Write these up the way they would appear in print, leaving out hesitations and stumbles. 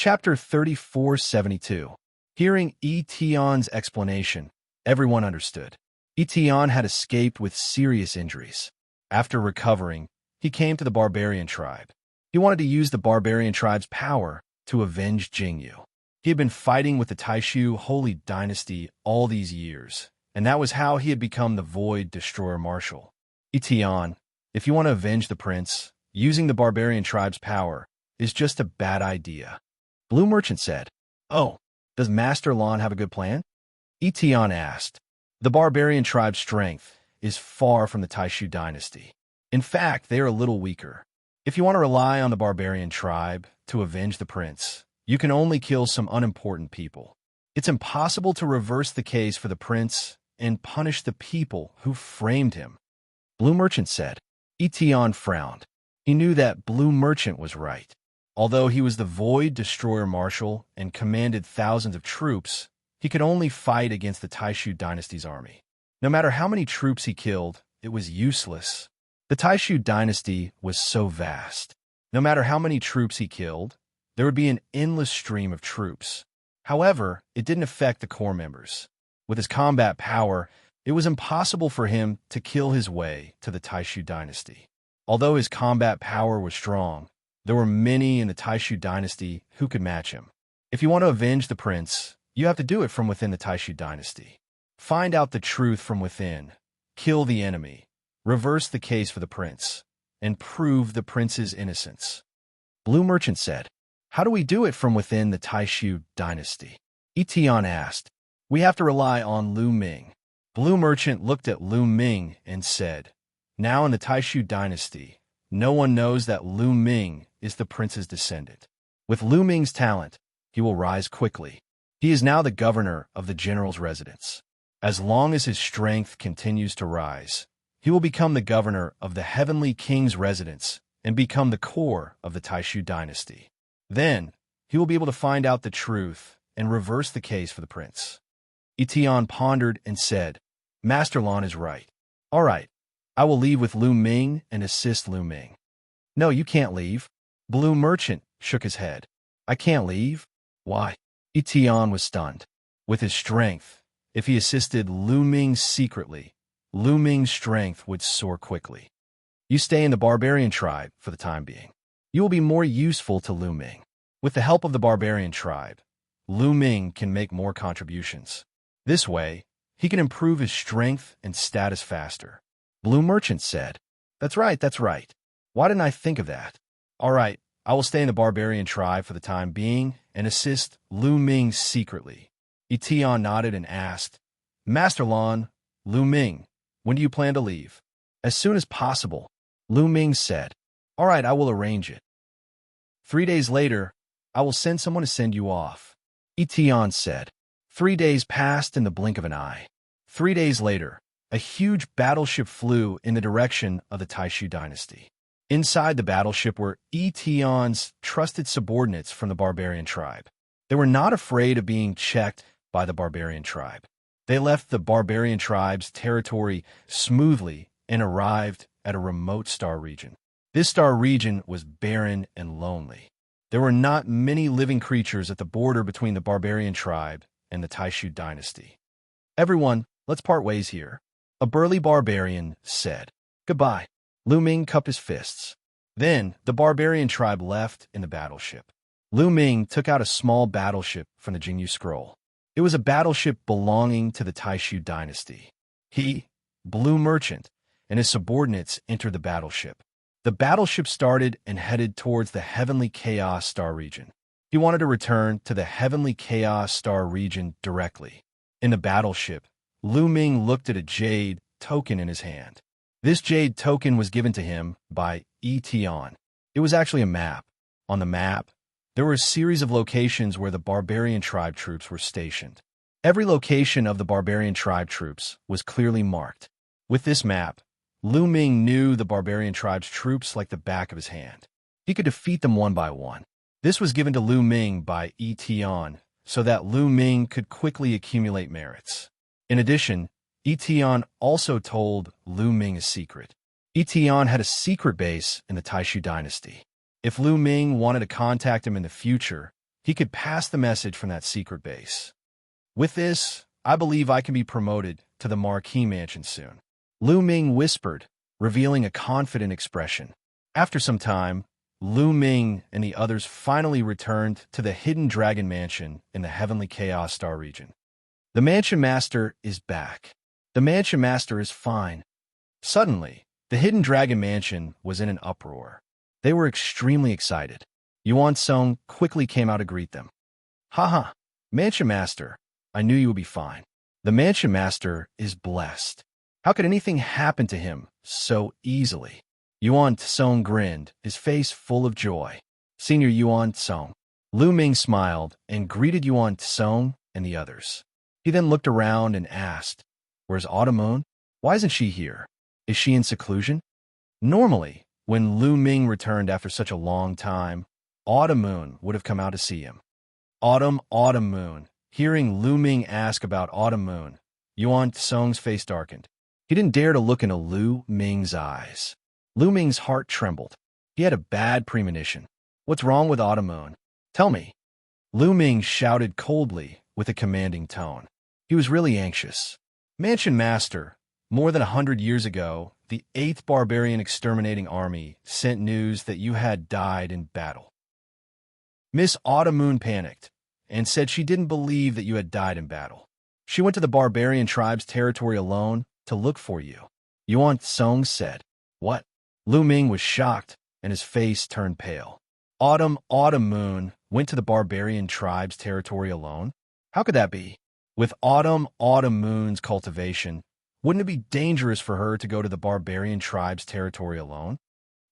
Chapter 3472. Hearing Etion's explanation, everyone understood. Etion had escaped with serious injuries. After recovering, he came to the barbarian tribe. He wanted to use the barbarian tribe's power to avenge Jingyu. He had been fighting with the Taishu Holy Dynasty all these years, and that was how he had become the Void Destroyer Marshal. Etion, if you want to avenge the prince, using the barbarian tribe's power is just a bad idea. Blue Merchant said, "Oh, does Master Lon have a good plan?" Etion asked. The barbarian tribe's strength is far from the Taishu Dynasty. In fact, they are a little weaker. If you want to rely on the barbarian tribe to avenge the prince, you can only kill some unimportant people. It's impossible to reverse the case for the prince and punish the people who framed him. Blue Merchant said. Etion frowned. He knew that Blue Merchant was right. Although he was the Void Destroyer Marshal and commanded thousands of troops, he could only fight against the Taishu Dynasty's army. No matter how many troops he killed, it was useless. The Taishu Dynasty was so vast. No matter how many troops he killed, there would be an endless stream of troops. However, it didn't affect the core members. With his combat power, it was impossible for him to kill his way to the Taishu Dynasty. Although his combat power was strong, there were many in the Taishu Dynasty who could match him. If you want to avenge the prince, you have to do it from within the Taishu Dynasty. Find out the truth from within, kill the enemy, reverse the case for the prince, and prove the prince's innocence. Blue Merchant said, "How do we do it from within the Taishu Dynasty?" Etion asked. "We have to rely on Lu Ming." Blue Merchant looked at Lu Ming and said, "Now in the Taishu Dynasty, no one knows that Lu Ming is the prince's descendant. With Lu Ming's talent, he will rise quickly. He is now the governor of the general's residence. As long as his strength continues to rise, he will become the governor of the Heavenly King's residence and become the core of the Taishu Dynasty. Then, he will be able to find out the truth and reverse the case for the prince." Etion pondered and said, "Master Lon is right. All right, I will leave with Lu Ming and assist Lu Ming." "No, you can't leave." Blue Merchant shook his head. "I can't leave? Why?" Etion was stunned. With his strength, if he assisted Lu Ming secretly, Lu Ming's strength would soar quickly. "You stay in the barbarian tribe for the time being. You will be more useful to Lu Ming. With the help of the barbarian tribe, Lu Ming can make more contributions. This way, he can improve his strength and status faster." Blue Merchant said, That's right. Why didn't I think of that? All right, I will stay in the barbarian tribe for the time being and assist Lu Ming secretly." Etion nodded and asked, "Master Lon, Lu Ming, when do you plan to leave?" "As soon as possible," Lu Ming said. "All right, I will arrange it. 3 days later, I will send someone to send you off," Etion said. 3 days passed in the blink of an eye. 3 days later, a huge battleship flew in the direction of the Taishu Dynasty. Inside the battleship were Etion's trusted subordinates from the barbarian tribe. They were not afraid of being checked by the barbarian tribe. They left the barbarian tribe's territory smoothly and arrived at a remote star region. This star region was barren and lonely. There were not many living creatures at the border between the barbarian tribe and the Taishu Dynasty. "Everyone, let's part ways here," a burly barbarian said. "Goodbye." Lu Ming cupped his fists. Then the barbarian tribe left in the battleship. Lu Ming took out a small battleship from the Jingyu scroll. It was a battleship belonging to the Taishu Dynasty. He, Blue Merchant, and his subordinates entered the battleship. The battleship started and headed towards the Heavenly Chaos Star region. He wanted to return to the Heavenly Chaos Star region directly. In the battleship, Lu Ming looked at a jade token in his hand. This jade token was given to him by Etion. It was actually a map. On the map, there were a series of locations where the barbarian tribe troops were stationed. Every location of the barbarian tribe troops was clearly marked. With this map, Lu Ming knew the barbarian tribe's troops like the back of his hand. He could defeat them one by one. This was given to Lu Ming by Etion so that Lu Ming could quickly accumulate merits. In addition, Etion also told Lu Ming a secret. Etion had a secret base in the Taishu Dynasty. If Lu Ming wanted to contact him in the future, he could pass the message from that secret base. With this, I believe I can be promoted to the Marquis Mansion soon. Lu Ming whispered, revealing a confident expression. After some time, Lu Ming and the others finally returned to the Hidden Dragon Mansion in the Heavenly Chaos Star region. The Mansion Master is back. The Mansion Master is fine. Suddenly, the Hidden Dragon Mansion was in an uproar. They were extremely excited. Yuan Song quickly came out to greet them. Haha, Mansion Master, I knew you would be fine. The Mansion Master is blessed. How could anything happen to him so easily? Yuan Song grinned, his face full of joy. Senior Yuan Song. Lu Ming smiled and greeted Yuan Song and the others. He then looked around and asked, Where's Autumn Moon? Why isn't she here? Is she in seclusion? Normally, when Lu Ming returned after such a long time, Autumn Moon would have come out to see him. Autumn Moon. Hearing Lu Ming ask about Autumn Moon, Yuan Song's face darkened. He didn't dare to look into Lu Ming's eyes. Lu Ming's heart trembled. He had a bad premonition. What's wrong with Autumn Moon? Tell me. Lu Ming shouted coldly with a commanding tone. He was really anxious. Mansion Master, more than 100 years ago, the 8th Barbarian Exterminating Army sent news that you had died in battle. Miss Autumn Moon panicked and said she didn't believe that you had died in battle. She went to the barbarian tribe's territory alone to look for you. Yuan Song said. What? Lu Ming was shocked, and his face turned pale. Autumn Moon went to the barbarian tribe's territory alone? How could that be? With Autumn Moon's cultivation, wouldn't it be dangerous for her to go to the barbarian tribe's territory alone?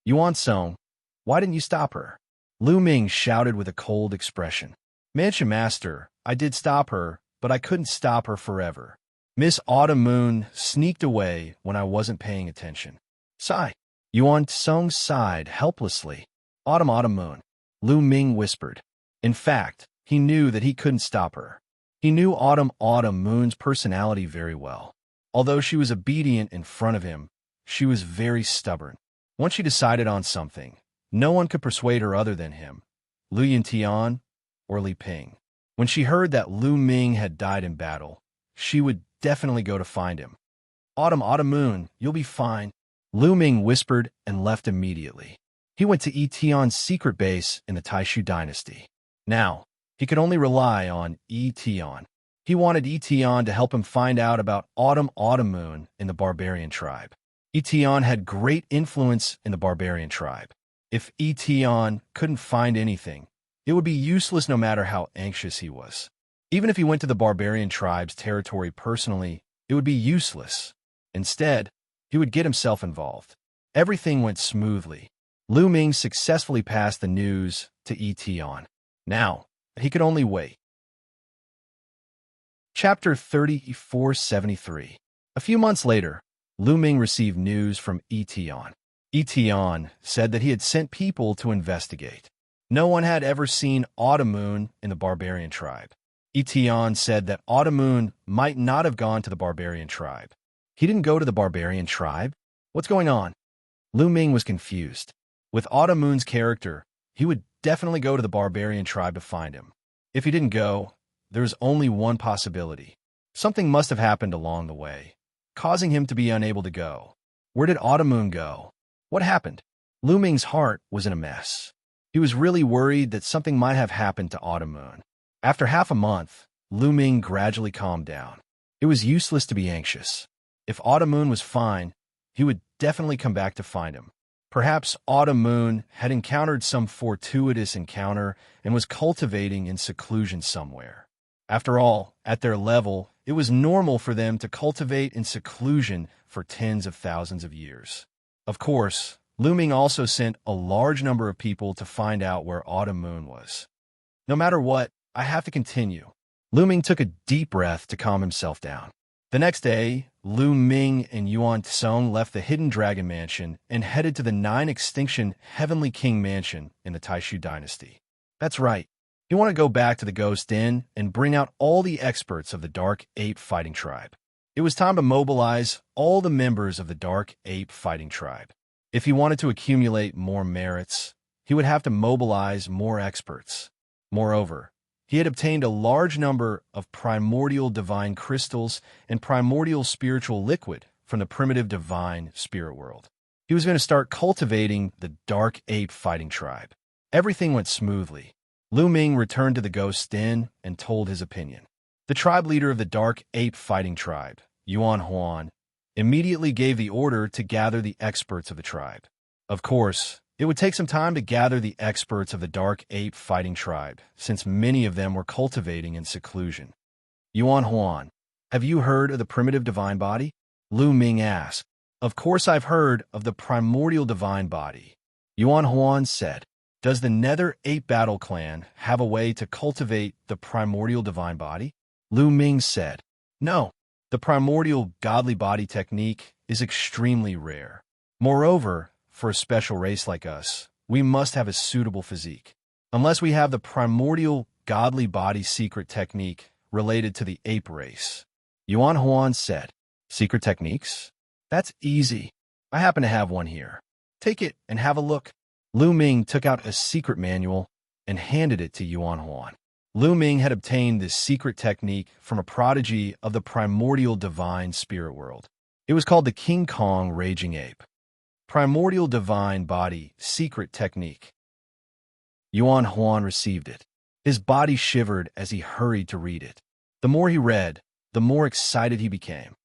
Yuan Song, why didn't you stop her? Lu Ming shouted with a cold expression. Mansion Master, I did stop her, but I couldn't stop her forever. Miss Autumn Moon sneaked away when I wasn't paying attention. Sigh. Yuan Song sighed helplessly. Autumn Moon. Lu Ming whispered. In fact, he knew that he couldn't stop her. He knew Autumn Moon's personality very well. Although she was obedient in front of him, she was very stubborn. Once she decided on something, no one could persuade her other than him, Lu Yintian or Li Ping. When she heard that Lu Ming had died in battle, she would definitely go to find him. Autumn Moon, you'll be fine. Lu Ming whispered and left immediately. He went to Tian's secret base in the Taishu dynasty. Now, he could only rely on Tian. He wanted Tian to help him find out about Autumn Moon in the barbarian tribe. Tian had great influence in the barbarian tribe. If Tian couldn't find anything, it would be useless no matter how anxious he was. Even if he went to the barbarian tribe's territory personally, it would be useless. Instead, he would get himself involved. Everything went smoothly. Lu Ming successfully passed the news to Tian. Now, he could only wait. Chapter 3473. A few months later, Lu Ming received news from Tian. Tian said that he had sent people to investigate. No one had ever seen Autumn Moon in the barbarian tribe. Tian said that Autumn Moon might not have gone to the barbarian tribe. He didn't go to the barbarian tribe? What's going on? Lu Ming was confused. With Autumn Moon's character, he would definitely go to the barbarian tribe to find him. If he didn't go, there was only one possibility. Something must have happened along the way, causing him to be unable to go. Where did Autumn Moon go? What happened? Lu Ming's heart was in a mess. He was really worried that something might have happened to Autumn Moon. After half a month, Lu Ming gradually calmed down. It was useless to be anxious. If Autumn Moon was fine, he would definitely come back to find him. Perhaps Autumn Moon had encountered some fortuitous encounter and was cultivating in seclusion somewhere. After all, at their level, it was normal for them to cultivate in seclusion for tens of thousands of years. Of course, Lu Ming also sent a large number of people to find out where Autumn Moon was. No matter what, I have to continue. Lu Ming took a deep breath to calm himself down. The next day, Lu Ming and Yuan Song left the Hidden Dragon Mansion and headed to the 9-extinction Heavenly King Mansion in the Taishu dynasty. That's right. He wanted to go back to the Ghost Inn and bring out all the experts of the Dark Ape Fighting Tribe. It was time to mobilize all the members of the Dark Ape Fighting Tribe. If he wanted to accumulate more merits, he would have to mobilize more experts. Moreover, he had obtained a large number of primordial divine crystals and primordial spiritual liquid from the primitive divine spirit world. He was going to start cultivating the Dark Ape fighting tribe. Everything went smoothly. Lu Ming returned to the Ghost Den and told his opinion. The tribe leader of the Dark Ape fighting tribe, Yuan Huan, immediately gave the order to gather the experts of the tribe. Of course, it would take some time to gather the experts of the Dark Ape fighting tribe, since many of them were cultivating in seclusion. Yuan Huan, have you heard of the primitive divine body? Lu Ming asked. Of course I've heard of the primordial divine body. Yuan Huan said. Does the Nether Ape Battle Clan have a way to cultivate the primordial divine body? Lu Ming said. No. The primordial godly body technique is extremely rare. Moreover, for a special race like us, we must have a suitable physique. Unless we have the primordial godly body secret technique related to the ape race. Yuan Huan said. Secret techniques? That's easy. I happen to have one here. Take it and have a look. Lu Ming took out a secret manual and handed it to Yuan Huan. Lu Ming had obtained this secret technique from a prodigy of the primordial divine spirit world. It was called the King Kong Raging Ape. Primordial divine body secret technique. Yuan Huan received it. His body shivered as he hurried to read it. The more he read, the more excited he became.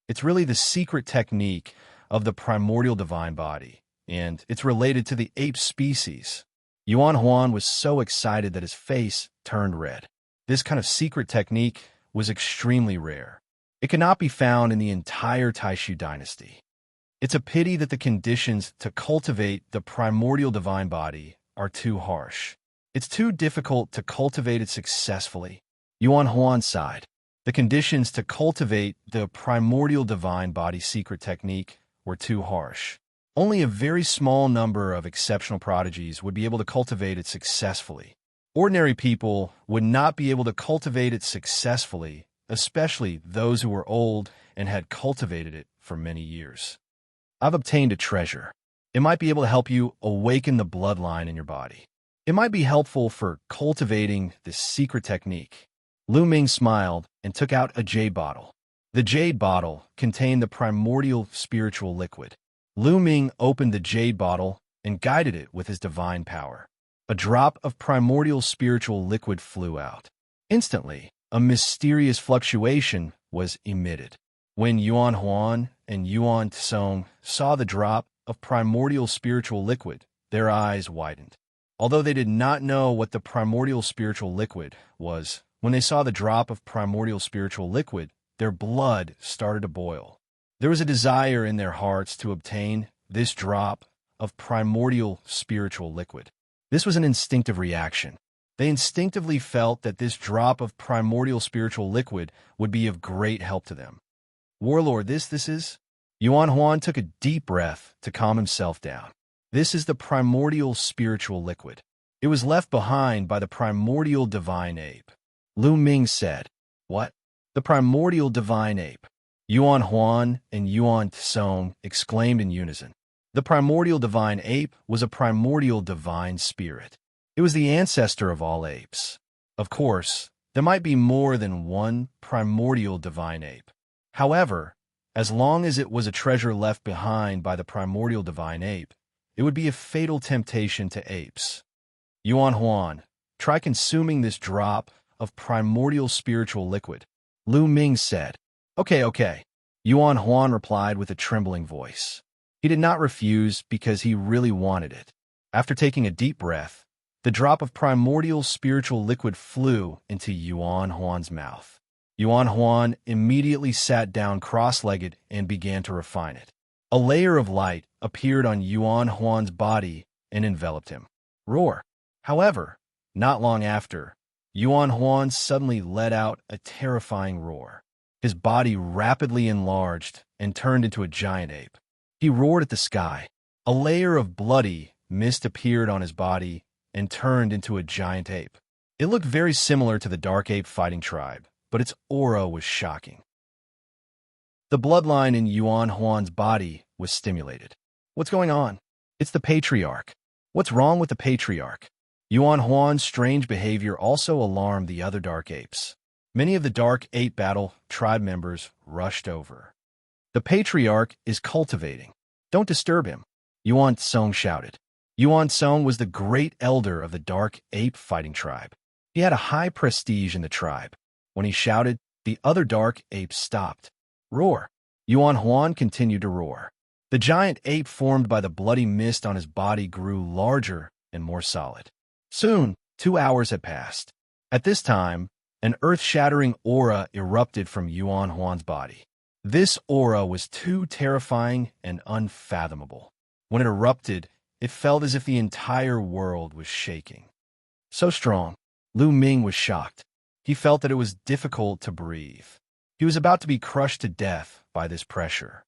It's really the secret technique of the primordial divine body, and it's related to the ape species. Yuan Huan was so excited that his face turned red. This kind of secret technique was extremely rare. It could not be found in the entire Taishu dynasty. It's a pity that the conditions to cultivate the primordial divine body are too harsh. It's too difficult to cultivate it successfully. Yuan Huan sighed. The conditions to cultivate the primordial divine body secret technique were too harsh. Only a very small number of exceptional prodigies would be able to cultivate it successfully. Ordinary people would not be able to cultivate it successfully, especially those who were old and had cultivated it for many years. I've obtained a treasure. It might be able to help you awaken the bloodline in your body. It might be helpful for cultivating this secret technique. Lu Ming smiled and took out a jade bottle. The jade bottle contained the primordial spiritual liquid. Lu Ming opened the jade bottle and guided it with his divine power. A drop of primordial spiritual liquid flew out. Instantly, a mysterious fluctuation was emitted. When Yuan Huan and Yuan Tsong saw the drop of primordial spiritual liquid, their eyes widened. Although they did not know what the primordial spiritual liquid was, when they saw the drop of primordial spiritual liquid, their blood started to boil. There was a desire in their hearts to obtain this drop of primordial spiritual liquid. This was an instinctive reaction. They instinctively felt that this drop of primordial spiritual liquid would be of great help to them. Warlord, this is? Yuan Huan took a deep breath to calm himself down. This is the primordial spiritual liquid. It was left behind by the primordial divine ape. Lu Ming said, What? The primordial divine ape. Yuan Huan and Yuan Tsong exclaimed in unison. The primordial divine ape was a primordial divine spirit. It was the ancestor of all apes. Of course, there might be more than one primordial divine ape. However, as long as it was a treasure left behind by the primordial divine ape, it would be a fatal temptation to apes. Yuan Huan, try consuming this drop of primordial spiritual liquid. Lu Ming said. Okay. Yuan Huan replied with a trembling voice. He did not refuse because he really wanted it. After taking a deep breath, the drop of primordial spiritual liquid flew into Yuan Huan's mouth. Yuan Huan immediately sat down cross-legged and began to refine it. A layer of light appeared on Yuan Huan's body and enveloped him. Roar! However, not long after, Yuan Huan suddenly let out a terrifying roar. His body rapidly enlarged and turned into a giant ape. He roared at the sky. A layer of bloody mist appeared on his body and turned into a giant ape. It looked very similar to the Dark Ape fighting tribe, but its aura was shocking. The bloodline in Yuan Huan's body was stimulated. What's going on? It's the patriarch. What's wrong with the patriarch? Yuan Huan's strange behavior also alarmed the other dark apes. Many of the dark ape battle tribe members rushed over. The patriarch is cultivating. Don't disturb him, Yuan Song shouted. Yuan Song was the great elder of the dark ape fighting tribe. He had a high prestige in the tribe. When he shouted, the other dark apes stopped. Roar! Yuan Huan continued to roar. The giant ape formed by the bloody mist on his body grew larger and more solid. Soon, 2 hours had passed. At this time, an earth-shattering aura erupted from Yuan Huan's body. This aura was too terrifying and unfathomable. When it erupted, it felt as if the entire world was shaking. So strong, Lu Ming was shocked. He felt that it was difficult to breathe. He was about to be crushed to death by this pressure.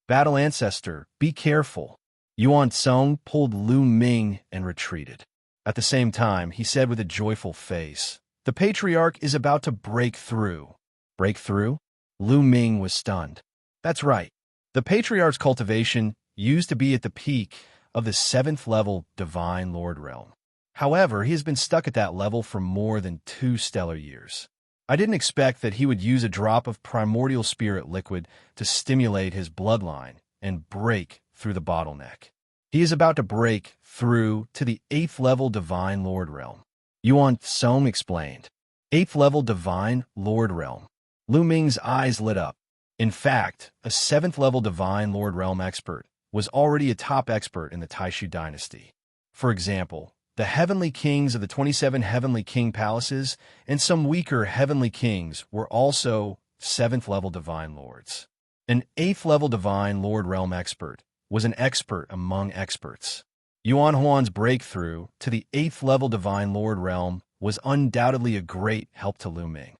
Battle Ancestor, be careful. Yuan Song pulled Lu Ming and retreated. At the same time, he said with a joyful face, "The Patriarch is about to break through." Break through? Lu Ming was stunned. That's right. The Patriarch's cultivation used to be at the peak of the 7th level Divine Lord realm. However, he has been stuck at that level for more than 2 stellar years. I didn't expect that he would use a drop of primordial spirit liquid to stimulate his bloodline and break through the bottleneck. He is about to break through to the 8th level Divine Lord realm. Yuan Song explained. 8th level Divine Lord realm. Lu Ming's eyes lit up. In fact, a 7th level Divine Lord realm expert was already a top expert in the Taishu dynasty. For example, the heavenly kings of the 27 heavenly king palaces and some weaker heavenly kings were also 7th level divine lords. An 8th level divine lord realm expert was an expert among experts. Yuan Huan's breakthrough to the 8th level divine lord realm was undoubtedly a great help to Lu Ming.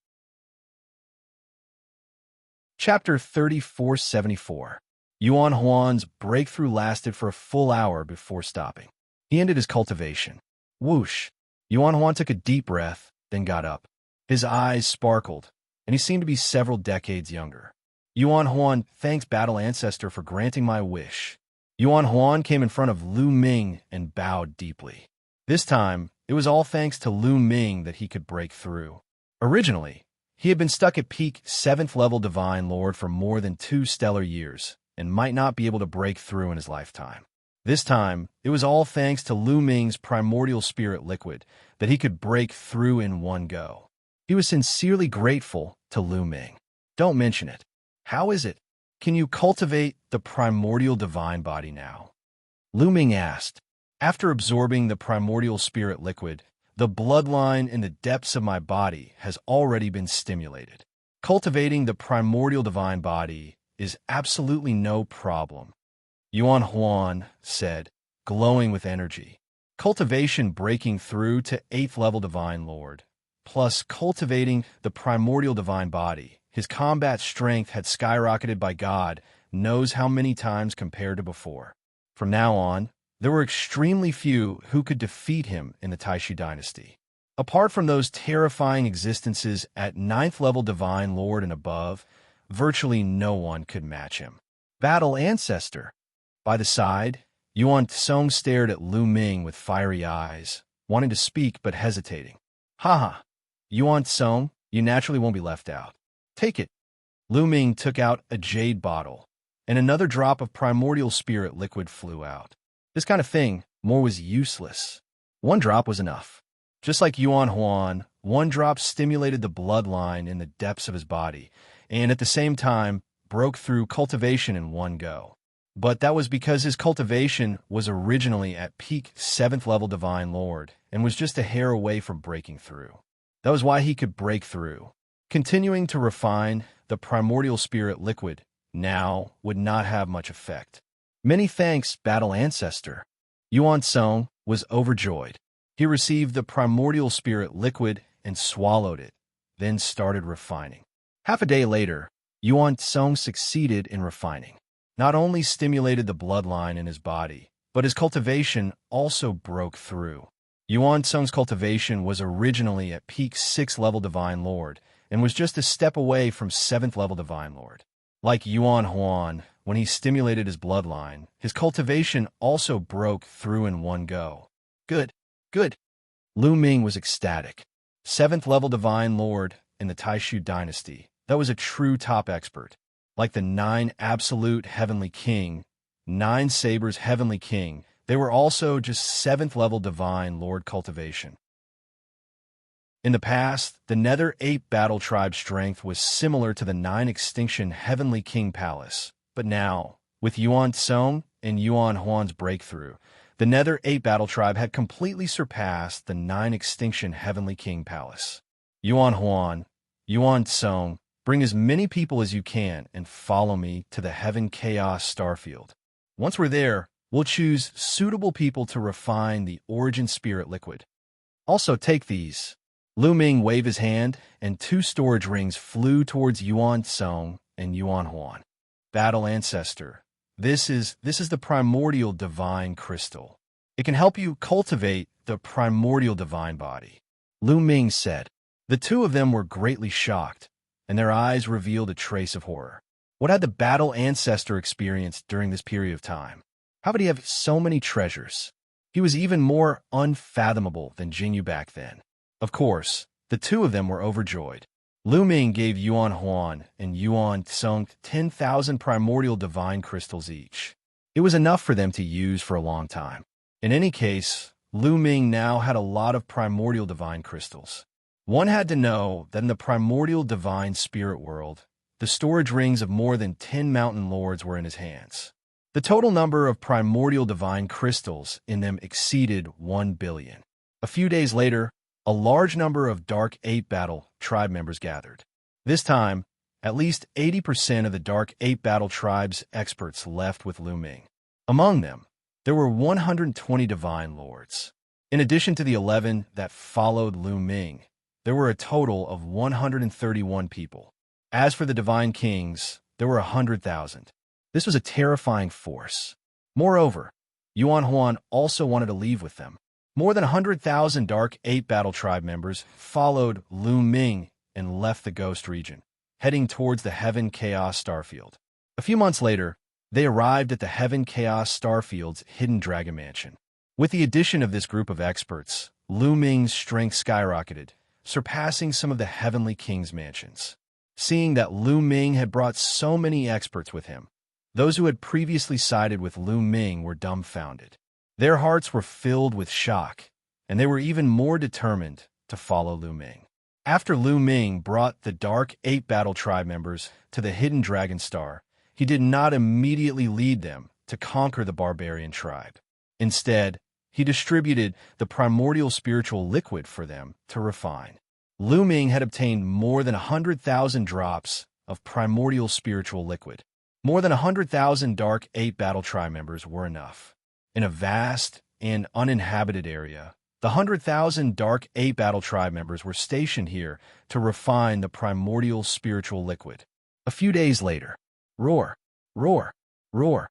Chapter 3474. Yuan Huan's breakthrough lasted for a full hour before stopping. He ended his cultivation. Whoosh! Yuan Huan took a deep breath, then got up. His eyes sparkled, and he seemed to be several decades younger. Yuan Huan thanks Battle Ancestor for granting my wish. Yuan Huan came in front of Lu Ming and bowed deeply. This time, it was all thanks to Lu Ming that he could break through. Originally, he had been stuck at peak 7th level Divine Lord for more than 2 stellar years and might not be able to break through in his lifetime. This time, it was all thanks to Lu Ming's primordial spirit liquid that he could break through in one go. He was sincerely grateful to Lu Ming. Don't mention it. How is it? Can you cultivate the primordial divine body now? Lu Ming asked. After absorbing the primordial spirit liquid, the bloodline in the depths of my body has already been stimulated. Cultivating the primordial divine body is absolutely no problem. Yuan Huan said, glowing with energy. Cultivation breaking through to 8th level Divine Lord, plus cultivating the primordial divine body. His combat strength had skyrocketed by God knows how many times compared to before. From now on, there were extremely few who could defeat him in the Taishu dynasty. Apart from those terrifying existences at 9th level Divine Lord and above, virtually no one could match him. Battle Ancestor. By the side, Yuan Song stared at Lu Ming with fiery eyes, wanting to speak but hesitating. Haha, Yuan Song, you naturally won't be left out. Take it. Lu Ming took out a jade bottle, and another drop of primordial spirit liquid flew out. This kind of thing, more was useless. 1 drop was enough. Just like Yuan Huan, 1 drop stimulated the bloodline in the depths of his body, and at the same time, broke through cultivation in one go. But that was because his cultivation was originally at peak 7th level Divine Lord and was just a hair away from breaking through. That was why he could break through. Continuing to refine the primordial spirit liquid now would not have much effect. Many thanks, Battle Ancestor. Yuan Song was overjoyed. He received the primordial spirit liquid and swallowed it, then started refining. Half a day later, Yuan Song succeeded in refining. Not only stimulated the bloodline in his body, but his cultivation also broke through. Yuan Song's cultivation was originally at peak 6th level Divine Lord and was just a step away from 7th level Divine Lord. Like Yuan Huan, when he stimulated his bloodline, his cultivation also broke through in one go. Good, good. Lu Ming was ecstatic. 7th level Divine Lord in the Taishu dynasty. That was a true top expert. Like the 9 Absolute Heavenly King, 9 Sabers Heavenly King, they were also just 7th level Divine Lord Cultivation. In the past, the Nether 8 Battle Tribe strength was similar to the 9 Extinction Heavenly King Palace. But now, with Yuan Tsong and Yuan Huan's breakthrough, the Nether 8 Battle Tribe had completely surpassed the 9 Extinction Heavenly King Palace. Yuan Huan, Yuan Tsong, bring as many people as you can and follow me to the Heaven Chaos Starfield. Once we're there, we'll choose suitable people to refine the Origin Spirit Liquid. Also take these. Lu Ming waved his hand, and 2 storage rings flew towards Yuan Tsong and Yuan Huan. Battle Ancestor. This is the primordial divine crystal. It can help you cultivate the primordial divine body. Lu Ming said. The 2 of them were greatly shocked, and their eyes revealed a trace of horror. What had the Battle Ancestor experienced during this period of time? How could he have so many treasures? He was even more unfathomable than Jingyu back then. Of course, the 2 of them were overjoyed. Lu Ming gave Yuan Huan and Yuan Tsong 10,000 primordial divine crystals each. It was enough for them to use for a long time. In any case, Lu Ming now had a lot of primordial divine crystals. One had to know that in the primordial divine spirit world, the storage rings of more than 10 mountain lords were in his hands. The total number of primordial divine crystals in them exceeded 1 billion. A few days later, a large number of Dark 8 Battle Tribe members gathered. This time, at least 80% of the Dark 8 Battle Tribe's experts left with Lu Ming. Among them, there were 120 Divine Lords. In addition to the 11 that followed Lu Ming, there were a total of 131 people. As for the Divine Kings, there were 100,000. This was a terrifying force. Moreover, Yuan Huan also wanted to leave with them. More than 100,000 Dark 8 Battle Tribe members followed Lu Ming and left the Ghost region, heading towards the Heaven Chaos Starfield. A few months later, they arrived at the Heaven Chaos Starfield's hidden dragon mansion. With the addition of this group of experts, Lu Ming's strength skyrocketed, surpassing some of the Heavenly King's mansions. Seeing that Lu Ming had brought so many experts with him, those who had previously sided with Lu Ming were dumbfounded. Their hearts were filled with shock, and they were even more determined to follow Lu Ming. After Lu Ming brought the Dark 8 Battle Tribe members to the Hidden Dragon Star, he did not immediately lead them to conquer the barbarian tribe. Instead, he distributed the primordial spiritual liquid for them to refine. Lu Ming had obtained more than 100,000 drops of primordial spiritual liquid. More than 100,000 Dark 8 Battle Tribe members were enough. In a vast and uninhabited area, the 100,000 Dark 8 Battle Tribe members were stationed here to refine the primordial spiritual liquid. A few days later, roar, roar, roar.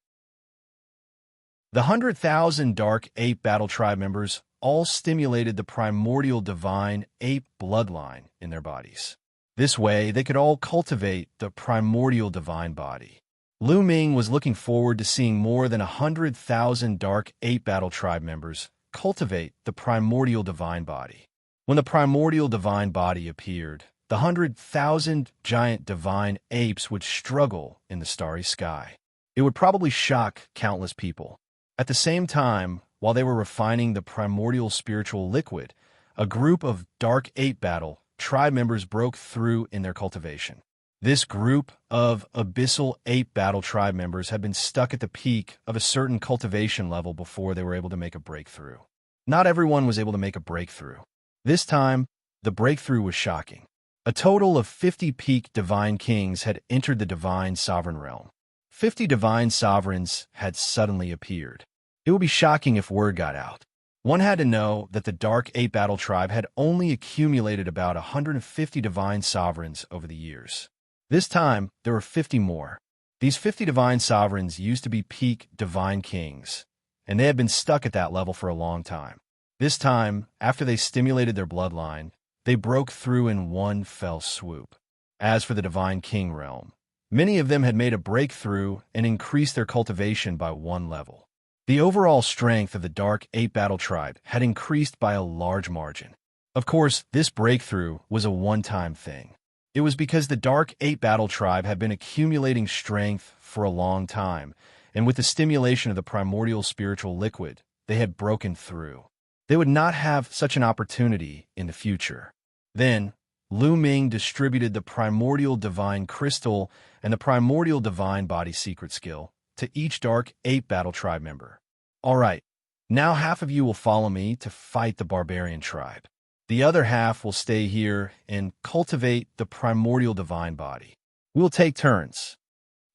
The 100,000 Dark 8 Battle Tribe members all stimulated the primordial divine ape bloodline in their bodies. This way, they could all cultivate the primordial divine body. Lu Ming was looking forward to seeing more than 100,000 Dark 8 Battle Tribe members cultivate the primordial divine body. When the primordial divine body appeared, the 100,000 giant divine apes would struggle in the starry sky. It would probably shock countless people. At the same time, while they were refining the primordial spiritual liquid, a group of Dark 8 Battle Tribe members broke through in their cultivation. This group of Abyssal 8 Battle Tribe members had been stuck at the peak of a certain cultivation level before they were able to make a breakthrough. Not everyone was able to make a breakthrough. This time, the breakthrough was shocking. A total of 50 peak Divine Kings had entered the Divine Sovereign realm. 50 Divine Sovereigns had suddenly appeared. It would be shocking if word got out. One had to know that the Dark 8 Battle Tribe had only accumulated about 150 Divine Sovereigns over the years. This time, there were 50 more. These 50 Divine Sovereigns used to be peak Divine Kings, and they had been stuck at that level for a long time. This time, after they stimulated their bloodline, they broke through in one fell swoop. As for the Divine King realm, many of them had made a breakthrough and increased their cultivation by one level. The overall strength of the Dark Ape Battle Tribe had increased by a large margin. Of course, this breakthrough was a one-time thing. It was because the Dark Ape Battle Tribe had been accumulating strength for a long time, and with the stimulation of the primordial spiritual liquid, they had broken through. They would not have such an opportunity in the future. Then, Lu Ming distributed the primordial divine crystal and the primordial divine body secret skill to each Dark Ape Battle Tribe member. All right, now half of you will follow me to fight the barbarian tribe. The other half will stay here and cultivate the primordial divine body. We'll take turns.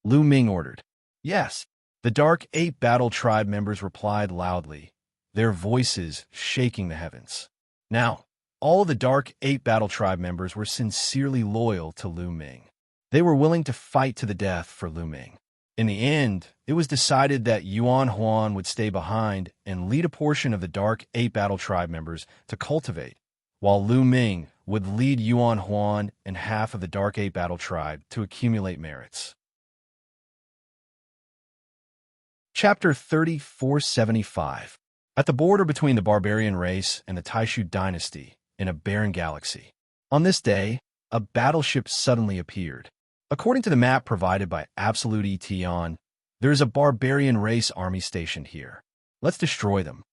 Lu Ming ordered. Yes. The Dark Ape Battle Tribe members replied loudly, their voices shaking the heavens. Now, all the Dark Ape Battle Tribe members were sincerely loyal to Lu Ming. They were willing to fight to the death for Lu Ming. In the end, it was decided that Yuan Huan would stay behind and lead a portion of the Dark Ape Battle Tribe members to cultivate, while Lu Ming would lead Yuan Huan and half of the Dark Ape Battle Tribe to accumulate merits. Chapter 3475. At the border between the barbarian race and the Taishu dynasty, in a barren galaxy. On this day, a battleship suddenly appeared. According to the map provided by Absolute Etion, there is a barbarian race army stationed here. Let's destroy them.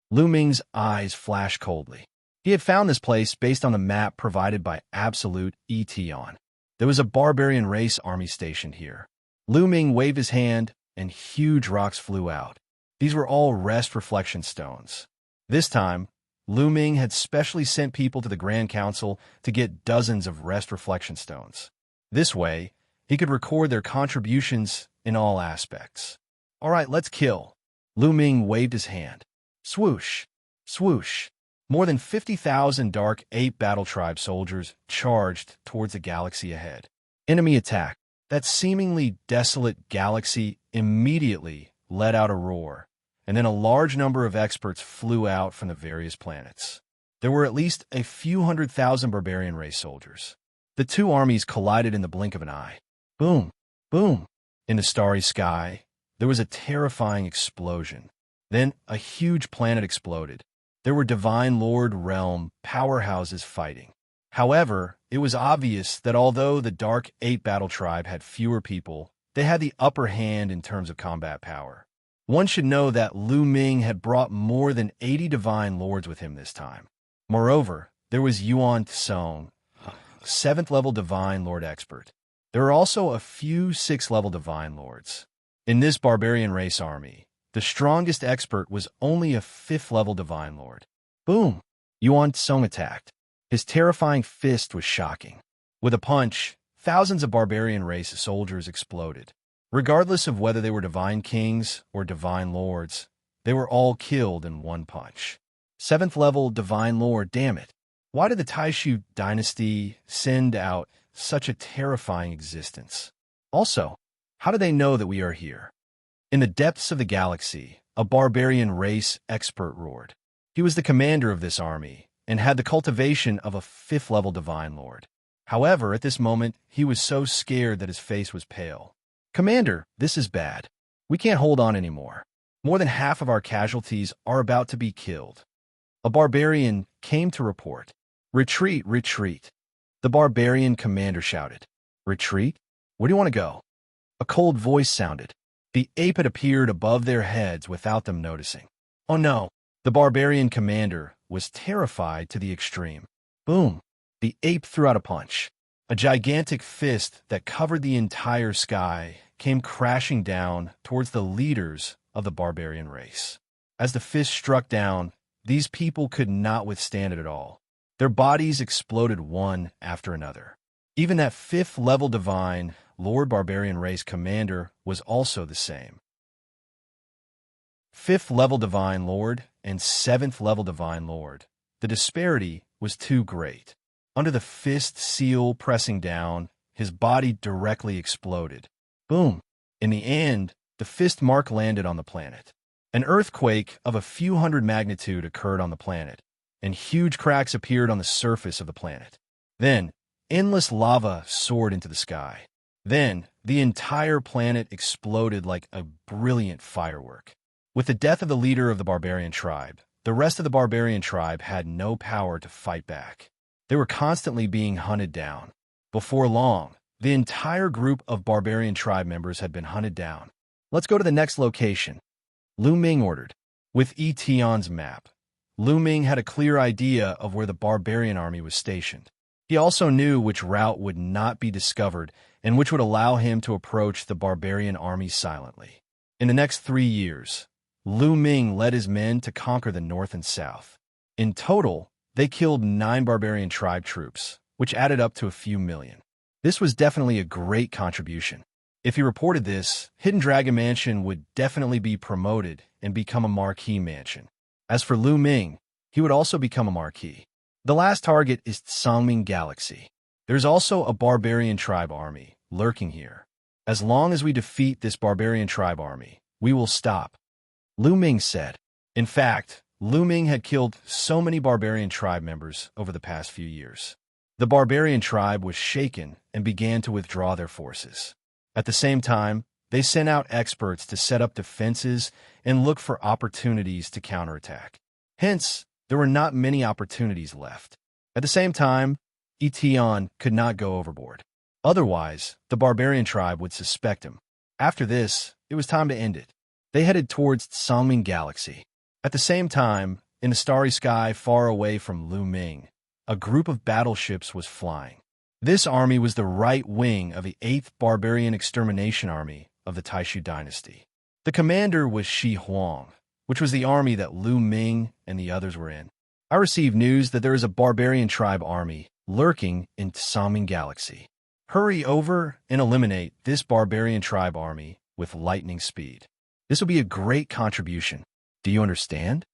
Lu Ming's eyes flashed coldly. He had found this place based on the map provided by Absolute Etion. There was a barbarian race army stationed here. Lu Ming waved his hand, and huge rocks flew out. These were all rest reflection stones. This time, Lu Ming had specially sent people to the Grand Council to get dozens of rest reflection stones. This way, he could record their contributions in all aspects. All right, let's kill. Lu Ming waved his hand. Swoosh, swoosh. More than 50,000 Dark Ape Battle Tribe soldiers charged towards the galaxy ahead. Enemy attack. That seemingly desolate galaxy immediately let out a roar, and then a large number of experts flew out from the various planets. There were at least a few 100,000 barbarian race soldiers. The two armies collided in the blink of an eye. Boom, boom. In the starry sky, there was a terrifying explosion. Then a huge planet exploded. There were Divine Lord Realm powerhouses fighting. However, it was obvious that although the Dark Ape Battle Tribe had fewer people, they had the upper hand in terms of combat power. One should know that Lu Ming had brought more than 80 Divine Lords with him this time. Moreover, there was Yuan Tsong, 7th-level Divine Lord expert. There are also a few 6th-level Divine Lords. In this barbarian race army, the strongest expert was only a 5th-level Divine Lord. Boom! Yuan Tsong attacked. His terrifying fist was shocking. With a punch, thousands of barbarian race soldiers exploded. Regardless of whether they were divine kings or divine lords, they were all killed in one punch. 7th-level divine lord, damn it. Why did the Taishu dynasty send out such a terrifying existence? Also, how do they know that we are here? In the depths of the galaxy, a barbarian race expert roared. He was the commander of this army, and had the cultivation of a 5th-level Divine Lord. However, at this moment, he was so scared that his face was pale. Commander, this is bad. We can't hold on anymore. More than half of our casualties are about to be killed. A barbarian came to report. Retreat, retreat. The barbarian commander shouted. Retreat? Where do you want to go? A cold voice sounded. The ape had appeared above their heads without them noticing. Oh no! The barbarian commander was terrified to the extreme. Boom! The ape threw out a punch. A gigantic fist that covered the entire sky came crashing down towards the leaders of the barbarian race. As the fist struck down, these people could not withstand it at all. Their bodies exploded one after another. Even that 5th-level divine Lord Barbarian Race commander was also the same. 5th-level Divine Lord and 7th-level Divine Lord. The disparity was too great. Under the fist seal pressing down, his body directly exploded. Boom! In the end, the fist mark landed on the planet. An earthquake of a few hundred magnitude occurred on the planet, and huge cracks appeared on the surface of the planet. Then, endless lava soared into the sky. Then, the entire planet exploded like a brilliant firework. With the death of the leader of the barbarian tribe, the rest of the barbarian tribe had no power to fight back. They were constantly being hunted down. Before long, the entire group of barbarian tribe members had been hunted down. Let's go to the next location. Lu Ming ordered. With Etion's map, Lu Ming had a clear idea of where the barbarian army was stationed. He also knew which route would not be discovered and which would allow him to approach the barbarian army silently. In the next 3 years, Lu Ming led his men to conquer the north and south. In total, they killed 9 barbarian tribe troops, which added up to a few million. This was definitely a great contribution. If he reported this, Hidden Dragon Mansion would definitely be promoted and become a marquee mansion. As for Lu Ming, he would also become a marquee. The last target is Songming Galaxy. There's also a barbarian tribe army lurking here. As long as we defeat this barbarian tribe army, we will stop, Lu Ming said. In fact, Lu Ming had killed so many barbarian tribe members over the past few years. The barbarian tribe was shaken and began to withdraw their forces. At the same time, they sent out experts to set up defenses and look for opportunities to counterattack. Hence, there were not many opportunities left. At the same time, Etion could not go overboard. Otherwise, the barbarian tribe would suspect him. After this, it was time to end it. They headed towards Songming Galaxy. At the same time, in the starry sky far away from Lu Ming, a group of battleships was flying. This army was the right wing of the 8th Barbarian Extermination Army of the Taishu dynasty. The commander was Shi Huang, which was the army that Lu Ming and the others were in. I received news that there is a barbarian tribe army lurking in Songming Galaxy. Hurry over and eliminate this barbarian tribe army with lightning speed. This will be a great contribution. Do you understand?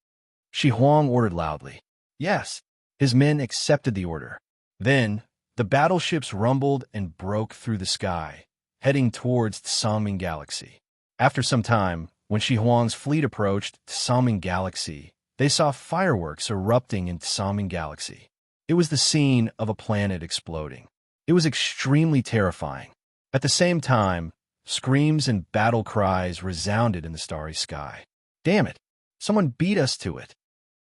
Shi Huang ordered loudly. Yes. His men accepted the order. Then, the battleships rumbled and broke through the sky, heading towards Songming Galaxy. After some time, when Shi Huang's fleet approached Songming Galaxy, they saw fireworks erupting in Songming Galaxy. It was the scene of a planet exploding. It was extremely terrifying. At the same time, screams and battle cries resounded in the starry sky. Damn it! Someone beat us to it.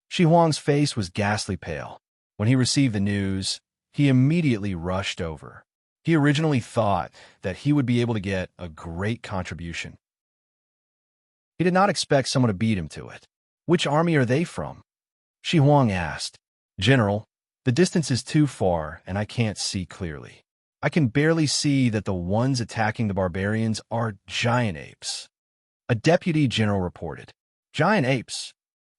Shi Huang's face was ghastly pale. When he received the news, he immediately rushed over. He originally thought that he would be able to get a great contribution. He did not expect someone to beat him to it. Which army are they from? Shi Huang asked. General, the distance is too far and I can't see clearly. I can barely see that the ones attacking the barbarians are giant apes. A deputy general reported. Giant apes?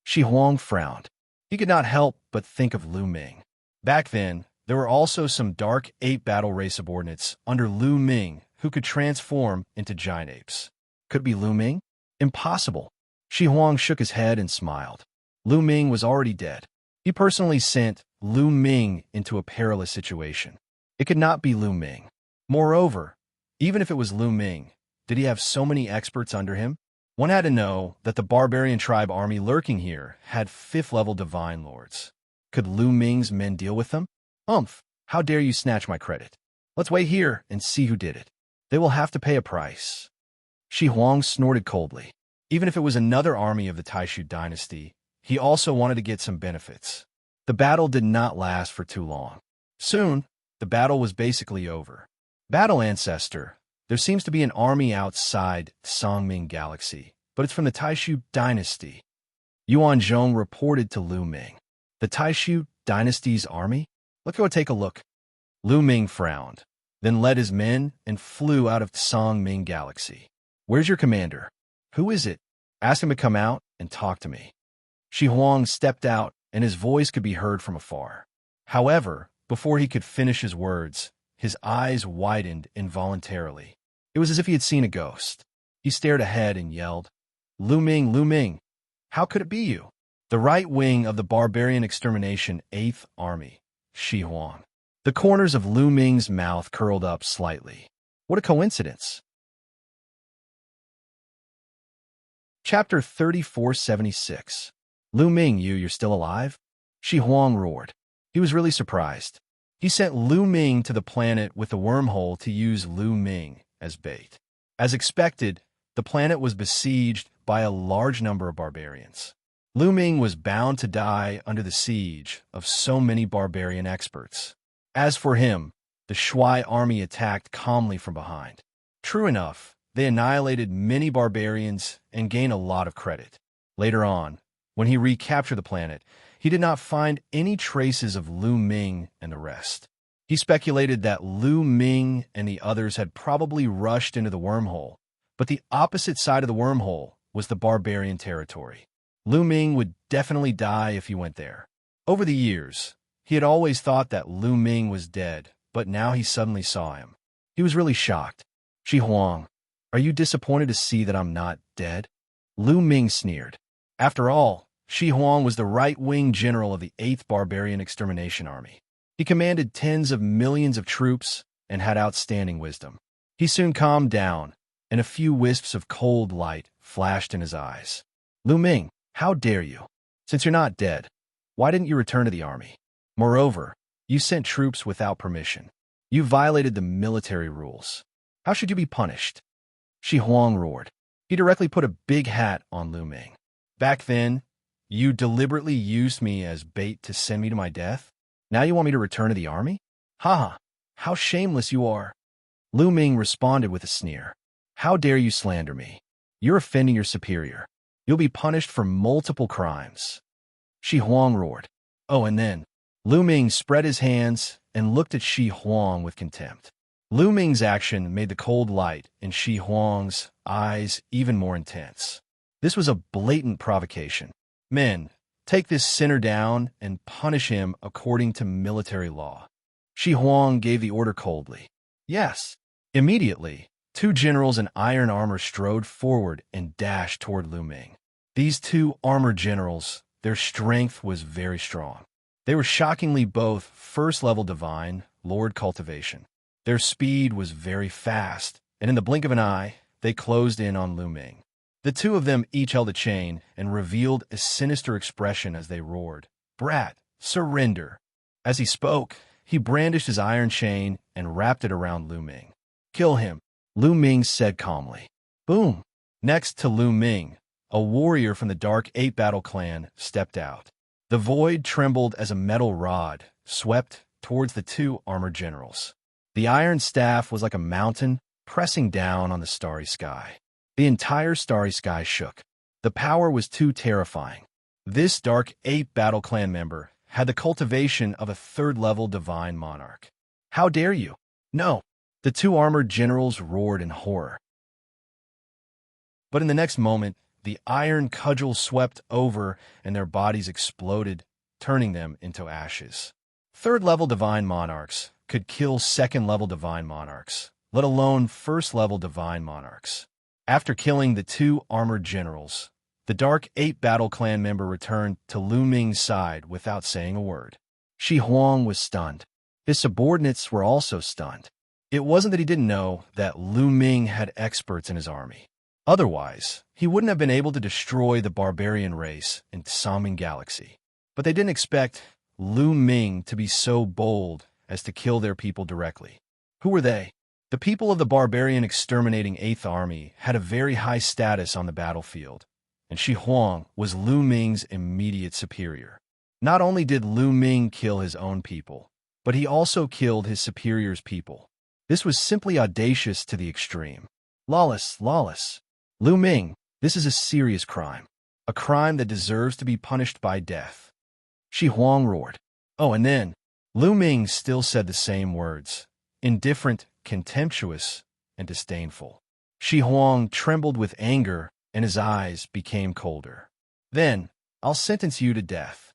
Shi Huang frowned. He could not help but think of Lu Ming. Back then, there were also some dark ape battle race subordinates under Lu Ming who could transform into giant apes. Could it be Lu Ming? Impossible. Shi Huang shook his head and smiled. Lu Ming was already dead. He personally sent Lu Ming into a perilous situation. It could not be Lu Ming. Moreover, even if it was Lu Ming, did he have so many experts under him? One had to know that the barbarian tribe army lurking here had 5th-level divine lords. Could Lu Ming's men deal with them? How dare you snatch my credit? Let's wait here and see who did it. They will have to pay a price. Shi Huang snorted coldly. Even if it was another army of the Taishu dynasty, he also wanted to get some benefits. The battle did not last for too long. Soon, the battle was basically over. Battle Ancestor, there seems to be an army outside Songming Galaxy, but it's from the Taishu dynasty. Yuan Zhong reported to Lu Ming. The Taishu dynasty's army? Let's go take a look. Lu Ming frowned, then led his men and flew out of Songming Galaxy. Where's your commander? Who is it? Ask him to come out and talk to me. Shi Huang stepped out, and his voice could be heard from afar. However, before he could finish his words, his eyes widened involuntarily. It was as if he had seen a ghost. He stared ahead and yelled, Lu Ming, how could it be you? The right wing of the Barbarian Extermination 8th Army, Shi Huang. The corners of Lu Ming's mouth curled up slightly. What a coincidence. Chapter 3476. Lu Ming, you're still alive? Shi Huang roared. He was really surprised. He sent Lu Ming to the planet with a wormhole to use Lu Ming as bait. As expected, the planet was besieged by a large number of barbarians. Lu Ming was bound to die under the siege of so many barbarian experts. As for him, the Shui army attacked calmly from behind. True enough, they annihilated many barbarians and gained a lot of credit. Later on, when he recaptured the planet, he did not find any traces of Lu Ming and the rest. He speculated that Lu Ming and the others had probably rushed into the wormhole, but the opposite side of the wormhole was the barbarian territory. Lu Ming would definitely die if he went there. Over the years, he had always thought that Lu Ming was dead, but now he suddenly saw him. He was really shocked. "Shi Huang, are you disappointed to see that I'm not dead?" Lu Ming sneered. After all, Shi Huang was the right-wing general of the 8th Barbarian Extermination Army. He commanded tens of millions of troops and had outstanding wisdom. He soon calmed down, and a few wisps of cold light flashed in his eyes. "Lu Ming, how dare you? Since you're not dead, why didn't you return to the army? Moreover, you sent troops without permission. You violated the military rules. How should you be punished?" Shi Huang roared. He directly put a big hat on Lu Ming. "Back then, you deliberately used me as bait to send me to my death? Now you want me to return to the army? Ha! How shameless you are!" Lu Ming responded with a sneer. "How dare you slander me? You're offending your superior. You'll be punished for multiple crimes." Shi Huang roared. Oh, and then Lu Ming spread his hands and looked at Shi Huang with contempt. Lu Ming's action made the cold light in Shi Huang's eyes even more intense. This was a blatant provocation. "Men, take this sinner down and punish him according to military law." Shi Huang gave the order coldly. "Yes." Immediately, 2 generals in iron armor strode forward and dashed toward Lu Ming. These 2 armored generals, their strength was very strong. They were shockingly both first-level divine, Lord Cultivation. Their speed was very fast, and in the blink of an eye, they closed in on Lu Ming. The 2 of them each held a chain and revealed a sinister expression as they roared, "Brat, surrender!" As he spoke, he brandished his iron chain and wrapped it around Lu Ming. "Kill him," Lu Ming said calmly. Boom! Next to Lu Ming, a warrior from the Dark 8 Battle Clan stepped out. The void trembled as a metal rod swept towards the 2 armored generals. The iron staff was like a mountain pressing down on the starry sky. The entire starry sky shook. The power was too terrifying. This Dark 8 Battle Clan member had the cultivation of a 3rd-level divine monarch. "How dare you?" "No!" The 2 armored generals roared in horror. But in the next moment, the iron cudgel swept over and their bodies exploded, turning them into ashes. 3rd-level divine monarchs could kill 2nd-level divine monarchs, let alone 1st-level divine monarchs. After killing the 2 armored generals, the Dark 8 Battle Clan member returned to Lu Ming's side without saying a word. Shi Huang was stunned. His subordinates were also stunned. It wasn't that he didn't know that Lu Ming had experts in his army. Otherwise, he wouldn't have been able to destroy the barbarian race in Saming Galaxy. But they didn't expect Lu Ming to be so bold as to kill their people directly. Who were they? The people of the barbarian exterminating 8th Army had a very high status on the battlefield, and Shi Huang was Lu Ming's immediate superior. Not only did Lu Ming kill his own people, but he also killed his superior's people. This was simply audacious to the extreme. Lawless. Lu Ming, this is a serious crime. A crime that deserves to be punished by death. Shi Huang roared. Oh, and then Lu Ming still said the same words, indifferent, contemptuous, and disdainful. Shi Huang trembled with anger, and his eyes became colder. "Then, I'll sentence you to death."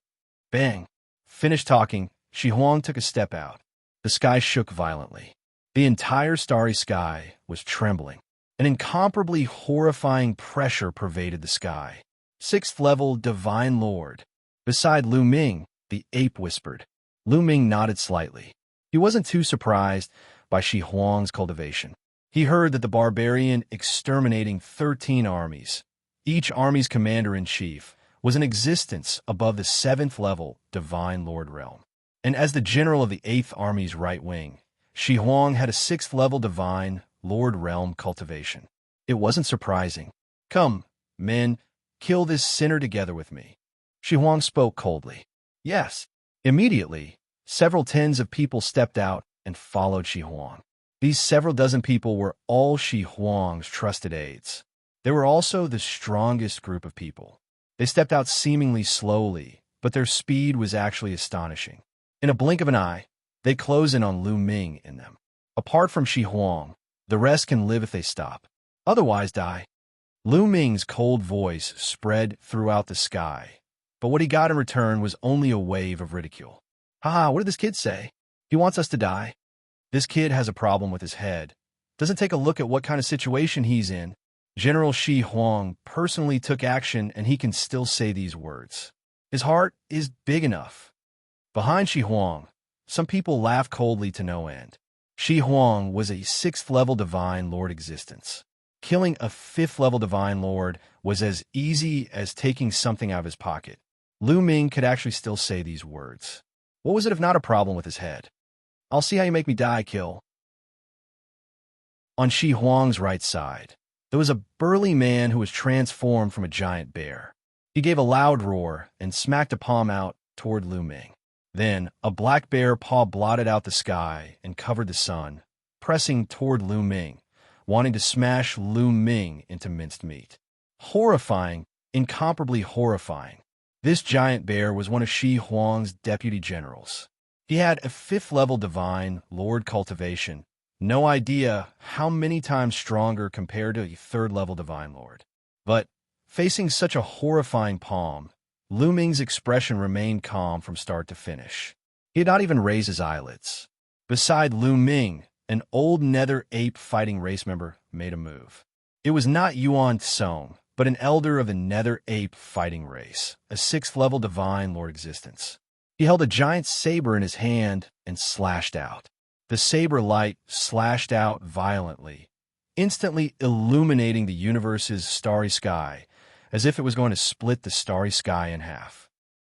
Bang! Finished talking, Shi Huang took a step out. The sky shook violently. The entire starry sky was trembling. An incomparably horrifying pressure pervaded the sky. 6th-level Divine Lord. Beside Lu Ming, the ape whispered. Lu Ming nodded slightly. He wasn't too surprised by Shi Huang's cultivation. He heard that the barbarian exterminating 13 armies, each army's commander-in-chief, was in existence above the 7th-level Divine Lord realm. And as the general of the 8th Army's right wing, Shi Huang had a 6th-level Divine Lord realm cultivation. It wasn't surprising. "Come, Men, kill this sinner together with me." Shi Huang spoke coldly. Yes. Immediately, several tens of people stepped out and followed Shi Huang. These several dozen people were all Shi Huang's trusted aides. They were also the strongest group of people. They stepped out seemingly slowly, but their speed was actually astonishing. In a blink of an eye, they closed in on Lu Ming in them. Apart from Shi Huang, the rest can live if they stop. Otherwise die. Lu Ming's cold voice spread throughout the sky, but what he got in return was only a wave of ridicule. Haha, what did this kid say? He wants us to die. This kid has a problem with his head. Doesn't take a look at what kind of situation he's in. General Shi Huang personally took action, and he can still say these words. His heart is big enough. Behind Shi Huang, some people laughed coldly to no end. Shi Huang was a 6th-level Divine Lord existence. Killing a 5th-level Divine Lord was as easy as taking something out of his pocket. Lu Ming could actually still say these words. What was it if not a problem with his head? I'll see how you make me die, kill. On Shi Huang's right side, there was a burly man who was transformed from a giant bear. He gave a loud roar and smacked a palm out toward Lu Ming. Then, a black bear paw blotted out the sky and covered the sun, pressing toward Lu Ming, wanting to smash Lu Ming into minced meat. Horrifying, incomparably horrifying. This giant bear was one of Shi Huang's deputy generals. He had a 5th-level Divine Lord Cultivation, no idea how many times stronger compared to a 3rd-level Divine Lord. But, facing such a horrifying palm, Lu Ming's expression remained calm from start to finish. He had not even raised his eyelids. Beside Lu Ming, an old nether ape fighting race member made a move. It was not Yuan Tsong, but an elder of the nether ape fighting race, a 6th-level Divine Lord existence. He held a giant saber in his hand and slashed out. The saber light slashed out violently, instantly illuminating the universe's starry sky, as if it was going to split the starry sky in half.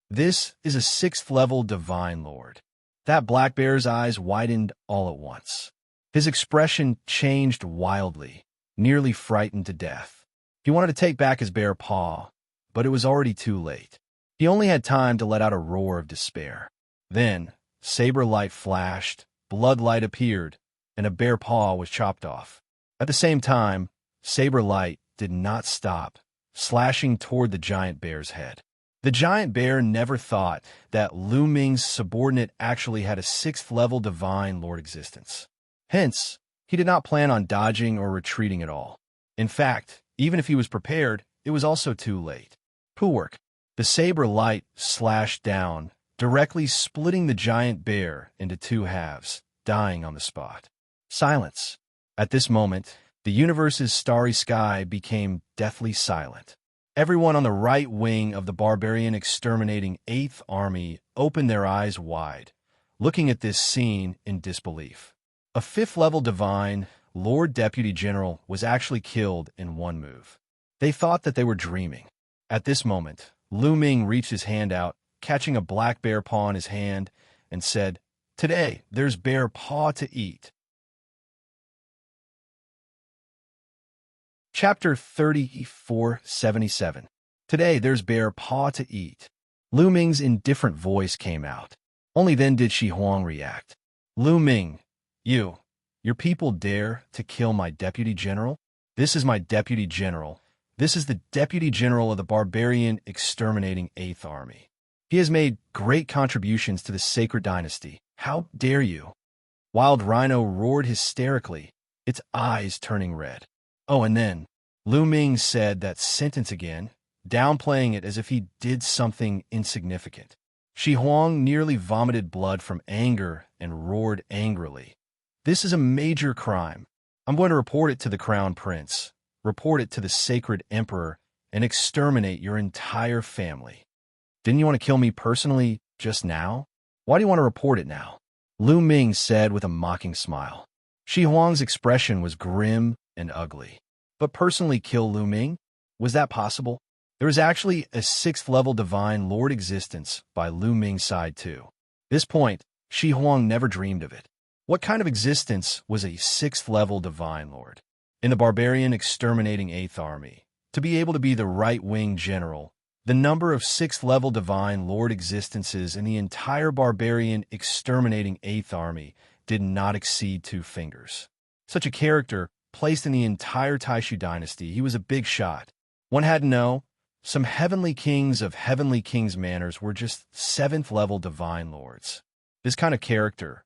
This is a 6th-level Divine Lord. That black bear's eyes widened all at once. His expression changed wildly, nearly frightened to death. He wanted to take back his bear paw, but it was already too late. He only had time to let out a roar of despair. Then, saber light flashed, blood light appeared, and a bear paw was chopped off. At the same time, saber light did not stop, slashing toward the giant bear's head. The giant bear never thought that Lu Ming's subordinate actually had a 6th-level Divine Lord existence. Hence, he did not plan on dodging or retreating at all. In fact, even if he was prepared, it was also too late. Poor work. The saber light slashed down, directly splitting the giant bear into 2 halves, dying on the spot. Silence. At this moment, the universe's starry sky became deathly silent. Everyone on the right wing of the barbarian exterminating 8th Army opened their eyes wide, looking at this scene in disbelief. A 5th-level Divine Lord Deputy General was actually killed in one move. They thought that they were dreaming. At this moment, Lu Ming reached his hand out, catching a black bear paw in his hand, and said, "Today, there's bear paw to eat." Chapter 3477. Today, there's bear paw to eat. Lu Ming's indifferent voice came out. Only then did Shi Huang react. Lu Ming, your people dare to kill my deputy general? This is my deputy general. This is the deputy general of the barbarian exterminating 8th Army. He has made great contributions to the sacred dynasty. How dare you? Wild Rhino roared hysterically, its eyes turning red. Oh, and then Lu Ming said that sentence again, downplaying it as if he did something insignificant. Shi Huang nearly vomited blood from anger and roared angrily. This is a major crime. I'm going to report it to the Crown Prince, report it to the Sacred Emperor, and exterminate your entire family. Didn't you want to kill me personally just now? Why do you want to report it now? Lu Ming said with a mocking smile. Shi Huang's expression was grim and ugly. But personally kill Lu Ming? Was that possible? There was actually a 6th-level Divine Lord existence by Lu Ming's side too. This point, Shi Huang never dreamed of it. What kind of existence was a 6th-level Divine Lord? In the barbarian exterminating 8th Army, To be able to be the right-wing general, the number of 6th-level Divine Lord existences in the entire barbarian exterminating 8th Army did not exceed 2 fingers. Such a character, placed in the entire Taishu dynasty, he was a big shot. One had to know, some heavenly kings of heavenly kings' manners were just 7th-level Divine Lords. This kind of character,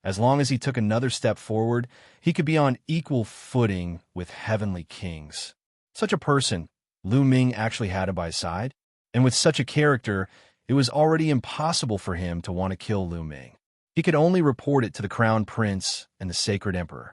as long as he took another step forward, he could be on equal footing with heavenly kings. Such a person, Lu Ming actually had it by his side, and with such a character, it was already impossible for him to want to kill Lu Ming. He could only report it to the Crown Prince and the Sacred Emperor.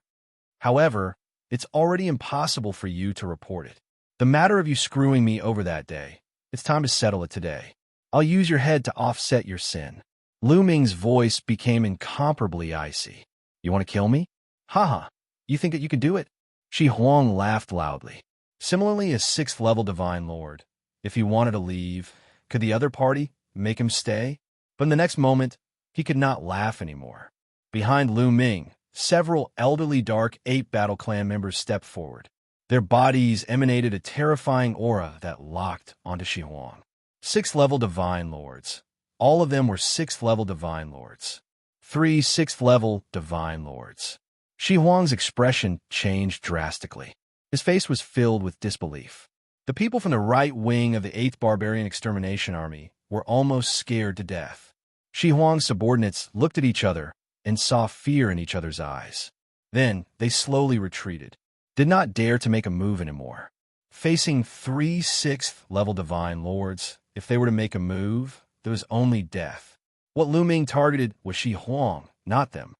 However, it's already impossible for you to report it. The matter of you screwing me over that day, it's time to settle it today. I'll use your head to offset your sin. Lu Ming's voice became incomparably icy. You want to kill me? Haha, you think that you can do it? Shi Huang laughed loudly. Similarly, as 6th-level Divine Lord, if he wanted to leave, could the other party make him stay? But in the next moment, he could not laugh anymore. Behind Lu Ming, several elderly Dark Ape Battle Clan members stepped forward. Their bodies emanated a terrifying aura that locked onto Shi Huang. 6th-level Divine Lords. All of them were 6th-level Divine Lords. 3 6th-level Divine Lords. Shi Huang's expression changed drastically. His face was filled with disbelief. The people from the right wing of the 8th Barbarian Extermination Army were almost scared to death. Shi Huang's subordinates looked at each other and saw fear in each other's eyes. Then they slowly retreated, did not dare to make a move anymore. Facing 3 6th-level Divine Lords, if they were to make a move, there was only death. What Lu Ming targeted was Shi Huang, not them.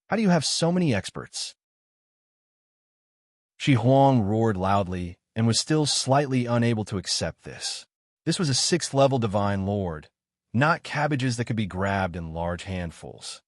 How do you have so many experts? Shi Huang roared loudly and was still slightly unable to accept this. This was a 6th-level Divine Lord, not cabbages that could be grabbed in large handfuls.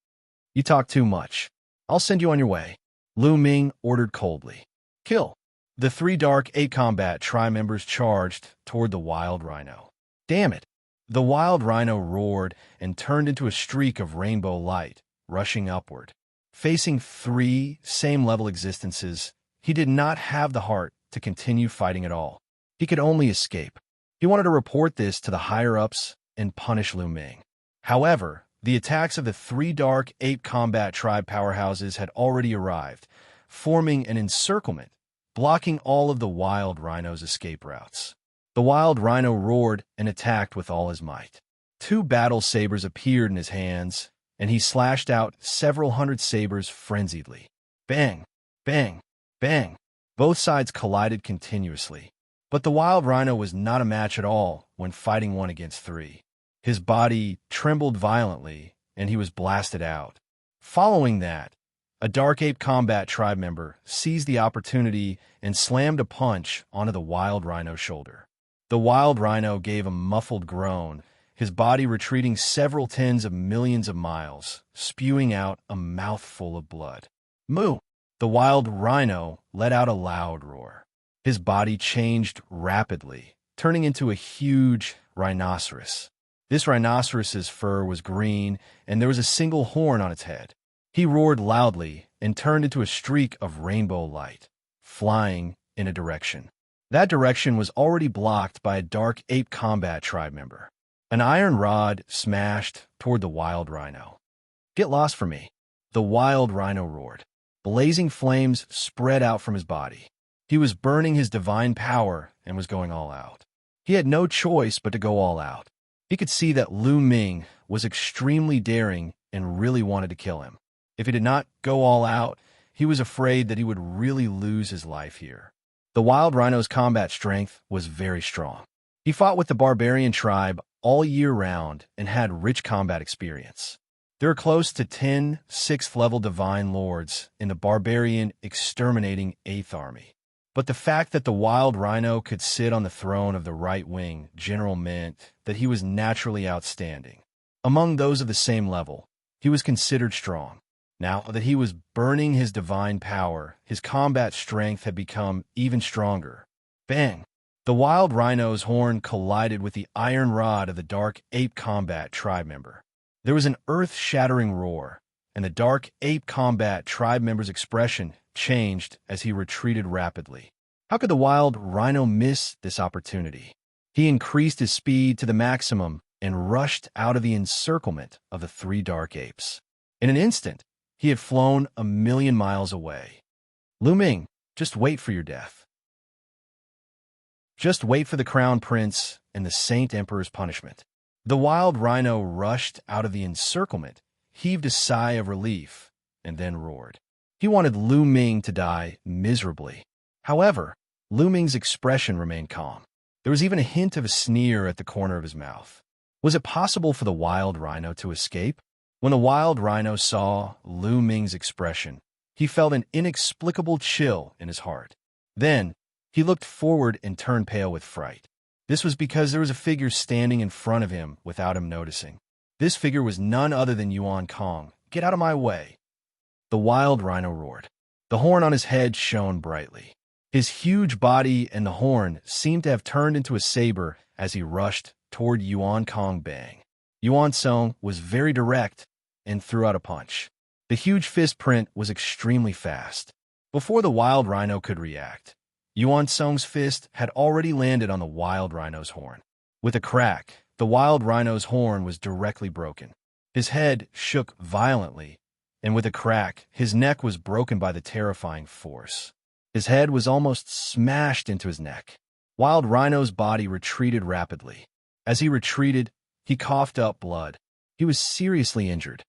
You talk too much. I'll send you on your way. Lu Ming ordered coldly. Kill. The 3 Dark Ape Combat tri-members charged toward the Wild Rhino. Damn it. The Wild Rhino roared and turned into a streak of rainbow light, rushing upward. Facing 3 same-level existences, he did not have the heart to continue fighting at all. He could only escape. He wanted to report this to the higher-ups and punish Lu Ming. However, the attacks of the 3 Dark Ape Combat tribe powerhouses had already arrived, forming an encirclement, blocking all of the Wild Rhino's escape routes. The Wild Rhino roared and attacked with all his might. 2 battle sabers appeared in his hands, and he slashed out several hundred sabers frenziedly. Bang! Bang! Bang! Both sides collided continuously. But the Wild Rhino was not a match at all when fighting 1 against 3. His body trembled violently, and he was blasted out. Following that, a Dark Ape Combat tribe member seized the opportunity and slammed a punch onto the Wild Rhino's shoulder. The Wild Rhino gave a muffled groan, his body retreating several tens of millions of miles, spewing out a mouthful of blood. Moo! The Wild Rhino let out a loud roar. His body changed rapidly, turning into a huge rhinoceros. This rhinoceros's fur was green, and there was a single horn on its head. He roared loudly and turned into a streak of rainbow light, flying in a direction. That direction was already blocked by a Dark Ape Combat tribe member. An iron rod smashed toward the Wild Rhino. Get lost from me, the Wild Rhino roared. Blazing flames spread out from his body. He was burning his divine power and was going all out. He had no choice but to go all out. He could see that Lu Ming was extremely daring and really wanted to kill him. If he did not go all out, he was afraid that he would really lose his life here. The Wild Rhino's combat strength was very strong. He fought with the barbarian tribe all year round and had rich combat experience. There are close to 10 6th-level Divine Lords in the barbarian exterminating 8th Army. But the fact that the Wild Rhino could sit on the throne of the right-wing general meant that he was naturally outstanding. Among those of the same level, he was considered strong. Now that he was burning his divine power, his combat strength had become even stronger. Bang! The Wild Rhino's horn collided with the iron rod of the Dark Ape Combat tribe member. There was an earth-shattering roar, and the Dark Ape Combat tribe member's expression changed as he retreated rapidly. How could the wild rhino miss this opportunity? He increased his speed to the maximum and rushed out of the encirclement of the three dark apes. In an instant, he had flown 1,000,000 miles away. Lu Ming, just wait for your death. Just wait for the crown prince and the Saint Emperor's punishment. The wild rhino rushed out of the encirclement, heaved a sigh of relief, and then roared. He wanted Lu Ming to die miserably. However, Lu Ming's expression remained calm. There was even a hint of a sneer at the corner of his mouth. Was it possible for the wild rhino to escape? When the wild rhino saw Lu Ming's expression, he felt an inexplicable chill in his heart. Then, he looked forward and turned pale with fright. This was because there was a figure standing in front of him without him noticing. This figure was none other than Yuan Kong. Get out of my way! The wild rhino roared. The horn on his head shone brightly. His huge body and the horn seemed to have turned into a saber as he rushed toward Yuan Kong. Bang! Yuan Song was very direct and threw out a punch. The huge fist print was extremely fast. Before the wild rhino could react, Yuan Song's fist had already landed on the wild rhino's horn. With a crack, the wild rhino's horn was directly broken. His head shook violently, and with a crack, his neck was broken by the terrifying force. His head was almost smashed into his neck. Wild Rhino's body retreated rapidly. As he retreated, he coughed up blood. He was seriously injured.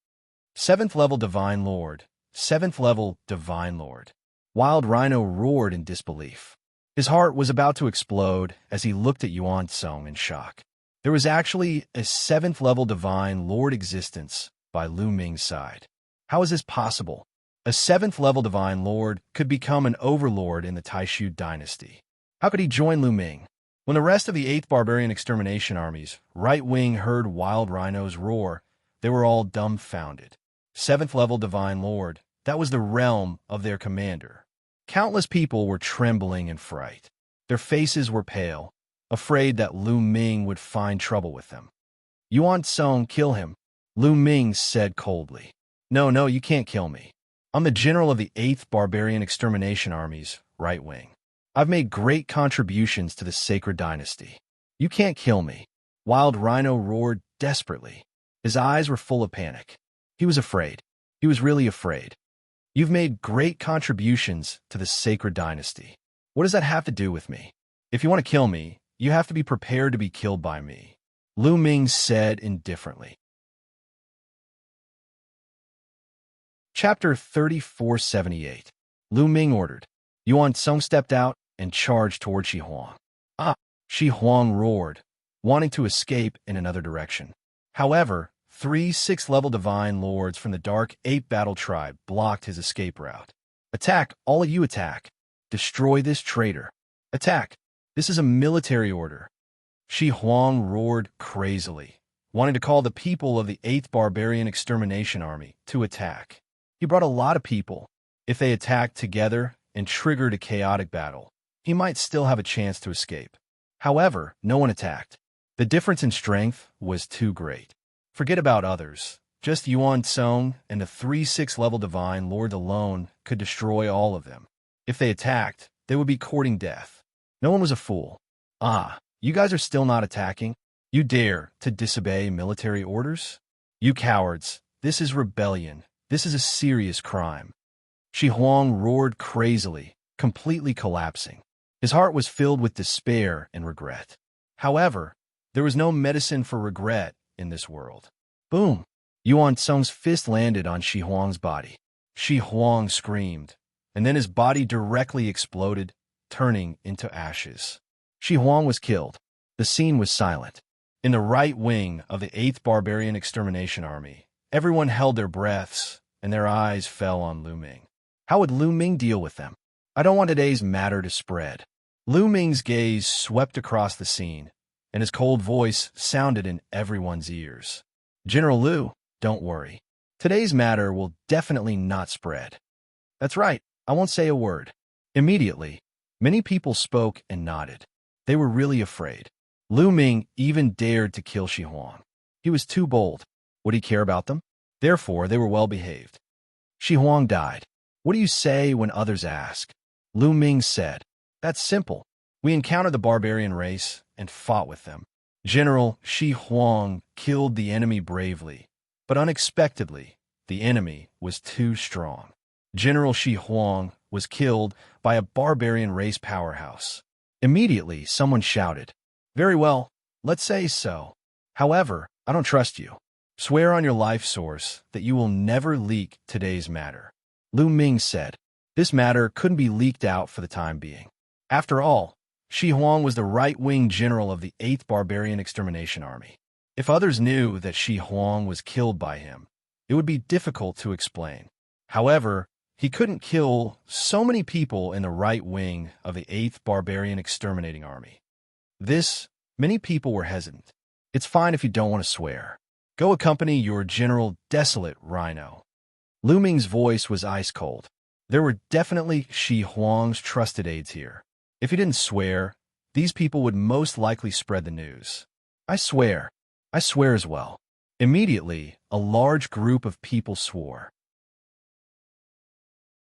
7th level Divine Lord. 7th level Divine Lord. Wild Rhino roared in disbelief. His heart was about to explode as he looked at Yuan Song in shock. There was actually a 7th level Divine Lord existence by Lu Ming's side. How is this possible? A 7th level Divine Lord could become an overlord in the Taishu dynasty. How could he join Lu Ming? When the rest of the 8th Barbarian Extermination Army's right wing heard Wild Rhino's roar, they were all dumbfounded. 7th level Divine Lord, that was the realm of their commander. Countless people were trembling in fright. Their faces were pale, afraid that Lu Ming would find trouble with them. Yuan Song, kill him, Lu Ming said coldly. No, you can't kill me. I'm the general of the 8th Barbarian Extermination Army's right wing. I've made great contributions to the sacred dynasty. You can't kill me. Wild Rhino roared desperately. His eyes were full of panic. He was afraid. He was really afraid. You've made great contributions to the sacred dynasty. What does that have to do with me? If you want to kill me, you have to be prepared to be killed by me, Lu Ming said indifferently. Chapter 3478. Lu Ming ordered. Yuan Song stepped out and charged toward Shi Huang. Shi Huang roared, wanting to escape in another direction. However, 3 6th-level Divine Lords from the Dark Ape Battle Tribe blocked his escape route. Attack, all of you attack. Destroy this traitor. Attack. This is a military order. Shi Huang roared crazily, wanting to call the people of the 8th Barbarian Extermination Army to attack. He brought a lot of people. If they attacked together and triggered a chaotic battle, he might still have a chance to escape. However, no one attacked. The difference in strength was too great. Forget about others. Just Yuan Song and the 3 6th-level Divine Lord alone could destroy all of them. If they attacked, they would be courting death. No one was a fool. You guys are still not attacking? You dare to disobey military orders? You cowards, this is rebellion. This is a serious crime. Shi Huang roared crazily, completely collapsing. His heart was filled with despair and regret. However, there was no medicine for regret in this world. Boom! Yuan Song's fist landed on Shi Huang's body. Shi Huang screamed, and then his body directly exploded, turning into ashes. Shi Huang was killed. The scene was silent. In the right wing of the 8th Barbarian Extermination Army, everyone held their breaths, and their eyes fell on Lu Ming. How would Lu Ming deal with them? I don't want today's matter to spread. Lu Ming's gaze swept across the scene, and his cold voice sounded in everyone's ears. General Lu, don't worry. Today's matter will definitely not spread. That's right, I won't say a word. Immediately, many people spoke and nodded. They were really afraid. Lu Ming even dared to kill Shi Huang. He was too bold. Would he care about them? Therefore, they were well behaved. Shi Huang died. What do you say when others ask? Lu Ming said. That's simple. We encountered the barbarian race and fought with them. General Shi Huang killed the enemy bravely, but unexpectedly, the enemy was too strong. General Shi Huang was killed by a barbarian race powerhouse. Immediately, someone shouted, "Very well, let's say so. However, I don't trust you. Swear on your life source that you will never leak today's matter." Lu Ming said. This matter couldn't be leaked out for the time being. After all, Shi Huang was the right-wing general of the 8th Barbarian Extermination Army. If others knew that Shi Huang was killed by him, it would be difficult to explain. However, he couldn't kill so many people in the right wing of the 8th Barbarian Exterminating Army. Many people were hesitant. It's fine if you don't want to swear. Go accompany your General Desolate Rhino. Lu Ming's voice was ice-cold. There were definitely Shi Huang's trusted aides here. If he didn't swear, these people would most likely spread the news. I swear as well. Immediately, a large group of people swore.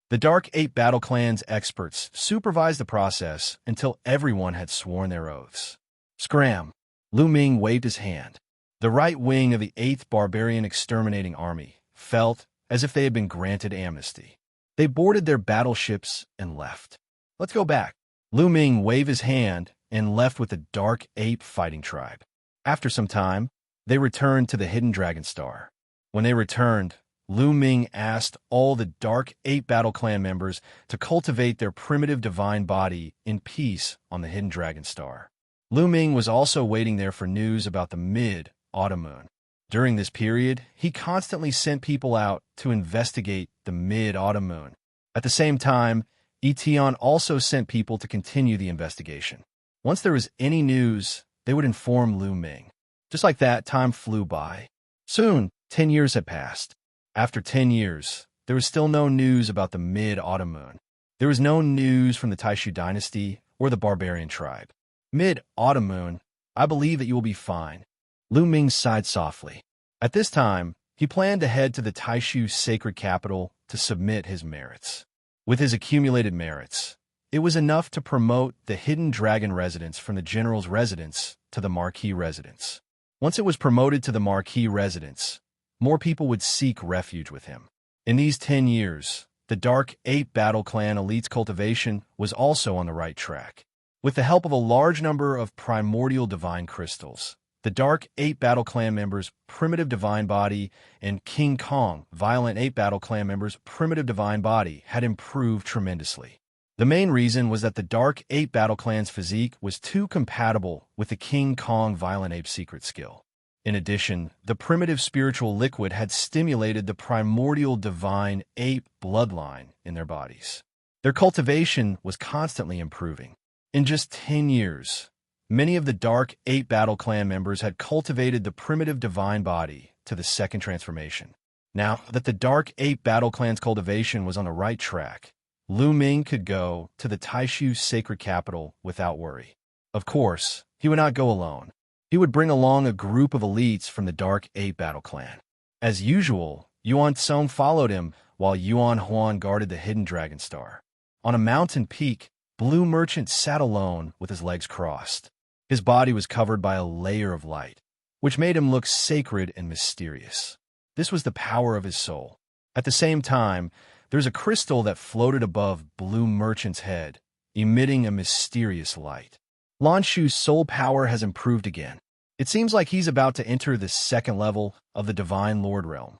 The Dark 8 Battle Clan's experts supervised the process until everyone had sworn their oaths. Scram! Lu Ming waved his hand. The right wing of the 8th Barbarian Exterminating Army felt as if they had been granted amnesty. They boarded their battleships and left. Let's go back. Lu Ming waved his hand and left with the Dark Ape fighting tribe. After some time, they returned to the Hidden Dragon Star. When they returned, Lu Ming asked all the Dark Ape Battle Clan members to cultivate their primitive divine body in peace on the Hidden Dragon Star. Lu Ming was also waiting there for news about the mid-autumn moon. During this period, he constantly sent people out to investigate the mid-autumn moon. At the same time, Etian also sent people to continue the investigation. Once there was any news, they would inform Lu Ming. Just like that, time flew by. Soon, 10 years had passed. After 10 years, there was still no news about the mid-autumn moon. There was no news from the Taishu dynasty or the barbarian tribe. Mid-autumn moon, I believe that you will be fine. Lu Ming sighed softly. At this time, he planned to head to the Taishu sacred capital to submit his merits. With his accumulated merits, it was enough to promote the Hidden Dragon residence from the general's residence to the Marquis residence. Once it was promoted to the Marquis residence, more people would seek refuge with him. In these 10 years, the Dark 8 Battle Clan Elite's cultivation was also on the right track. With the help of a large number of primordial divine crystals, the Dark 8 Battle Clan members' primitive divine body and King Kong, Violent 8 Battle Clan members' primitive divine body had improved tremendously. The main reason was that the Dark 8 Battle Clan's physique was too compatible with the King Kong Violent Ape secret skill. In addition, the primitive spiritual liquid had stimulated the primordial divine ape bloodline in their bodies. Their cultivation was constantly improving. In just 10 years, many of the Dark 8 Battle Clan members had cultivated the primitive divine body to the second transformation. Now that the Dark 8 Battle Clan's cultivation was on the right track, Lu Ming could go to the Taishu sacred capital without worry. Of course, he would not go alone. He would bring along a group of elites from the Dark 8 Battle Clan. As usual, Yuan Tsong followed him while Yuan Huan guarded the Hidden Dragon Star. On a mountain peak, Blue Merchant sat alone with his legs crossed. His body was covered by a layer of light, which made him look sacred and mysterious. This was the power of his soul. At the same time, there's a crystal that floated above Blue Merchant's head, emitting a mysterious light. Lan Shu's soul power has improved again. It seems like he's about to enter the second level of the Divine Lord realm.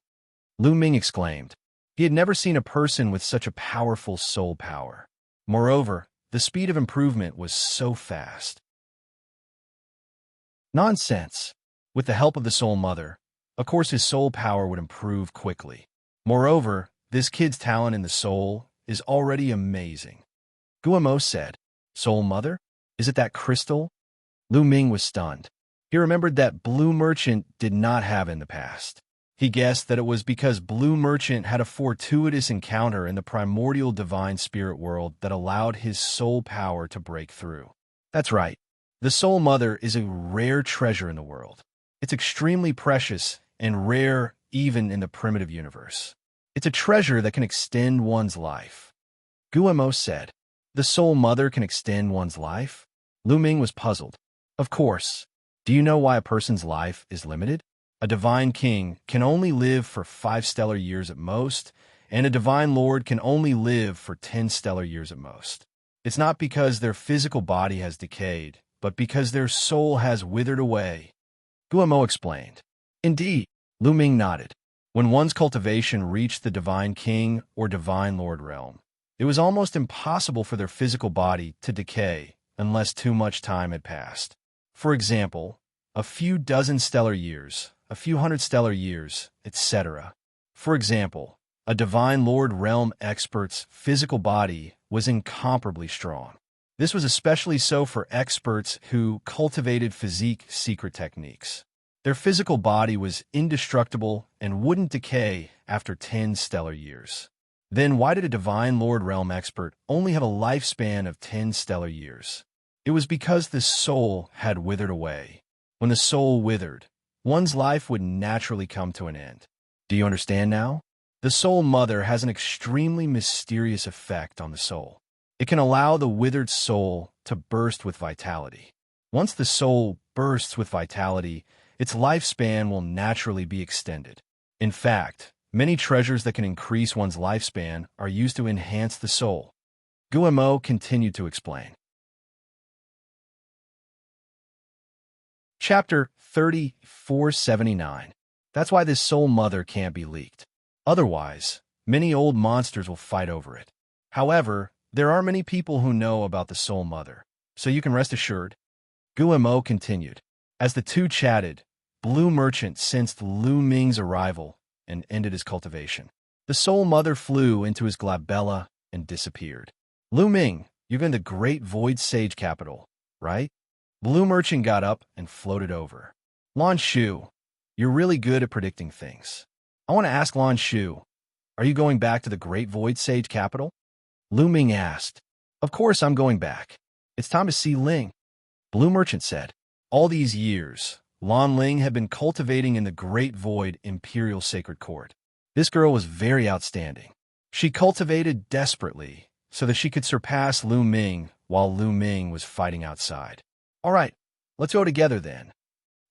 Lu Ming exclaimed. He had never seen a person with such a powerful soul power. Moreover, the speed of improvement was so fast. Nonsense. With the help of the Soul Mother, of course his soul power would improve quickly. Moreover, this kid's talent in the soul is already amazing. Guamo said, Soul Mother? Is it that crystal? Lu Ming was stunned. He remembered that Blue Merchant did not have in the past. He guessed that it was because Blue Merchant had a fortuitous encounter in the primordial divine spirit world that allowed his soul power to break through. That's right. The Soul Mother is a rare treasure in the world. It's extremely precious and rare even in the primitive universe. It's a treasure that can extend one's life. Guamo said, The Soul Mother can extend one's life? Lu Ming was puzzled. Of course. Do you know why a person's life is limited? A divine king can only live for 5 stellar years at most, and a divine lord can only live for 10 stellar years at most. It's not because their physical body has decayed, but because their soul has withered away. Guillemot explained. Indeed, Lu Ming nodded. When one's cultivation reached the divine king or divine lord realm, it was almost impossible for their physical body to decay unless too much time had passed. For example, a few dozen stellar years, a few hundred stellar years, etc. For example, a divine lord realm expert's physical body was incomparably strong. This was especially so for experts who cultivated physique secret techniques. Their physical body was indestructible and wouldn't decay after 10 stellar years. Then why did a divine lord realm expert only have a lifespan of 10 stellar years? It was because the soul had withered away. When the soul withered, one's life would naturally come to an end. Do you understand now? The Soul Mother has an extremely mysterious effect on the soul. It can allow the withered soul to burst with vitality. Once the soul bursts with vitality, its lifespan will naturally be extended. In fact, many treasures that can increase one's lifespan are used to enhance the soul. Guillemot continued to explain. Chapter 3479. That's why this Soul Mother can't be leaked. Otherwise, many old monsters will fight over it. However, there are many people who know about the Soul Mother, so you can rest assured. Guillemot continued. As the two chatted, Blue Merchant sensed Lu Ming's arrival and ended his cultivation. The Soul Mother flew into his glabella and disappeared. Lu Ming, you're in the Great Void Sage capital, right? Blue Merchant got up and floated over. Lan Shu, you're really good at predicting things. I want to ask Lan Shu, are you going back to the Great Void Sage capital? Lu Ming asked. Of course I'm going back. It's time to see Ling. Blue Merchant said. All these years, Lan Ling had been cultivating in the Great Void Imperial Sacred Court. This girl was very outstanding. She cultivated desperately so that she could surpass Lu Ming while Lu Ming was fighting outside. All right, let's go together then.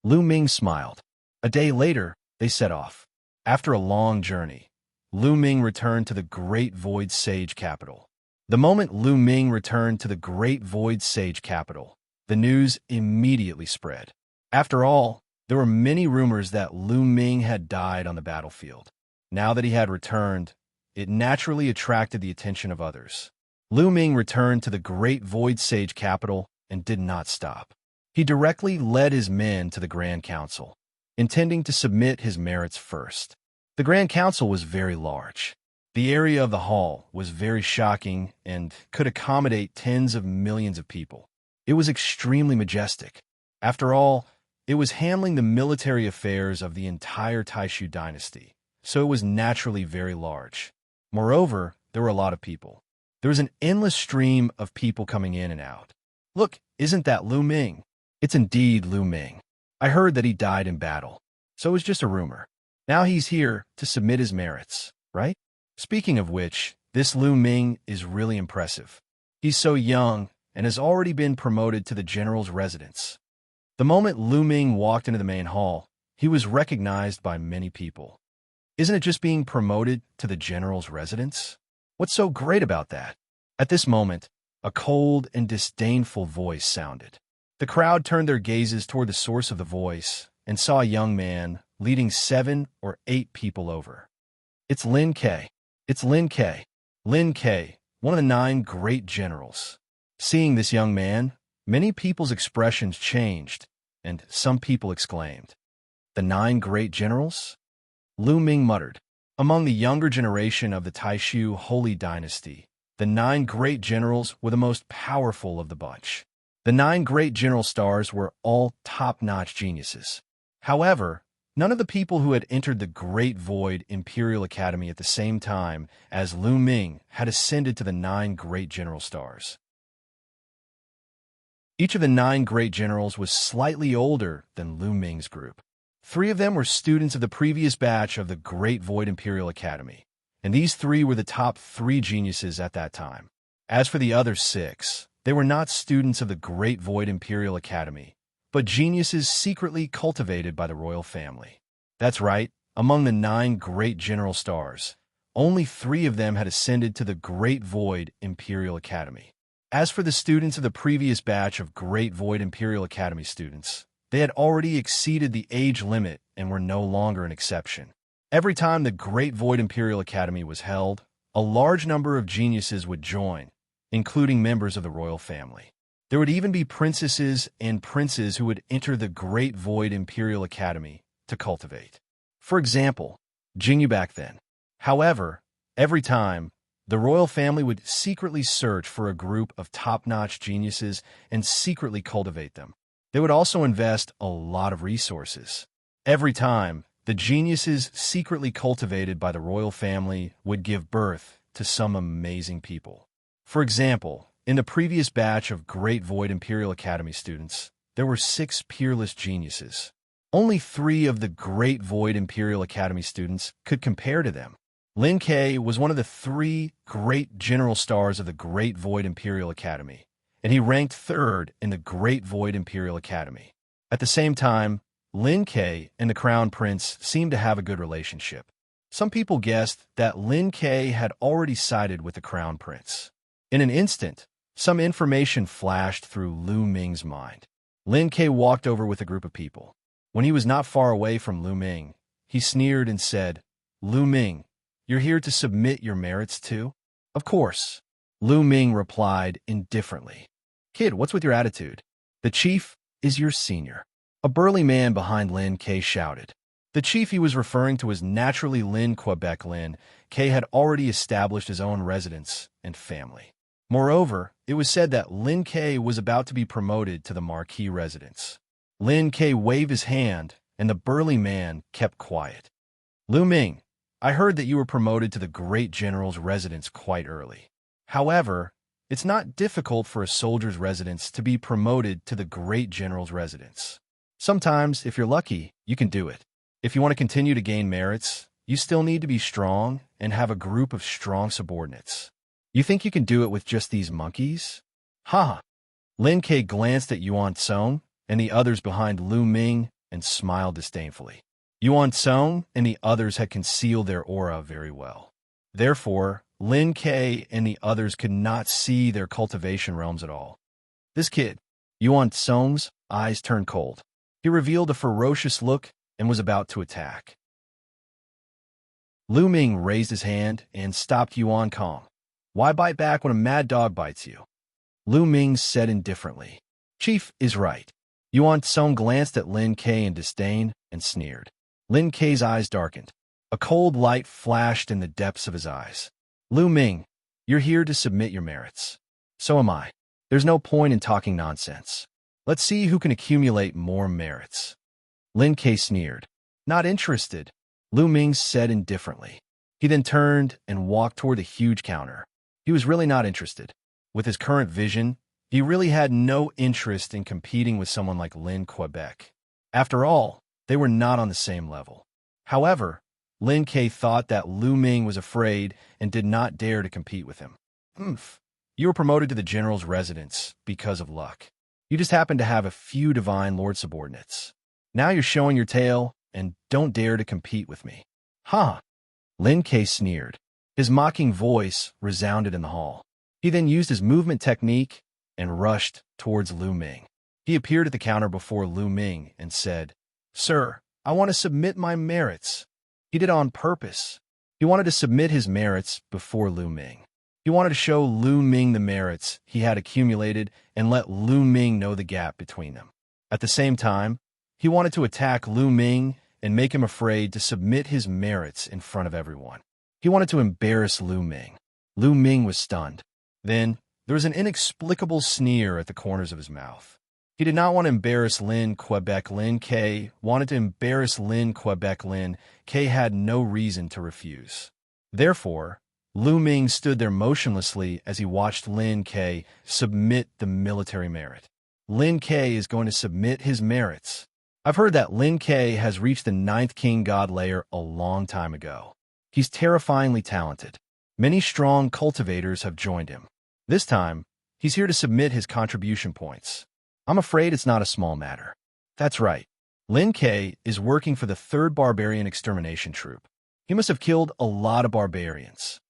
Lu Ming smiled. A day later, they set off. After a long journey, Lu Ming returned to the Great Void Sage capital. The moment Lu Ming returned to the Great Void Sage capital, the news immediately spread. After all, there were many rumors that Lu Ming had died on the battlefield. Now that he had returned, it naturally attracted the attention of others. Lu Ming returned to the Great Void Sage capital and did not stop. He directly led his men to the Grand Council, intending to submit his merits first. The Grand Council was very large. The area of the hall was very shocking and could accommodate tens of millions of people. It was extremely majestic. After all, it was handling the military affairs of the entire Taishu dynasty, so it was naturally very large. Moreover, there were a lot of people. There was an endless stream of people coming in and out. Look, isn't that Lu Ming? It's indeed Lu Ming. I heard that he died in battle, so it was just a rumor. Now he's here to submit his merits, right? Speaking of which, this Lu Ming is really impressive. He's so young and has already been promoted to the general's residence. The moment Lu Ming walked into the main hall, he was recognized by many people. Isn't it just being promoted to the general's residence? What's so great about that? At this moment, a cold and disdainful voice sounded. The crowd turned their gazes toward the source of the voice and saw a young man leading 7 or 8 people over. It's Lin Ke. It's Lin Ke. Lin Ke, one of the 9 great generals. Seeing this young man, many people's expressions changed, and some people exclaimed, "The 9 great generals?" Lu Ming muttered. Among the younger generation of the Taishu Holy Dynasty, the 9 great generals were the most powerful of the bunch. The 9 great general stars were all top-notch geniuses. However, none of the people who had entered the Great Void Imperial Academy at the same time as Lu Ming had ascended to the 9 great general stars. Each of the 9 great generals was slightly older than Lu Ming's group. 3 of them were students of the previous batch of the Great Void Imperial Academy, and these 3 were the top 3 geniuses at that time. As for the other 6, they were not students of the Great Void Imperial Academy, but geniuses secretly cultivated by the royal family. That's right, among the 9 great general stars, only 3 of them had ascended to the Great Void Imperial Academy. As for the students of the previous batch of Great Void Imperial Academy students, they had already exceeded the age limit and were no longer an exception. Every time the Great Void Imperial Academy was held, a large number of geniuses would join, including members of the royal family. There would even be princesses and princes who would enter the Great Void Imperial Academy to cultivate. For example, Jingyu back then. However, every time, the royal family would secretly search for a group of top-notch geniuses and secretly cultivate them. They would also invest a lot of resources. Every time, the geniuses secretly cultivated by the royal family would give birth to some amazing people. For example, in the previous batch of Great Void Imperial Academy students, there were 6 peerless geniuses. Only 3 of the Great Void Imperial Academy students could compare to them. Lin Ke was one of the 3 great general stars of the Great Void Imperial Academy, and he ranked 3rd in the Great Void Imperial Academy. At the same time, Lin Ke and the Crown Prince seemed to have a good relationship. Some people guessed that Lin Ke had already sided with the Crown Prince. In an instant, some information flashed through Lu Ming's mind. Lin Ke walked over with a group of people. When he was not far away from Lu Ming, he sneered and said, "Lu Ming, you're here to submit your merits too?" "Of course," Lu Ming replied indifferently. "Kid, what's with your attitude? The chief is your senior." A burly man behind Lin Ke shouted. The chief he was referring to was naturally Lin Quebec. Lin Ke had already established his own residence and family. Moreover, it was said that Lin Ke was about to be promoted to the Marquis residence. Lin Ke waved his hand, and the burly man kept quiet. "Lu Ming, I heard that you were promoted to the Great General's residence quite early. However, it's not difficult for a soldier's residence to be promoted to the Great General's residence. Sometimes, if you're lucky, you can do it. If you want to continue to gain merits, you still need to be strong and have a group of strong subordinates. You think you can do it with just these monkeys?" "Ha!" Lin Ke glanced at Yuan Song and the others behind Lu Ming and smiled disdainfully. Yuan Song and the others had concealed their aura very well. Therefore, Lin Ke and the others could not see their cultivation realms at all. This kid, Yuan Song's eyes turned cold. He revealed a ferocious look and was about to attack. Lu Ming raised his hand and stopped Yuan Kong. "Why bite back when a mad dog bites you?" Lu Ming said indifferently. "Chief is right." Yuan Song glanced at Lin Ke in disdain and sneered. Lin Ke's eyes darkened. A cold light flashed in the depths of his eyes. "Lu Ming, you're here to submit your merits. So am I. There's no point in talking nonsense. Let's see who can accumulate more merits." Lin Ke sneered. "Not interested," Lu Ming said indifferently. He then turned and walked toward the huge counter. He was really not interested. With his current vision, he really had no interest in competing with someone like Lin Quebec. After all, they were not on the same level. However, Lin Ke thought that Lu Ming was afraid and did not dare to compete with him. You were promoted to the general's residence because of luck. You just happened to have a few divine lord subordinates. Now you're showing your tail and don't dare to compete with me." "Ha!" Lin Ke sneered. His mocking voice resounded in the hall. He then used his movement technique and rushed towards Lu Ming. He appeared at the counter before Lu Ming and said, "Sir, I want to submit my merits." He did it on purpose. He wanted to submit his merits before Lu Ming. He wanted to show Lu Ming the merits he had accumulated and let Lu Ming know the gap between them. At the same time, he wanted to attack Lu Ming and make him afraid to submit his merits in front of everyone. He wanted to embarrass Lu Ming. Lu Ming was stunned. Then, there was an inexplicable sneer at the corners of his mouth. He did not want to embarrass Lin Quebec. Lin Ke wanted to embarrass Lin Quebec. Lin Ke had no reason to refuse. Therefore, Lu Ming stood there motionlessly as he watched Lin Ke submit the military merit. Lin Ke is going to submit his merits. I've heard that Lin Ke has reached the 9th King God layer a long time ago. He's terrifyingly talented. Many strong cultivators have joined him. This time, he's here to submit his contribution points. I'm afraid it's not a small matter. That's right. Lin Ke is working for the 3rd Barbarian Extermination Troop. He must have killed a lot of barbarians.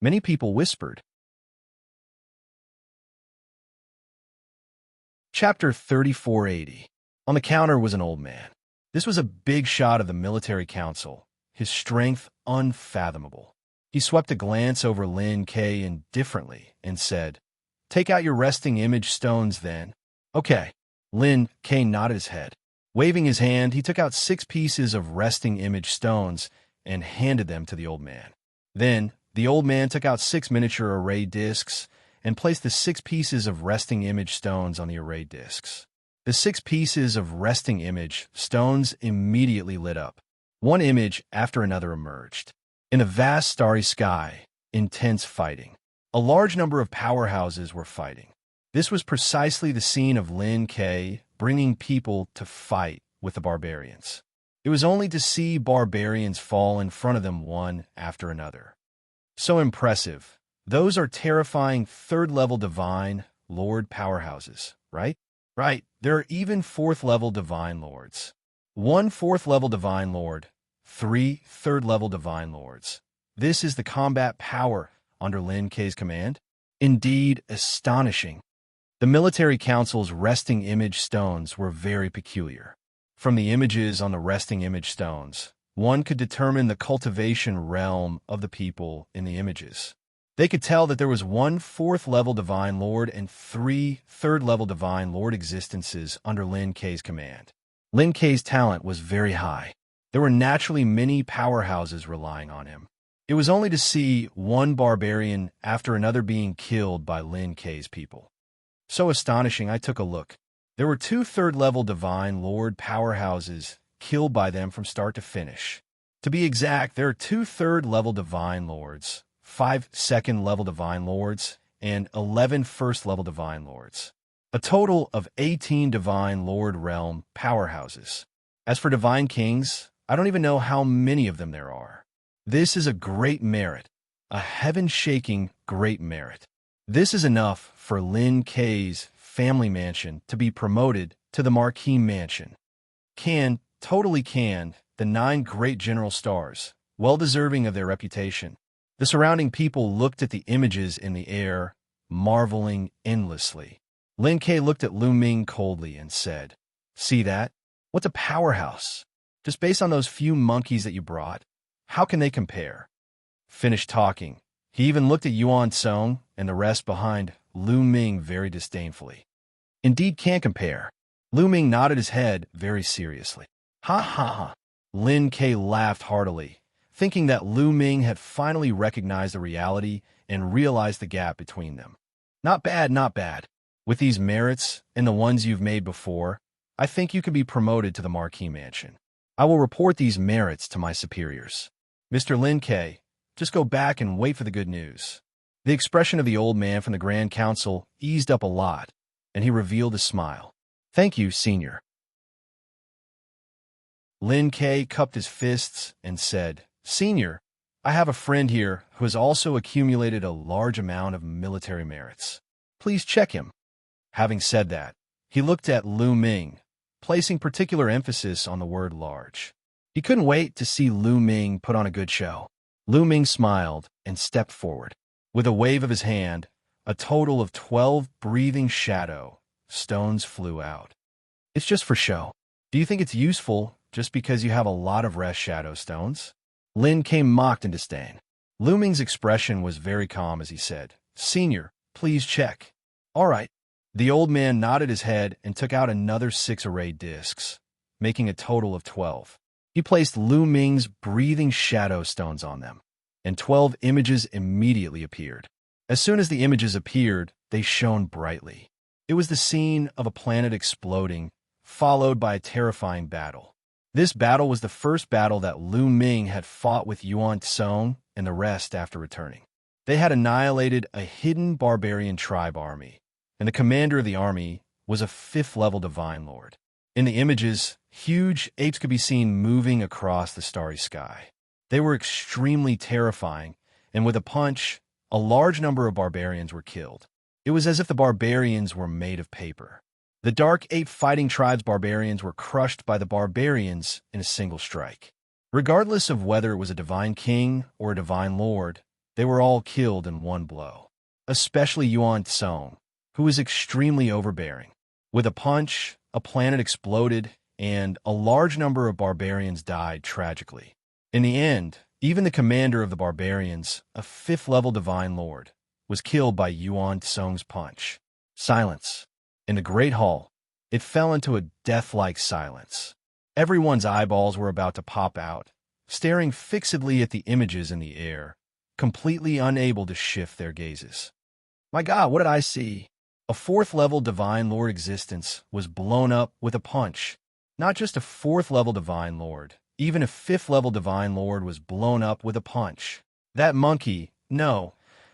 Many people whispered. Chapter 3480. On the counter was an old man. This was a big shot of the military council, his strength unfathomable. He swept a glance over Lin Ke indifferently and said, "Take out your resting image stones then." "Okay." Lin Ke nodded his head. Waving his hand, he took out 6 pieces of resting image stones and handed them to the old man. Then, the old man took out 6 miniature array discs and placed the 6 pieces of resting image stones on the array discs. The 6 pieces of resting image stones immediately lit up. One image after another emerged. In the vast starry sky, intense fighting. A large number of powerhouses were fighting. This was precisely the scene of Lin Ke bringing people to fight with the barbarians. It was only to see barbarians fall in front of them one after another. So impressive. Those are terrifying 3rd-level Divine Lord powerhouses, right? Right. There are even 4th-level Divine Lords. 1 4th-level Divine Lord, 3 3rd-level Divine Lords. This is the combat power under Lin Ke's command? Indeed, astonishing. The military council's resting image stones were very peculiar. From the images on the resting image stones, one could determine the cultivation realm of the people in the images. They could tell that there was 1 4th-level Divine Lord and 3 3rd-level Divine Lord existences under Lin Ke's command. Lin Ke's talent was very high. There were naturally many powerhouses relying on him. It was only to see one barbarian after another being killed by Lin Ke's people. So astonishing, I took a look. There were 2 3rd-level Divine Lord powerhouses killed by them from start to finish. To be exact, there are 2 3rd-level Divine Lords, 5 2nd-level Divine Lords, and 11 1st-level Divine Lords. A total of 18 Divine Lord realm powerhouses. As for Divine Kings, I don't even know how many of them there are. This is a great merit, a heaven-shaking great merit. This is enough for Lin Ke's family mansion to be promoted to the Marquis Mansion. Totally can, the 9 great general stars, well deserving of their reputation. The surrounding people looked at the images in the air, marveling endlessly. Lin Ke looked at Lu Ming coldly and said, "See that? What's a powerhouse? Just based on those few monkeys that you brought, how can they compare?" Finished talking. He even looked at Yuan Song and the rest behind Lu Ming very disdainfully. "Indeed can't compare." Lu Ming nodded his head very seriously. "Ha ha ha." Lin Ke laughed heartily, thinking that Lu Ming had finally recognized the reality and realized the gap between them. "Not bad, not bad. With these merits and the ones you've made before, I think you can be promoted to the Marquis Mansion. I will report these merits to my superiors. Mr. Lin Ke, just go back and wait for the good news." The expression of the old man from the Grand Council eased up a lot, and he revealed a smile. "Thank you, Senior." Lin Ke cupped his fists and said, "Senior, I have a friend here who has also accumulated a large amount of military merits. Please check him." Having said that, he looked at Lu Ming, placing particular emphasis on the word large. He couldn't wait to see Lu Ming put on a good show. Lu Ming smiled and stepped forward. With a wave of his hand, a total of 12 breathing shadow stones flew out. "It's just for show. Do you think it's useful just because you have a lot of rest shadow stones?" Lin Ke mocked in disdain. Lu Ming's expression was very calm as he said, "Senior, please check." "All right." The old man nodded his head and took out another 6 array discs, making a total of 12. He placed Lu Ming's breathing shadow stones on them, and 12 images immediately appeared. As soon as the images appeared, they shone brightly. It was the scene of a planet exploding, followed by a terrifying battle. This battle was the first battle that Lu Ming had fought with Yuan Song and the rest after returning. They had annihilated a hidden barbarian tribe army, and the commander of the army was a 5th-level Divine Lord. In the images, huge apes could be seen moving across the starry sky. They were extremely terrifying, and with a punch, a large number of barbarians were killed. It was as if the barbarians were made of paper. The Dark Ape Fighting Tribe's barbarians were crushed by the barbarians in a single strike. Regardless of whether it was a divine king or a divine lord, they were all killed in one blow. Especially Yuan Tsong, who was extremely overbearing. With a punch, a planet exploded, and a large number of barbarians died tragically. In the end, even the commander of the barbarians, a 5th-level divine lord, was killed by Yuan Tsong's punch. Silence. In the Great Hall, it fell into a death-like silence. Everyone's eyeballs were about to pop out, staring fixedly at the images in the air, completely unable to shift their gazes. My God, what did I see? A 4th-level divine lord existence was blown up with a punch. Not just a 4th-level divine lord, even a 5th-level divine lord was blown up with a punch. That monkey, no,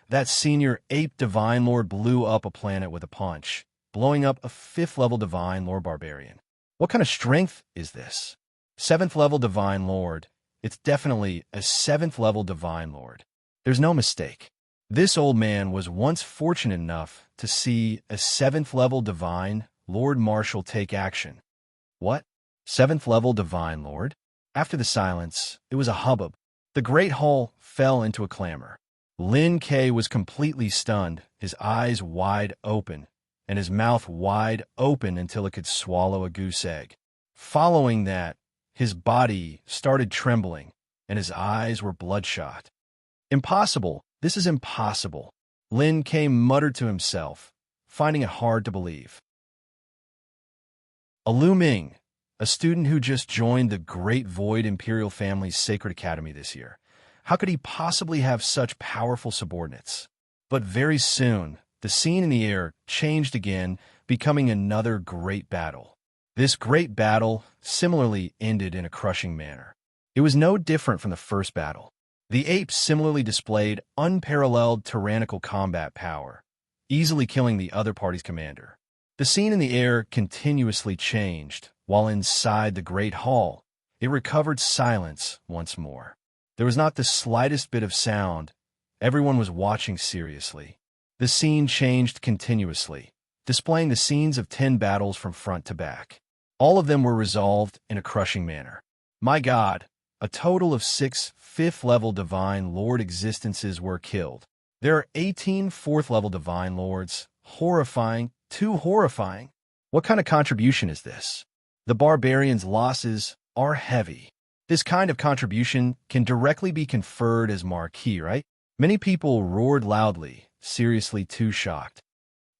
that senior ape divine lord blew up a planet with a punch, blowing up a 5th-level divine lord barbarian. What kind of strength is this? 7th-level divine lord. It's definitely a 7th-level divine lord. There's no mistake. This old man was once fortunate enough to see a 7th-level divine Lord Marshal take action. What? 7th-level divine lord? After the silence, it was a hubbub. The Great Hall fell into a clamor. Lin Kei was completely stunned, his eyes wide open, and his mouth wide open until it could swallow a goose egg. Following that, his body started trembling, and his eyes were bloodshot. Impossible. This is impossible. Lin Kei muttered to himself, finding it hard to believe. Lu Ming, a student who just joined the Great Void Imperial Family's Sacred Academy this year. How could he possibly have such powerful subordinates? But very soon, the scene in the air changed again, becoming another great battle. This great battle similarly ended in a crushing manner. It was no different from the first battle. The apes similarly displayed unparalleled tyrannical combat power, easily killing the other party's commander. The scene in the air continuously changed, while inside the Great Hall, it recovered silence once more. There was not the slightest bit of sound. Everyone was watching seriously. The scene changed continuously, displaying the scenes of 10 battles from front to back. All of them were resolved in a crushing manner. My God, a total of 6 5th-level Divine Lord existences were killed. There are 18 4th-level Divine Lords. Horrifying, too horrifying. What kind of contribution is this? The barbarians' losses are heavy. This kind of contribution can directly be conferred as marquee, right? Many people roared loudly, seriously too shocked.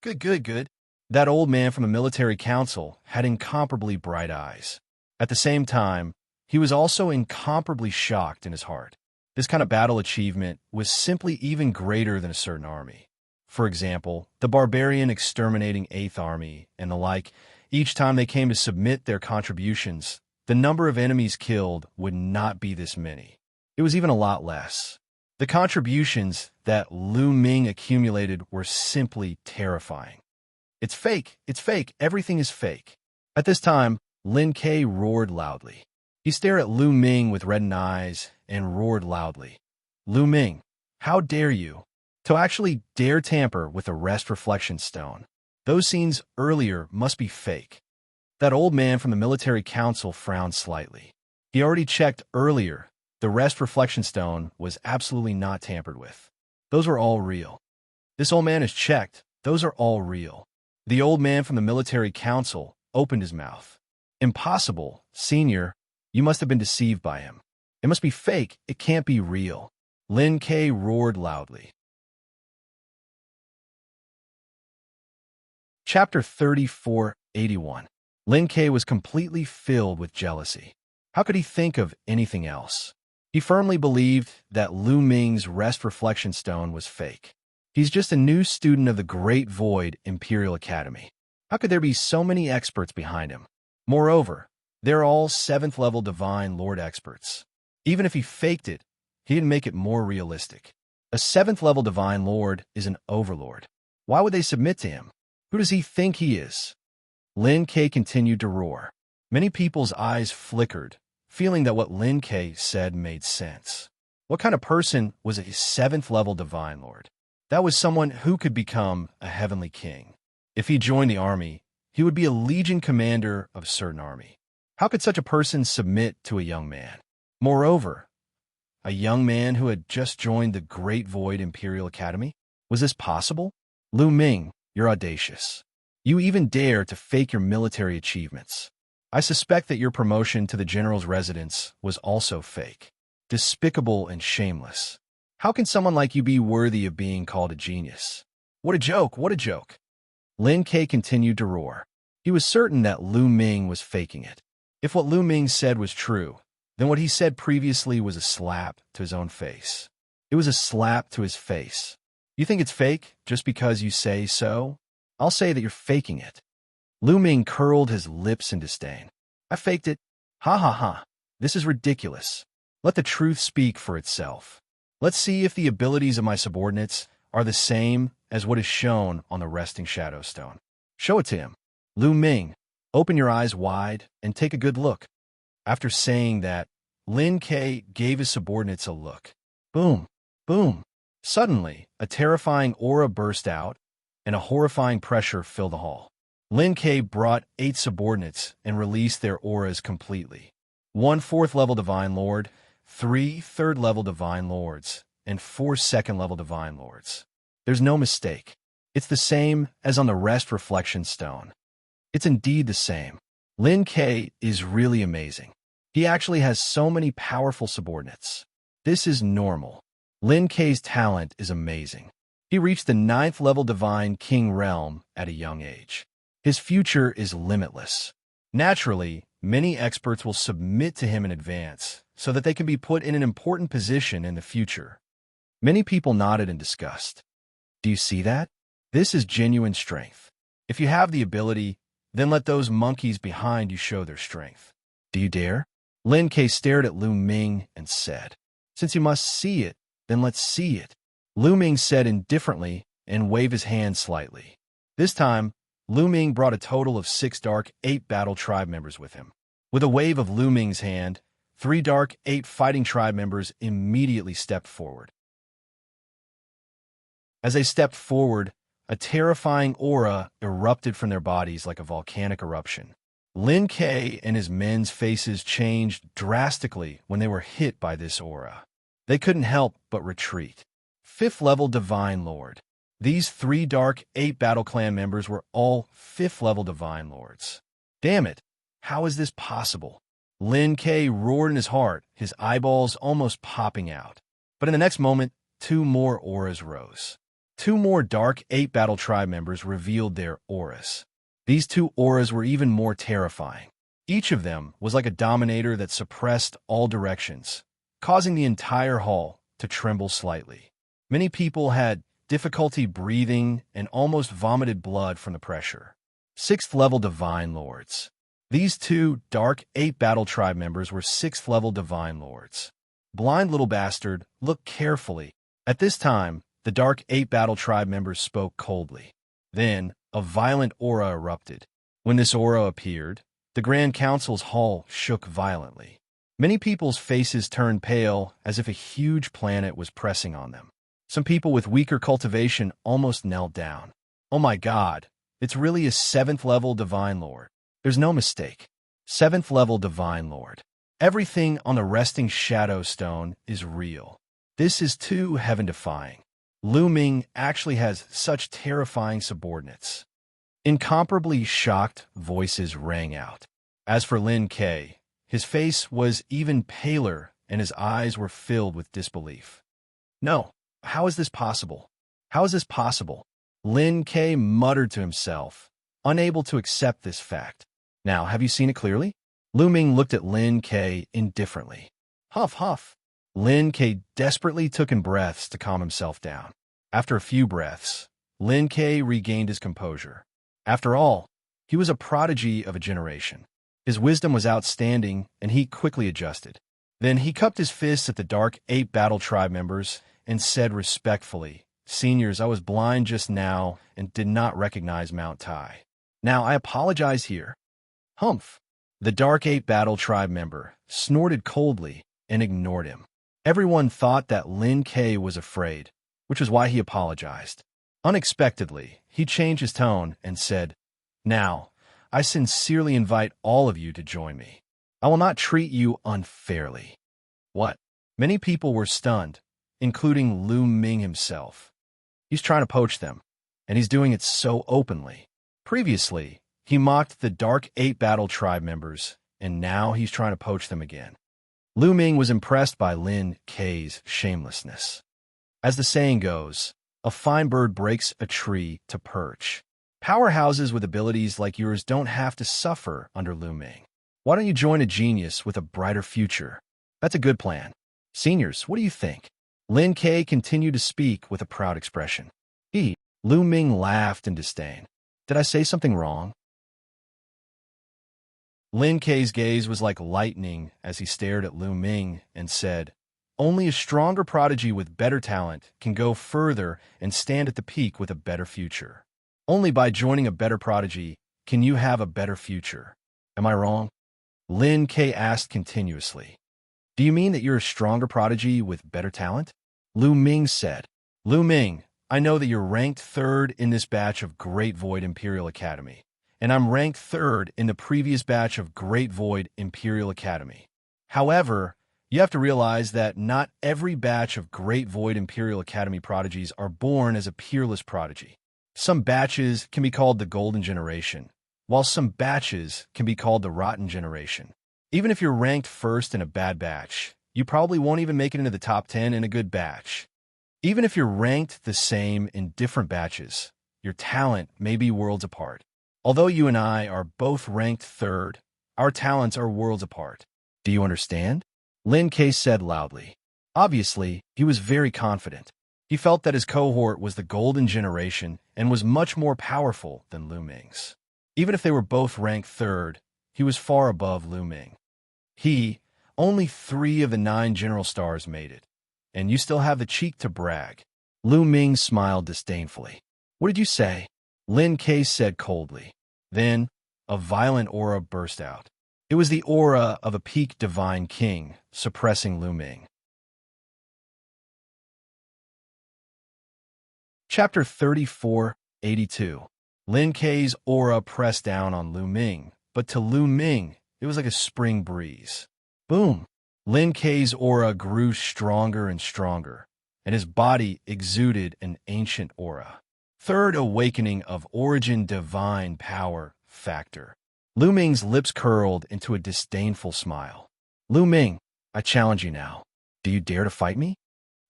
Good. That old man from the military council had incomparably bright eyes. At the same time, he was also incomparably shocked in his heart. This kind of battle achievement was simply even greater than a certain army. For example, the barbarian exterminating 8th Army and the like, each time they came to submit their contributions, the number of enemies killed would not be this many. It was even a lot less. The contributions that Lu Ming accumulated were simply terrifying. It's fake, everything is fake. At this time, Lin Kei roared loudly. He stared at Lu Ming with reddened eyes and roared loudly. Lu Ming, how dare you? To actually dare tamper with the rest reflection stone. Those scenes earlier must be fake. That old man from the military council frowned slightly. He already checked earlier. The rest reflection stone was absolutely not tampered with. Those were all real. This old man has checked. Those are all real. The old man from the military council opened his mouth. Impossible, senior. You must have been deceived by him. It must be fake. It can't be real. Lin Kei roared loudly. Chapter 3481. Lin Kei was completely filled with jealousy. How could he think of anything else? He firmly believed that Lu Ming's rest reflection stone was fake. He's just a new student of the Great Void Imperial Academy. How could there be so many experts behind him? Moreover, they're all 7th-level Divine Lord experts. Even if he faked it, he didn't make it more realistic. A 7th-level Divine Lord is an overlord. Why would they submit to him? Who does he think he is? Lin Kei continued to roar. Many people's eyes flickered, feeling that what Lin Kei said made sense. What kind of person was a 7th-level Divine Lord? That was someone who could become a heavenly king. If he joined the army, he would be a legion commander of a certain army. How could such a person submit to a young man? Moreover, a young man who had just joined the Great Void Imperial Academy? Was this possible? Lu Ming, you're audacious. You even dare to fake your military achievements. I suspect that your promotion to the general's residence was also fake. Despicable and shameless. How can someone like you be worthy of being called a genius? What a joke, what a joke. Lin Ke continued to roar. He was certain that Lu Ming was faking it. If what Lu Ming said was true, then what he said previously was a slap to his own face. It was a slap to his face. You think it's fake just because you say so? I'll say that you're faking it. Lu Ming curled his lips in disdain. I faked it. Ha ha ha. This is ridiculous. Let the truth speak for itself. Let's see if the abilities of my subordinates are the same as what is shown on the resting shadow stone. Show it to him. Lu Ming, open your eyes wide and take a good look. After saying that, Lin Ke gave his subordinates a look. Boom, boom. Suddenly, a terrifying aura burst out, and a horrifying pressure filled the hall. Lin Ke brought 8 subordinates and released their auras completely. 1 4th-level Divine Lord, 3 3rd-level Divine Lords, and 4 2nd-level Divine Lords. There's no mistake. It's the same as on the Rest Reflection Stone. It's indeed the same. Lin Ke is really amazing. He actually has so many powerful subordinates. This is normal. Lin Ke's talent is amazing. He reached the 9th-level Divine King realm at a young age. His future is limitless. Naturally, many experts will submit to him in advance so that they can be put in an important position in the future. Many people nodded in disgust. Do you see that? This is genuine strength. If you have the ability, then let those monkeys behind you show their strength. Do you dare? Lin Ke stared at Lu Ming and said, Since you must see it, then let's see it. Lu Ming said indifferently and waved his hand slightly. This time, Lu Ming brought a total of 6 Dark 8 Battle Tribe members with him. With a wave of Lu Ming's hand, 3 Dark 8 Fighting Tribe members immediately stepped forward. As they stepped forward, a terrifying aura erupted from their bodies like a volcanic eruption. Lin Ke and his men's faces changed drastically when they were hit by this aura. They couldn't help but retreat. 5th-level Divine Lord. These 3 Dark 8 Battle Clan members were all 5th-level Divine Lords. Damn it, how is this possible? Lin Ke roared in his heart, his eyeballs almost popping out. But in the next moment, 2 more auras rose. 2 more Dark 8 Battle Tribe members revealed their auras. These 2 auras were even more terrifying. Each of them was like a dominator that suppressed all directions, causing the entire hall to tremble slightly. Many people had difficulty breathing and almost vomited blood from the pressure. 6th-level Divine Lords. These 2 Dark 8 Battle Tribe members were 6th-level Divine Lords. Blind little bastard, look carefully. At this time, the Dark 8 Battle Tribe members spoke coldly. Then, a violent aura erupted. When this aura appeared, the Grand Council's hall shook violently. Many people's faces turned pale as if a huge planet was pressing on them. Some people with weaker cultivation almost knelt down. Oh my God, it's really a 7th-level Divine Lord. There's no mistake. 7th-level Divine Lord. Everything on the resting shadow stone is real. This is too heaven-defying. Lu Ming actually has such terrifying subordinates. Incomparably shocked voices rang out. As for Lin Ke, his face was even paler and his eyes were filled with disbelief. No, how is this possible? How is this possible? Lin Ke muttered to himself, unable to accept this fact. Now, have you seen it clearly? Lu Ming looked at Lin Ke indifferently. Huff, huff. Lin Ke desperately took in breaths to calm himself down. After a few breaths, Lin Ke regained his composure. After all, he was a prodigy of a generation. His wisdom was outstanding, and he quickly adjusted. Then he cupped his fists at the Dark 8 Battle Tribe members and said respectfully, Seniors, I was blind just now and did not recognize Mount Tai. Now, I apologize here. Humph. The Dark 8 Battle Tribe member snorted coldly and ignored him. Everyone thought that Lin Ke was afraid, which is why he apologized. Unexpectedly, he changed his tone and said, "Now, I sincerely invite all of you to join me. I will not treat you unfairly." What? Many people were stunned, including Lu Ming himself. He's trying to poach them, and he's doing it so openly. Previously, he mocked the Dark Eight Battle Tribe members, and now he's trying to poach them again. Lu Ming was impressed by Lin Kei's shamelessness. As the saying goes, a fine bird breaks a tree to perch. Powerhouses with abilities like yours don't have to suffer under Lu Ming. Why don't you join a genius with a brighter future? That's a good plan. Seniors, what do you think? Lin Kei continued to speak with a proud expression. Lu Ming laughed in disdain. Did I say something wrong? Lin Kei's gaze was like lightning as he stared at Lu Ming and said, "Only a stronger prodigy with better talent can go further and stand at the peak with a better future. Only by joining a better prodigy can you have a better future. Am I wrong?" Lin Kei asked continuously. "Do you mean that you're a stronger prodigy with better talent?" Lu Ming said. "Lu Ming, I know that you're ranked 3rd in this batch of Great Void Imperial Academy, and I'm ranked 3rd in the previous batch of Great Void Imperial Academy. However, you have to realize that not every batch of Great Void Imperial Academy prodigies are born as a peerless prodigy. Some batches can be called the Golden Generation, while some batches can be called the Rotten Generation. Even if you're ranked 1st in a bad batch, you probably won't even make it into the top 10 in a good batch. Even if you're ranked the same in different batches, your talent may be worlds apart. Although you and I are both ranked 3rd, our talents are worlds apart. Do you understand?" Lin Kei said loudly. Obviously, he was very confident. He felt that his cohort was the Golden Generation and was much more powerful than Lu Ming's. Even if they were both ranked 3rd, he was far above Lu Ming. Only 3 of the 9 General Stars made it, and you still have the cheek to brag. Lu Ming smiled disdainfully. "What did you say?" Lin Kei said coldly. Then, a violent aura burst out. It was the aura of a peak divine king, suppressing Lu Ming. Chapter 3482. Lin Kei's aura pressed down on Lu Ming, but to Lu Ming, it was like a spring breeze. Boom! Lin Kei's aura grew stronger and stronger, and his body exuded an ancient aura. 3rd awakening of origin divine power factor. Lu Ming's lips curled into a disdainful smile. "Lu Ming, I challenge you now. Do you dare to fight me?"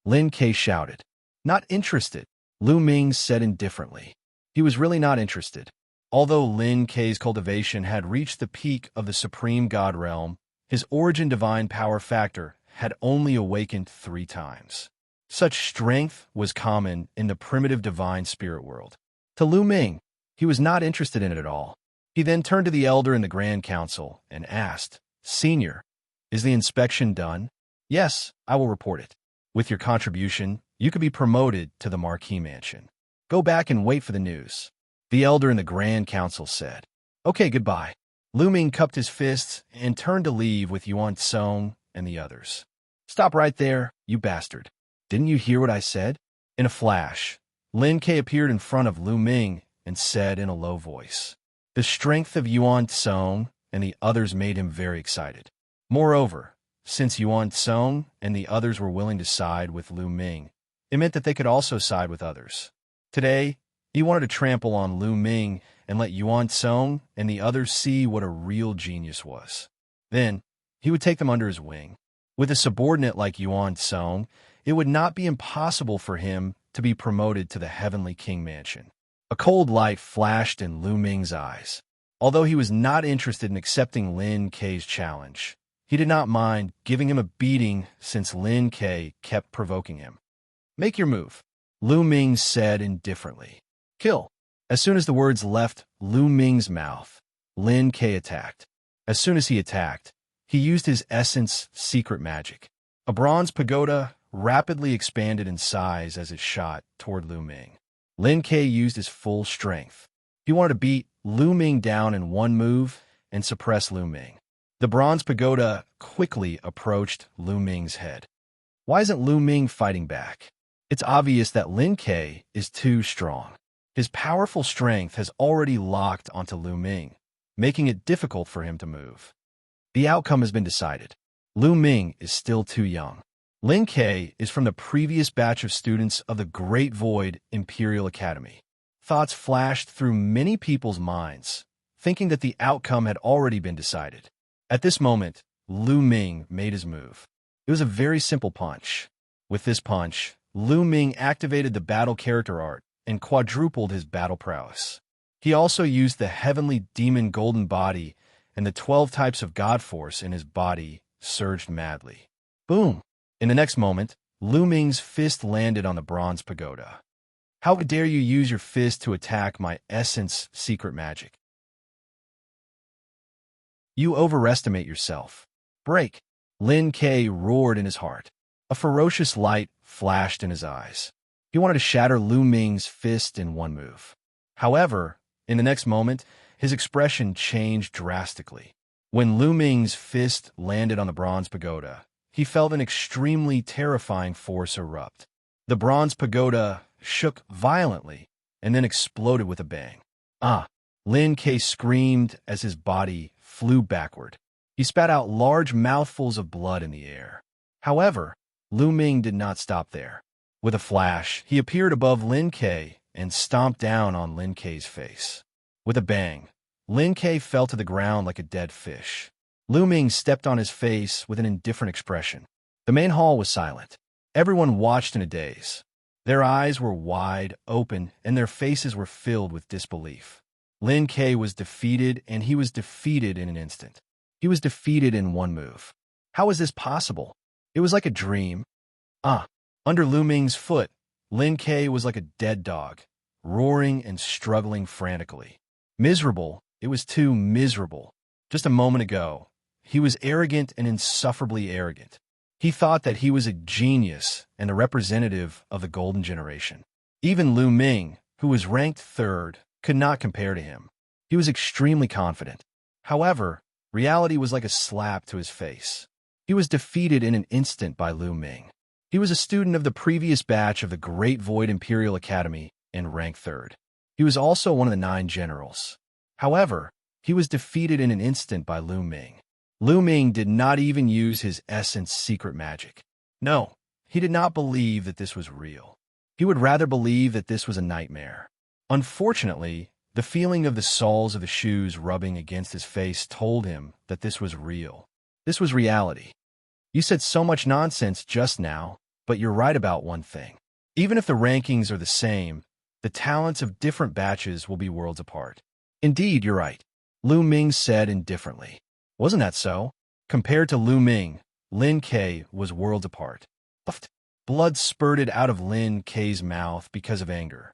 Lin Kei shouted. "Not interested," Lu Ming said indifferently. He was really not interested. Although Lin Kei's cultivation had reached the peak of the Supreme God Realm, his origin divine power factor had only awakened 3 times. Such strength was common in the primitive divine spirit world. To Lu Ming, he was not interested in it at all. He then turned to the elder in the Grand Council and asked, "Senior, is the inspection done?" "Yes, I will report it. With your contribution, you could be promoted to the Marquis Mansion. Go back and wait for the news," the elder in the Grand Council said. "Okay, goodbye." Lu Ming cupped his fists and turned to leave with Yuan Tsong and the others. "Stop right there, you bastard. Didn't you hear what I said?" In a flash, Lin Kei appeared in front of Lu Ming and said in a low voice. The strength of Yuan Tsong and the others made him very excited. Moreover, since Yuan Tsong and the others were willing to side with Lu Ming, it meant that they could also side with others. Today, he wanted to trample on Lu Ming and let Yuan Tsong and the others see what a real genius was. Then, he would take them under his wing. With a subordinate like Yuan Tsong, it would not be impossible for him to be promoted to the Heavenly King Mansion. A cold light flashed in Lu Ming's eyes. Although he was not interested in accepting Lin Kei's challenge, he did not mind giving him a beating since Lin Kei kept provoking him. "Make your move," Lu Ming said indifferently. "Kill." As soon as the words left Lu Ming's mouth, Lin Kei attacked. As soon as he attacked, he used his essence secret magic. A bronze pagoda rapidly expanded in size as it shot toward Lu Ming. Lin Kei used his full strength. He wanted to beat Lu Ming down in one move and suppress Lu Ming. The bronze pagoda quickly approached Lu Ming's head. Why isn't Lu Ming fighting back? It's obvious that Lin Ke is too strong. His powerful strength has already locked onto Lu Ming, making it difficult for him to move. The outcome has been decided. Lu Ming is still too young. Lin Ke is from the previous batch of students of the Great Void Imperial Academy. Thoughts flashed through many people's minds, thinking that the outcome had already been decided. At this moment, Lu Ming made his move. It was a very simple punch. With this punch, Lu Ming activated the battle character art and quadrupled his battle prowess. He also used the heavenly demon golden body, and the 12 types of God force in his body surged madly. Boom! In the next moment, Lu Ming's fist landed on the bronze pagoda. How dare you use your fist to attack my essence secret magic? You overestimate yourself. Break! Lin Ke roared in his heart. A ferocious light flashed in his eyes. He wanted to shatter Lu Ming's fist in one move. However, in the next moment, his expression changed drastically. When Lu Ming's fist landed on the bronze pagoda, he felt an extremely terrifying force erupt. The bronze pagoda shook violently and then exploded with a bang. Ah! Lin Ke screamed as his body flew backward. He spat out large mouthfuls of blood in the air. However, Lu Ming did not stop there. With a flash, he appeared above Lin Ke and stomped down on Lin Ke's face. With a bang, Lin Ke fell to the ground like a dead fish. Lu Ming stepped on his face with an indifferent expression. The main hall was silent. Everyone watched in a daze. Their eyes were wide open and their faces were filled with disbelief. Lin Ke was defeated, and he was defeated in an instant. He was defeated in one move. How was this possible? It was like a dream. Under Lu Ming's foot, Lin Ke was like a dead dog, roaring and struggling frantically. Miserable, it was too miserable. Just a moment ago, he was arrogant and insufferably arrogant. He thought that he was a genius and a representative of the golden generation. Even Lu Ming, who was ranked third, could not compare to him. He was extremely confident. However, reality was like a slap to his face. He was defeated in an instant by Lu Ming. He was a student of the previous batch of the Great Void Imperial Academy and ranked third. He was also one of the 9 generals. However, he was defeated in an instant by Lu Ming. Lu Ming did not even use his essence secret magic. No, he did not believe that this was real. He would rather believe that this was a nightmare. Unfortunately, the feeling of the soles of the shoes rubbing against his face told him that this was real. This was reality. You said so much nonsense just now, but you're right about one thing. Even if the rankings are the same, the talents of different batches will be worlds apart. Indeed, you're right, Lu Ming said indifferently. Wasn't that so? Compared to Lu Ming, Lin Ke was worlds apart. Blood spurted out of Lin Ke's mouth because of anger.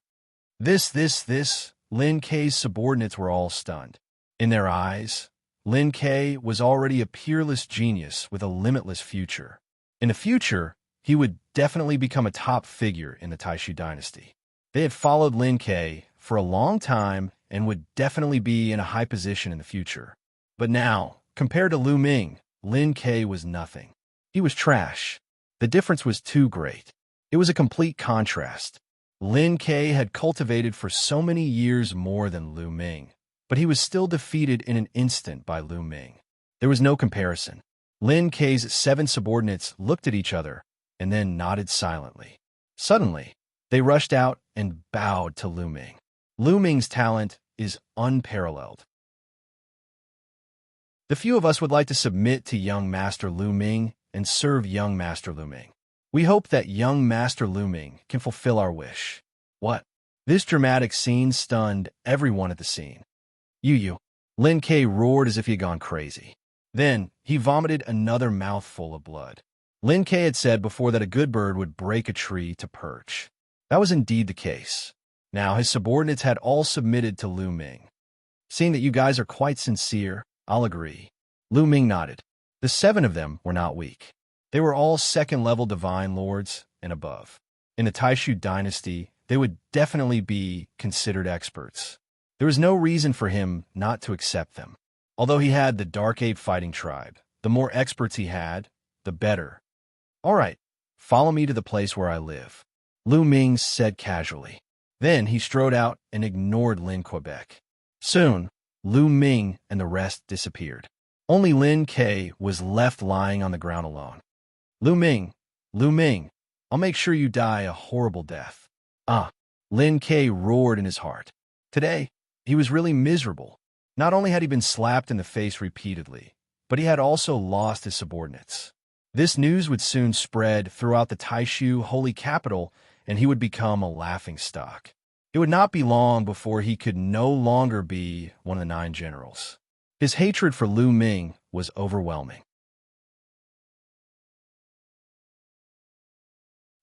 Lin Ke's subordinates were all stunned. In their eyes, Lin Ke was already a peerless genius with a limitless future. In the future, he would definitely become a top figure in the Taishu dynasty. They had followed Lin Ke for a long time and would definitely be in a high position in the future. But now, compared to Lu Ming, Lin Ke was nothing. He was trash. The difference was too great. It was a complete contrast. Lin Ke had cultivated for so many years more than Lu Ming, but he was still defeated in an instant by Lu Ming. There was no comparison. Lin Ke's 7 subordinates looked at each other and then nodded silently. Suddenly, they rushed out and bowed to Lu Ming. Lu Ming's talent is unparalleled. The few of us would like to submit to young Master Lu Ming and serve young Master Lu Ming. We hope that young Master Lu Ming can fulfill our wish. What? This dramatic scene stunned everyone at the scene. Lin Ke roared as if he had gone crazy. Then, he vomited another mouthful of blood. Lin Ke had said before that a good bird would break a tree to perch. That was indeed the case. Now, his subordinates had all submitted to Lu Ming. Seeing that you guys are quite sincere, I'll agree. Lu Ming nodded. The 7 of them were not weak. They were all second-level divine lords and above. In the Taishu dynasty, they would definitely be considered experts. There was no reason for him not to accept them. Although he had the Dark Ape fighting tribe, the more experts he had, the better. All right, follow me to the place where I live. Lu Ming said casually. Then he strode out and ignored Lin Quebec. Soon, Lu Ming and the rest disappeared. Only Lin Ke was left lying on the ground alone. Lu Ming, Lu Ming, I'll make sure you die a horrible death. Ah, Lin Ke roared in his heart. Today, he was really miserable. Not only had he been slapped in the face repeatedly, but he had also lost his subordinates. This news would soon spread throughout the Taishu holy capital, and he would become a laughingstock. It would not be long before he could no longer be one of the 9 generals. His hatred for Lu Ming was overwhelming.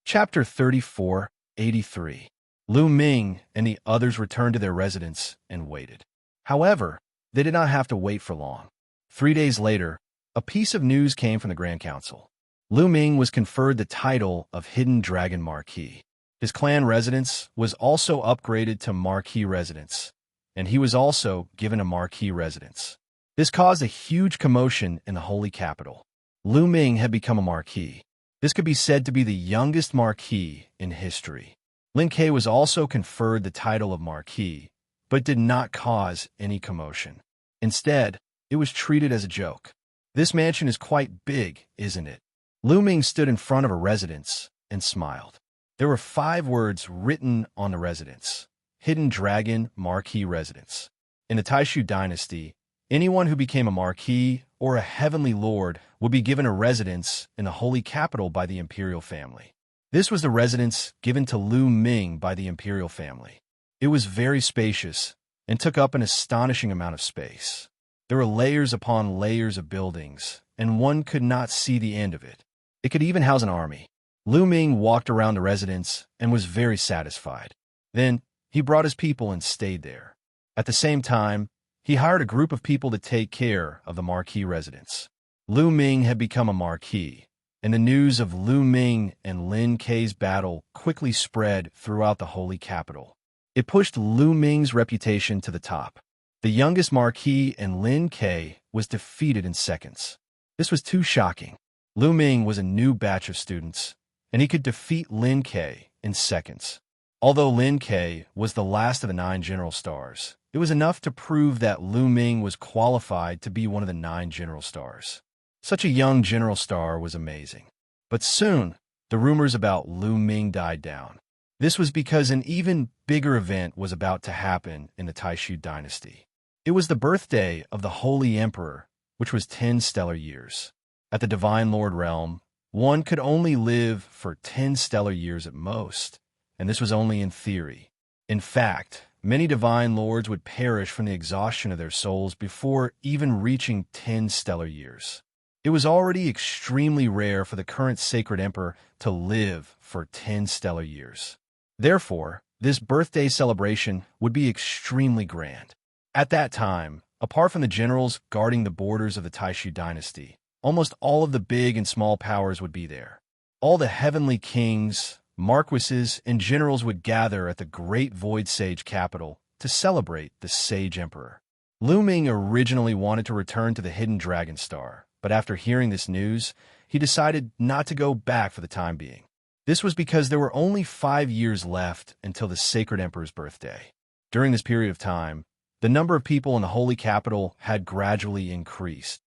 Chapter 34, 83. Lu Ming and the others returned to their residence and waited. However, they did not have to wait for long. 3 days later, a piece of news came from the Grand Council. Lu Ming was conferred the title of Hidden Dragon Marquis. His clan residence was also upgraded to Marquis Residence, and he was also given a Marquis Residence. This caused a huge commotion in the holy capital. Lu Ming had become a Marquis. This could be said to be the youngest Marquis in history. Lin Ke was also conferred the title of Marquis, but did not cause any commotion. Instead, it was treated as a joke. This mansion is quite big, isn't it? Lu Ming stood in front of a residence and smiled. There were 5 words written on the residence: Hidden Dragon Marquis Residence. In the Taishu dynasty, anyone who became a Marquis or a Heavenly Lord would be given a residence in the holy capital by the imperial family. This was the residence given to Lu Ming by the imperial family. It was very spacious and took up an astonishing amount of space. There were layers upon layers of buildings, and one could not see the end of it. It could even house an army. Lu Ming walked around the residence and was very satisfied. Then, he brought his people and stayed there. At the same time, he hired a group of people to take care of the Marquis residence. Lu Ming had become a Marquis, and the news of Lu Ming and Lin Ke's battle quickly spread throughout the holy capital. It pushed Lu Ming's reputation to the top. The youngest Marquis and Lin Ke was defeated in seconds. This was too shocking. Lu Ming was a new batch of students, and he could defeat Lin Ke in seconds. Although Lin Ke was the last of the 9 general stars, it was enough to prove that Lu Ming was qualified to be one of the 9 general stars. Such a young general star was amazing. But soon, the rumors about Lu Ming died down. This was because an even bigger event was about to happen in the Taishu dynasty. It was the birthday of the Holy Emperor, which was 10 stellar years. At the Divine Lord realm, one could only live for 10 stellar years at most, and this was only in theory. In fact, many Divine Lords would perish from the exhaustion of their souls before even reaching 10 stellar years. It was already extremely rare for the current Sacred Emperor to live for 10 stellar years. Therefore, this birthday celebration would be extremely grand. At that time, apart from the generals guarding the borders of the Taishu dynasty, almost all of the big and small powers would be there. All the heavenly kings, marquises, and generals would gather at the great Void Sage capital to celebrate the Sage Emperor. Lu Ming originally wanted to return to the Hidden Dragon Star, but after hearing this news, he decided not to go back for the time being. This was because there were only 5 years left until the Sacred Emperor's birthday. During this period of time, the number of people in the holy capital had gradually increased.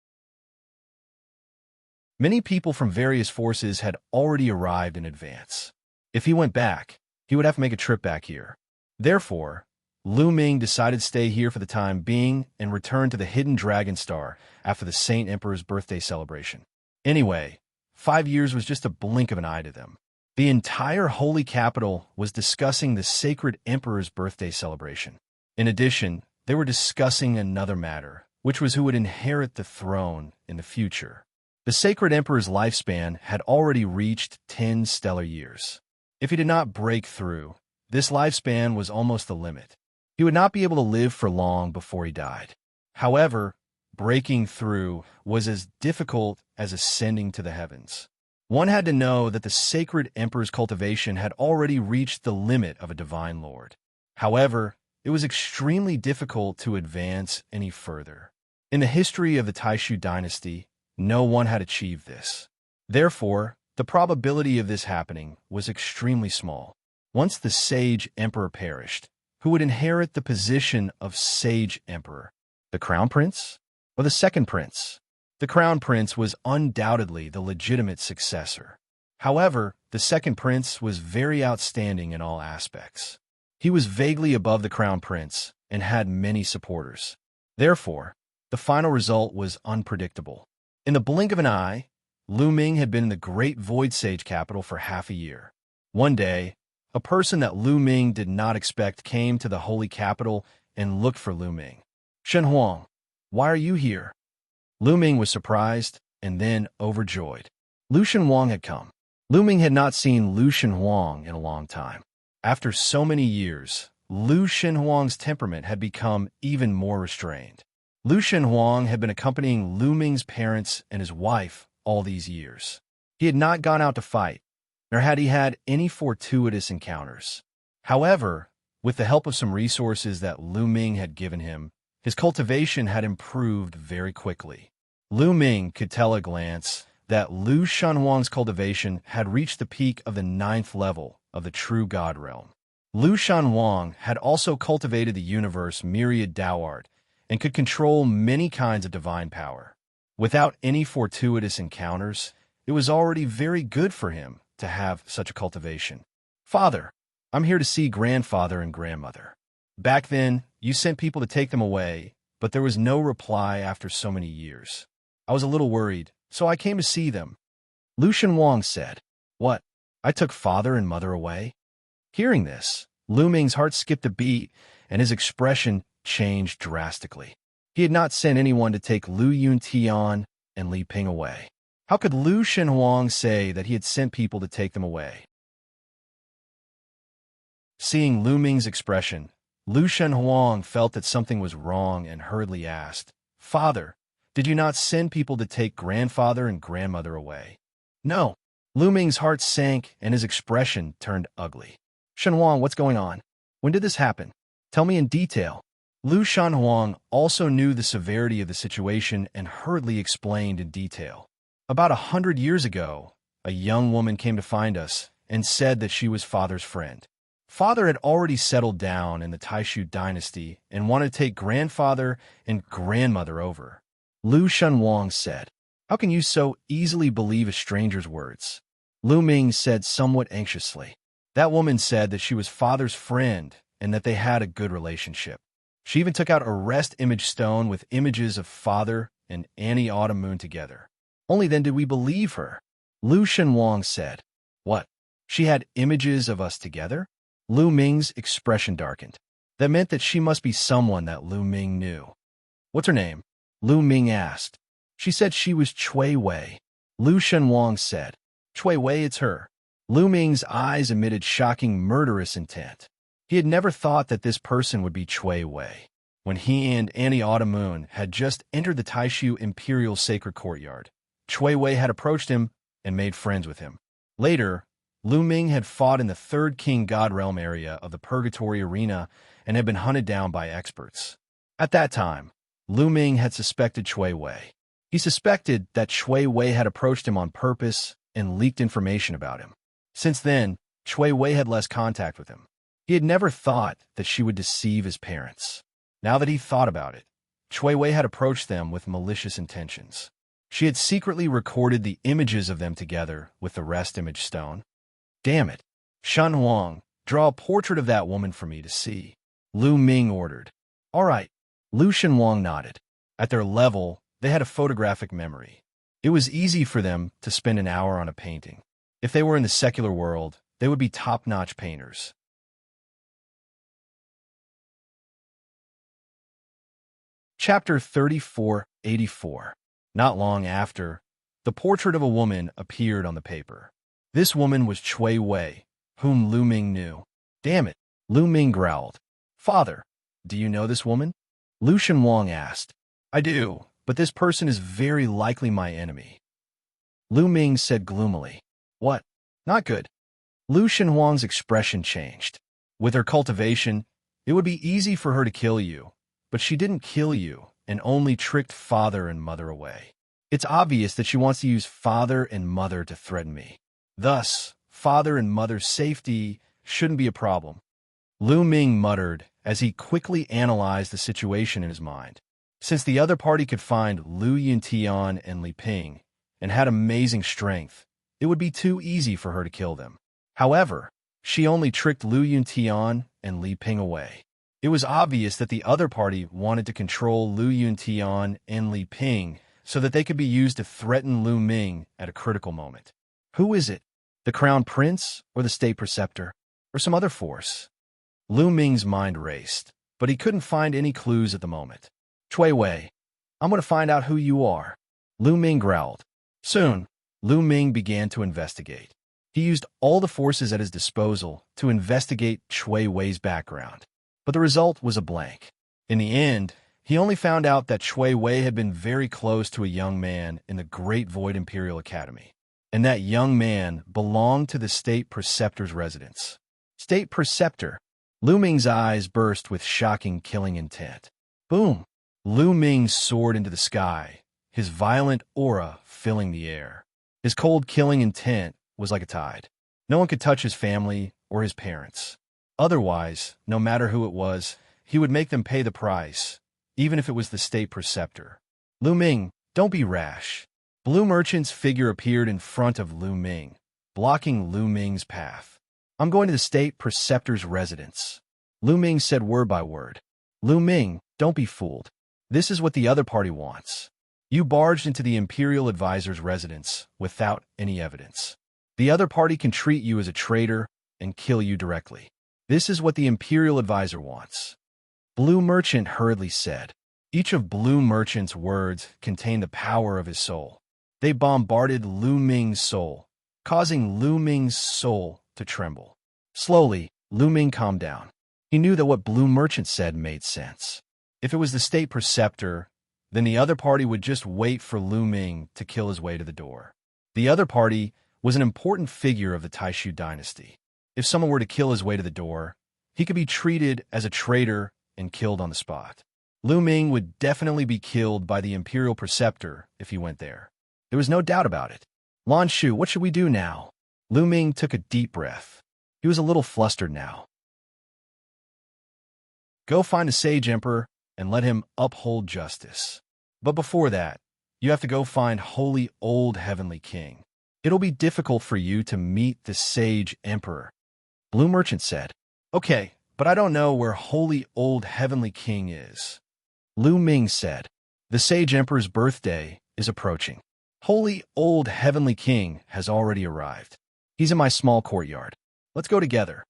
Many people from various forces had already arrived in advance. If he went back, he would have to make a trip back here. Therefore, Lu Ming decided to stay here for the time being and return to the Hidden Dragon Star after the Saint Emperor's birthday celebration. Anyway, 5 years was just a blink of an eye to them. The entire holy capital was discussing the Sacred Emperor's birthday celebration. In addition, they were discussing another matter, which was who would inherit the throne in the future. The Sacred Emperor's lifespan had already reached 10 stellar years. If he did not break through, this lifespan was almost the limit. He would not be able to live for long before he died. However, breaking through was as difficult as ascending to the heavens. One had to know that the Sacred Emperor's cultivation had already reached the limit of a Divine Lord. However, it was extremely difficult to advance any further. In the history of the Taishu dynasty, no one had achieved this. Therefore, the probability of this happening was extremely small. Once the sage emperor perished, who would inherit the position of sage emperor? The crown prince or the second prince? The crown prince was undoubtedly the legitimate successor. However, the second prince was very outstanding in all aspects. He was vaguely above the crown prince and had many supporters. Therefore, the final result was unpredictable. In the blink of an eye, Lu Ming had been in the great Void Sage capital for half a year. One day, a person that Lu Ming did not expect came to the holy capital and looked for Lu Ming. "Shen Huang, why are you here?" Lu Ming was surprised and then overjoyed. Lu Shen Huang had come. Lu Ming had not seen Lu Shen Huang in a long time. After so many years, Lu Shen Huang's temperament had become even more restrained. Lu Shen Huang had been accompanying Lu Ming's parents and his wife all these years. He had not gone out to fight, nor had he had any fortuitous encounters. However, with the help of some resources that Lu Ming had given him, his cultivation had improved very quickly. Lu Ming could tell at a glance that Lu Shen Huang's cultivation had reached the peak of the 9th level of the true God realm. Lu Shen Huang had also cultivated the universe myriad Daoart and could control many kinds of divine power. Without any fortuitous encounters, it was already very good for him to have such a cultivation. "Father, I'm here to see grandfather and grandmother. Back then, you sent people to take them away, but there was no reply after so many years. I was a little worried, so I came to see them." Lu Shen Huang said, "What? I took father and mother away?" Hearing this, Lu Ming's heart skipped a beat, and his expression changed drastically. He had not sent anyone to take Lu Yuntian and Li Ping away. How could Lu Shen Huang say that he had sent people to take them away? Seeing Lu Ming's expression, Lu Shen Huang felt that something was wrong and hurriedly asked, "Father, did you not send people to take grandfather and grandmother away?" "No." Lu Ming's heart sank and his expression turned ugly. "Shen Huang, what's going on? When did this happen? Tell me in detail." Lu Shen Huang also knew the severity of the situation and hurriedly explained in detail. "About 100 years ago, a young woman came to find us and said that she was father's friend. Father had already settled down in the Taishu dynasty and wanted to take grandfather and grandmother over." Lu Shen Huang said, "How can you so easily believe a stranger's words?" Lu Ming said somewhat anxiously. "That woman said that she was father's friend and that they had a good relationship. She even took out a rest image stone with images of father and Annie Autumn Moon together. Only then did we believe her." Lu Shen Huang said, "What? She had images of us together?" Lu Ming's expression darkened. That meant that she must be someone that Lu Ming knew. "What's her name?" Lu Ming asked. "She said she was Chui Wei." Lu Shen Huang said, "Chui Wei, it's her." Lu Ming's eyes emitted shocking murderous intent. He had never thought that this person would be Chui Wei. When he and Annie Autumn Moon had just entered the Taishu Imperial Sacred Courtyard, Chui Wei had approached him and made friends with him. Later, Lu Ming had fought in the Third King God Realm area of the Purgatory Arena and had been hunted down by experts. At that time, Lu Ming had suspected Chui Wei. He suspected that Chui Wei had approached him on purpose and leaked information about him. Since then, Chui Wei had less contact with him. He had never thought that she would deceive his parents. Now that he thought about it, Chui Wei had approached them with malicious intentions. She had secretly recorded the images of them together with the rest image stone. "Damn it. Shen Huang, draw a portrait of that woman for me to see," Lu Ming ordered. "All right." Lu Shen Huang nodded. At their level, they had a photographic memory. It was easy for them to spend an hour on a painting. If they were in the secular world, they would be top-notch painters. Chapter 3484. Not long after, the portrait of a woman appeared on the paper. This woman was Chui Wei, whom Lu Ming knew. "Damn it," Lu Ming growled. "Father, do you know this woman?" Lu Shen Huang asked. "I do, but this person is very likely my enemy." Lu Ming said gloomily. "What? Not good." Lu Shen Huang's expression changed. "With her cultivation, it would be easy for her to kill you, but she didn't kill you and only tricked father and mother away. It's obvious that she wants to use father and mother to threaten me. Thus, father and mother's safety shouldn't be a problem. Lu Ming muttered as he quickly analyzed the situation in his mind. Since the other party could find Lu Yuntian and Li Ping and had amazing strength, it would be too easy for her to kill them. However, she only tricked Lu Yuntian and Li Ping away. It was obvious that the other party wanted to control Lu Yuntian and Li Ping so that they could be used to threaten Lu Ming at a critical moment. Who is it? The Crown Prince or the State Preceptor? Or some other force? Lu Ming's mind raced, but he couldn't find any clues at the moment. Chui Wei, I'm going to find out who you are. Lu Ming growled. Soon, Lu Ming began to investigate. He used all the forces at his disposal to investigate Chui Wei's background, but the result was a blank. In the end, he only found out that Chui Wei had been very close to a young man in the Great Void Imperial Academy, and that young man belonged to the State Preceptor's residence. State Preceptor. Lu Ming's eyes burst with shocking killing intent. Boom! Lu Ming soared into the sky, his violent aura filling the air. His cold killing intent was like a tide. No one could touch his family or his parents. Otherwise, no matter who it was, he would make them pay the price, even if it was the State Preceptor. Lu Ming, don't be rash. Blue Merchant's figure appeared in front of Lu Ming, blocking Lu Ming's path. I'm going to the State Preceptor's residence. Lu Ming said word by word. Lu Ming, don't be fooled. This is what the other party wants. You barged into the Imperial Advisor's residence without any evidence. The other party can treat you as a traitor and kill you directly. This is what the Imperial Advisor wants. Blue Merchant hurriedly said. Each of Blue Merchant's words contained the power of his soul. They bombarded Lu Ming's soul, causing Lu Ming's soul to tremble. Slowly, Lu Ming calmed down. He knew that what Blue Merchant said made sense. If it was the State Preceptor, then the other party would just wait for Lu Ming to kill his way to the door. The other party was an important figure of the Taishu dynasty. If someone were to kill his way to the door, he could be treated as a traitor and killed on the spot. Lu Ming would definitely be killed by the Imperial Preceptor if he went there. There was no doubt about it. Lan Shu, what should we do now? Lu Ming took a deep breath. He was a little flustered now. Go find the Sage Emperor and let him uphold justice. But before that, you have to go find Holy Old Heavenly King. It'll be difficult for you to meet the Sage Emperor. Blue Merchant said. Okay, but I don't know where Holy Old Heavenly King is. Lu Ming said. The Sage Emperor's birthday is approaching. Holy Old Heavenly King has already arrived. He's in my small courtyard. Let's go together.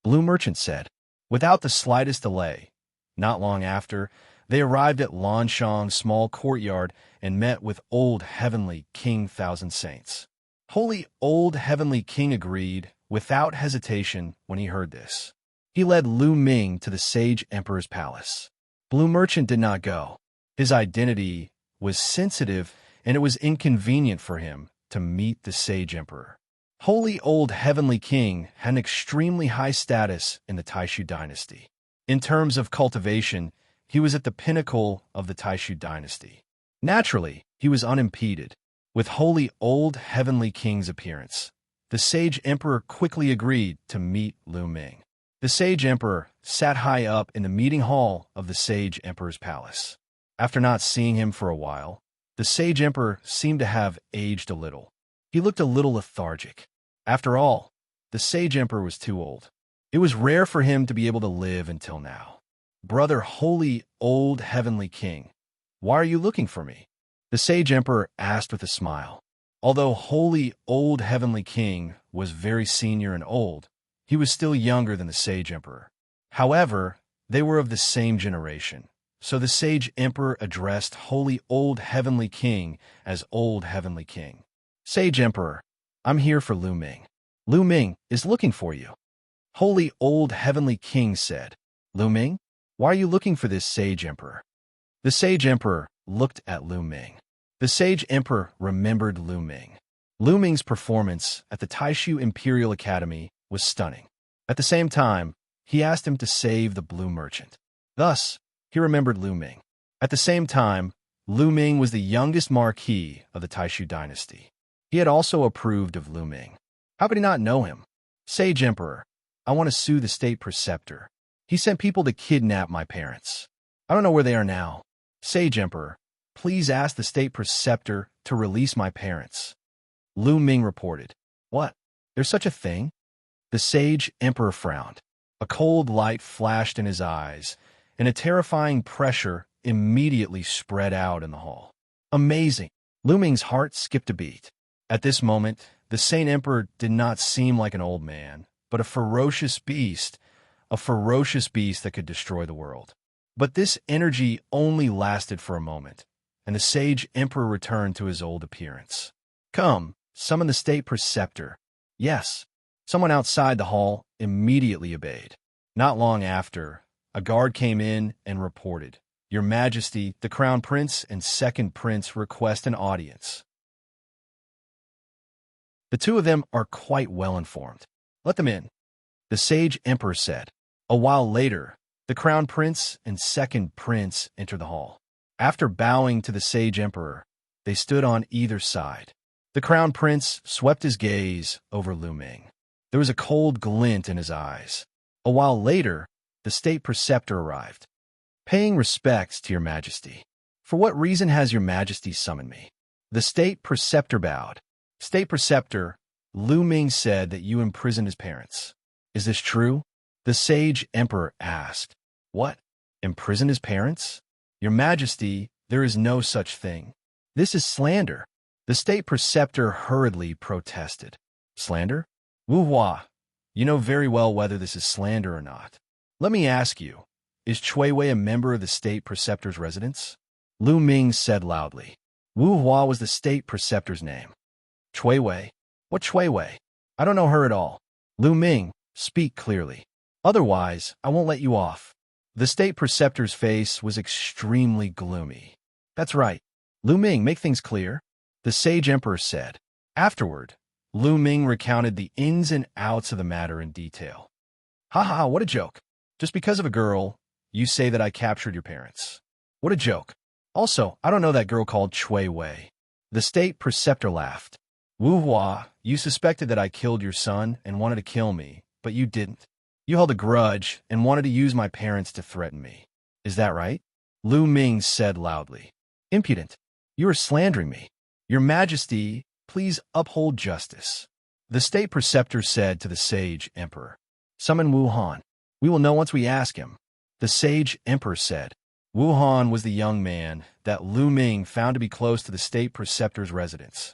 Blue Merchant said. Without the slightest delay, not long after, they arrived at Lanshang's small courtyard and met with Old Heavenly King Thousand Saints. Holy Old Heavenly King agreed without hesitation when he heard this. He led Lu Ming to the Sage Emperor's palace. Blue Merchant did not go. His identity was sensitive and it was inconvenient for him to meet the Sage Emperor. Holy Old Heavenly King had an extremely high status in the Taishu dynasty. In terms of cultivation, he was at the pinnacle of the Taishu dynasty. Naturally, he was unimpeded. With Holy Old Heavenly King's appearance, the Sage Emperor quickly agreed to meet Lu Ming. The Sage Emperor sat high up in the meeting hall of the Sage Emperor's palace. After not seeing him for a while, the Sage Emperor seemed to have aged a little. He looked a little lethargic. After all, the Sage Emperor was too old. It was rare for him to be able to live until now. Brother Holy Old Heavenly King, why are you looking for me? The Sage Emperor asked with a smile. Although Holy Old Heavenly King was very senior and old, he was still younger than the Sage Emperor. However, they were of the same generation, so the Sage Emperor addressed Holy Old Heavenly King as Old Heavenly King. Sage Emperor, I'm here for Lu Ming. Lu Ming is looking for you. Holy Old Heavenly King said. Lu Ming, why are you looking for this Sage Emperor? The Sage Emperor looked at Lu Ming. The Sage Emperor remembered Lu Ming. Lu Ming's performance at the Taishu Imperial Academy was stunning. At the same time, he asked him to save the Blue Merchant. Thus, he remembered Lu Ming. At the same time, Lu Ming was the youngest marquis of the Taishu dynasty. He had also approved of Lu Ming. How could he not know him? Sage Emperor, I want to sue the state preceptor. He sent people to kidnap my parents. I don't know where they are now. Sage Emperor, please ask the state preceptor to release my parents. Lu Ming reported. What? There's such a thing? The Sage Emperor frowned. A cold light flashed in his eyes, and a terrifying pressure immediately spread out in the hall. Amazing! Lu Ming's heart skipped a beat. At this moment, the Saint Emperor did not seem like an old man, but a ferocious beast that could destroy the world. But this energy only lasted for a moment, and the Sage Emperor returned to his old appearance. Come, summon the state preceptor. Yes. Someone outside the hall immediately obeyed. Not long after, a guard came in and reported, Your Majesty, the Crown Prince and Second Prince request an audience. The two of them are quite well informed. Let them in, the Sage Emperor said. A while later, the Crown Prince and Second Prince entered the hall. After bowing to the Sage Emperor, they stood on either side. The Crown Prince swept his gaze over Lu Ming. There was a cold glint in his eyes. A while later, the state preceptor arrived. Paying respects to Your Majesty. For what reason has Your Majesty summoned me? The state preceptor bowed. State preceptor, Lu Ming said that you imprisoned his parents. Is this true? The Sage Emperor asked. What? Imprisoned his parents? Your Majesty, there is no such thing. This is slander. The state preceptor hurriedly protested. Slander? Wuxia, you know very well whether this is slander or not. Let me ask you, is Chui Wei a member of the state preceptor's residence? Lu Ming said loudly. Wuxia was the state preceptor's name. Chui Wei? What Chui Wei? I don't know her at all. Lu Ming, speak clearly. Otherwise, I won't let you off. The state preceptor's face was extremely gloomy. That's right. Lu Ming, make things clear, the Sage Emperor said. Afterward, Lu Ming recounted the ins and outs of the matter in detail. Ha, what a joke. Just because of a girl, you say that I captured your parents. What a joke. Also, I don't know that girl called Chui Wei. The state preceptor laughed. Wuxia, you suspected that I killed your son and wanted to kill me, but you didn't. You held a grudge and wanted to use my parents to threaten me. Is that right? Lu Ming said loudly. Impudent. You are slandering me. Your Majesty, please uphold justice. The state preceptor said to the Sage Emperor. Summon Wuhan. We will know once we ask him. The Sage Emperor said. Wuhan was the young man that Lu Ming found to be close to the state preceptor's residence.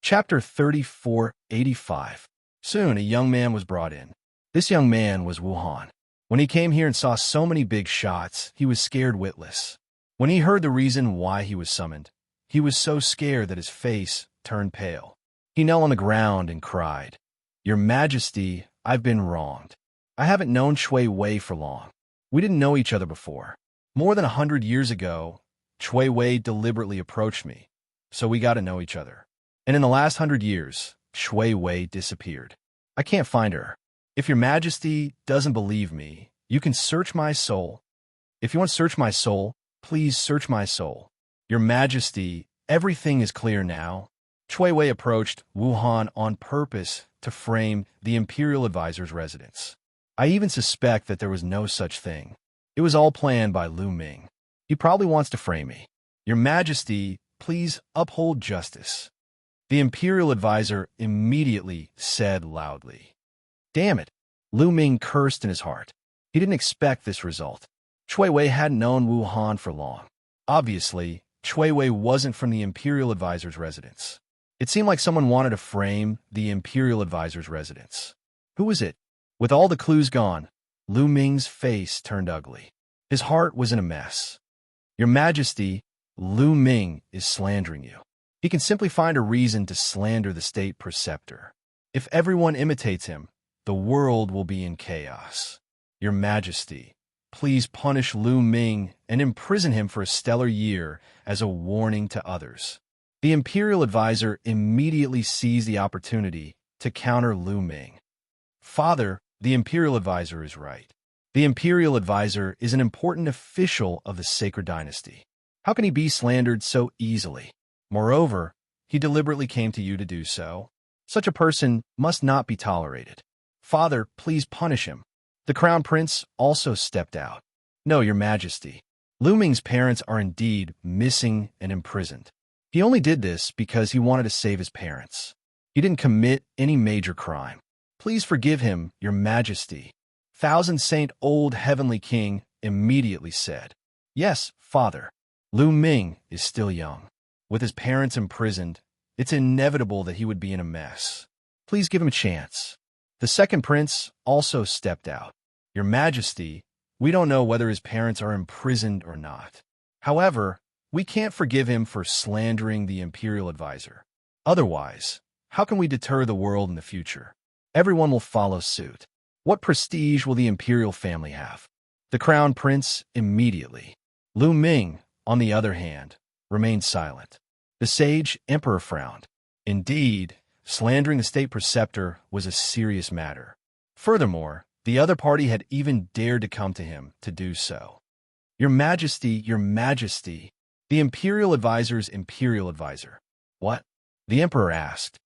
Chapter 3485. Soon a young man was brought in. This young man was Wuhan. When he came here and saw so many big shots, he was scared witless. When he heard the reason why he was summoned, he was so scared that his face turned pale. He knelt on the ground and cried, Your Majesty, I've been wronged. I haven't known Chui Wei for long. We didn't know each other before. More than 100 years ago, Chui Wei deliberately approached me, so we got to know each other. And in the last 100 years, Chui Wei disappeared. I can't find her. If Your Majesty doesn't believe me, you can search my soul. If you want to search my soul, please search my soul. Your Majesty, everything is clear now. Chui Wei approached Wuhan on purpose to frame the Imperial Advisor's residence. I even suspect that there was no such thing. It was all planned by Lu Ming. He probably wants to frame me. Your Majesty, please uphold justice. The Imperial Advisor immediately said loudly. Damn it! Lu Ming cursed in his heart. He didn't expect this result. Chui Wei hadn't known Wuhan for long. Obviously, Chui Wei wasn't from the Imperial Advisor's residence. It seemed like someone wanted to frame the Imperial Advisor's residence. Who was it? With all the clues gone, Lu Ming's face turned ugly. His heart was in a mess. Your Majesty, Lu Ming is slandering you. He can simply find a reason to slander the state preceptor. If everyone imitates him, the world will be in chaos. Your Majesty, please punish Lu Ming and imprison him for a stellar year as a warning to others. The Imperial Advisor immediately seized the opportunity to counter Lu Ming. Father, the Imperial Advisor is right. The Imperial Advisor is an important official of the Sacred Dynasty. How can he be slandered so easily? Moreover, He deliberately came to you to do so. Such a person must not be tolerated. Father, please punish him. The crown prince also stepped out. No, your majesty. Lu Ming's parents are indeed missing and imprisoned. He only did this because he wanted to save his parents. He didn't commit any major crime. Please forgive him, your majesty. Thousand Saint Old Heavenly King immediately said. Yes, father. Lu Ming is still young. With his parents imprisoned, it's inevitable that he would be in a mess. Please give him a chance. The second prince also stepped out. Your majesty, we don't know whether his parents are imprisoned or not. However, we can't forgive him for slandering the imperial advisor. Otherwise, how can we deter the world in the future? Everyone will follow suit. What prestige will the imperial family have? The crown prince immediately. Lu Ming, on the other hand, remained silent. The sage emperor frowned. Indeed, slandering the state preceptor was a serious matter. Furthermore, the other party had even dared to come to him to do so. Your majesty, the imperial advisor's imperial advisor. What? The emperor asked.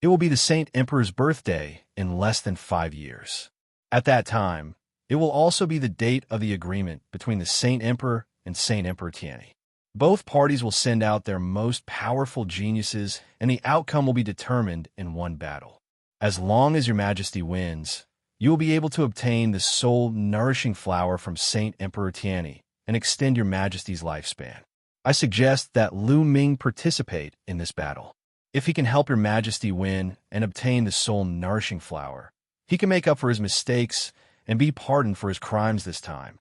It will be the Saint Emperor's birthday in less than 5 years. At that time, it will also be the date of the agreement between the Saint Emperor and Saint Emperor Tianyi. Both parties will send out their most powerful geniuses, and the outcome will be determined in one battle. As long as your majesty wins, you will be able to obtain the soul-nourishing flower from Saint Emperor Tianyi and extend your majesty's lifespan. I suggest that Lu Ming participate in this battle. If he can help your majesty win and obtain the soul-nourishing flower, he can make up for his mistakes and be pardoned for his crimes this time.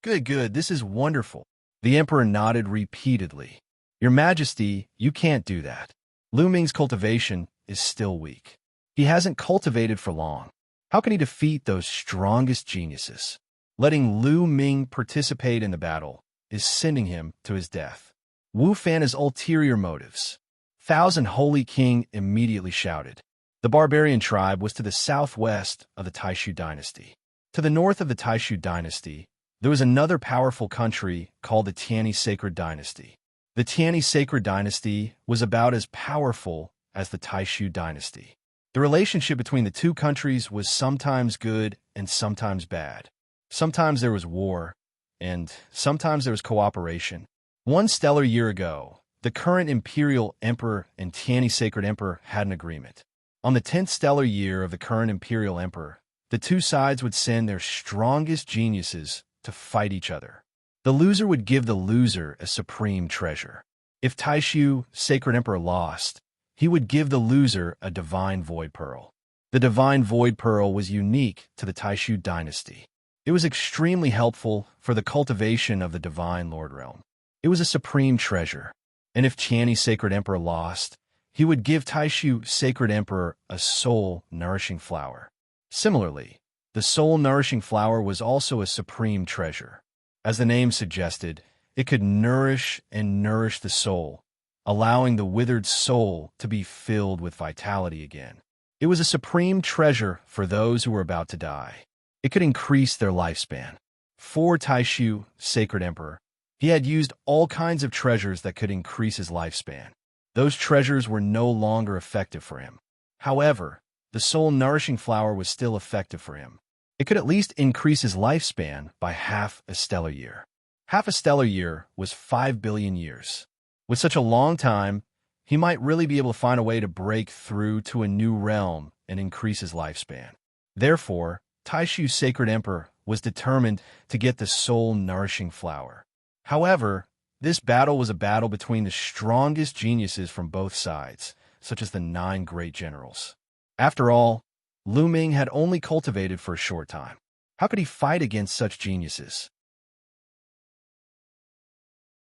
Good, this is wonderful. The emperor nodded repeatedly. Your majesty, you can't do that. Lu Ming's cultivation is still weak. He hasn't cultivated for long. How can he defeat those strongest geniuses? Letting Lu Ming participate in the battle is sending him to his death. Wu Fan has ulterior motives. Thousand Holy King immediately shouted. The barbarian tribe was to the southwest of the Taishu dynasty. To the north of the Taishu dynasty, there was another powerful country called the Tianyi Sacred Dynasty. The Tianyi Sacred Dynasty was about as powerful as the Taishu dynasty. The relationship between the two countries was sometimes good and sometimes bad. Sometimes there was war, and sometimes there was cooperation. One stellar year ago, the current imperial emperor and Tianyi Sacred Emperor had an agreement. On the 10th stellar year of the current imperial emperor, the two sides would send their strongest geniuses to fight each other. The loser would give the loser a supreme treasure. If Taishu Sacred Emperor lost, he would give the loser a divine void pearl. The divine void pearl was unique to the Taishu dynasty. It was extremely helpful for the cultivation of the divine Lord Realm. It was a supreme treasure. And if Tianyi Sacred Emperor lost, he would give Taishu Sacred Emperor a soul-nourishing flower. Similarly, the soul-nourishing flower was also a supreme treasure. As the name suggested, it could nourish and nourish the soul, allowing the withered soul to be filled with vitality again. It was a supreme treasure for those who were about to die. It could increase their lifespan. For Taishu Sacred Emperor, he had used all kinds of treasures that could increase his lifespan. Those treasures were no longer effective for him. However, the soul-nourishing flower was still effective for him. It could at least increase his lifespan by half a stellar year. Half a stellar year was 5 billion years. With such a long time, he might really be able to find a way to break through to a new realm and increase his lifespan. Therefore, Taishu Sacred Emperor was determined to get the soul-nourishing flower. However, this battle was a battle between the strongest geniuses from both sides, such as the 9 great generals. After all, Lu Ming had only cultivated for a short time. How could he fight against such geniuses?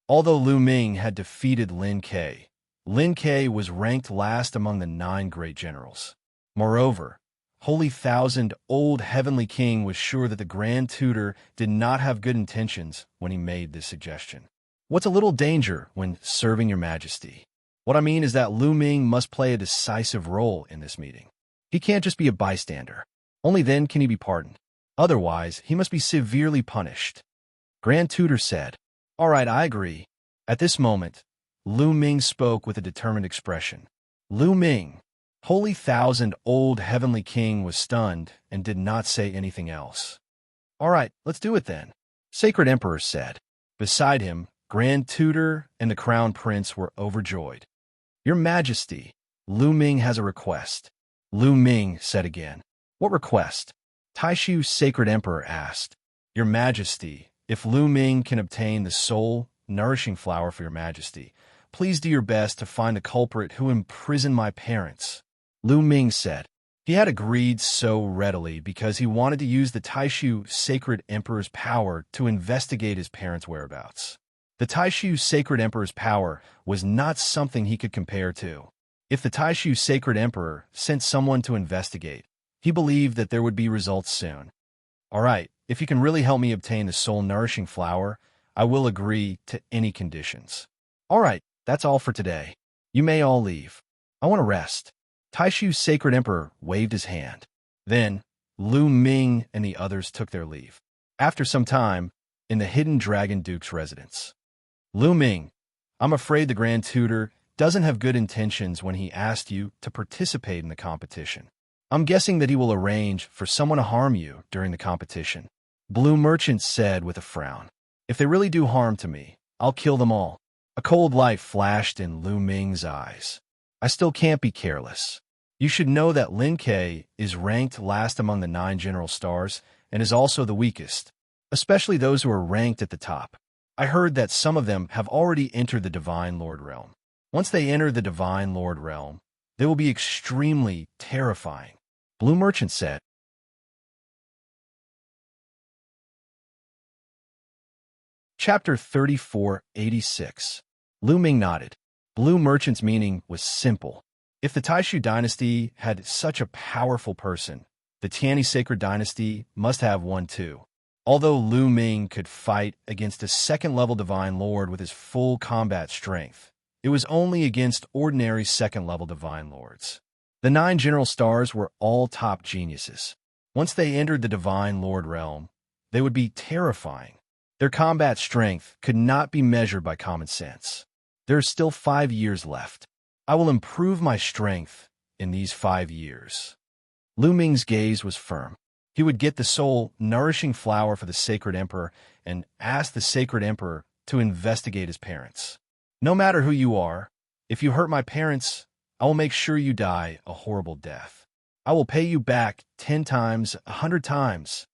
Although Lu Ming had defeated Lin Ke was ranked last among the 9 great generals. Moreover, Holy Thousand Old Heavenly King was sure that the Grand Tutor did not have good intentions when he made this suggestion. What's a little danger when serving your majesty? What I mean is that Lu Ming must play a decisive role in this meeting. He can't just be a bystander. Only then can he be pardoned. Otherwise, he must be severely punished. Grand Tutor said, "All right, I agree. At this moment, Lu Ming spoke with a determined expression. Lu Ming, Holy Thousand-Old Heavenly King, was stunned and did not say anything else. "All right, let's do it then," Sacred Emperor said. Beside him, Grand Tutor and the Crown Prince were overjoyed. "Your Majesty, Lu Ming has a request," Lu Ming said again. "What request?" Taishu Sacred Emperor asked. "Your Majesty, if Lu Ming can obtain the soul-nourishing flower for your Majesty, please do your best to find the culprit who imprisoned my parents," Lu Ming said. He had agreed so readily because he wanted to use the Taishu Sacred Emperor's power to investigate his parents' whereabouts. The Taishu Sacred Emperor's power was not something he could compare to. If the Taishu Sacred Emperor sent someone to investigate, he believed that there would be results soon. "All right, if you can really help me obtain the soul-nourishing flower, I will agree to any conditions." "All right, that's all for today. You may all leave. I want to rest." Taishu's Sacred Emperor waved his hand. Then, Lu Ming and the others took their leave. After some time, in the Hidden Dragon Duke's residence. "Lu Ming, I'm afraid the Grand Tutor doesn't have good intentions when he asked you to participate in the competition. I'm guessing that he will arrange for someone to harm you during the competition," Blue Merchant said with a frown. "If they really do harm to me, I'll kill them all." A cold light flashed in Lu Ming's eyes. "I still can't be careless. You should know that Lin Ke is ranked last among the 9 general stars and is also the weakest, especially those who are ranked at the top. I heard that some of them have already entered the Divine Lord Realm. Once they enter the Divine Lord Realm, they will be extremely terrifying," Blue Merchant said. Chapter 3486. Lu Ming nodded. Blue Merchant's meaning was simple. If the Taishu dynasty had such a powerful person, the Tianyi Sacred Dynasty must have one too. Although Lu Ming could fight against a second-level Divine Lord with his full combat strength, it was only against ordinary second-level Divine Lords. The 9 general stars were all top geniuses. Once they entered the Divine Lord realm, they would be terrifying. Their combat strength could not be measured by common sense. There are still 5 years left. I will improve my strength in these 5 years. Lu Ming's gaze was firm. He would get the soul-nourishing flower for the Sacred Emperor and ask the Sacred Emperor to investigate his parents. "No matter who you are, if you hurt my parents, I will make sure you die a horrible death. I will pay you back 10 times, 100 times.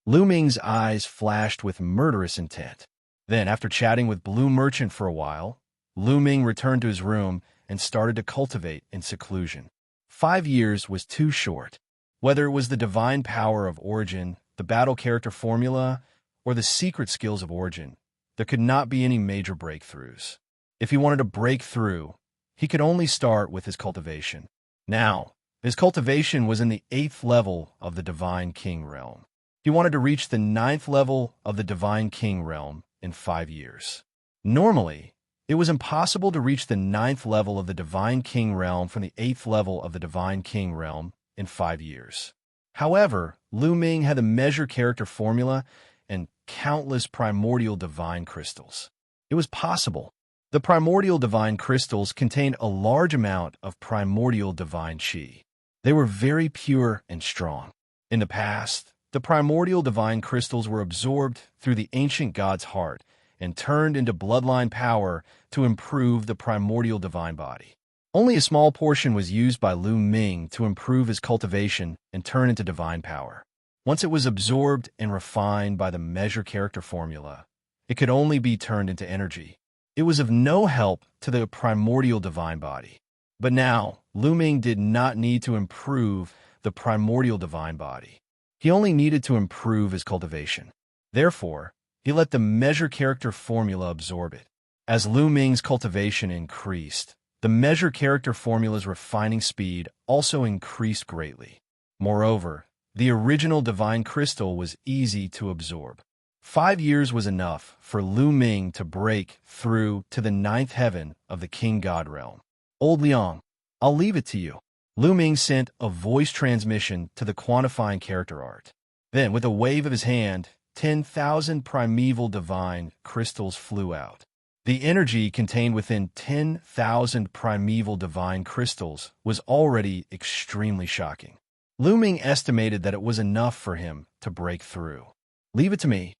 Lu Ming's eyes flashed with murderous intent. Then, after chatting with Blue Merchant for a while, Lu Ming returned to his room and started to cultivate in seclusion. 5 years was too short. Whether it was the divine power of origin, the battle character formula, or the secret skills of origin, there could not be any major breakthroughs. If he wanted to break through, he could only start with his cultivation. Now, his cultivation was in the 8th level of the Divine King realm. He wanted to reach the 9th level of the Divine King realm in 5 years. Normally, it was impossible to reach the 9th level of the Divine King realm from the 8th level of the Divine King realm in 5 years. However, Lu Ming had the measure character formula and countless primordial divine crystals. It was possible. The primordial divine crystals contained a large amount of primordial divine qi. They were very pure and strong. In the past, the primordial divine crystals were absorbed through the ancient god's heart and turned into bloodline power to improve the primordial divine body. Only a small portion was used by Lu Ming to improve his cultivation and turn into divine power. Once it was absorbed and refined by the measure character formula, it could only be turned into energy. It was of no help to the primordial divine body. But now, Lu Ming did not need to improve the primordial divine body. He only needed to improve his cultivation. Therefore, he let the measure character formula absorb it. As Lu Ming's cultivation increased, the measure character formula's refining speed also increased greatly. Moreover, the original divine crystal was easy to absorb. 5 years was enough for Lu Ming to break through to the 9th heaven of the King God realm. "Old Liang, I'll leave it to you." Lu Ming sent a voice transmission to the quantifying character art. Then, with a wave of his hand, 10,000 primeval divine crystals flew out. The energy contained within 10,000 primeval divine crystals was already extremely shocking. Lu Ming estimated that it was enough for him to break through. "Leave it to me."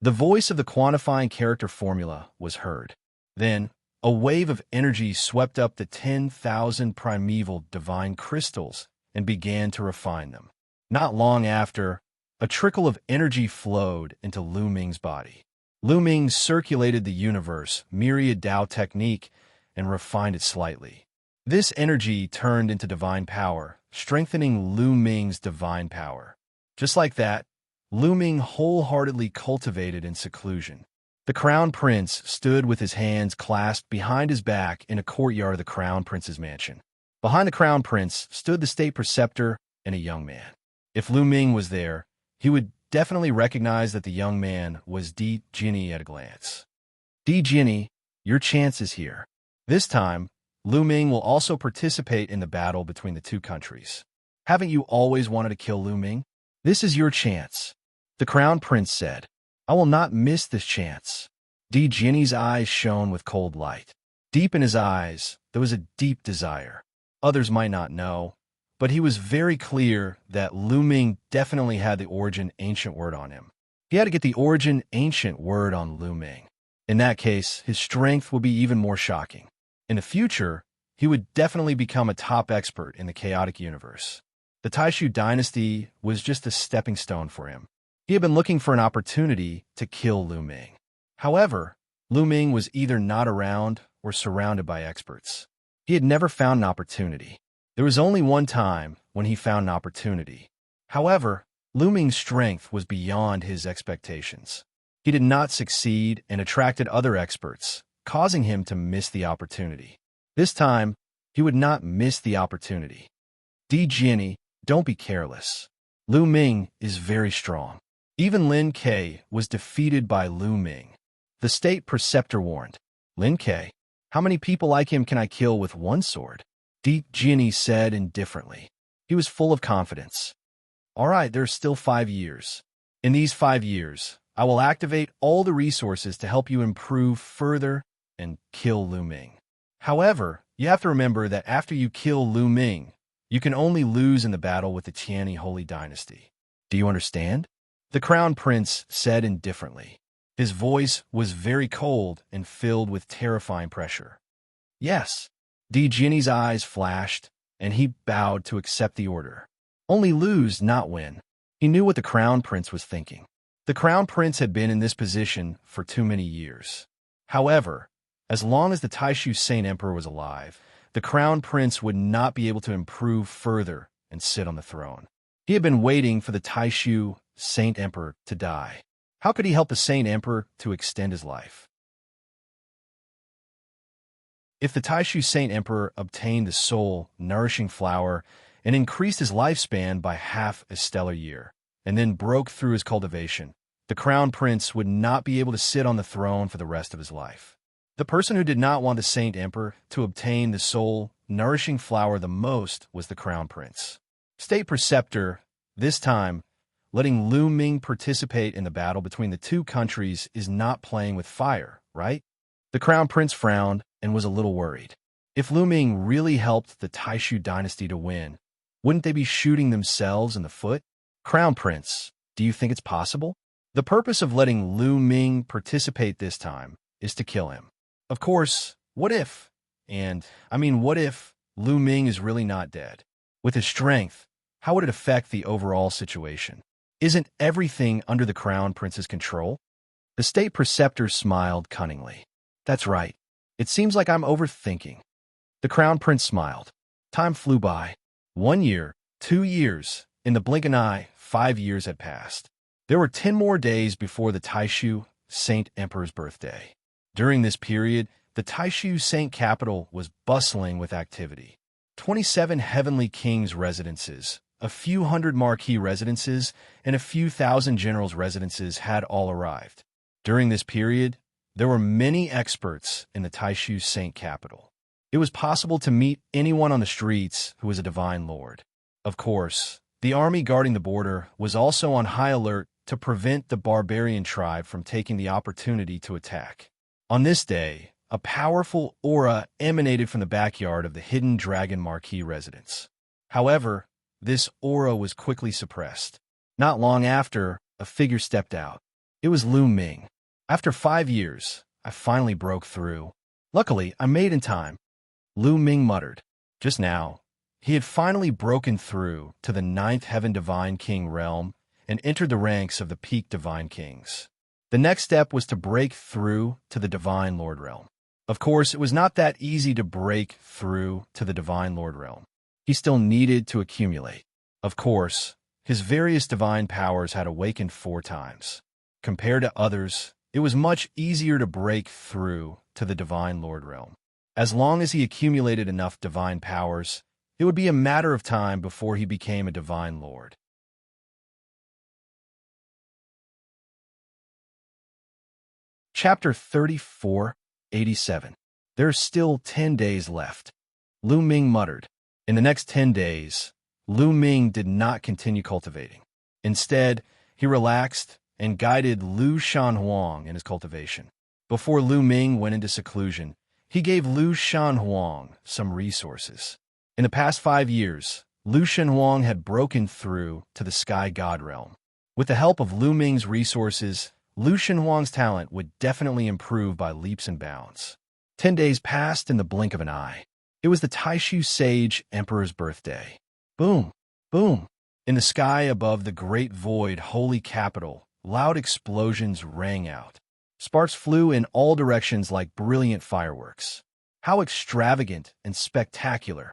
The voice of the quantifying character formula was heard. Then, a wave of energy swept up the 10,000 primeval divine crystals and began to refine them. Not long after, a trickle of energy flowed into Lu Ming's body. Lu Ming circulated the universe, myriad Dao technique, and refined it slightly. This energy turned into divine power, strengthening Lu Ming's divine power. Just like that, Lu Ming wholeheartedly cultivated in seclusion. The Crown Prince stood with his hands clasped behind his back in a courtyard of the Crown Prince's mansion. Behind the Crown Prince stood the state preceptor and a young man. If Lu Ming was there, he would definitely recognize that the young man was Di Jinni at a glance. "Di Jinni, your chance is here. This time, Lu Ming will also participate in the battle between the two countries. Haven't you always wanted to kill Lu Ming? This is your chance." The Crown Prince said, "I will not miss this chance." Di Jinni's eyes shone with cold light. Deep in his eyes, there was a deep desire. Others might not know, but he was very clear that Lu Ming definitely had the Origin Ancient Word on him. He had to get the Origin Ancient Word on Lu Ming. In that case, his strength would be even more shocking. In the future, he would definitely become a top expert in the chaotic universe. The Taishu dynasty was just a stepping stone for him. He had been looking for an opportunity to kill Lu Ming. However, Lu Ming was either not around or surrounded by experts. He had never found an opportunity. There was only one time when he found an opportunity. However, Lu Ming's strength was beyond his expectations. He did not succeed and attracted other experts, causing him to miss the opportunity. This time, he would not miss the opportunity. "Di Jinni, don't be careless. Lu Ming is very strong." Even Lin Ke was defeated by Lu Ming. The state preceptor warned, "Lin Ke, how many people like him can I kill with one sword?" Di Jinni said indifferently. He was full of confidence. "All right, there's still 5 years. In these 5 years, I will activate all the resources to help you improve further and kill Lu Ming. However, you have to remember that after you kill Lu Ming, you can only lose in the battle with the Tianyi Holy Dynasty. Do you understand?" The Crown Prince said indifferently. His voice was very cold and filled with terrifying pressure. "Yes." Di Jinni's eyes flashed, and he bowed to accept the order. Only lose, not win. He knew what the Crown Prince was thinking. The Crown Prince had been in this position for too many years. However, as long as the Taishu Saint Emperor was alive, the Crown Prince would not be able to improve further and sit on the throne. He had been waiting for the Taishu Saint Emperor to die. How could he help the Saint Emperor to extend his life? If the Taishu Saint Emperor obtained the soul nourishing flower and increased his lifespan by half a stellar year, and then broke through his cultivation, the Crown Prince would not be able to sit on the throne for the rest of his life. The person who did not want the Saint Emperor to obtain the soul nourishing flower the most was the Crown Prince. State Preceptor, this time, letting Lu Ming participate in the battle between the two countries is not playing with fire, right? The Crown Prince frowned and was a little worried. If Lu Ming really helped the Taishu dynasty to win, wouldn't they be shooting themselves in the foot? Crown Prince, do you think it's possible? The purpose of letting Lu Ming participate this time is to kill him. Of course, what if? What if Lu Ming is really not dead? With his strength, how would it affect the overall situation? Isn't everything under the Crown Prince's control? The state preceptor smiled cunningly. That's right. It seems like I'm overthinking. The Crown Prince smiled. Time flew by. 1 year, 2 years. In the blink of an eye, 5 years had passed. There were 10 more days before the Taishu Saint Emperor's birthday. During this period, the Taishu Saint capital was bustling with activity. 27 Heavenly Kings' residences, a few hundred marquis residences, and a few thousand generals' residences had all arrived. During this period, there were many experts in the Taishu Saint capital. It was possible to meet anyone on the streets who was a divine lord. Of course, the army guarding the border was also on high alert to prevent the barbarian tribe from taking the opportunity to attack. On this day, a powerful aura emanated from the backyard of the hidden Dragon Marquis residence. However, this aura was quickly suppressed. Not long after, a figure stepped out. It was Lu Ming. After 5 years, I finally broke through. Luckily, I made in time. Lu Ming muttered. Just now, he had finally broken through to the 9th Heaven Divine King realm and entered the ranks of the Peak Divine Kings. The next step was to break through to the Divine Lord realm. Of course, it was not that easy to break through to the Divine Lord realm. He still needed to accumulate. Of course, his various divine powers had awakened 4 times. Compared to others, it was much easier to break through to the Divine Lord realm. As long as he accumulated enough divine powers, it would be a matter of time before he became a Divine Lord. Chapter 34:87. There are still 10 days left. Lu Ming muttered. In the next 10 days, Lu Ming did not continue cultivating. Instead, he relaxed and guided Lu Shanhuang in his cultivation. Before Lu Ming went into seclusion, he gave Lu Shanhuang some resources. In the past 5 years, Lu Shanhuang had broken through to the Sky God realm. With the help of Lu Ming's resources, Lu Shanhuang's talent would definitely improve by leaps and bounds. 10 days passed in the blink of an eye. It was the Taishu Sage Emperor's birthday. Boom, boom. In the sky above the Great Void Holy Capital, loud explosions rang out. Sparks flew in all directions like brilliant fireworks. How extravagant and spectacular.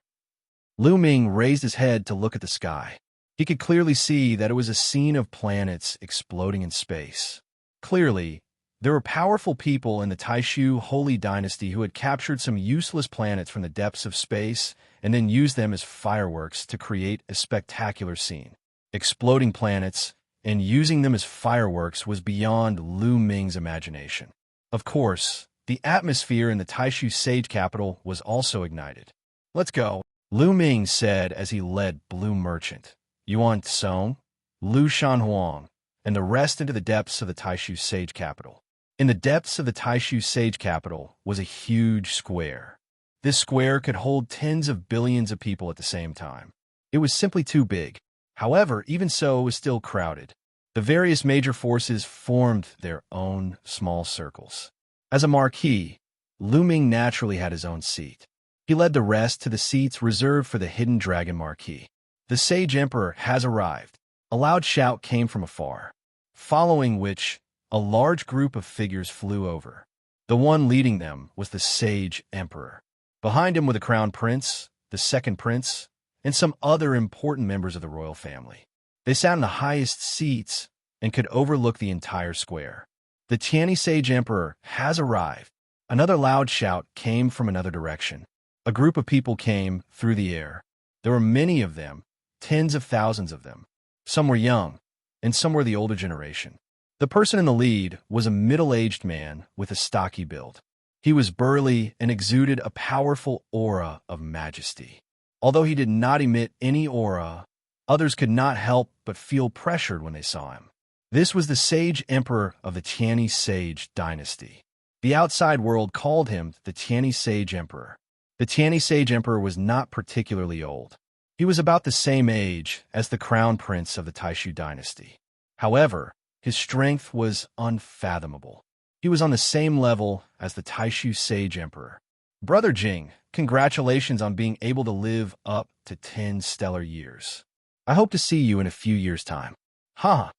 Lu Ming raised his head to look at the sky. He could clearly see that it was a scene of planets exploding in space. Clearly, there were powerful people in the Taishu Holy Dynasty who had captured some useless planets from the depths of space and then used them as fireworks to create a spectacular scene. Exploding planets and using them as fireworks was beyond Lu Ming's imagination. Of course, the atmosphere in the Taishu Sage capital was also ignited. Let's go, Lu Ming said as he led Blue Merchant, Yuan Tsong, Lu Shanhuang, and the rest into the depths of the Taishu Sage capital. In the depths of the Taishu Sage capital was a huge square. This square could hold tens of billions of people at the same time. It was simply too big. However, even so, it was still crowded. The various major forces formed their own small circles. As a marquis, Lu Ming naturally had his own seat. He led the rest to the seats reserved for the hidden dragon marquis. The Sage Emperor has arrived. A loud shout came from afar, following which a large group of figures flew over. The one leading them was the Sage Emperor. Behind him were the Crown Prince, the Second Prince, and some other important members of the royal family. They sat in the highest seats and could overlook the entire square. The Tianyi Sage Emperor has arrived. Another loud shout came from another direction. A group of people came through the air. There were many of them, tens of thousands of them. Some were young, and some were the older generation. The person in the lead was a middle-aged man with a stocky build. He was burly and exuded a powerful aura of majesty. Although he did not emit any aura, others could not help but feel pressured when they saw him. This was the Sage Emperor of the Tianyi Sage dynasty. The outside world called him the Tianyi Sage Emperor. The Tianyi Sage Emperor was not particularly old. He was about the same age as the Crown Prince of the Taishu dynasty. However, his strength was unfathomable. He was on the same level as the Taishu Sage Emperor. Brother Jing, congratulations on being able to live up to 10 stellar years. I hope to see you in a few years' time. Ha!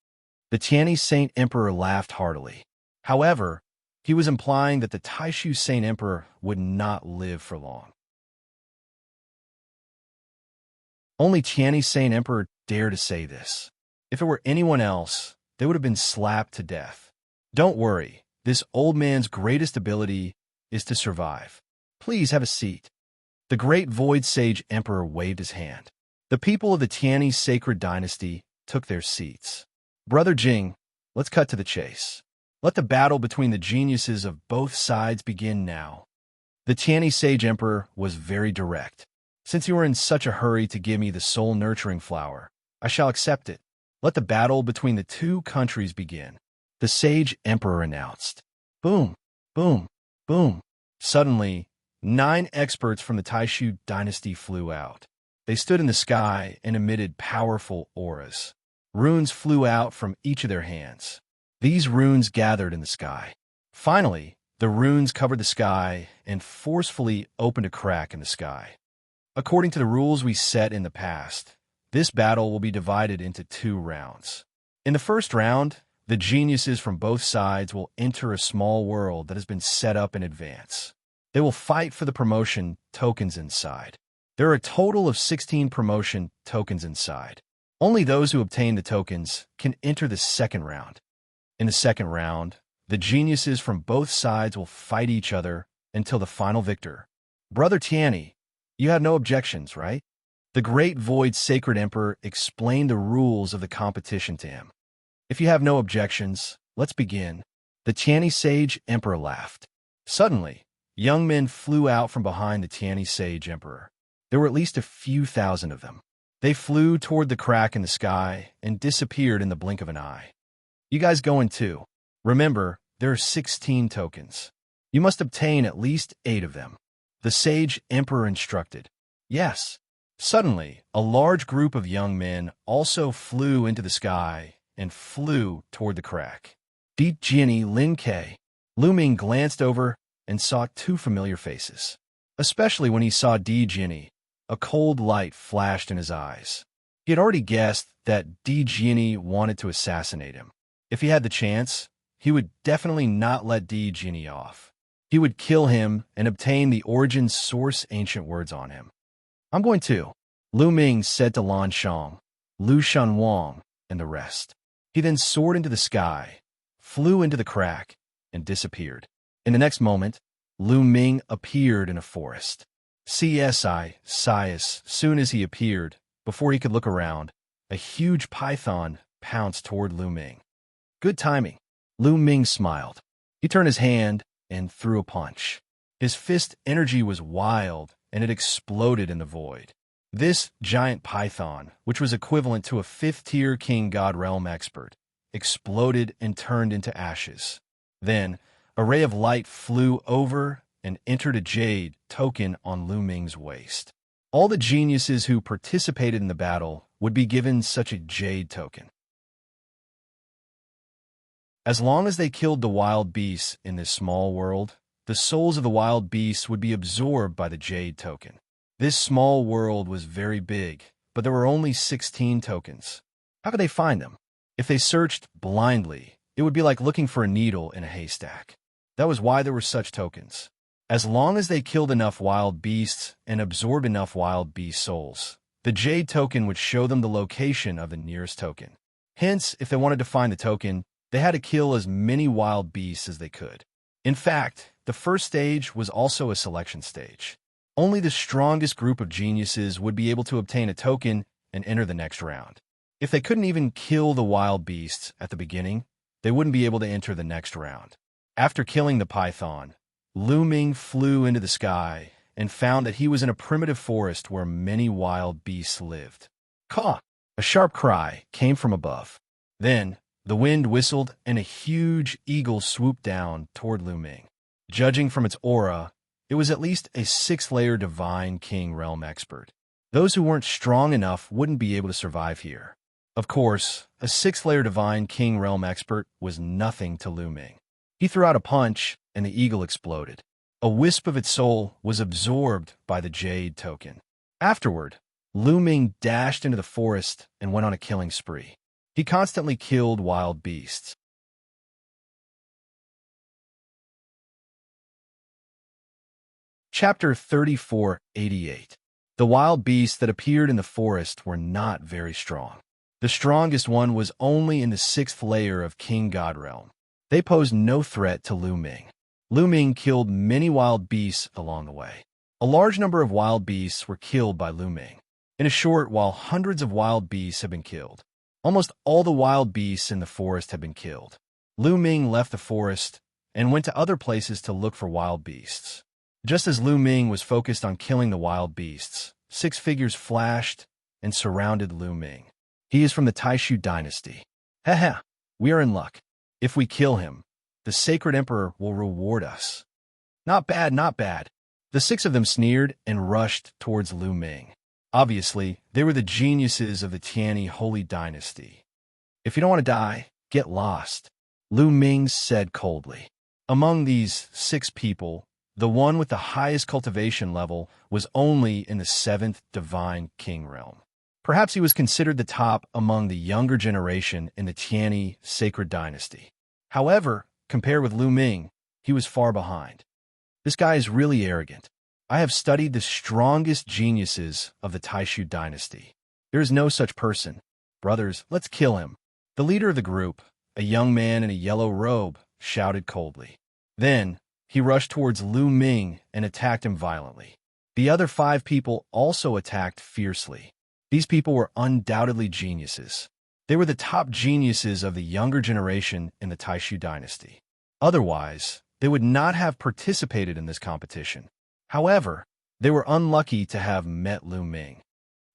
The Tianyi Saint Emperor laughed heartily. However, he was implying that the Taishu Saint Emperor would not live for long. Only Tianyi Saint Emperor dared to say this. If it were anyone else, they would have been slapped to death. Don't worry, this old man's greatest ability is to survive. Please have a seat. The great Void Sage Emperor waved his hand. The people of the Tianyi Sacred Dynasty took their seats. Brother Jing, let's cut to the chase. Let the battle between the geniuses of both sides begin now. The Tianyi Sage Emperor was very direct. Since you are in such a hurry to give me the soul-nurturing flower, I shall accept it. Let the battle between the two countries begin. The sage emperor announced. Boom, boom, boom. Suddenly, 9 experts from the Taishu dynasty flew out. They stood in the sky and emitted powerful auras. Runes flew out from each of their hands. These runes gathered in the sky. Finally, the runes covered the sky and forcefully opened a crack in the sky. According to the rules we set in the past, this battle will be divided into 2 rounds. In the first round, the geniuses from both sides will enter a small world that has been set up in advance. They will fight for the promotion tokens inside. There are a total of 16 promotion tokens inside. Only those who obtain the tokens can enter the second round. In the second round, the geniuses from both sides will fight each other until the final victor. Brother Tianni, you had no objections, right? The Great Void Sacred Emperor explained the rules of the competition to him. If you have no objections, let's begin. The Tianni Sage Emperor laughed. Suddenly, young men flew out from behind the Tianni Sage Emperor. There were at least a few thousand of them. They flew toward the crack in the sky and disappeared in the blink of an eye. You guys go in too. Remember, there are 16 tokens. You must obtain at least 8 of them. The Sage Emperor instructed. Yes. Suddenly, a large group of young men also flew into the sky and flew toward the crack. Di Jinni Lin Ke. Lu Ming glanced over and saw 2 familiar faces. Especially when he saw Di Jinni, a cold light flashed in his eyes. He had already guessed that Di Jinni wanted to assassinate him. If he had the chance, he would definitely not let Di Jinni off. He would kill him and obtain the origin source ancient words on him. I'm going to, Lu Ming said to Lan Shang, Lu Shanwang, and the rest. He then soared into the sky, flew into the crack, and disappeared. In the next moment, Lu Ming appeared in a forest. Soon as he appeared, before he could look around, a huge python pounced toward Lu Ming. Good timing. Lu Ming smiled. He turned his hand and threw a punch. His fist energy was wild, and it exploded in the void. This giant python, which was equivalent to a 5th-tier King God Realm expert, exploded and turned into ashes. Then, a ray of light flew over and entered a jade token on Lu Ming's waist. All the geniuses who participated in the battle would be given such a jade token. As long as they killed the wild beasts in this small world, the souls of the wild beasts would be absorbed by the jade token. This small world was very big, but there were only 16 tokens. How could they find them? If they searched blindly, it would be like looking for a needle in a haystack. That was why there were such tokens. As long as they killed enough wild beasts and absorbed enough wild beast souls, the jade token would show them the location of the nearest token. Hence, if they wanted to find the token, they had to kill as many wild beasts as they could. In fact, the first stage was also a selection stage. Only the strongest group of geniuses would be able to obtain a token and enter the next round. If they couldn't even kill the wild beasts at the beginning, they wouldn't be able to enter the next round. After killing the python, Lu Ming flew into the sky and found that he was in a primitive forest where many wild beasts lived. Caw! A sharp cry came from above. Then, the wind whistled and a huge eagle swooped down toward Lu Ming. Judging from its aura, it was at least a 6th-layer Divine King Realm expert. Those who weren't strong enough wouldn't be able to survive here. Of course, a 6th-layer Divine King Realm expert was nothing to Lu Ming. He threw out a punch, and the eagle exploded. A wisp of its soul was absorbed by the jade token. Afterward, Lu Ming dashed into the forest and went on a killing spree. He constantly killed wild beasts. Chapter 3488. The wild beasts that appeared in the forest were not very strong. The strongest one was only in the 6th layer of King God Realm. They posed no threat to Lu Ming. Lu Ming killed many wild beasts along the way. A large number of wild beasts were killed by Lu Ming. In a short while, hundreds of wild beasts have been killed. Almost all the wild beasts in the forest have been killed. Lu Ming left the forest and went to other places to look for wild beasts. Just as Lu Ming was focused on killing the wild beasts, 6 figures flashed and surrounded Lu Ming. He is from the Taishu dynasty. Haha, we are in luck. If we kill him, the sacred emperor will reward us. Not bad, not bad. The 6 of them sneered and rushed towards Lu Ming. Obviously, they were the geniuses of the Tianyi holy dynasty. If you don't want to die, get lost, Lu Ming said coldly. Among these 6 people, the one with the highest cultivation level was only in the 7th divine king realm. Perhaps he was considered the top among the younger generation in the Tianyi sacred dynasty. However, compared with Lu Ming, he was far behind. This guy is really arrogant. I have studied the strongest geniuses of the Taishu dynasty. There is no such person. Brothers, let's kill him. The leader of the group, a young man in a yellow robe, shouted coldly. Then, he rushed towards Lu Ming and attacked him violently. The other 5 people also attacked fiercely. These people were undoubtedly geniuses. They were the top geniuses of the younger generation in the Taishu dynasty. Otherwise, they would not have participated in this competition. However, they were unlucky to have met Lu Ming.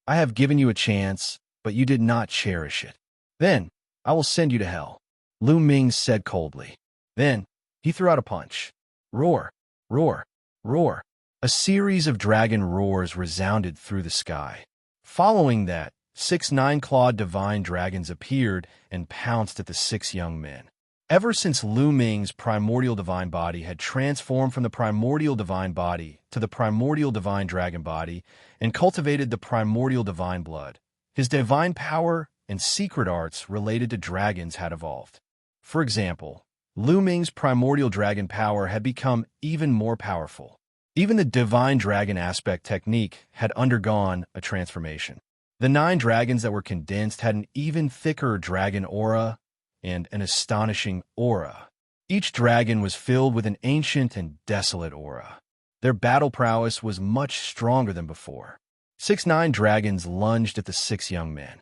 I have given you a chance, but you did not cherish it. Then, I will send you to hell, Lu Ming said coldly. Then, he threw out a punch. Roar, roar, roar. A series of dragon roars resounded through the sky. Following that, 6 nine-clawed divine dragons appeared and pounced at the 6 young men. Ever since Lu Ming's primordial divine body had transformed from the primordial divine body to the primordial divine dragon body and cultivated the primordial divine blood, his divine power and secret arts related to dragons had evolved. For example, Lu Ming's primordial dragon power had become even more powerful. Even the divine dragon aspect technique had undergone a transformation. The 9 dragons that were condensed had an even thicker dragon aura and an astonishing aura. Each dragon was filled with an ancient and desolate aura. Their battle prowess was much stronger than before. 6 9 dragons lunged at the 6 young men.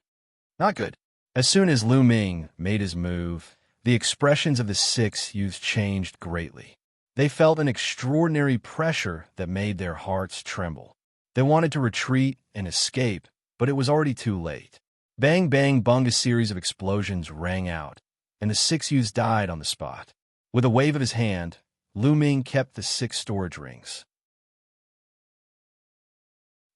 Not good. As soon as Lu Ming made his move, the expressions of the 6 youths changed greatly. They felt an extraordinary pressure that made their hearts tremble. They wanted to retreat and escape, but it was already too late. Bang, bang, bung, a series of explosions rang out, and the 6 youths died on the spot. With a wave of his hand, Lu Ming kept the 6 storage rings.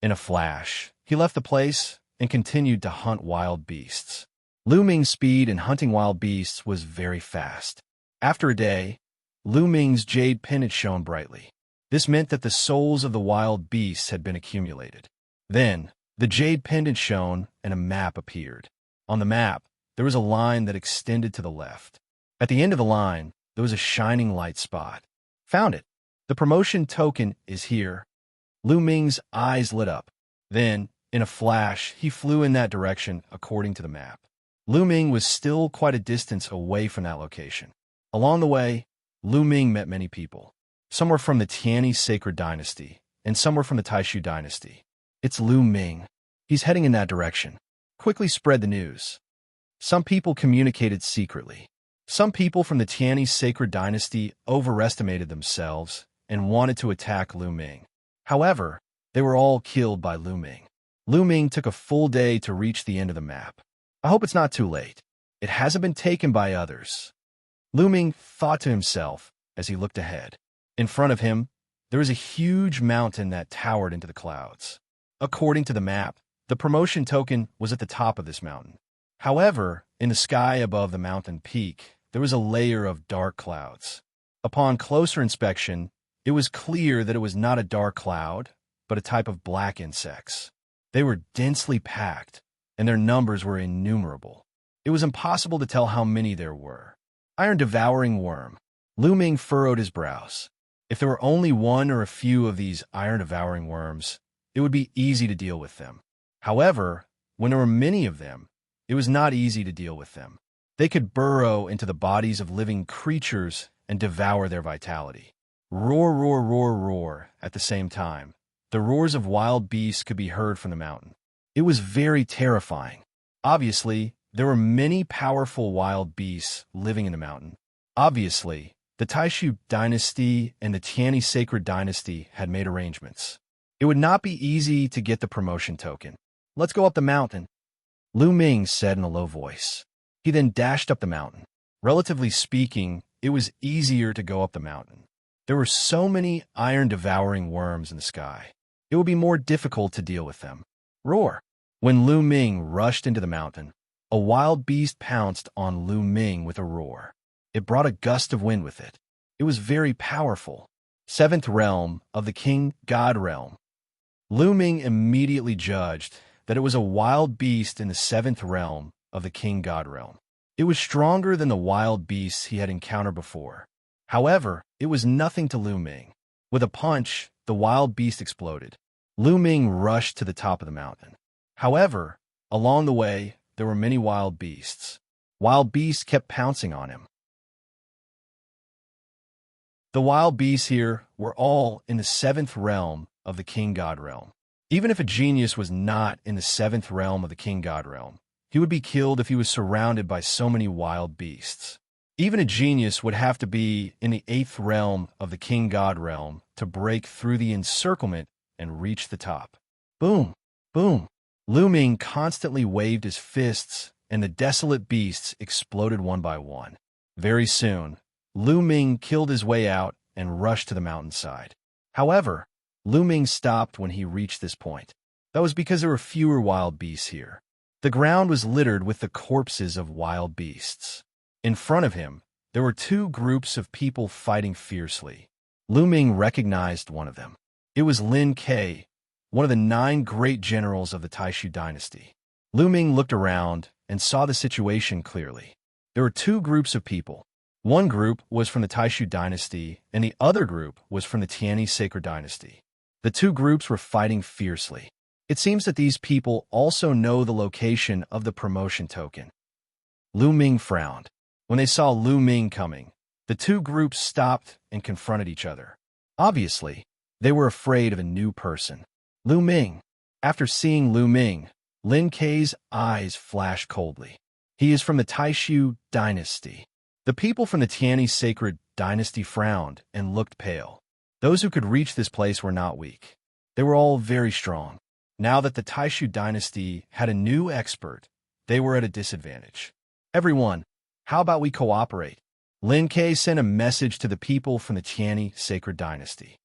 In a flash, he left the place and continued to hunt wild beasts. Lu Ming's speed in hunting wild beasts was very fast. After a day, Lu Ming's jade pendant shone brightly. This meant that the souls of the wild beasts had been accumulated. Then, the jade pendant shone and a map appeared. On the map, there was a line that extended to the left. At the end of the line, there was a shining light spot. Found it. The promotion token is here. Lu Ming's eyes lit up. Then, in a flash, he flew in that direction according to the map. Lu Ming was still quite a distance away from that location. Along the way, Lu Ming met many people. Some were from the Tianyi sacred dynasty, and some were from the Taishu dynasty. It's Lu Ming. He's heading in that direction. Quickly spread the news. Some people communicated secretly. Some people from the Tianyi sacred dynasty overestimated themselves and wanted to attack Lu Ming. However, they were all killed by Lu Ming. Lu Ming took a full day to reach the end of the map. I hope it's not too late. It hasn't been taken by others. Lu Ming thought to himself as he looked ahead. In front of him, there was a huge mountain that towered into the clouds. According to the map, the promotion token was at the top of this mountain. However, in the sky above the mountain peak, there was a layer of dark clouds. Upon closer inspection, it was clear that it was not a dark cloud, but a type of black insects. They were densely packed, and their numbers were innumerable. It was impossible to tell how many there were. Iron-devouring worm. Lu Ming furrowed his brows. If there were only one or a few of these iron-devouring worms, it would be easy to deal with them. However, when there were many of them, it was not easy to deal with them. They could burrow into the bodies of living creatures and devour their vitality. Roar, roar, roar, roar at the same time. The roars of wild beasts could be heard from the mountain. It was very terrifying. Obviously, there were many powerful wild beasts living in the mountain. Obviously, the Taishu dynasty and the Tianyi sacred dynasty had made arrangements. It would not be easy to get the promotion token. Let's go up the mountain. Lu Ming said in a low voice. He then dashed up the mountain. Relatively speaking, it was easier to go up the mountain. There were so many iron-devouring worms in the sky. It would be more difficult to deal with them. Roar! When Lu Ming rushed into the mountain, a wild beast pounced on Lu Ming with a roar. It brought a gust of wind with it. It was very powerful. Seventh realm of the King God realm. Lu Ming immediately judged that it was a wild beast in the seventh realm of the King God realm. It was stronger than the wild beasts he had encountered before. However, it was nothing to Lu Ming. With a punch, the wild beast exploded. Lu Ming rushed to the top of the mountain. However, along the way, there were many wild beasts. Wild beasts kept pouncing on him. The wild beasts here were all in the seventh realm of the King God realm. Even if a genius was not in the seventh realm of the King God realm, he would be killed if he was surrounded by so many wild beasts. Even a genius would have to be in the eighth realm of the King God realm to break through the encirclement and reach the top. Boom! Boom! Lu Ming constantly waved his fists, and the desolate beasts exploded one by one. Very soon, Lu Ming killed his way out and rushed to the mountainside. However, Lu Ming stopped when he reached this point. That was because there were fewer wild beasts here. The ground was littered with the corpses of wild beasts. In front of him, there were two groups of people fighting fiercely. Lu Ming recognized one of them. It was Lin Ke, one of the 9 great generals of the Taishu dynasty. Lu Ming looked around and saw the situation clearly. There were two groups of people. One group was from the Taishu dynasty, and the other group was from the Tianyi sacred dynasty. The two groups were fighting fiercely. It seems that these people also know the location of the promotion token. Lu Ming frowned. When they saw Lu Ming coming, the two groups stopped and confronted each other. Obviously, they were afraid of a new person. Lu Ming. After seeing Lu Ming, Lin Ke's eyes flashed coldly. He is from the Taishu dynasty. The people from the Tianyi sacred dynasty frowned and looked pale. Those who could reach this place were not weak. They were all very strong. Now that the Taishu dynasty had a new expert, they were at a disadvantage. Everyone, how about we cooperate? Lin Ke sent a message to the people from the Tianyi sacred dynasty.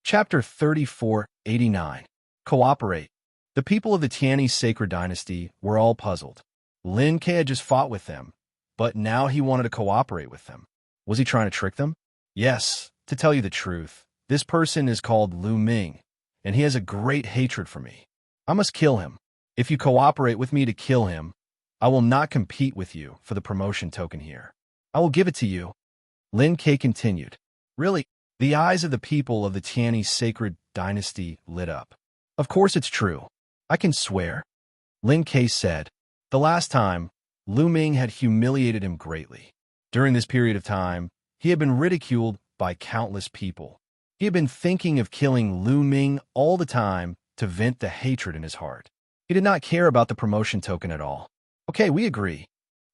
Chapter 3489. Cooperate. The people of the Tianyi sacred dynasty were all puzzled. Lin Ke had just fought with them, but now he wanted to cooperate with them. Was he trying to trick them? Yes, to tell you the truth, this person is called Lu Ming, and he has a great hatred for me. I must kill him. If you cooperate with me to kill him, I will not compete with you for the promotion token here. I will give it to you. Lin Ke continued. Really? The eyes of the people of the Tianyi sacred dynasty lit up. Of course it's true. I can swear. Lin Ke said. The last time, Lu Ming had humiliated him greatly. During this period of time, he had been ridiculed by countless people. He had been thinking of killing Lu Ming all the time to vent the hatred in his heart. He did not care about the promotion token at all. Okay, we agree.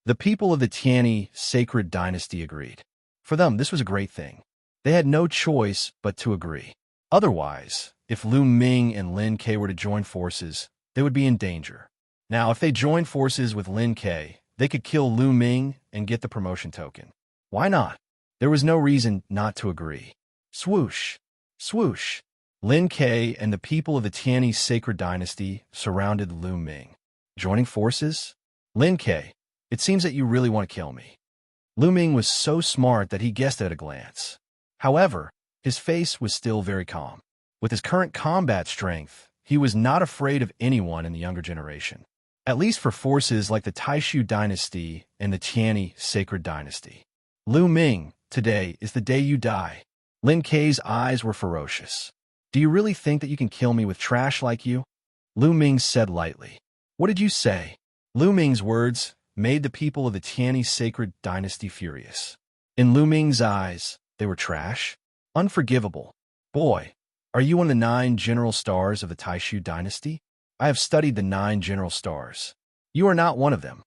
The people of the Tianyi sacred dynasty agreed. For them, this was a great thing. They had no choice but to agree. Otherwise, if Lu Ming and Lin Ke were to join forces, they would be in danger. Now, if they joined forces with Lin Ke, they could kill Lu Ming and get the promotion token. Why not? There was no reason not to agree. Swoosh! Swoosh! Lin Ke and the people of the Tianyi sacred dynasty surrounded Lu Ming. Joining forces? Lin Ke, it seems that you really want to kill me. Lu Ming was so smart that he guessed at a glance. However, his face was still very calm. With his current combat strength, he was not afraid of anyone in the younger generation. At least for forces like the Taishu dynasty and the Tianyi sacred dynasty. Lu Ming, today is the day you die. Lin Ke's eyes were ferocious. Do you really think that you can kill me with trash like you? Lu Ming said lightly. What did you say? Lu Ming's words made the people of the Tianyi sacred dynasty furious. In Lu Ming's eyes, they were trash. Unforgivable. Boy, are you one of the 9 general stars of the Taishu dynasty? I have studied the 9 general stars. You are not one of them.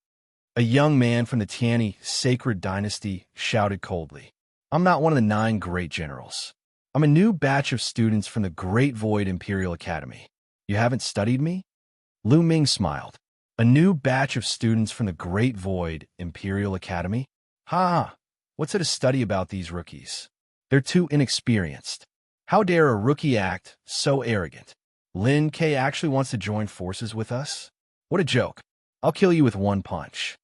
A young man from the Tianyi sacred dynasty shouted coldly. I'm not one of the 9 great generals. I'm a new batch of students from the Great Void Imperial Academy. You haven't studied me? Lu Ming smiled. A new batch of students from the Great Void Imperial Academy? Ha! What's it to study about these rookies? They're too inexperienced. How dare a rookie act so arrogant? Lin K actually wants to join forces with us? What a joke. I'll kill you with one punch.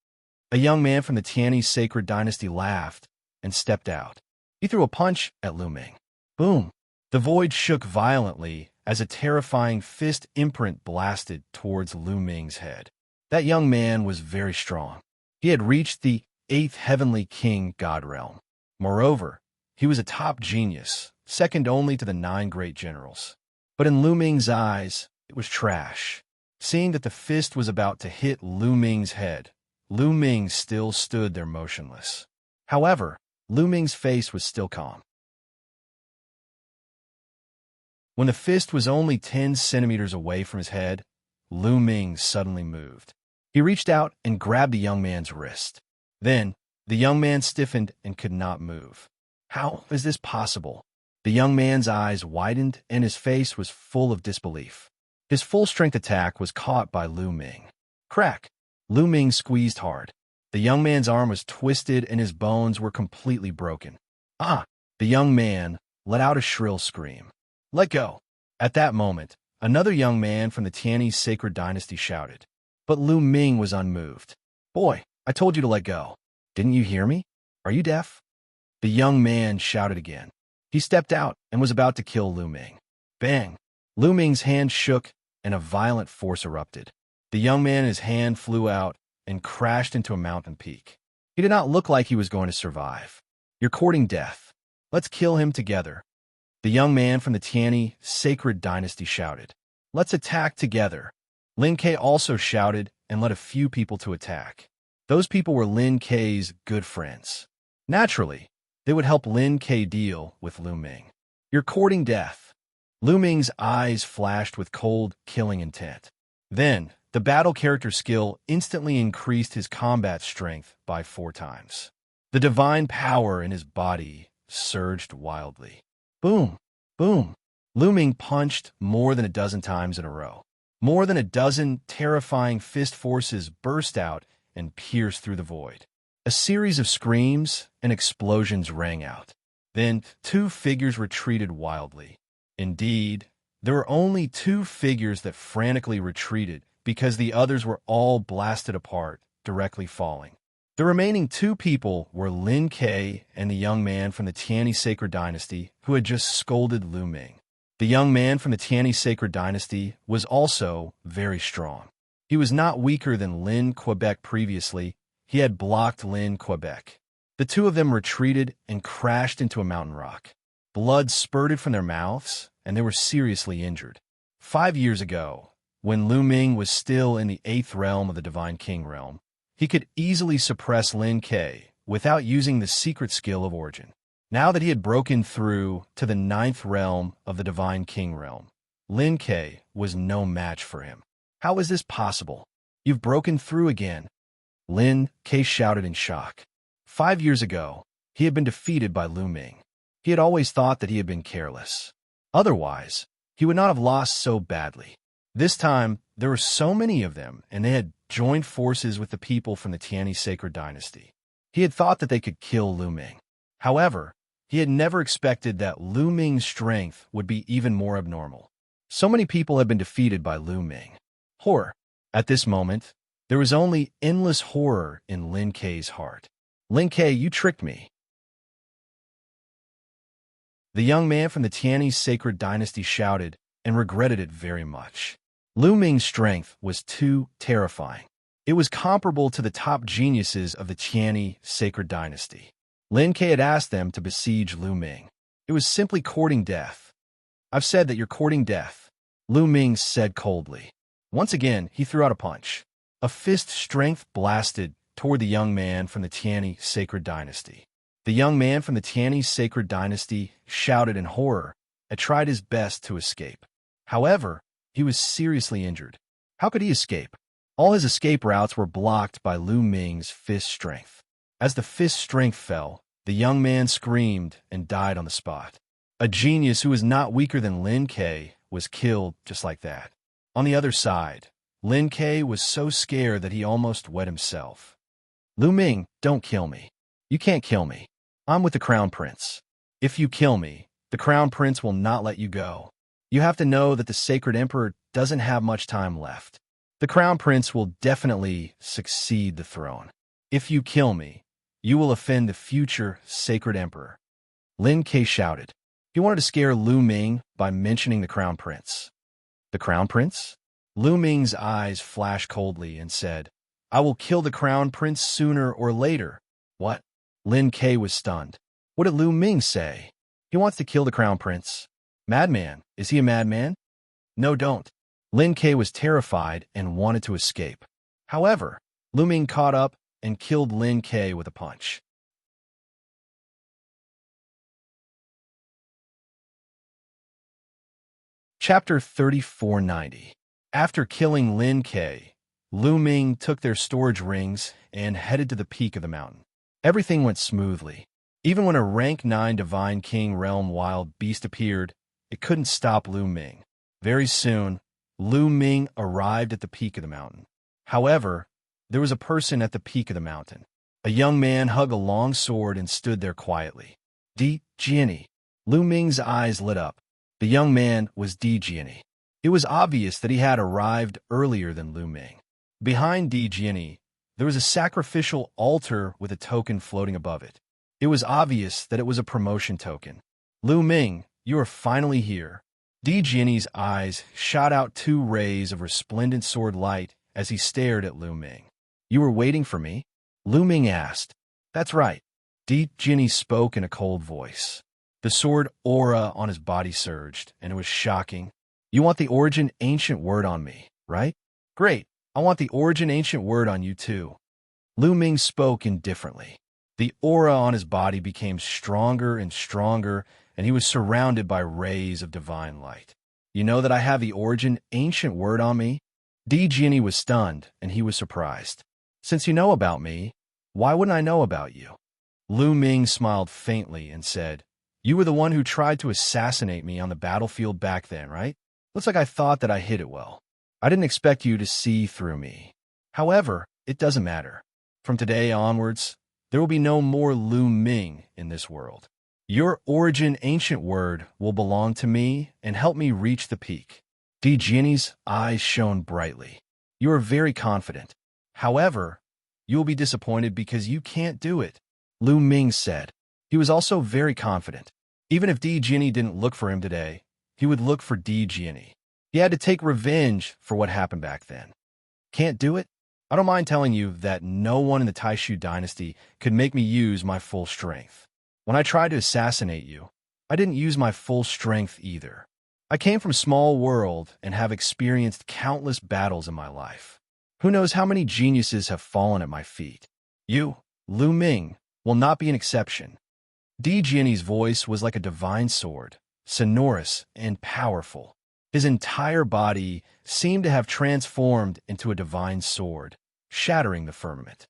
A young man from the Tianyi Sacred Dynasty laughed and stepped out. He threw a punch at Lu Ming. Boom! The void shook violently as a terrifying fist imprint blasted towards Lu Ming's head. That young man was very strong. He had reached the 8th Heavenly King God Realm. Moreover, he was a top genius, second only to the 9 great generals. But in Lu Ming's eyes, it was trash. Seeing that the fist was about to hit Lu Ming's head, Lu Ming still stood there motionless. However, Lu Ming's face was still calm. When the fist was only 10 centimeters away from his head, Lu Ming suddenly moved. He reached out and grabbed the young man's wrist. Then, the young man stiffened and could not move. How is this possible? The young man's eyes widened and his face was full of disbelief. His full-strength attack was caught by Lu Ming. Crack! Lu Ming squeezed hard. The young man's arm was twisted and his bones were completely broken. Ah! The young man let out a shrill scream. Let go! At that moment, another young man from the Tianyi Sacred Dynasty shouted. But Lu Ming was unmoved. Boy, I told you to let go. Didn't you hear me? Are you deaf? The young man shouted again. He stepped out and was about to kill Lu Ming. Bang! Lu Ming's hand shook and a violent force erupted. The young man, his hand flew out and crashed into a mountain peak. He did not look like he was going to survive. You're courting death. Let's kill him together. The young man from the Tianyi Sacred Dynasty shouted. Let's attack together. Lin K also shouted and led a few people to attack. Those people were Lin K's good friends. Naturally, they would help Lin K deal with Lu Ming. You're courting death. Lu Ming's eyes flashed with cold, killing intent. Then, the battle character skill instantly increased his combat strength by 4 times. The divine power in his body surged wildly. Boom! Boom! Lu Ming punched more than a dozen times in a row. More than a dozen terrifying fist forces burst out and pierced through the void. A series of screams and explosions rang out. Then 2 figures retreated wildly. Indeed, there were only 2 figures that frantically retreated because the others were all blasted apart, directly falling. The remaining 2 people were Lin K and the young man from the Tianyi Sacred Dynasty who had just scolded Lu Ming. The young man from the Tianyi Sacred Dynasty was also very strong. He was not weaker than Lin Quebec previously. He had blocked Lin Quebec. The 2 of them retreated and crashed into a mountain rock. Blood spurted from their mouths, and they were seriously injured. 5 years ago, when Lu Ming was still in the 8th realm of the Divine King realm, he could easily suppress Lin K without using the secret skill of origin. Now that he had broken through to the 9th realm of the Divine King realm, Lin K was no match for him. How is this possible? You've broken through again. Lin K shouted in shock. 5 years ago, he had been defeated by Lu Ming. He had always thought that he had been careless. Otherwise, he would not have lost so badly. This time, there were so many of them, and they had joined forces with the people from the Tianyi Sacred Dynasty. He had thought that they could kill Lu Ming. However, he had never expected that Lu Ming's strength would be even more abnormal. So many people had been defeated by Lu Ming. Horror. At this moment, there was only endless horror in Lin K's heart. Lin K, you tricked me. The young man from the Tianyi Sacred Dynasty shouted and regretted it very much. Lu Ming's strength was too terrifying. It was comparable to the top geniuses of the Tianyi Sacred Dynasty. Lin K had asked them to besiege Lu Ming. It was simply courting death. I've said that you're courting death, Lu Ming said coldly. Once again, he threw out a punch. A fist strength blasted toward the young man from the Tianyi Sacred Dynasty. The young man from the Tianyi Sacred Dynasty shouted in horror and tried his best to escape. However, he was seriously injured. How could he escape? All his escape routes were blocked by Lu Ming's fist strength. As the fist strength fell, the young man screamed and died on the spot. A genius who was not weaker than Lin Ke was killed just like that. On the other side, Lin Ke was so scared that he almost wet himself. Lu Ming, don't kill me. You can't kill me. I'm with the Crown Prince. If you kill me, the Crown Prince will not let you go. You have to know that the Sacred Emperor doesn't have much time left. The Crown Prince will definitely succeed the throne. If you kill me, you will offend the future Sacred Emperor. Lin Ke shouted. He wanted to scare Lu Ming by mentioning the Crown Prince. The Crown Prince? Lu Ming's eyes flashed coldly and said, I will kill the Crown Prince sooner or later. What? Lin Ke was stunned. What did Lu Ming say? He wants to kill the Crown Prince. Madman. Is he a madman? No, don't. Lin Ke was terrified and wanted to escape. However, Lu Ming caught up and killed Lin Ke with a punch. Chapter 3490. After killing Lin Ke, Lu Ming took their storage rings and headed to the peak of the mountain. Everything went smoothly. Even when a rank 9 Divine King Realm wild beast appeared, it couldn't stop Lu Ming. Very soon, Lu Ming arrived at the peak of the mountain. However, there was a person at the peak of the mountain. A young man hugged a long sword and stood there quietly. Di Jiani. Lu Ming's eyes lit up. The young man was Di Jiani. It was obvious that he had arrived earlier than Lu Ming. Behind Di Jiani, there was a sacrificial altar with a token floating above it. It was obvious that it was a promotion token. Lu Ming, you are finally here. Di Jiani's eyes shot out 2 rays of resplendent sword light as he stared at Lu Ming. You were waiting for me? Lu Ming asked. That's right. Di Jiani spoke in a cold voice. The sword aura on his body surged, and it was shocking. You want the Origin Ancient Word on me, right? Great. I want the Origin Ancient Word on you too. Lu Ming spoke indifferently. The aura on his body became stronger and stronger, and he was surrounded by rays of divine light. You know that I have the Origin Ancient Word on me? Di Jiani was stunned, and he was surprised. Since you know about me, why wouldn't I know about you? Lu Ming smiled faintly and said, You were the one who tried to assassinate me on the battlefield back then, right? Looks like I thought that I hid it well. I didn't expect you to see through me. However, it doesn't matter. From today onwards, there will be no more Lu Ming in this world. Your Origin Ancient Word will belong to me and help me reach the peak. Di Jiani's eyes shone brightly. You are very confident. However, you will be disappointed because you can't do it, Lu Ming said. He was also very confident. Even if Di Jiani didn't look for him today, he would look for Di Jiani. He had to take revenge for what happened back then. Can't do it? I don't mind telling you that no one in the Taishu dynasty could make me use my full strength. When I tried to assassinate you, I didn't use my full strength either. I came from a small world and have experienced countless battles in my life. Who knows how many geniuses have fallen at my feet? You, Lu Ming, will not be an exception. Di Jiani's voice was like a divine sword, sonorous and powerful. His entire body seemed to have transformed into a divine sword, shattering the firmament.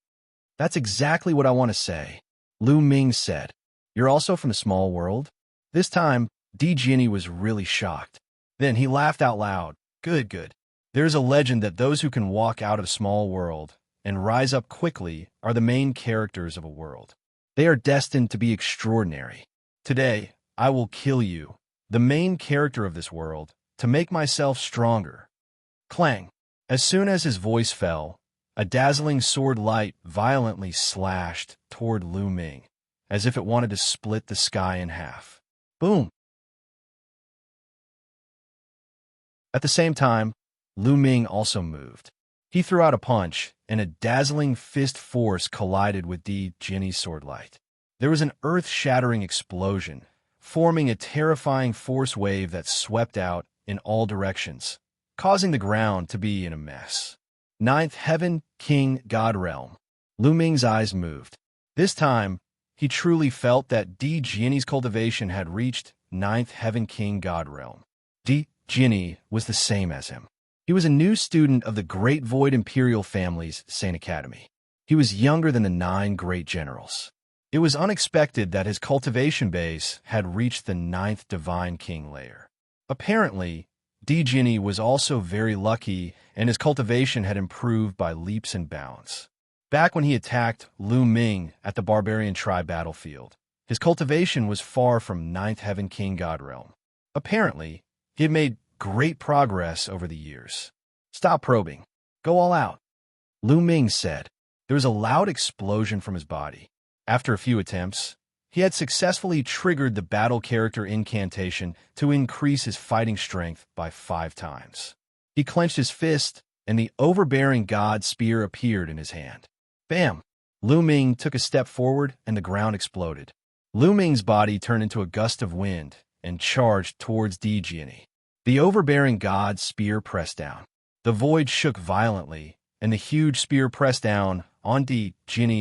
That's exactly what I want to say, Lu Ming said. You're also from a small world? This time, Di Jiani was really shocked. Then he laughed out loud. Good. There's a legend that those who can walk out of a small world and rise up quickly are the main characters of a world. They are destined to be extraordinary. Today, I will kill you, the main character of this world, to make myself stronger. Clang! As soon as his voice fell, a dazzling sword light violently slashed toward Lu Ming, as if it wanted to split the sky in half. Boom! At the same time, Lu Ming also moved. He threw out a punch, and a dazzling fist force collided with Di Jiani's sword light. There was an earth-shattering explosion, forming a terrifying force wave that swept out in all directions, causing the ground to be in a mess. Ninth Heaven, King, God Realm. Lu Ming's eyes moved. This time, he truly felt that Di Jiani's cultivation had reached Ninth Heaven, King, God Realm. Di Jiani was the same as him. He was a new student of the Great Void Imperial family's Saint Academy. He was younger than the 9 great generals. It was unexpected that his cultivation base had reached the 9th Divine King layer. Apparently, Di was also very lucky, and his cultivation had improved by leaps and bounds. Back when he attacked Lu Ming at the Barbarian Tribe battlefield, his cultivation was far from 9th Heaven King God Realm. Apparently, he had made great progress over the years. Stop probing. Go all out, Lu Ming said. There was a loud explosion from his body. After a few attempts, he had successfully triggered the battle character incantation to increase his fighting strength by 5 times. He clenched his fist, and the overbearing god spear appeared in his hand. Bam! Lu Ming took a step forward, and the ground exploded. Lu Ming's body turned into a gust of wind and charged towards Di. The overbearing god spear pressed down. The void shook violently, and the huge spear pressed down on Di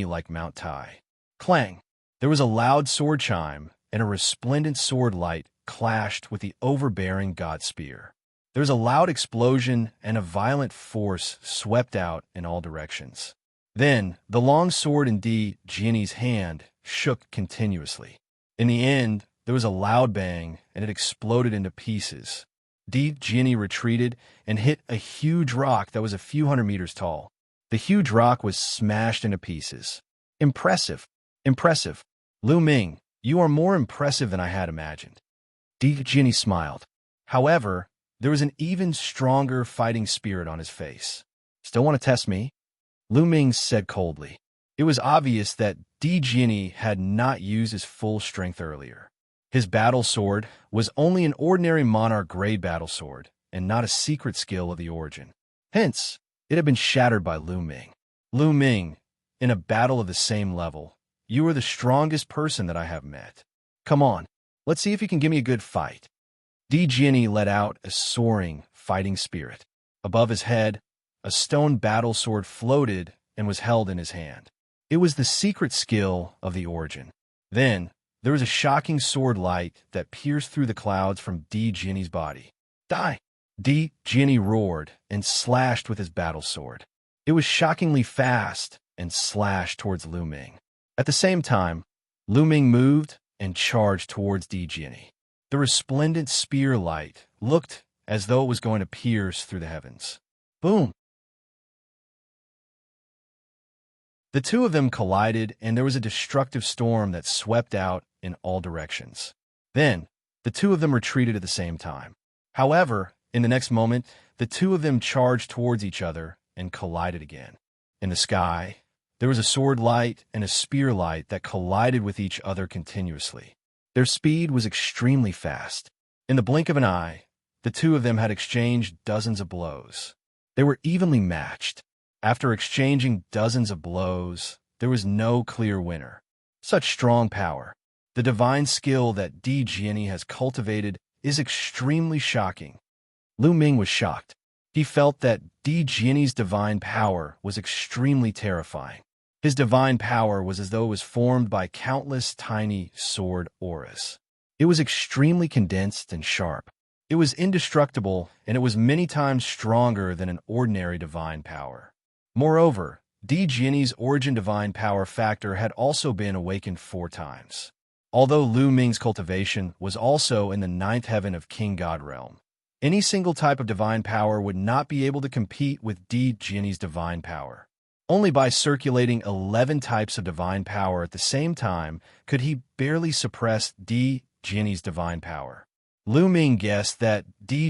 like Mount Tai. Clang! There was a loud sword chime, and a resplendent sword light clashed with the overbearing god spear. There was a loud explosion, and a violent force swept out in all directions. Then, the long sword in Di's hand shook continuously. In the end, there was a loud bang, and it exploded into pieces. Di retreated and hit a huge rock that was a few hundred meters tall. The huge rock was smashed into pieces. Impressive. Impressive. Lu Ming, you are more impressive than I had imagined. Di smiled. However, there was an even stronger fighting spirit on his face. Still want to test me? Lu Ming said coldly. It was obvious that Di had not used his full strength earlier. His battle sword was only an ordinary monarch grade battle sword, and not a secret skill of the origin. Hence, it had been shattered by Lu Ming. Lu Ming, in a battle of the same level, you are the strongest person that I have met. Come on, let's see if you can give me a good fight. Di let out a soaring, fighting spirit. Above his head, a stone battle sword floated and was held in his hand. It was the secret skill of the origin. Then, there was a shocking sword light that pierced through the clouds from Di body. Die! Di roared and slashed with his battle sword. It was shockingly fast and slashed towards Lu Ming. At the same time, Lu Ming moved and charged towards Di. The resplendent spear light looked as though it was going to pierce through the heavens. Boom! The two of them collided, and there was a destructive storm that swept out in all directions. Then, the two of them retreated at the same time. However, in the next moment, the two of them charged towards each other and collided again. In the sky, there was a sword light and a spear light that collided with each other continuously. Their speed was extremely fast. In the blink of an eye, the two of them had exchanged dozens of blows. They were evenly matched. After exchanging dozens of blows, there was no clear winner. Such strong power. The divine skill that Di has cultivated is extremely shocking. Lu Ming was shocked. He felt that Di divine power was extremely terrifying. His divine power was as though it was formed by countless tiny sword auras. It was extremely condensed and sharp. It was indestructible, and it was many times stronger than an ordinary divine power. Moreover, Di origin divine power factor had also been awakened 4 times. Although Lu Ming's cultivation was also in the 9th heaven of King God Realm, any single type of divine power would not be able to compete with Di's divine power. Only by circulating 11 types of divine power at the same time could he barely suppress Di's divine power. Lu Ming guessed that Di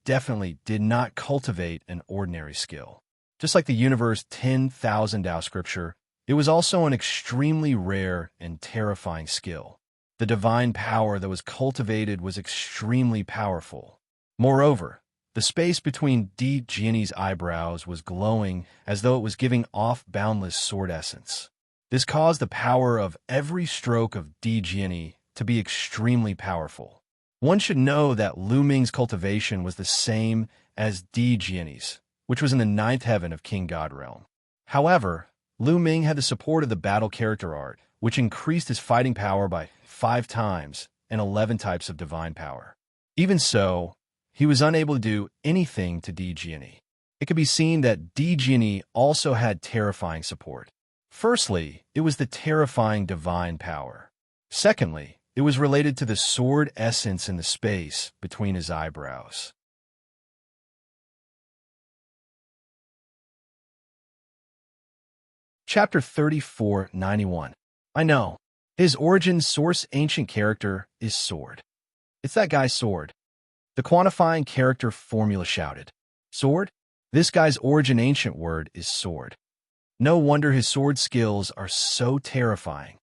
definitely did not cultivate an ordinary skill. Just like the universe 10,000 Tao scripture, it was also an extremely rare and terrifying skill. The divine power that was cultivated was extremely powerful. Moreover, the space between Di's eyebrows was glowing as though it was giving off boundless sword essence. This caused the power of every stroke of Di to be extremely powerful. One should know that Lu Ming's cultivation was the same as Di's, which was in the 9th heaven of King God Realm. However, Lu Ming had the support of the battle character art, which increased his fighting power by 5 times and 11 types of divine power. Even so, he was unable to do anything to Di. It could be seen that Di also had terrifying support. Firstly, it was the terrifying divine power. Secondly, it was related to the sword essence in the space between his eyebrows. Chapter 3491. I know. His origin source ancient character is sword. It's that guy's sword. The quantifying character formula shouted. Sword? This guy's origin ancient word is sword. No wonder his sword skills are so terrifying.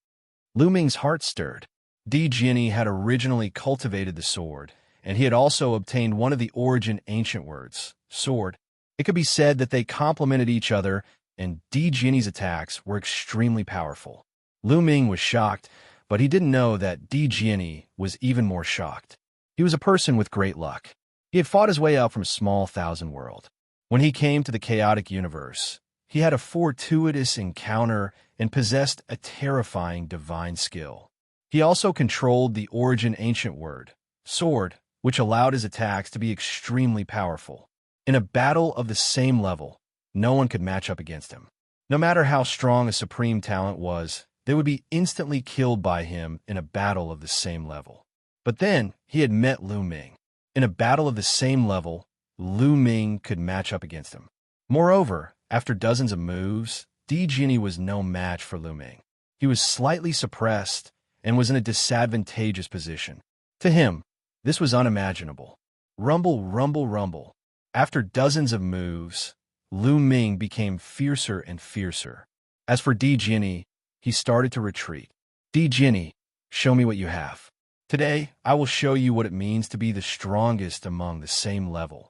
Lu Ming's heart stirred. Di Jiani had originally cultivated the sword, and he had also obtained one of the origin ancient words, sword. It could be said that they complemented each other, and Di Jiani's attacks were extremely powerful. Lu Ming was shocked, but he didn't know that Di Jiani was even more shocked. He was a person with great luck. He had fought his way out from a small thousand world. When he came to the chaotic universe, he had a fortuitous encounter and possessed a terrifying divine skill. He also controlled the origin ancient word, sword, which allowed his attacks to be extremely powerful. In a battle of the same level, no one could match up against him. No matter how strong a supreme talent was, they would be instantly killed by him in a battle of the same level. But then, he had met Lu Ming. In a battle of the same level, Lu Ming could match up against him. Moreover, after dozens of moves, Di Jiani was no match for Lu Ming. He was slightly suppressed and was in a disadvantageous position. To him, this was unimaginable. Rumble, rumble, rumble. After dozens of moves, Lu Ming became fiercer and fiercer. As for Di Jiani, he started to retreat. Di Jiani, show me what you have. Today, I will show you what it means to be the strongest among the same level.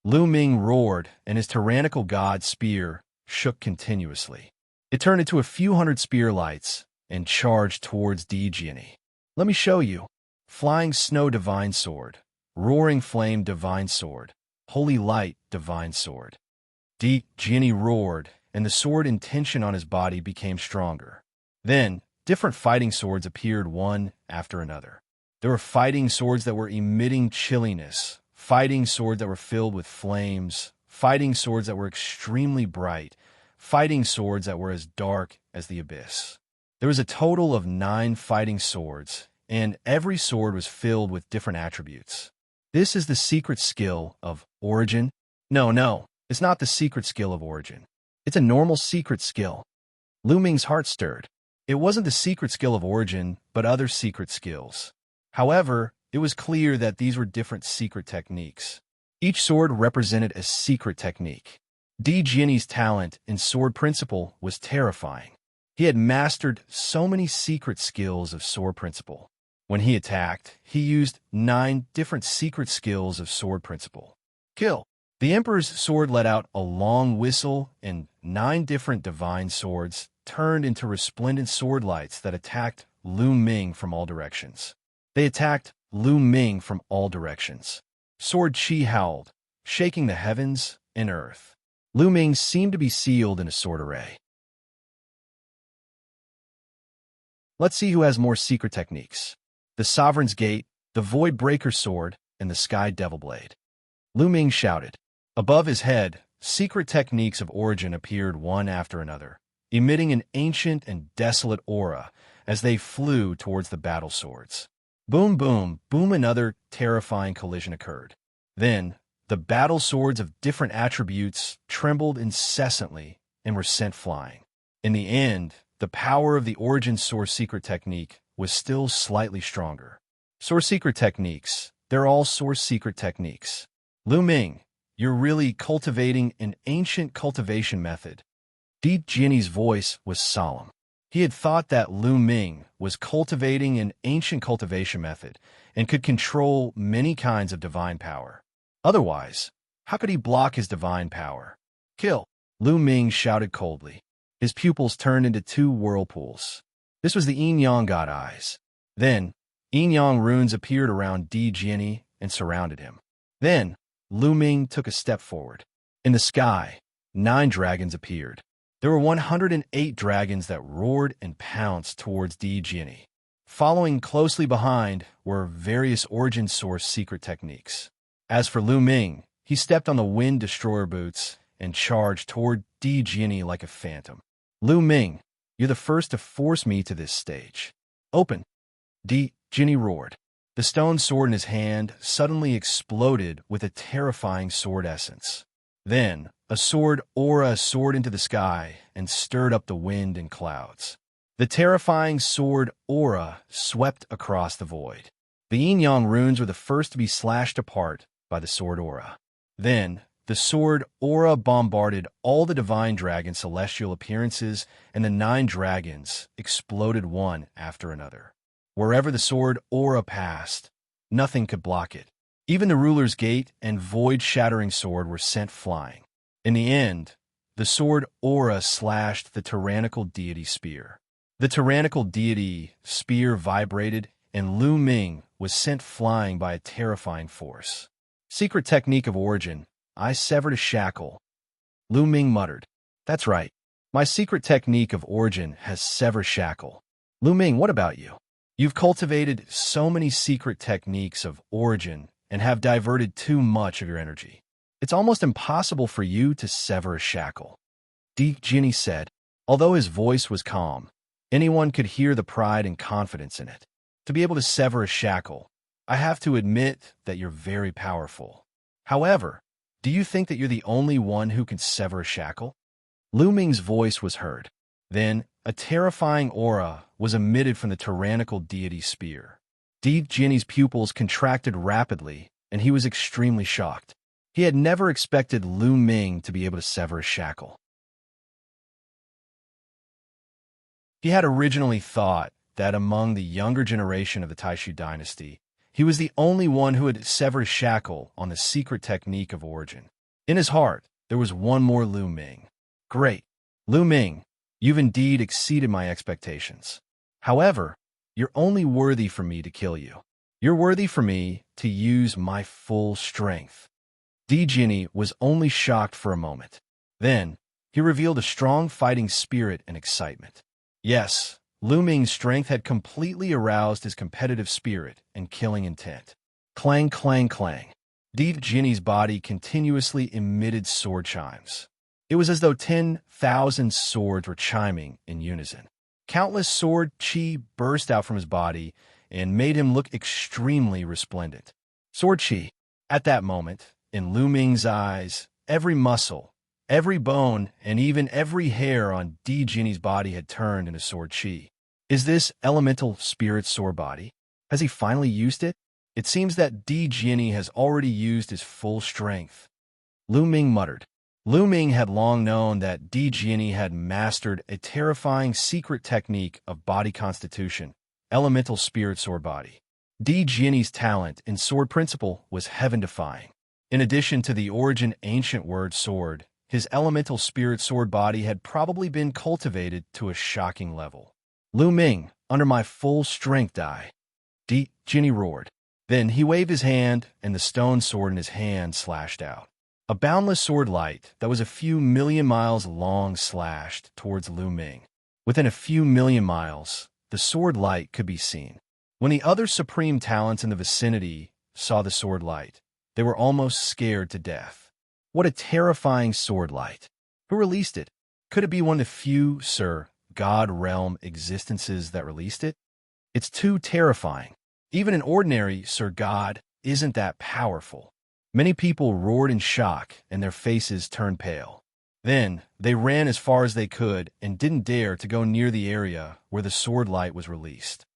Lu Ming roared, and his tyrannical god spear shook continuously. It turned into a few hundred spear lights and charged towards Di Jiani. Let me show you. Flying snow divine sword, roaring flame divine sword, holy light divine sword. Di Jiani roared, and the sword intention on his body became stronger. Then, different fighting swords appeared one after another. There were fighting swords that were emitting chilliness, fighting swords that were filled with flames, fighting swords that were extremely bright, fighting swords that were as dark as the abyss. There was a total of 9 fighting swords, and every sword was filled with different attributes. This is the secret skill of origin. No, it's not the secret skill of origin. It's a normal secret skill. Lu Ming's heart stirred. It wasn't the secret skill of origin, but other secret skills. However, it was clear that these were different secret techniques. Each sword represented a secret technique. Di Jiani's talent in sword principle was terrifying. He had mastered so many secret skills of sword principle. When he attacked, he used 9 different secret skills of sword principle. Kill. The Emperor's sword let out a long whistle, and 9 different divine swords turned into resplendent sword lights that attacked Lu Ming from all directions. They attacked Lu Ming from all directions. Sword chi howled, shaking the heavens and earth. Lu Ming seemed to be sealed in a sword array. Let's see who has more secret techniques. The Sovereign's Gate, the Void Breaker Sword, and the Sky Devil Blade. Lu Ming shouted. Above his head, secret techniques of origin appeared one after another, emitting an ancient and desolate aura as they flew towards the battle swords. Boom, boom, boom, another terrifying collision occurred. Then, the battle swords of different attributes trembled incessantly and were sent flying. In the end, the power of the origin source secret technique was still slightly stronger. Source secret techniques, they're all source secret techniques. Lu Ming, you're really cultivating an ancient cultivation method. Di Jiani's voice was solemn. He had thought that Lu Ming was cultivating an ancient cultivation method and could control many kinds of divine power. Otherwise, how could he block his divine power? Kill. Lu Ming shouted coldly. His pupils turned into 2 whirlpools. This was the Yin-Yang god eyes. Then, Yin-Yang runes appeared around Di Jiani and surrounded him. Then, Lu Ming took a step forward. In the sky, 9 dragons appeared. There were 108 dragons that roared and pounced towards Di Jiani. Following closely behind were various origin source secret techniques. As for Lu Ming, he stepped on the wind destroyer boots and charged toward Di Jiani like a phantom. Lu Ming, You're the first to force me to this stage. Open. Jinny roared. The stone sword in his hand suddenly exploded with a terrifying sword essence. Then, a sword aura soared into the sky and stirred up the wind and clouds. The terrifying sword aura swept across the void. The yin-yang runes were the first to be slashed apart by the sword aura. Then, the sword aura bombarded all the divine dragon celestial appearances, and the 9 dragons exploded one after another. Wherever the sword aura passed, nothing could block it. Even the ruler's gate and void-shattering sword were sent flying. In the end, the sword aura slashed the tyrannical deity spear. The tyrannical deity spear vibrated, and Lu Ming was sent flying by a terrifying force. Secret technique of origin. I severed a shackle. Lu Ming muttered. That's right. My secret technique of origin has severed shackle. Lu Ming, what about you? You've cultivated so many secret techniques of origin and have diverted too much of your energy. It's almost impossible for you to sever a shackle. Jinny said. Although his voice was calm, anyone could hear the pride and confidence in it. To be able to sever a shackle, I have to admit that you're very powerful. However, do you think that you're the only one who can sever a shackle? Lu Ming's voice was heard. Then, a terrifying aura was emitted from the tyrannical deity spear. Jinny's pupils contracted rapidly, and he was extremely shocked. He had never expected Lu Ming to be able to sever a shackle. He had originally thought that among the younger generation of the Taishu dynasty, he was the only one who had severed a shackle on the secret technique of origin. In his heart, there was one more Lu Ming. Great. Lu Ming, you've indeed exceeded my expectations. However, you're only worthy for me to kill you. You're worthy for me to use my full strength. Jinny was only shocked for a moment. Then, he revealed a strong fighting spirit and excitement. Yes, Lu Ming's strength had completely aroused his competitive spirit and killing intent. Clang, clang, clang. Jinny's body continuously emitted sword chimes. It was as though 10,000 swords were chiming in unison. Countless sword chi burst out from his body and made him look extremely resplendent. Sword chi. At that moment, in Lu Ming's eyes, every muscle, every bone, and even every hair on Jinny's body had turned into sword chi. Is this elemental spirit sword body? Has he finally used it? It seems that Jinny has already used his full strength. Lu Ming muttered. Lu Ming had long known that Jinny had mastered a terrifying secret technique of body constitution, elemental spirit sword body. Jinny's talent in sword principle was heaven-defying. In addition to the origin ancient word sword, his elemental spirit sword body had probably been cultivated to a shocking level. Lu Ming, under my full strength die. Jinny roared. Then he waved his hand, and the stone sword in his hand slashed out. A boundless sword light that was a few million miles long slashed towards Lu Ming. Within a few million miles, the sword light could be seen. When the other supreme talents in the vicinity saw the sword light, they were almost scared to death. What a terrifying sword light. Who released it? Could it be one of the few, God realm existences that released it? It's too terrifying. Even an ordinary God isn't that powerful. Many people roared in shock, and their faces turned pale. Then, they ran as far as they could and didn't dare to go near the area where the sword light was released.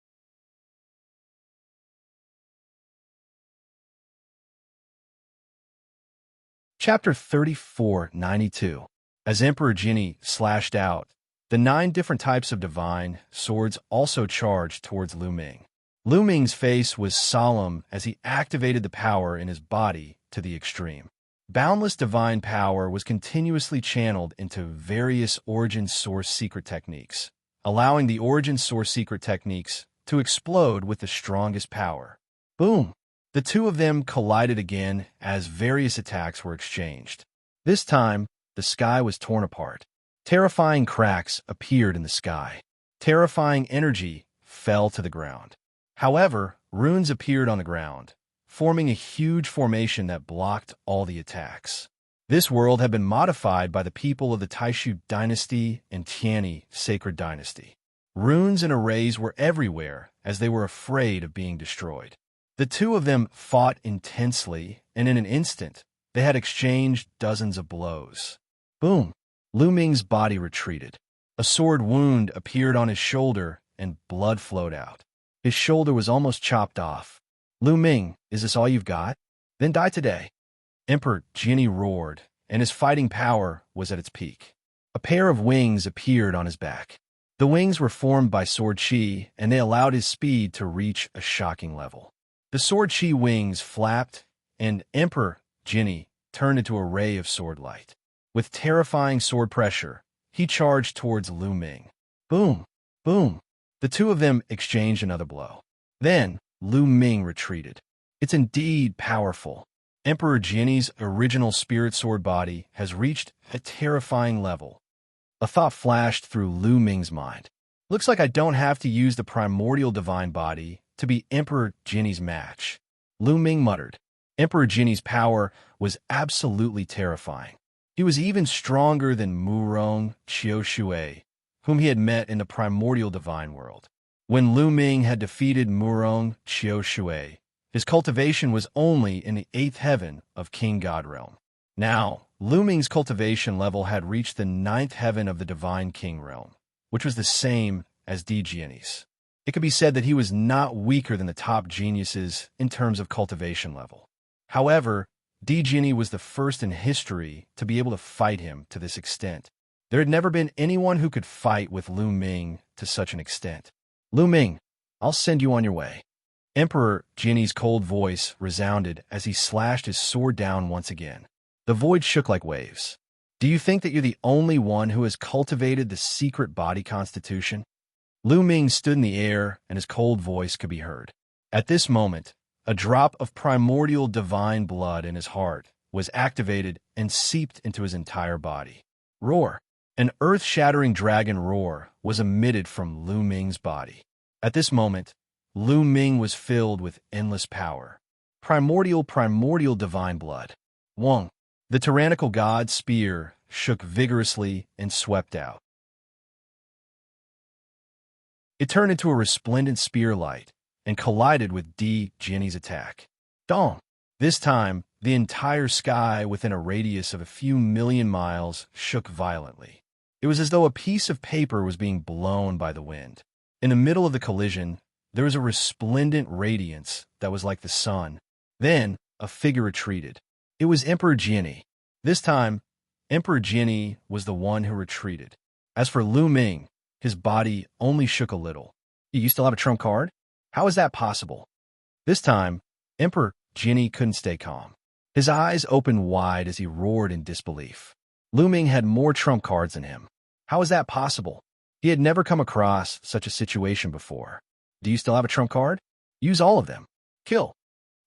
Chapter 3492. As Emperor Jinny slashed out, the 9 different types of divine swords also charged towards Lu Ming. Lu Ming's face was solemn as he activated the power in his body to the extreme. Boundless divine power was continuously channeled into various origin source secret techniques, allowing the origin source secret techniques to explode with the strongest power. Boom! The two of them collided again as various attacks were exchanged. This time, the sky was torn apart. Terrifying cracks appeared in the sky. Terrifying energy fell to the ground. However, runes appeared on the ground, forming a huge formation that blocked all the attacks. This world had been modified by the people of the Taishu dynasty and Tianyi sacred dynasty. Runes and arrays were everywhere as they were afraid of being destroyed. The two of them fought intensely, and in an instant, they had exchanged dozens of blows. Boom! Lu Ming's body retreated. A sword wound appeared on his shoulder, and blood flowed out. His shoulder was almost chopped off. Lu Ming, is this all you've got? Then die today. Emperor Jinni roared, and his fighting power was at its peak. A pair of wings appeared on his back. The wings were formed by sword chi, and they allowed his speed to reach a shocking level. The sword chi wings flapped, and Emperor Jinni turned into a ray of sword light. With terrifying sword pressure, he charged towards Lu Ming. Boom! Boom! The two of them exchanged another blow. Then, Lu Ming retreated. It's indeed powerful. Emperor Jinni's original spirit sword body has reached a terrifying level. A thought flashed through Lu Ming's mind. Looks like I don't have to use the primordial divine body to be Emperor Jinni's match. Lu Ming muttered. Emperor Jinni's power was absolutely terrifying. He was even stronger than Murong Qiushui, whom he had met in the primordial divine world. When Lu Ming had defeated Murong Qiushui, his cultivation was only in the 8th heaven of King God Realm. Now, Lu Ming's cultivation level had reached the 9th heaven of the Divine King Realm, which was the same as Di Jinni's. It could be said that he was not weaker than the top geniuses in terms of cultivation level. However, Di Jinni was the first in history to be able to fight him to this extent. There had never been anyone who could fight with Lu Ming to such an extent. Lu Ming, I'll send you on your way. Emperor Jinni's cold voice resounded as he slashed his sword down once again. The void shook like waves. Do you think that you're the only one who has cultivated the secret body constitution? Lu Ming stood in the air, and his cold voice could be heard. At this moment, a drop of primordial divine blood in his heart was activated and seeped into his entire body. Roar! An earth-shattering dragon roar was emitted from Lu Ming's body. At this moment, Lu Ming was filled with endless power. Primordial divine blood. Wong! The tyrannical god's spear shook vigorously and swept out. It turned into a resplendent spear light and collided with Di Jinni's attack. Dong! This time, the entire sky within a radius of a few million miles shook violently. It was as though a piece of paper was being blown by the wind. In the middle of the collision, there was a resplendent radiance that was like the sun. Then, a figure retreated. It was Emperor Jinni. This time, Emperor Jinni was the one who retreated. As for Lu Ming, his body only shook a little. You still have a trump card? How is that possible? This time, Emperor Jinni couldn't stay calm. His eyes opened wide as he roared in disbelief. Lu Ming had more trump cards than him. How is that possible? He had never come across such a situation before. Do you still have a trump card? Use all of them. Kill!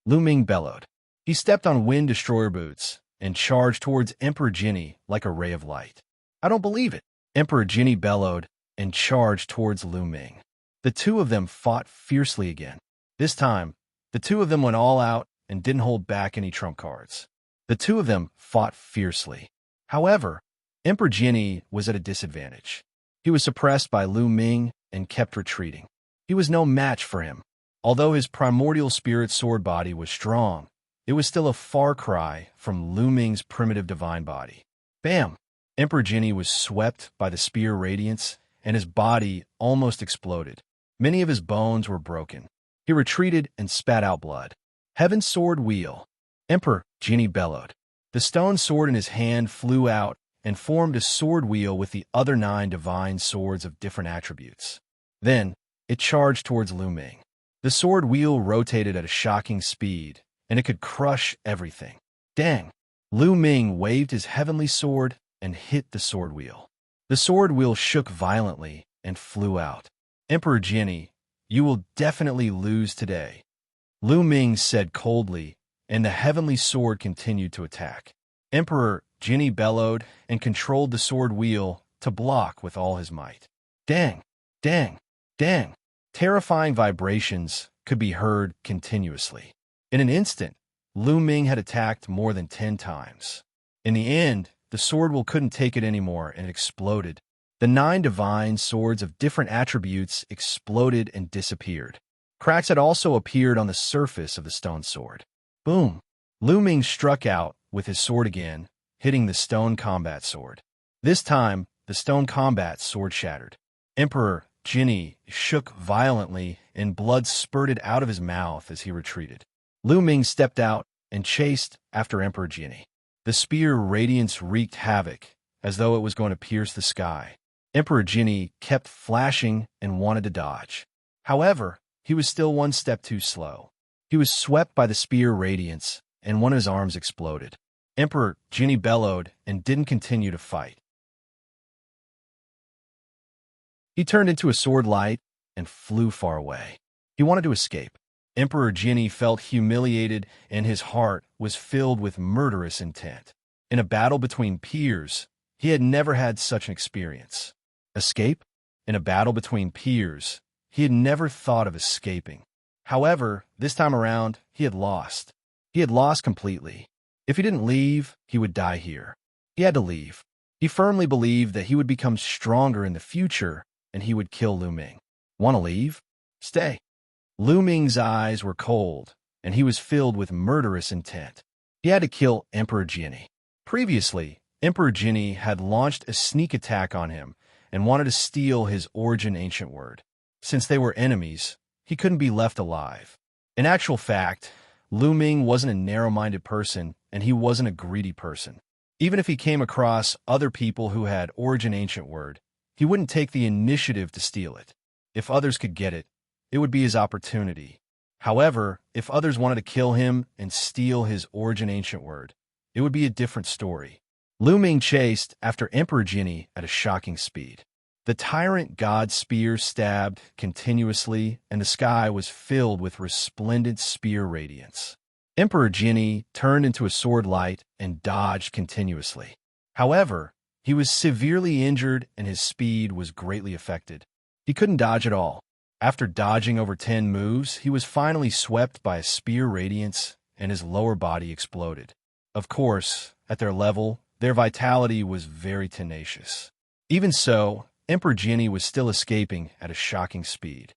Lu Ming bellowed. He stepped on wind destroyer boots and charged towards Emperor Jinni like a ray of light. I don't believe it. Emperor Jinni bellowed and charged towards Lu Ming. The two of them fought fiercely again. This time, the two of them went all out and didn't hold back any trump cards. The two of them fought fiercely. However, Emperor Jinni was at a disadvantage. He was suppressed by Lu Ming and kept retreating. He was no match for him. Although his primordial spirit sword body was strong, it was still a far cry from Lu Ming's primitive divine body. Bam! Emperor Jinni was swept by the spear radiance, and his body almost exploded. Many of his bones were broken. He retreated and spat out blood. Heaven's sword wheel. Emperor Jinni bellowed. The stone sword in his hand flew out and formed a sword wheel with the other 9 divine swords of different attributes. Then, it charged towards Lu Ming. The sword wheel rotated at a shocking speed, and it could crush everything. Dang! Lu Ming waved his heavenly sword and hit the sword wheel. The sword wheel shook violently and flew out. Emperor Jinni, you will definitely lose today. Lu Ming said coldly, and the heavenly sword continued to attack. Emperor Jinni bellowed and controlled the sword wheel to block with all his might. Dang! Dang! Dang! Terrifying vibrations could be heard continuously. In an instant, Lu Ming had attacked more than 10 times. In the end, the sword will couldn't take it anymore and it exploded. The 9 divine swords of different attributes exploded and disappeared. Cracks had also appeared on the surface of the stone sword. Boom! Lu Ming struck out with his sword again, hitting the stone combat sword. This time, the stone combat sword shattered. Emperor Jinni shook violently and blood spurted out of his mouth as he retreated. Lu Ming stepped out and chased after Emperor Jinni. The spear radiance wreaked havoc, as though it was going to pierce the sky. Emperor Jinni kept flashing and wanted to dodge. However, he was still one step too slow. He was swept by the spear radiance, and one of his arms exploded. Emperor Jinni bellowed and didn't continue to fight. He turned into a sword light and flew far away. He wanted to escape. Emperor Jinni felt humiliated, and his heart was filled with murderous intent. In a battle between peers, he had never had such an experience. Escape? In a battle between peers, he had never thought of escaping. However, this time around, he had lost. He had lost completely. If he didn't leave, he would die here. He had to leave. He firmly believed that he would become stronger in the future, and he would kill Lu Ming. Want to leave? Stay. Lu Ming's eyes were cold, and he was filled with murderous intent. He had to kill Emperor Jinni. Previously, Emperor Jinni had launched a sneak attack on him and wanted to steal his origin ancient word. Since they were enemies, he couldn't be left alive. In actual fact, Lu Ming wasn't a narrow-minded person, and he wasn't a greedy person. Even if he came across other people who had origin ancient word, he wouldn't take the initiative to steal it. If others could get it, it would be his opportunity. However, if others wanted to kill him and steal his origin ancient word, it would be a different story. Lu Ming chased after Emperor Jinni at a shocking speed. The tyrant god's spear stabbed continuously, and the sky was filled with resplendent spear radiance. Emperor Jinni turned into a sword light and dodged continuously. However, he was severely injured and his speed was greatly affected. He couldn't dodge at all. After dodging over 10 moves, he was finally swept by a spear radiance and his lower body exploded. Of course, at their level, their vitality was very tenacious. Even so, Emperor Jinni was still escaping at a shocking speed.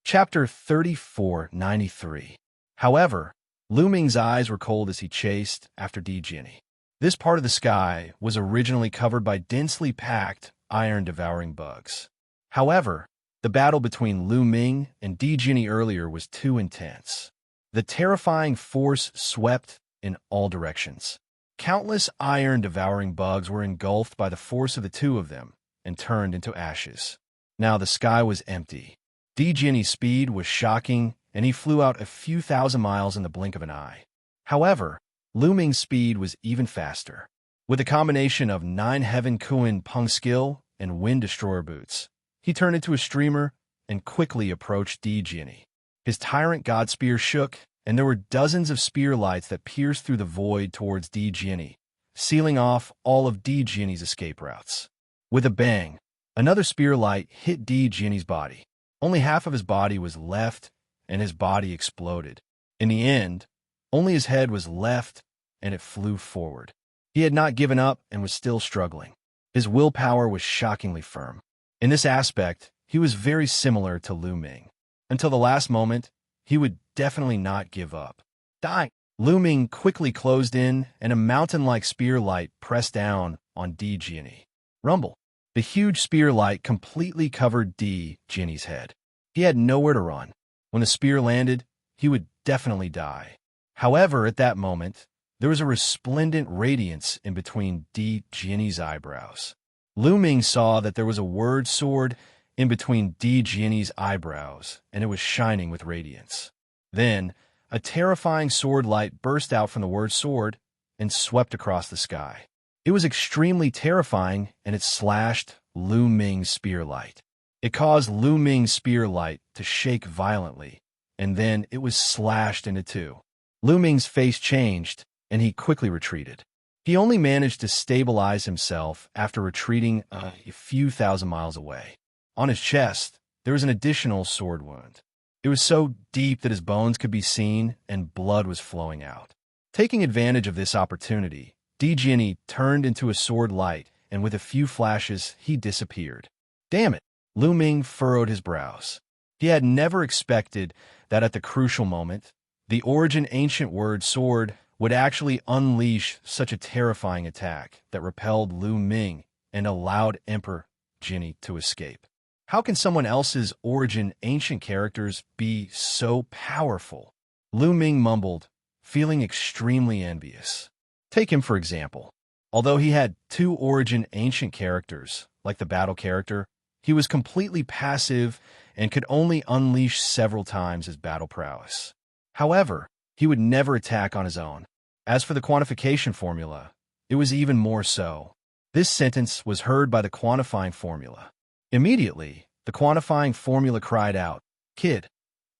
Chapter 3493. However, Lu Ming's eyes were cold as he chased after Jinni. This part of the sky was originally covered by densely packed, iron-devouring bugs. However, the battle between Lu Ming and Jinni earlier was too intense. The terrifying force swept in all directions. Countless iron-devouring bugs were engulfed by the force of the two of them and turned into ashes. Now the sky was empty. Jinni's speed was shocking, and he flew out a few thousand miles in the blink of an eye. However, Lu Ming's speed was even faster. With a combination of 9 Heaven Kuan Peng skill and Wind Destroyer boots, he turned into a streamer and quickly approached Jinni. His tyrant god spear shook, and there were dozens of spear lights that pierced through the void towards Jinni, sealing off all of Jinni's escape routes. With a bang, another spear light hit Jinni's body. Only half of his body was left, and his body exploded. In the end, only his head was left, and it flew forward. He had not given up and was still struggling. His willpower was shockingly firm. In this aspect, he was very similar to Lu Ming. Until the last moment, he would definitely not give up. Die! Lu Ming quickly closed in, and a mountain-like spear light pressed down on Jinni. Rumble! The huge spear light completely covered Jinni's head. He had nowhere to run. When the spear landed, he would definitely die. However, at that moment, there was a resplendent radiance in between Jinni's eyebrows. Lu Ming saw that there was a word sword in between Jinni's eyebrows, and it was shining with radiance. Then, a terrifying sword light burst out from the word sword and swept across the sky. It was extremely terrifying, and it slashed Lu Ming's spear light. It caused Lu Ming's spear light to shake violently, and then it was slashed into two. Lu Ming's face changed, and he quickly retreated. He only managed to stabilize himself after retreating a few thousand miles away. On his chest, there was an additional sword wound. It was so deep that his bones could be seen and blood was flowing out. Taking advantage of this opportunity, Di Jinni turned into a sword light, and with a few flashes, he disappeared. Damn it! Lu Ming furrowed his brows. He had never expected that at the crucial moment, the origin ancient word sword would actually unleash such a terrifying attack that repelled Lu Ming and allowed Emperor Jinni to escape. How can someone else's origin ancient characters be so powerful? Lu Ming mumbled, feeling extremely envious. Take him for example. Although he had 2 origin ancient characters, like the battle character, he was completely passive and could only unleash several times his battle prowess. However, he would never attack on his own. As for the quantification formula, it was even more so. This sentence was heard by the quantifying formula. Immediately, the quantifying formula cried out, "Kid,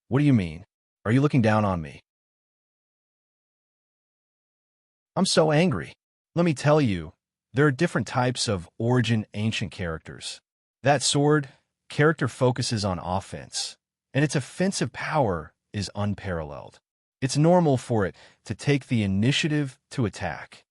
what do you mean? Are you looking down on me? I'm so angry. Let me tell you, there are different types of origin ancient characters. That sword character focuses on offense, and its offensive power is unparalleled. It's normal for it to take the initiative to attack.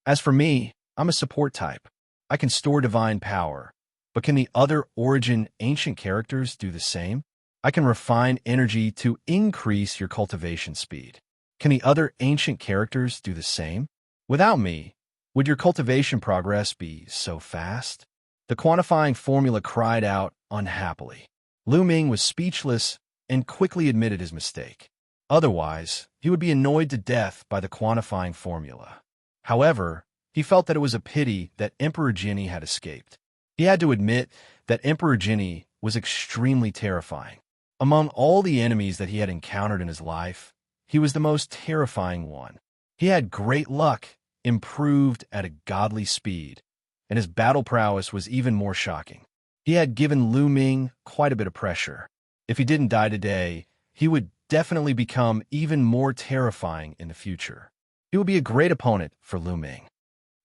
As for me, I'm a support type. I can store divine power, but can the other origin ancient characters do the same? I can refine energy to increase your cultivation speed. Can the other ancient characters do the same? Without me, would your cultivation progress be so fast?" The quantifying formula cried out unhappily. Lu Ming was speechless and quickly admitted his mistake. Otherwise, he would be annoyed to death by the quantifying formula. However, he felt that it was a pity that Emperor Jinni had escaped. He had to admit that Emperor Jinni was extremely terrifying. Among all the enemies that he had encountered in his life, he was the most terrifying one. He had great luck, improved at a godly speed, and his battle prowess was even more shocking. He had given Lu Ming quite a bit of pressure. If he didn't die today, he would definitely become even more terrifying in the future. He would be a great opponent for Lu Ming.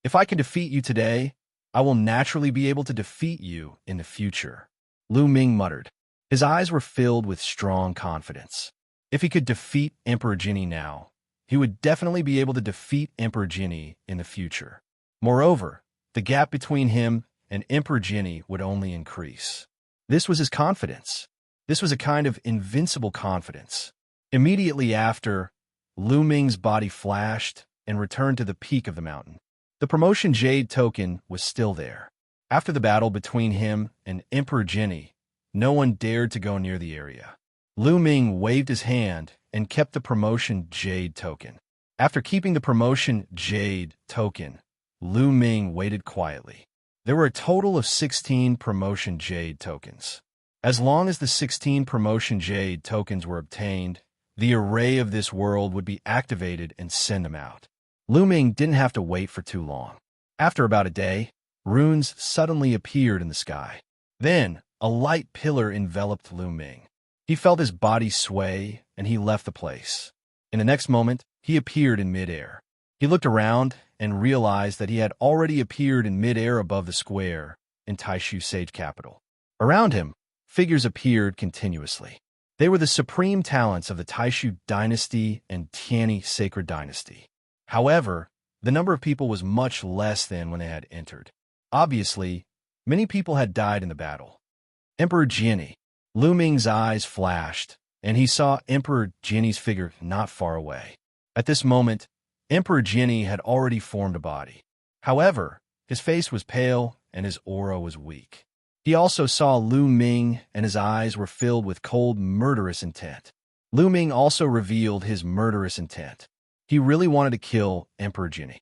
If I can defeat you today, I will naturally be able to defeat you in the future, Lu Ming muttered. His eyes were filled with strong confidence. If he could defeat Emperor Jinni now, he would definitely be able to defeat Emperor Jinni in the future. Moreover, the gap between him and Emperor Jinni would only increase. This was his confidence. This was a kind of invincible confidence. Immediately after, Lu Ming's body flashed and returned to the peak of the mountain. The promotion Jade token was still there. After the battle between him and Emperor Jinni, no one dared to go near the area. Lu Ming waved his hand and kept the promotion Jade token. After keeping the promotion Jade token, Lu Ming waited quietly. There were a total of 16 promotion Jade tokens. As long as the 16 promotion Jade tokens were obtained, the array of this world would be activated and send them out. Lu Ming didn't have to wait for too long. After about a day, runes suddenly appeared in the sky. Then, a light pillar enveloped Lu Ming. He felt his body sway, and he left the place. In the next moment, he appeared in midair. He looked around and realized that he had already appeared in midair above the square in Taishu Sage Capital. Around him, figures appeared continuously. They were the supreme talents of the Taishu dynasty and Tianyi sacred dynasty. However, the number of people was much less than when they had entered. Obviously, many people had died in the battle. Emperor Jinni. Lu Ming's eyes flashed, and he saw Emperor Jinni's figure not far away. At this moment, Emperor Jinni had already formed a body. However, his face was pale and his aura was weak. He also saw Lu Ming, and his eyes were filled with cold, murderous intent. Lu Ming also revealed his murderous intent. He really wanted to kill Emperor Jinni.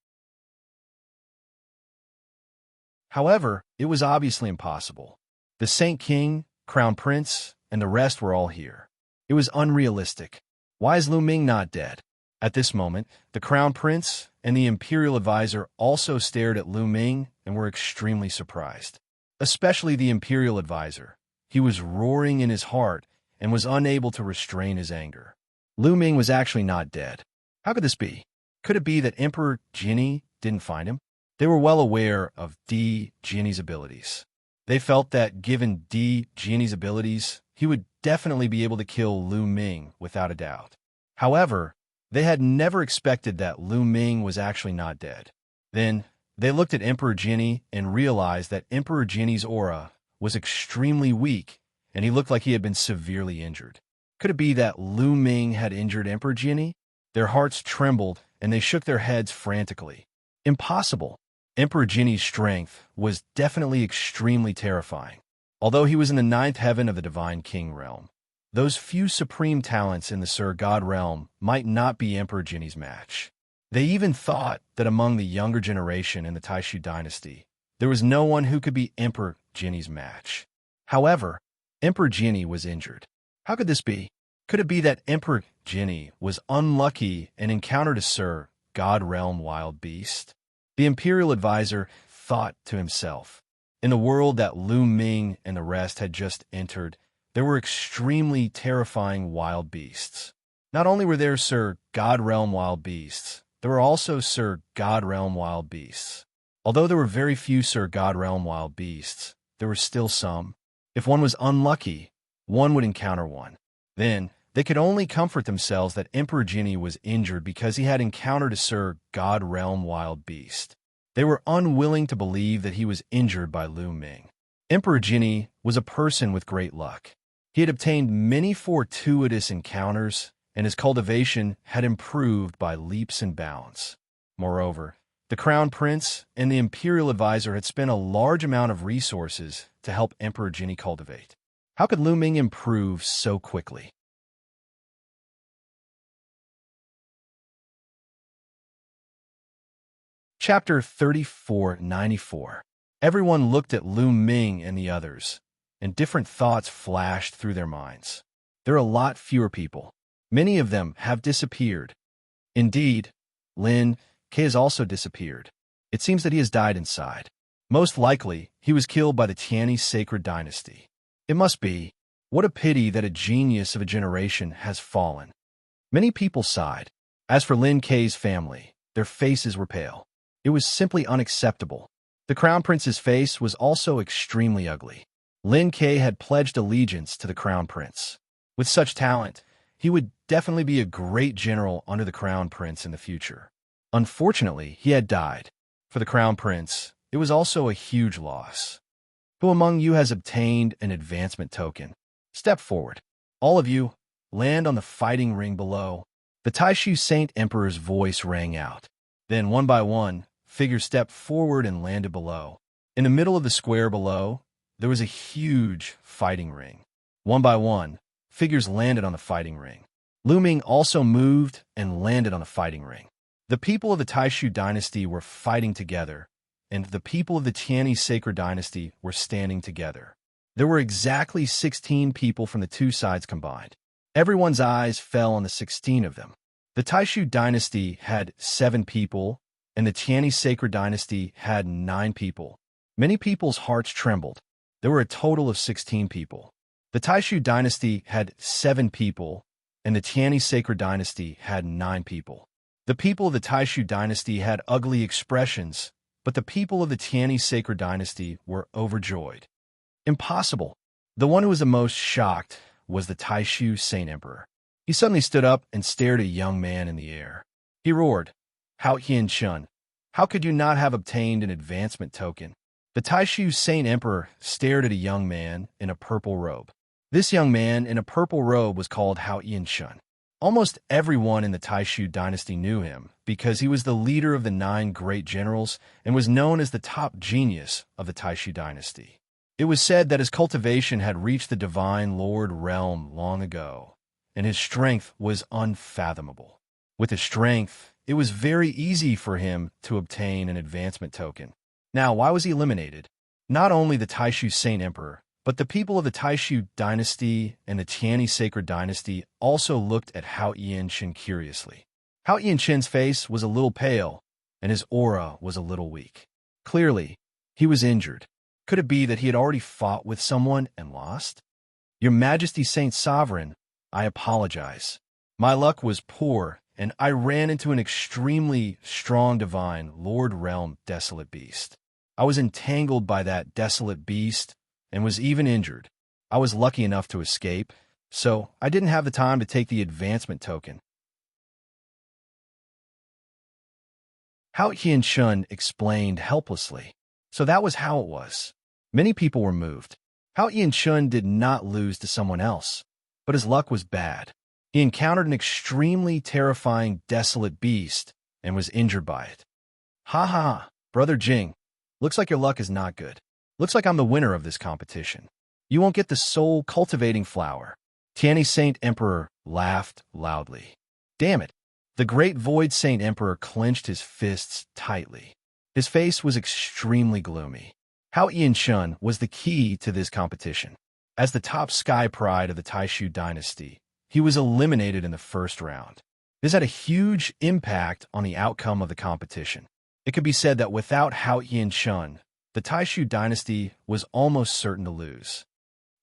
However, it was obviously impossible. The Saint King, Crown Prince, and the rest were all here. It was unrealistic. Why is Lu Ming not dead? At this moment, the Crown Prince and the Imperial Advisor also stared at Lu Ming and were extremely surprised. Especially the Imperial Advisor. He was roaring in his heart and was unable to restrain his anger. Lu Ming was actually not dead. How could this be? Could it be that Emperor Jinni didn't find him? They were well aware of Di Jinni's abilities. They felt that given Di Jinni's abilities, he would definitely be able to kill Lu Ming without a doubt. However, they had never expected that Lu Ming was actually not dead. Then, they looked at Emperor Jinni and realized that Emperor Jinni's aura was extremely weak, and he looked like he had been severely injured. Could it be that Lu Ming had injured Emperor Jinni? Their hearts trembled, and they shook their heads frantically. Impossible. Emperor Jinni's strength was definitely extremely terrifying. Although he was in the ninth heaven of the Divine King realm, those few supreme talents in the Sir God realm might not be Emperor Jinni's match. They even thought that among the younger generation in the Taishu dynasty, there was no one who could be Emperor Jinni's match. However, Emperor Jinni was injured. How could this be? Could it be that Emperor Jinni was unlucky and encountered a Sir God realm wild beast? The imperial advisor thought to himself, in the world that Lu Ming and the rest had just entered, there were extremely terrifying wild beasts. Not only were there Sir God realm wild beasts, there were also Sir God realm wild beasts. Although there were very few Sir God realm wild beasts, there were still some. If one was unlucky, one would encounter one. Then, they could only comfort themselves that Emperor Jinni was injured because he had encountered a Sir God realm wild beast. They were unwilling to believe that he was injured by Lu Ming. Emperor Jinni was a person with great luck. He had obtained many fortuitous encounters, and his cultivation had improved by leaps and bounds. Moreover, the Crown Prince and the Imperial Advisor had spent a large amount of resources to help Emperor Jinni cultivate. How could Lu Ming improve so quickly? Chapter 3494. Everyone looked at Lu Ming and the others, and different thoughts flashed through their minds. There are a lot fewer people. Many of them have disappeared. Indeed, Lin Ke has also disappeared. It seems that he has died inside. Most likely, he was killed by the Tianyi sacred dynasty. It must be. What a pity that a genius of a generation has fallen. Many people sighed. As for Lin Ke's family, their faces were pale. It was simply unacceptable. The Crown Prince's face was also extremely ugly. Lin Ke had pledged allegiance to the Crown Prince. With such talent, he would definitely be a great general under the Crown Prince in the future. Unfortunately, he had died. For the Crown Prince, it was also a huge loss. Who among you has obtained an advancement token? Step forward. All of you, land on the fighting ring below. The Taishu Saint Emperor's voice rang out. Then, one by one, figures stepped forward and landed below. In the middle of the square below, there was a huge fighting ring. One by one, figures landed on the fighting ring. Lu Ming also moved and landed on the fighting ring. The people of the Taishu dynasty were fighting together, and the people of the Tianyi sacred dynasty were standing together. There were exactly 16 people from the two sides combined. Everyone's eyes fell on the 16 of them. The Taishu dynasty had 7 people, and the Tianyi sacred dynasty had 9 people. Many people's hearts trembled. There were a total of 16 people. The Taishu dynasty had 7 people, and the Tianyi sacred dynasty had 9 people. The people of the Taishu dynasty had ugly expressions, but the people of the Tianyi sacred dynasty were overjoyed. Impossible. The one who was the most shocked was the Taishu Saint Emperor. He suddenly stood up and stared at a young man in the air. He roared, "Hao Xianxia, how could you not have obtained an advancement token?" The Taishu Saint Emperor stared at a young man in a purple robe. This young man in a purple robe was called Hao Xianxia. Almost everyone in the Taishu dynasty knew him because he was the leader of the 9 great generals and was known as the top genius of the Taishu dynasty. It was said that his cultivation had reached the Divine Lord realm long ago, and his strength was unfathomable. With his strength, it was very easy for him to obtain an advancement token. Now, why was he eliminated? Not only the Taishu Saint Emperor, but the people of the Taishu dynasty and the Tianyi sacred dynasty also looked at Hao Xianxia curiously. Hao Xianxia's face was a little pale, and his aura was a little weak. Clearly, he was injured. Could it be that he had already fought with someone and lost? Your Majesty Saint Sovereign, I apologize. My luck was poor, and I ran into an extremely strong divine Lord Realm desolate beast. I was entangled by that desolate beast and was even injured. I was lucky enough to escape, so I didn't have the time to take the advancement token. Hao Qianshun explained helplessly. So that was how it was. Many people were moved. Hao Qianshun did not lose to someone else, but his luck was bad. He encountered an extremely terrifying, desolate beast and was injured by it. Ha ha ha, Brother Jing. Looks like your luck is not good. Looks like I'm the winner of this competition. You won't get the soul cultivating flower. Tianyi Saint Emperor laughed loudly. Damn it. The great Void Saint Emperor clenched his fists tightly. His face was extremely gloomy. Hao Qianshun was the key to this competition. As the top sky pride of the Taishu dynasty, he was eliminated in the first round. This had a huge impact on the outcome of the competition. It could be said that without Hao Qianshun, the Taishu dynasty was almost certain to lose.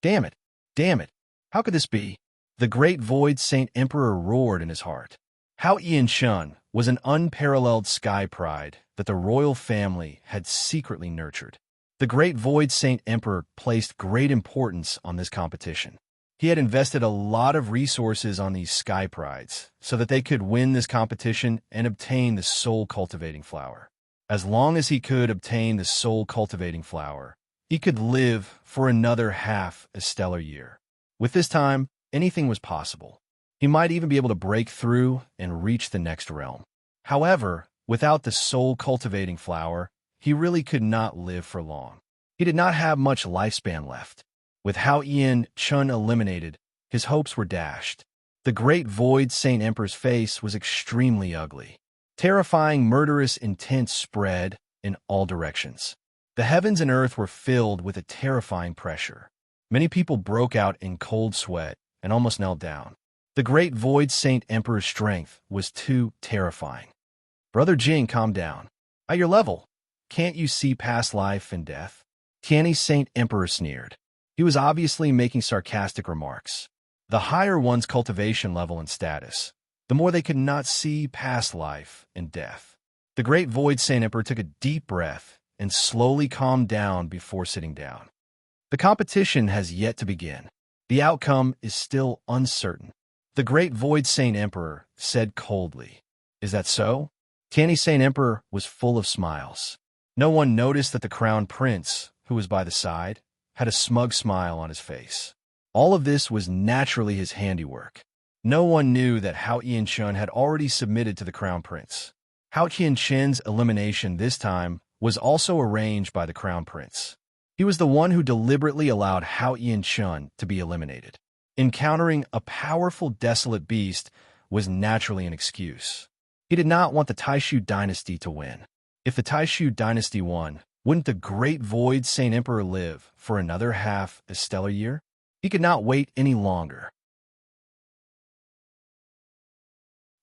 Damn it! Damn it! How could this be? The great Void Saint Emperor roared in his heart. Hao Qianshun was an unparalleled sky pride that the royal family had secretly nurtured. The great Void Saint Emperor placed great importance on this competition. He had invested a lot of resources on these sky prides so that they could win this competition and obtain the soul cultivating flower. As long as he could obtain the soul cultivating flower, he could live for another half a stellar year. With this time, anything was possible. He might even be able to break through and reach the next realm. However, without the soul cultivating flower, he really could not live for long. He did not have much lifespan left. With Hao Qianshun eliminated, his hopes were dashed. The great Void Saint Emperor's face was extremely ugly. Terrifying, murderous intent spread in all directions. The heavens and earth were filled with a terrifying pressure. Many people broke out in cold sweat and almost knelt down. The great Void Saint Emperor's strength was too terrifying. Brother Jing, calm down. At your level, can't you see past life and death? Tianyi Saint Emperor sneered. He was obviously making sarcastic remarks. The higher one's cultivation level and status, the more they could not see past life and death. The great Void Saint Emperor took a deep breath and slowly calmed down before sitting down. The competition has yet to begin. The outcome is still uncertain. The great Void Saint Emperor said coldly. Is that so? Tianyi Saint Emperor was full of smiles. No one noticed that the crown prince, who was by the side, had a smug smile on his face. All of this was naturally his handiwork. No one knew that Hao Qianshun had already submitted to the crown prince. Hao Qianshun's elimination this time was also arranged by the crown prince. He was the one who deliberately allowed Hao Qianshun to be eliminated. Encountering a powerful desolate beast was naturally an excuse. He did not want the Taishu dynasty to win. If the Taishu dynasty won, wouldn't the great Void Saint Emperor live for another half a stellar year? He could not wait any longer.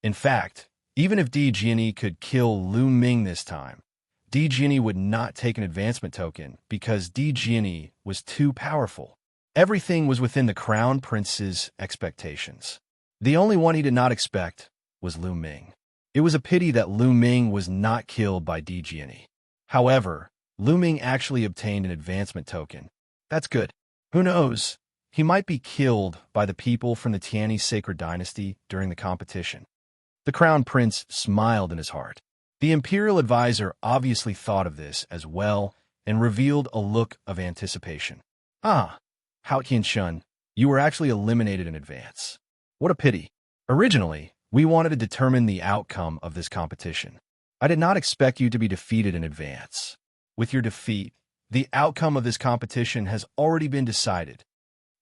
In fact, even if Di Jiani could kill Lu Ming this time, Di Jiani would not take an advancement token because Di Jiani was too powerful. Everything was within the crown prince's expectations. The only one he did not expect was Lu Ming. It was a pity that Lu Ming was not killed by Di Jiani. However, Lu Ming actually obtained an advancement token. That's good. Who knows? He might be killed by the people from the Tianyi Sacred Dynasty during the competition. The crown prince smiled in his heart. The imperial advisor obviously thought of this as well and revealed a look of anticipation. Ah, Hao Qianshun, you were actually eliminated in advance. What a pity. Originally, we wanted to determine the outcome of this competition. I did not expect you to be defeated in advance. With your defeat, the outcome of this competition has already been decided.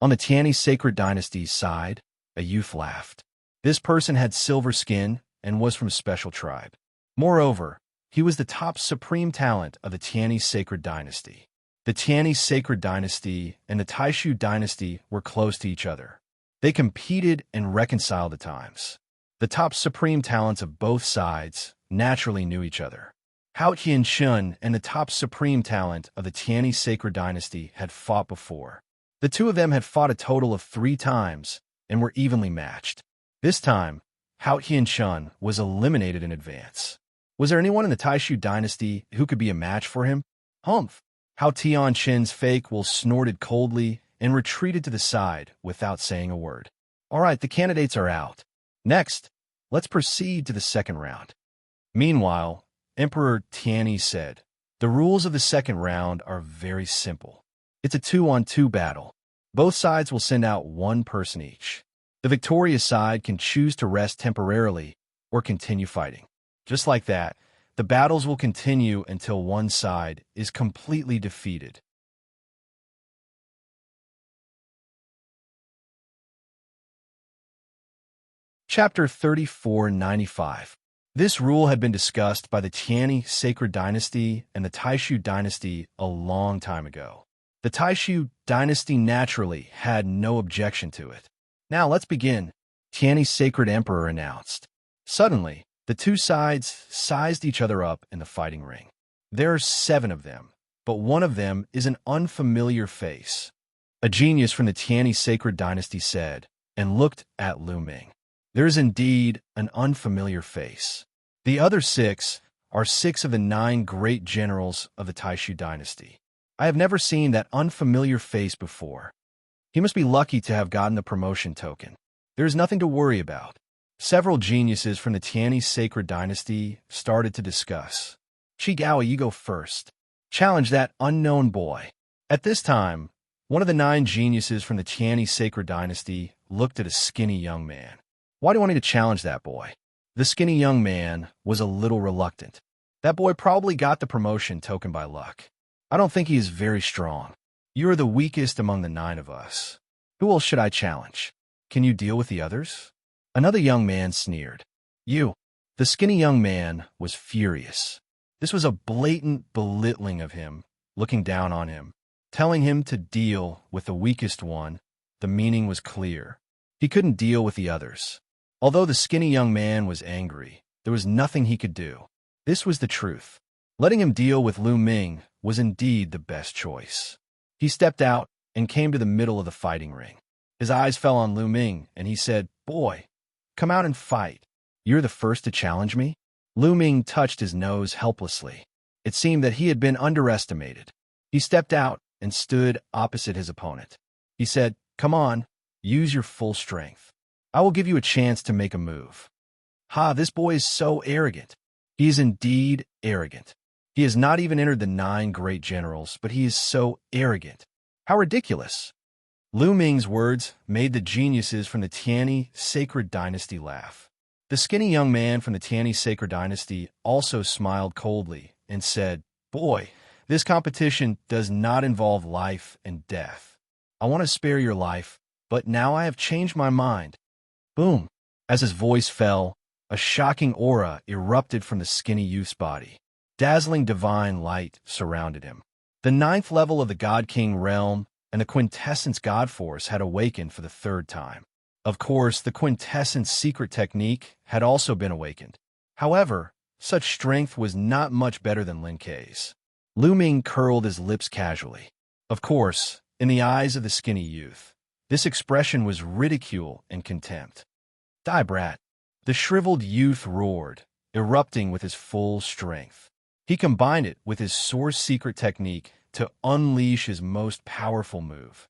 On the Tianyi Sacred Dynasty's side, a youth laughed. This person had silver skin and was from a special tribe. Moreover, he was the top supreme talent of the Tianyi Sacred Dynasty. The Tianyi Sacred Dynasty and the Taishu Dynasty were close to each other. They competed and reconciled at times. The top supreme talents of both sides naturally knew each other. Hao Qianshun and the top supreme talent of the Tianyi Sacred Dynasty had fought before. The two of them had fought a total of 3 times and were evenly matched. This time, Hao Qianshun was eliminated in advance. Was there anyone in the Taishu Dynasty who could be a match for him? Humph! Hao Tianxin's fake will snorted coldly and retreated to the side without saying a word. All right, the candidates are out. Next, let's proceed to the second round. Meanwhile, Emperor Tianyi said, the rules of the second round are very simple. It's a 2-on-2 battle. Both sides will send out one person each. The victorious side can choose to rest temporarily or continue fighting. Just like that, the battles will continue until one side is completely defeated. Chapter 3495. This rule had been discussed by the Tianyi Sacred Dynasty and the Taishu Dynasty a long time ago. The Taishu Dynasty naturally had no objection to it. Now let's begin, Tianyi's Sacred Emperor announced. Suddenly, the two sides sized each other up in the fighting ring. There are 7 of them, but one of them is an unfamiliar face. A genius from the Tianyi Sacred Dynasty said, and looked at Lu Ming. There is indeed an unfamiliar face. The other 6 are 6 of the 9 great generals of the Taishu Dynasty. I have never seen that unfamiliar face before. He must be lucky to have gotten the promotion token. There is nothing to worry about. Several geniuses from the Tianyi Sacred Dynasty started to discuss. Shigawa, you go first. Challenge that unknown boy. At this time, one of the 9 geniuses from the Tianyi Sacred Dynasty looked at a skinny young man. Why do you want me to challenge that boy? The skinny young man was a little reluctant. That boy probably got the promotion token by luck. I don't think he is very strong. You are the weakest among the 9 of us. Who else should I challenge? Can you deal with the others? Another young man sneered. You. The skinny young man was furious. This was a blatant belittling of him, looking down on him, telling him to deal with the weakest one. The meaning was clear. He couldn't deal with the others. Although the skinny young man was angry, there was nothing he could do. This was the truth. Letting him deal with Lu Ming was indeed the best choice. He stepped out and came to the middle of the fighting ring. His eyes fell on Lu Ming, and he said, Boy, come out and fight. You're the first to challenge me? Lu Ming touched his nose helplessly. It seemed that he had been underestimated. He stepped out and stood opposite his opponent. He said, Come on, use your full strength. I will give you a chance to make a move. Ha, this boy is so arrogant. He is indeed arrogant. He has not even entered the 9 great generals, but he is so arrogant. How ridiculous. Lu Ming's words made the geniuses from the Tianyi Sacred Dynasty laugh. The skinny young man from the Tianyi Sacred Dynasty also smiled coldly and said, Boy, this competition does not involve life and death. I want to spare your life, but now I have changed my mind. Boom! As his voice fell, a shocking aura erupted from the skinny youth's body. Dazzling divine light surrounded him. The 9th level of the God King realm and the Quintessence God Force had awakened for the 3rd time. Of course, the Quintessence secret technique had also been awakened. However, such strength was not much better than Lin Kei's. Lu Ming curled his lips casually. Of course, in the eyes of the skinny youth, this expression was ridicule and contempt. Die, brat! The shriveled youth roared, erupting with his full strength. He combined it with his source secret technique to unleash his most powerful move.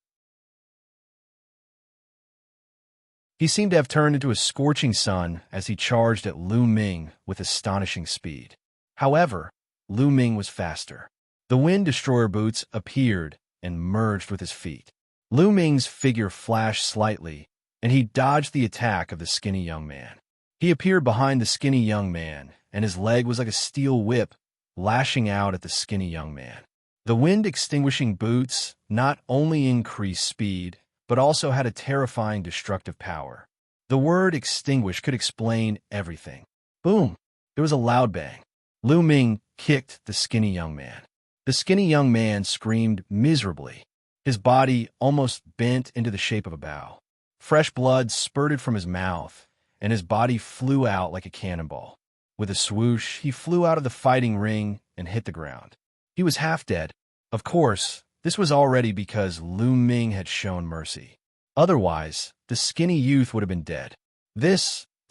He seemed to have turned into a scorching sun as he charged at Lu Ming with astonishing speed. However, Lu Ming was faster. The Wind Destroyer boots appeared and merged with his feet. Lu Ming's figure flashed slightly, and he dodged the attack of the skinny young man. He appeared behind the skinny young man, and his leg was like a steel whip, lashing out at the skinny young man. The wind-extinguishing boots not only increased speed, but also had a terrifying destructive power. The word extinguish could explain everything. Boom! There was a loud bang. Lu Ming kicked the skinny young man. The skinny young man screamed miserably. His body almost bent into the shape of a bow. Fresh blood spurted from his mouth, and his body flew out like a cannonball. With a swoosh, he flew out of the fighting ring and hit the ground. He was half dead. Of course, this was already because Lu Ming had shown mercy. Otherwise, the skinny youth would have been dead. The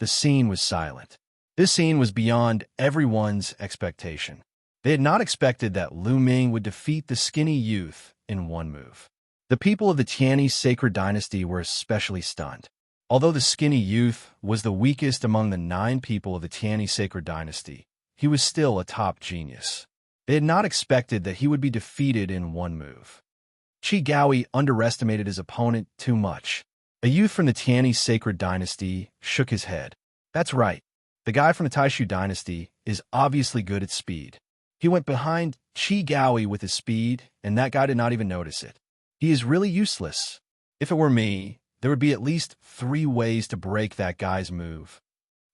scene was silent. This scene was beyond everyone's expectation. They had not expected that Lu Ming would defeat the skinny youth in one move. The people of the Tianyi sacred dynasty were especially stunned. Although the skinny youth was the weakest among the 9 people of the Tianyi sacred dynasty, he was still a top genius. They had not expected that he would be defeated in one move. Qi Gaoi underestimated his opponent too much. A youth from the Tianyi sacred dynasty shook his head. That's right. The guy from the Taishu dynasty is obviously good at speed. He went behind Qi Gaoi with his speed, and that guy did not even notice it. He is really useless. If it were me, there would be at least 3 ways to break that guy's move.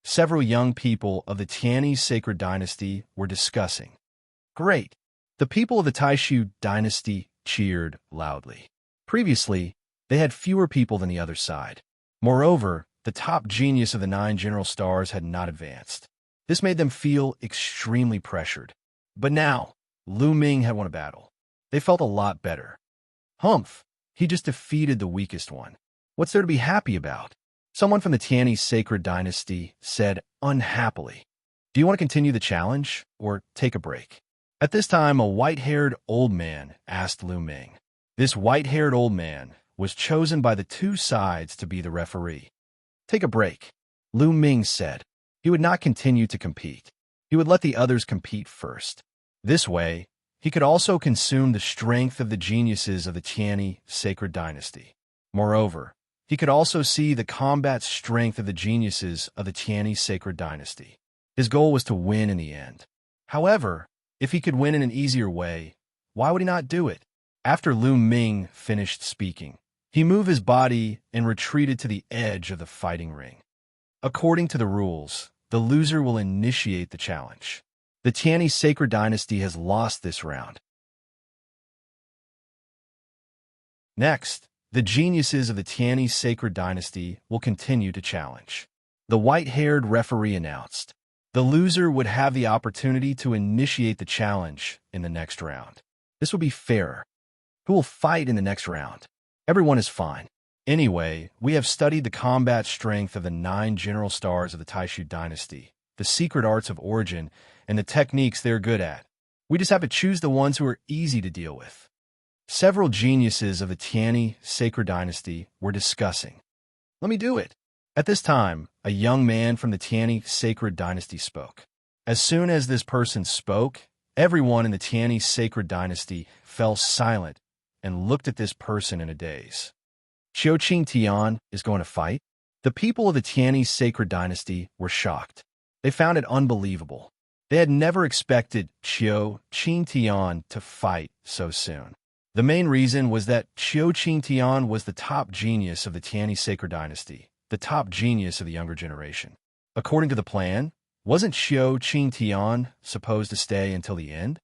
Several young people of the Tianyi sacred dynasty were discussing. Great. The people of the Taishu dynasty cheered loudly. Previously, they had fewer people than the other side. Moreover, the top genius of the 9 general stars had not advanced. This made them feel extremely pressured. But now, Lu Ming had won a battle. They felt a lot better. Humph, he just defeated the weakest one. What's there to be happy about? Someone from the Tianyi sacred dynasty said unhappily. Do you want to continue the challenge or take a break? At this time, a white-haired old man asked Lu Ming. This white-haired old man was chosen by the 2 sides to be the referee. Take a break, Lu Ming said. He would not continue to compete. He would let the others compete first. This way, he could also consume the strength of the geniuses of the Tianyi sacred dynasty. Moreover, he could also see the combat strength of the geniuses of the Tianyi sacred dynasty. His goal was to win in the end. However, if he could win in an easier way, why would he not do it? After Lu Ming finished speaking, he moved his body and retreated to the edge of the fighting ring. According to the rules, the loser will initiate the challenge. The Tianyi sacred dynasty has lost this round. Next, the geniuses of the Tianyi sacred dynasty will continue to challenge. The white-haired referee announced. The loser would have the opportunity to initiate the challenge in the next round. This will be fairer. Who will fight in the next round? Everyone is fine. Anyway, we have studied the combat strength of the 9 general stars of the Taishu dynasty, the secret arts of origin, and the techniques they're good at. We just have to choose the ones who are easy to deal with. Several geniuses of the Tianyi sacred dynasty were discussing. Let me do it. At this time, a young man from the Tianyi sacred dynasty spoke. As soon as this person spoke, everyone in the Tianyi sacred dynasty fell silent and looked at this person in a daze. Qiu Qingtian is going to fight? The people of the Tianyi sacred dynasty were shocked. They found it unbelievable. They had never expected Qiu Qingtian to fight so soon. The main reason was that Qiu Qingtian was the top genius of the Tianyi sacred dynasty, the top genius of the younger generation. According to the plan, wasn't Qiu Qingtian supposed to stay until the end?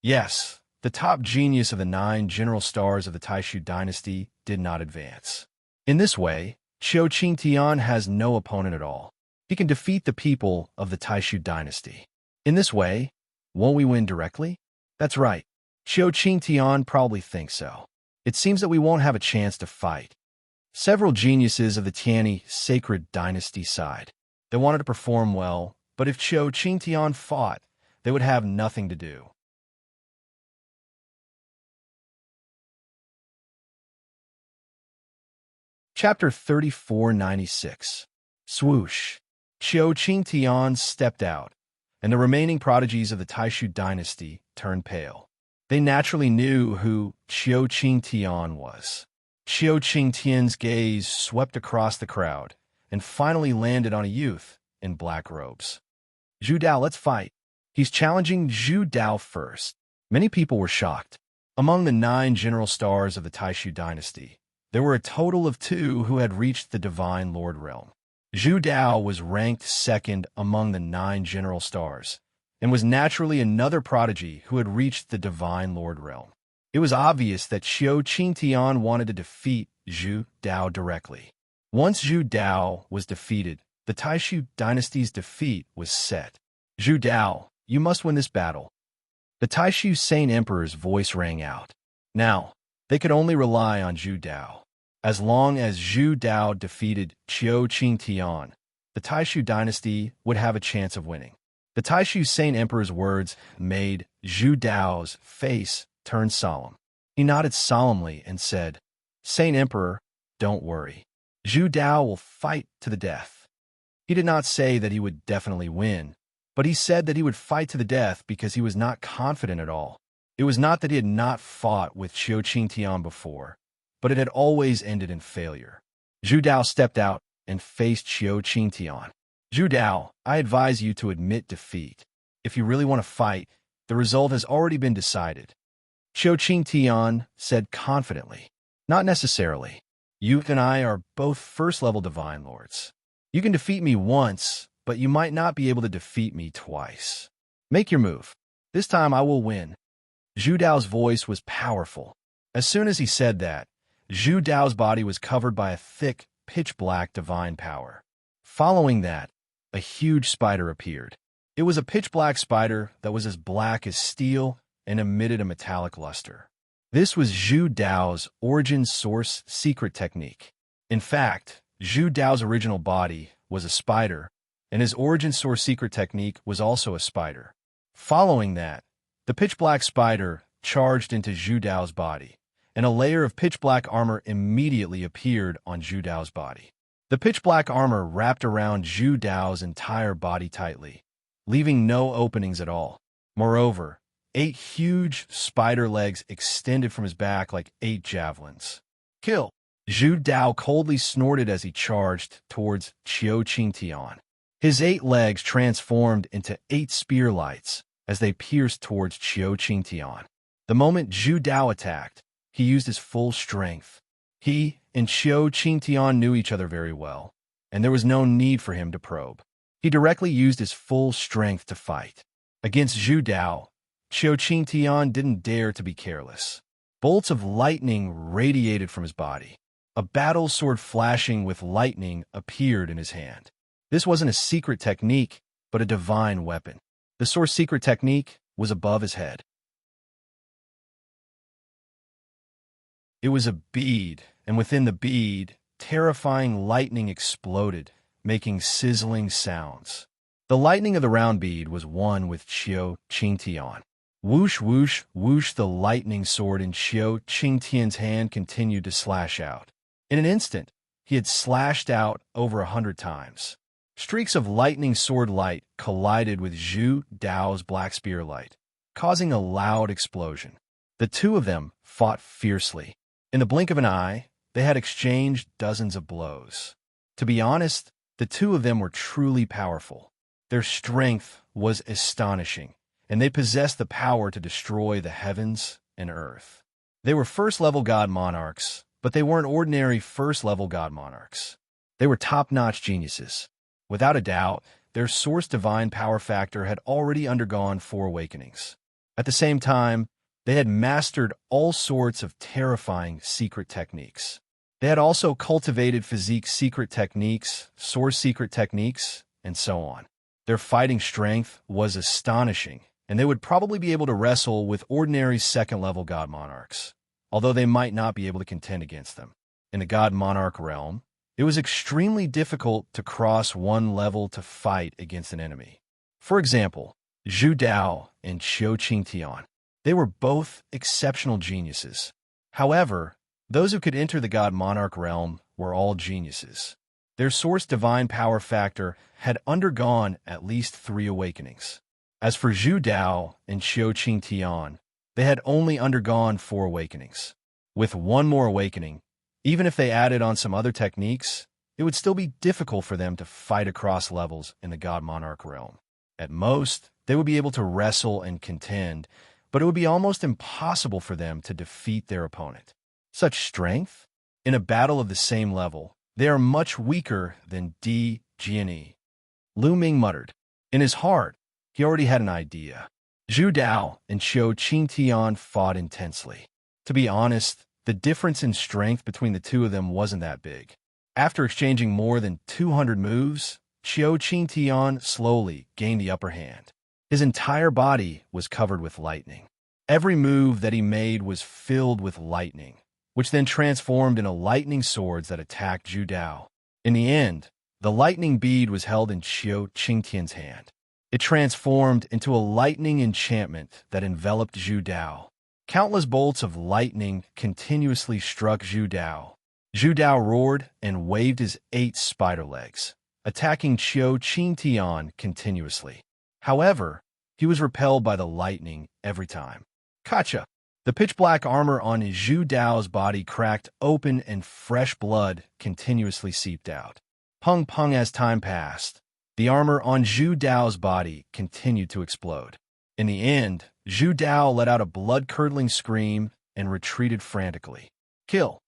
Yes, the top genius of the 9 general stars of the Taishu dynasty did not advance. In this way, Qiu Qingtian has no opponent at all. He can defeat the people of the Taishu dynasty. In this way, won't we win directly? That's right. Qiu Qingtian probably thinks so. It seems that we won't have a chance to fight. Several geniuses of the Tianyi sacred dynasty sighed. They wanted to perform well, but if Qiu Qingtian fought, they would have nothing to do. Chapter 3496. Swoosh. Qiu Qingtian stepped out, and the remaining prodigies of the Taishu dynasty turned pale. They naturally knew who Qiu Qingtian was. Qiu Qingtian's gaze swept across the crowd and finally landed on a youth in black robes. Zhu Dao, let's fight. He's challenging Zhu Dao first. Many people were shocked. Among the 9 general stars of the Taishu dynasty, there were a total of 2 who had reached the Divine Lord realm. Zhu Dao was ranked second among the 9 general stars, and was naturally another prodigy who had reached the Divine Lord realm. It was obvious that Qiu Qingtian wanted to defeat Zhu Dao directly. Once Zhu Dao was defeated, the Taishu dynasty's defeat was set. Zhu Dao, you must win this battle. The Taishu Saint Emperor's voice rang out. Now, they could only rely on Zhu Dao. As long as Zhu Dao defeated Qiu Qingtian, the Taishu dynasty would have a chance of winning. The Taishu Saint Emperor's words made Zhu Dao's face turn solemn. He nodded solemnly and said, Saint Emperor, don't worry. Zhu Dao will fight to the death. He did not say that he would definitely win, but he said that he would fight to the death because he was not confident at all. It was not that he had not fought with Xiao Qingtian before, but it had always ended in failure. Zhu Dao stepped out and faced Xiao Qingtian. Zhu Dao, I advise you to admit defeat. If you really want to fight, the result has already been decided. Xiao Qingtian said confidently. Not necessarily. You and I are both first-level divine lords. You can defeat me once, but you might not be able to defeat me twice. Make your move. This time I will win. Zhu Dao's voice was powerful. As soon as he said that, Zhu Dao's body was covered by a thick, pitch-black divine power. Following that, a huge spider appeared. It was a pitch-black spider that was as black as steel and emitted a metallic luster. This was Zhu Dao's origin source secret technique. In fact, Zhu Dao's original body was a spider, and his origin source secret technique was also a spider. Following that, the pitch-black spider charged into Zhu Dao's body, and a layer of pitch-black armor immediately appeared on Zhu Dao's body. The pitch-black armor wrapped around Zhu Dao's entire body tightly, leaving no openings at all. Moreover, 8 huge spider legs extended from his back like 8 javelins. Kill! Zhu Dao coldly snorted as he charged towards Xiao Qingtian. His 8 legs transformed into 8 spear lights as they pierced towards Xiao Qingtian. The moment Zhu Dao attacked, he used his full strength. He and Xiao Qingtian knew each other very well, and there was no need for him to probe. He directly used his full strength to fight. Against Zhu Dao, Xiao Qingtian didn't dare to be careless. Bolts of lightning radiated from his body. A battle sword flashing with lightning appeared in his hand. This wasn't a secret technique, but a divine weapon. The sword's secret technique was above his head. It was a bead, and within the bead, terrifying lightning exploded, making sizzling sounds. The lightning of the round bead was one with Xiao Qingtian. Whoosh, whoosh, whoosh, the lightning sword in Xiao Qingtian's hand continued to slash out. In an instant, he had slashed out over 100 times. Streaks of lightning sword light collided with Zhu Dao's black spear light, causing a loud explosion. The two of them fought fiercely. In the blink of an eye, they had exchanged dozens of blows. To be honest, the two of them were truly powerful. Their strength was astonishing, and they possessed the power to destroy the heavens and earth. They were first-level god monarchs, but they weren't ordinary first-level god monarchs. They were top-notch geniuses. Without a doubt, their source divine power factor had already undergone 4 awakenings. At the same time, they had mastered all sorts of terrifying secret techniques. They had also cultivated physique secret techniques, source secret techniques, and so on. Their fighting strength was astonishing, and they would probably be able to wrestle with ordinary second-level god monarchs, although they might not be able to contend against them. In the god monarch realm, it was extremely difficult to cross one level to fight against an enemy. For example, Zhu Dao and Xiao Qingtian. They were both exceptional geniuses. However, those who could enter the god monarch realm were all geniuses. Their source divine power factor had undergone at least 3 awakenings. As for Zhu Dao and Xiao Qingtian, they had only undergone 4 awakenings. With one more awakening, even if they added on some other techniques, it would still be difficult for them to fight across levels in the god monarch realm. At most, they would be able to wrestle and contend, but it would be almost impossible for them to defeat their opponent. Such strength? In a battle of the same level, they are much weaker than Di Jianyi. Lu Ming muttered. In his heart, he already had an idea. Zhu Dao and Xiao Qingtian fought intensely. To be honest, the difference in strength between the two of them wasn't that big. After exchanging more than 200 moves, Xiao Qingtian slowly gained the upper hand. His entire body was covered with lightning. Every move that he made was filled with lightning, which then transformed into lightning swords that attacked Zhu Dao. In the end, the lightning bead was held in Xiao Qingtian's hand. It transformed into a lightning enchantment that enveloped Zhu Dao. Countless bolts of lightning continuously struck Zhu Dao. Zhu Dao roared and waved his 8 spider legs, attacking Qiu Qingtian continuously. However, he was repelled by the lightning every time. Gotcha! The pitch-black armor on Zhu Dao's body cracked open and fresh blood continuously seeped out. Pung-pung as time passed. The armor on Zhu Dao's body continued to explode. In the end, Zhu Dao let out a blood-curdling scream and retreated frantically. Kill!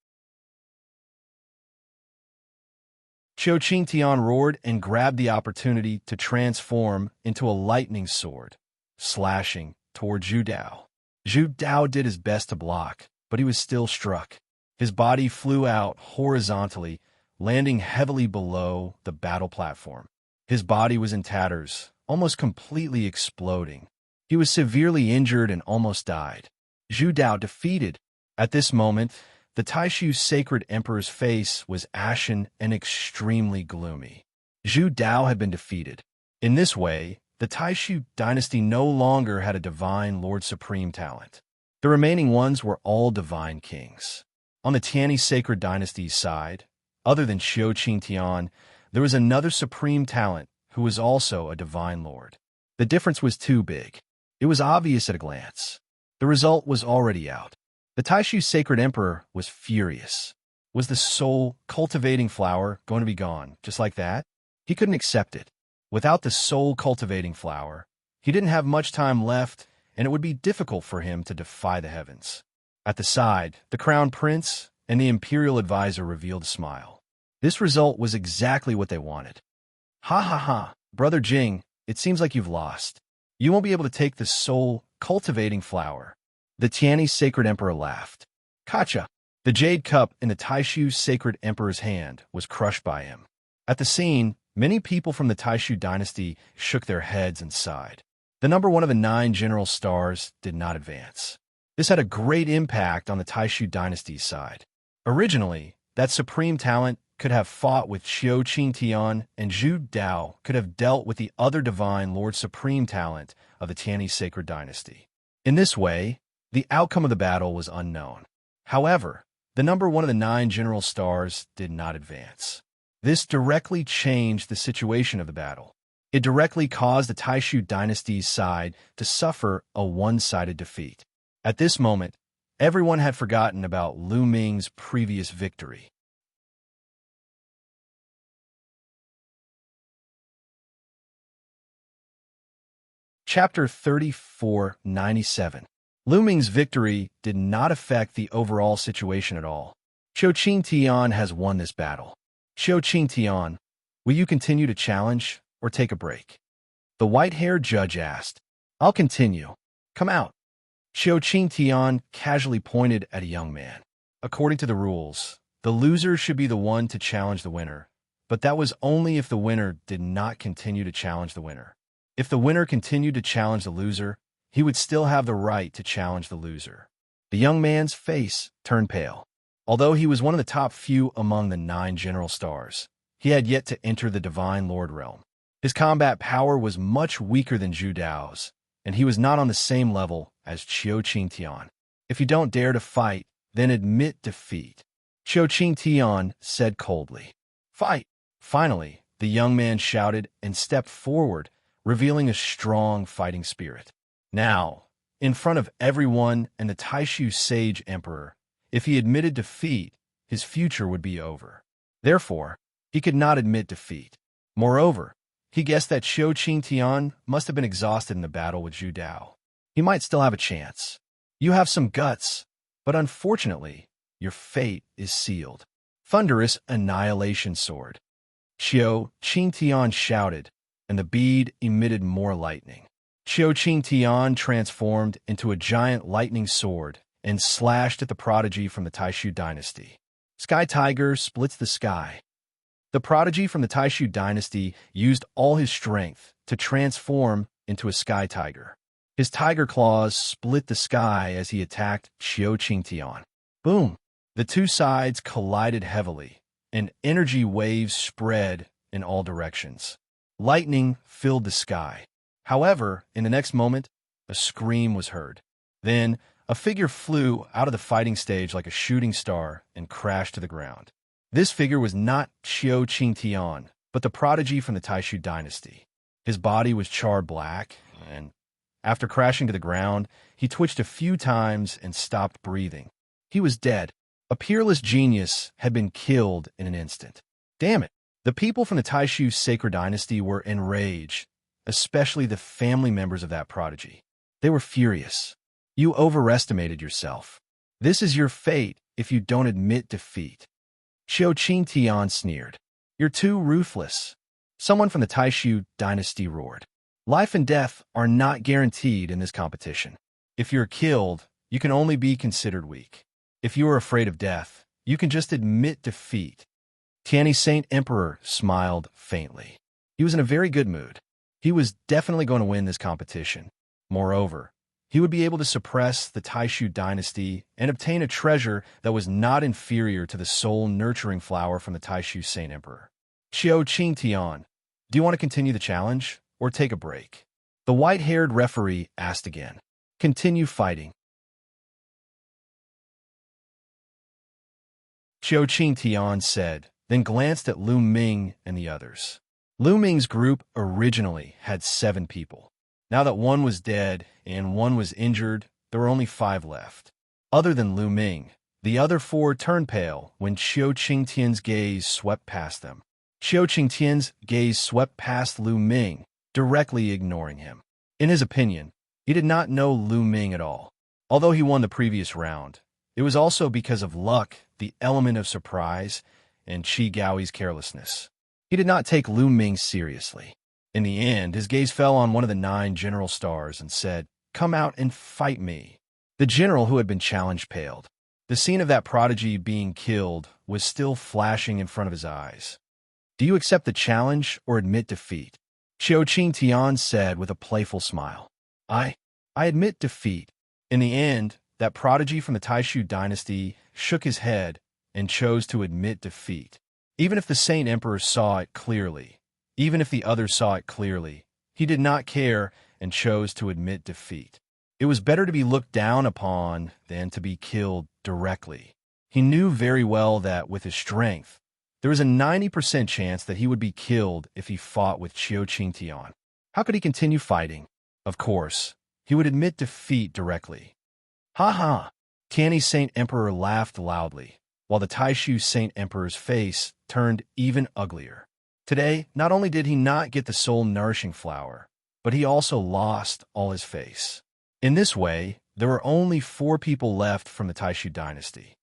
Qiu Qingtian roared and grabbed the opportunity to transform into a lightning sword, slashing toward Zhu Dao. Zhu Dao did his best to block, but he was still struck. His body flew out horizontally, landing heavily below the battle platform. His body was in tatters, almost completely exploding. He was severely injured and almost died. Zhu Dao defeated. At this moment, the Taishu Sacred Emperor's face was ashen and extremely gloomy. Zhu Dao had been defeated. In this way, the Taishu dynasty no longer had a divine Lord Supreme talent. The remaining ones were all divine kings. On the Tianyi Sacred Dynasty's side, other than Qiu Qingtian, there was another supreme talent who was also a divine lord. The difference was too big. It was obvious at a glance. The result was already out. The Taishu Sacred Emperor was furious. Was the soul cultivating flower going to be gone, just like that? He couldn't accept it. Without the soul cultivating flower, he didn't have much time left, and it would be difficult for him to defy the heavens. At the side, the crown prince and the imperial advisor revealed a smile. This result was exactly what they wanted. Ha ha ha, Brother Jing, it seems like you've lost. You won't be able to take the soul cultivating flower. The Tianyi Sacred Emperor laughed. Gotcha! The jade cup in the Taishu Sacred Emperor's hand was crushed by him. At the scene, many people from the Taishu dynasty shook their heads and sighed. The number 1 of the 9 general stars did not advance. This had a great impact on the Taishu dynasty's side. Originally, that supreme talent could have fought with Qiu Qingtian, and Zhu Dao could have dealt with the other divine Lord Supreme talent of the Tianyi Sacred Dynasty. In this way, the outcome of the battle was unknown. However, the number 1 of the 9 general stars did not advance. This directly changed the situation of the battle. It directly caused the Taishu dynasty's side to suffer a one-sided defeat. At this moment, everyone had forgotten about Lu Ming's previous victory. Chapter 3497. Lu Ming's victory did not affect the overall situation at all. Qiu Qingtian has won this battle. Qiu Qingtian, will you continue to challenge or take a break? The white-haired judge asked. I'll continue. Come out. Qiu Qingtian casually pointed at a young man. According to the rules, the loser should be the one to challenge the winner, but that was only if the winner did not continue to challenge the winner. If the winner continued to challenge the loser, he would still have the right to challenge the loser. The young man's face turned pale. Although he was one of the top few among the 9 general stars, he had yet to enter the Divine Lord realm. His combat power was much weaker than Zhu Dao's, and he was not on the same level as Qiu Qingtian. If you don't dare to fight, then admit defeat. Qiu Qingtian said coldly. Fight! Finally, the young man shouted and stepped forward, revealing a strong fighting spirit. Now, in front of everyone and the Taishu Sage Emperor, if he admitted defeat, his future would be over. Therefore, he could not admit defeat. Moreover, he guessed that Qiu Qingtian must have been exhausted in the battle with Zhu Dao. He might still have a chance. You have some guts, but unfortunately, your fate is sealed. Thunderous Annihilation Sword. Qiu Qingtian shouted, and the bead emitted more lightning. Qiu Qingtian transformed into a giant lightning sword and slashed at the prodigy from the Taishu dynasty. Sky Tiger splits the sky. The prodigy from the Taishu dynasty used all his strength to transform into a sky tiger. His tiger claws split the sky as he attacked Qiu Qingtian. Boom! The two sides collided heavily, and energy waves spread in all directions. Lightning filled the sky. However, in the next moment, a scream was heard. Then, A figure flew out of the fighting stage like a shooting star and crashed to the ground. This figure was not Xianxia, but the prodigy from the Taishu dynasty. His body was charred black, and after crashing to the ground, he twitched a few times and stopped breathing. He was dead. A peerless genius had been killed in an instant. Damn it! The people from the Taishu sacred dynasty were enraged, especially the family members of that prodigy. They were furious. You overestimated yourself. This is your fate if you don't admit defeat. Xianxia sneered. You're too ruthless. Someone from the Taishu dynasty roared. Life and death are not guaranteed in this competition. If you're killed, you can only be considered weak. If you are afraid of death, you can just admit defeat. Tianyi Saint Emperor smiled faintly. He was in a very good mood. He was definitely going to win this competition. Moreover, he would be able to suppress the Taishu dynasty and obtain a treasure that was not inferior to the soul-nurturing flower from the Taishu Saint Emperor. Xianxia, do you want to continue the challenge or take a break? The white-haired referee asked again. Continue fighting. Xianxia said, then glanced at Lu Ming and the others. Lu Ming's group originally had 7 people. Now that one was dead and one was injured, there were only 5 left. Other than Lu Ming, the other 4 turned pale when Xianxia's gaze swept past them. Xianxia's gaze swept past Lu Ming, directly ignoring him. In his opinion, he did not know Lu Ming at all. Although he won the previous round, it was also because of luck, the element of surprise, and Qi Gaoi's carelessness. He did not take Lu Ming seriously. In the end, his gaze fell on one of the 9 general stars and said, "Come out and fight me." The general who had been challenged paled. The scene of that prodigy being killed was still flashing in front of his eyes. Do you accept the challenge or admit defeat? Xianxia said with a playful smile. I admit defeat. In the end, that prodigy from the Taishu dynasty shook his head and chose to admit defeat. Even if the Saint Emperor saw it clearly, even if the others saw it clearly, he did not care and chose to admit defeat. It was better to be looked down upon than to be killed directly. He knew very well that with his strength, there was a 90% chance that he would be killed if he fought with Xianxia. How could he continue fighting? Of course, he would admit defeat directly. Ha ha! Tianyi Saint Emperor laughed loudly, while the Taishu Saint Emperor's face turned even uglier. Today, not only did he not get the soul-nourishing flower, but he also lost all his face. In this way, there were only 4 people left from the Taishu dynasty.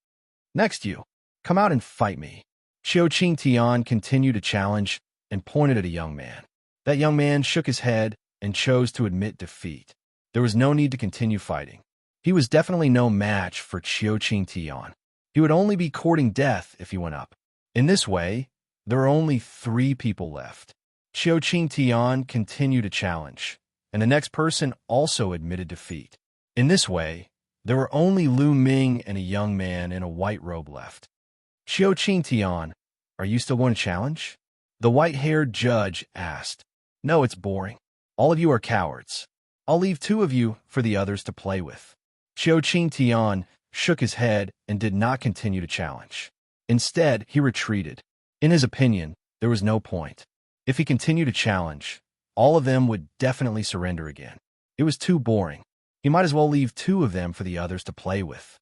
Next you, come out and fight me. Xianxia continued to challenge and pointed at a young man. That young man shook his head and chose to admit defeat. There was no need to continue fighting. He was definitely no match for Xianxia. He would only be courting death if he went up. In this way, there were only 3 people left. Xianxia continued to challenge, and the next person also admitted defeat. In this way, there were only Lu Ming and a young man in a white robe left. Xianxia, are you still going to challenge? The white-haired judge asked. No, it's boring. All of you are cowards. I'll leave 2 of you for the others to play with. Xianxia shook his head and did not continue to challenge. Instead, he retreated. In his opinion, there was no point. If he continued to challenge, all of them would definitely surrender again. It was too boring. He might as well leave 2 of them for the others to play with.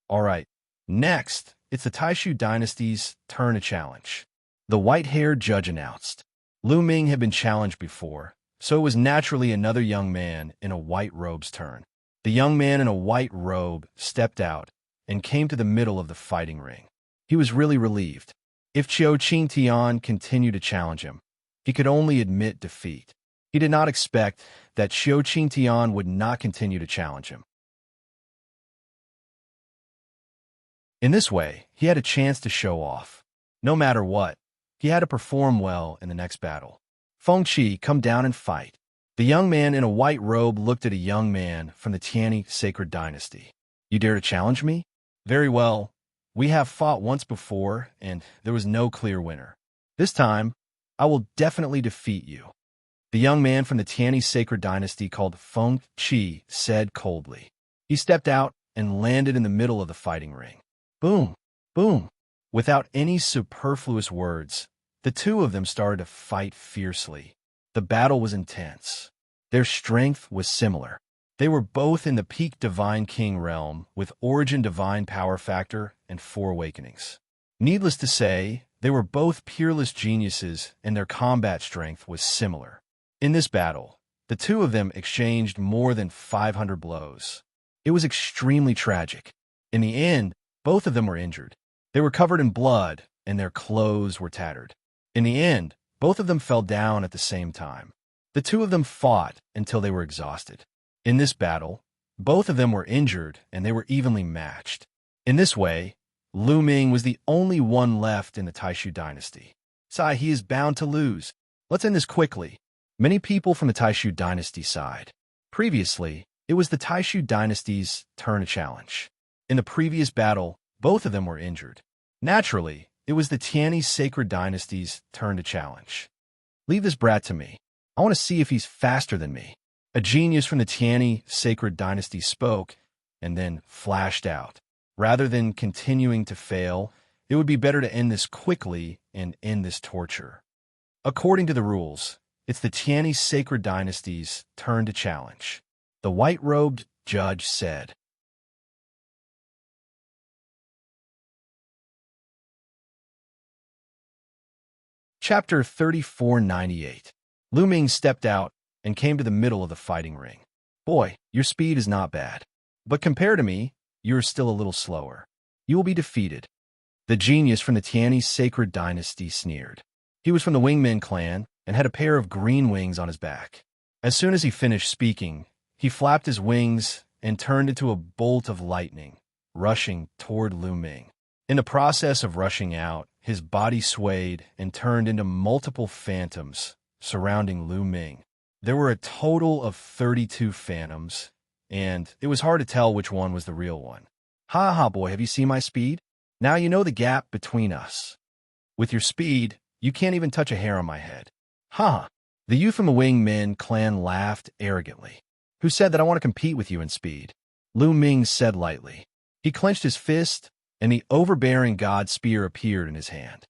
All right, next, it's the Taishu dynasty's turn to challenge. The white-haired judge announced. Lu Ming had been challenged before, so it was naturally another young man in a white robe's turn. The young man in a white robe stepped out and came to the middle of the fighting ring. He was really relieved. If Xianxia continued to challenge him, he could only admit defeat. He did not expect that Xianxia would not continue to challenge him. In this way, he had a chance to show off. No matter what, he had to perform well in the next battle. Fengqi, come down and fight. The young man in a white robe looked at a young man from the Tianyi sacred dynasty. You dare to challenge me? Very well. We have fought once before, and there was no clear winner. This time, I will definitely defeat you. The young man from the Tianyi sacred dynasty called Fengqi said coldly. He stepped out and landed in the middle of the fighting ring. Boom! Boom! Without any superfluous words, the two of them started to fight fiercely. The battle was intense. Their strength was similar. They were both in the peak Divine King realm with Origin Divine Power Factor and 4 Awakenings. Needless to say, they were both peerless geniuses and their combat strength was similar. In this battle, the two of them exchanged more than 500 blows. It was extremely tragic. In the end, both of them were injured. They were covered in blood and their clothes were tattered. In the end, both of them fell down at the same time. The two of them fought until they were exhausted. In this battle, both of them were injured and they were evenly matched. In this way, Lu Ming was the only one left in the Taishu dynasty. Sai, he is bound to lose. Let's end this quickly. Many people from the Taishu dynasty sighed. Previously, it was the Taishu dynasty's turn to challenge. In the previous battle, both of them were injured. Naturally, it was the Tianyi sacred dynasty's turn to challenge. Leave this brat to me. I want to see if he's faster than me. A genius from the Tianyi sacred dynasty spoke and then flashed out. Rather than continuing to fail, it would be better to end this quickly and end this torture. According to the rules, it's the Tianyi sacred dynasty's turn to challenge. The white-robed judge said. Chapter 3498. Lu Ming stepped out and came to the middle of the fighting ring. Boy, your speed is not bad. But compared to me, you are still a little slower. You will be defeated. The genius from the Tianyi sacred dynasty sneered. He was from the Wingmen clan and had a pair of green wings on his back. As soon as he finished speaking, he flapped his wings and turned into a bolt of lightning, rushing toward Lu Ming. In the process of rushing out, his body swayed and turned into multiple phantoms surrounding Lu Ming. There were a total of 32 phantoms, and it was hard to tell which one was the real one. Ha ha, boy, have you seen my speed? Now you know the gap between us. With your speed, you can't even touch a hair on my head. Ha! The youth from the Wingmen clan laughed arrogantly. Who said that I want to compete with you in speed? Lu Ming said lightly. He clenched his fist, and the overbearing god spear appeared in his hand.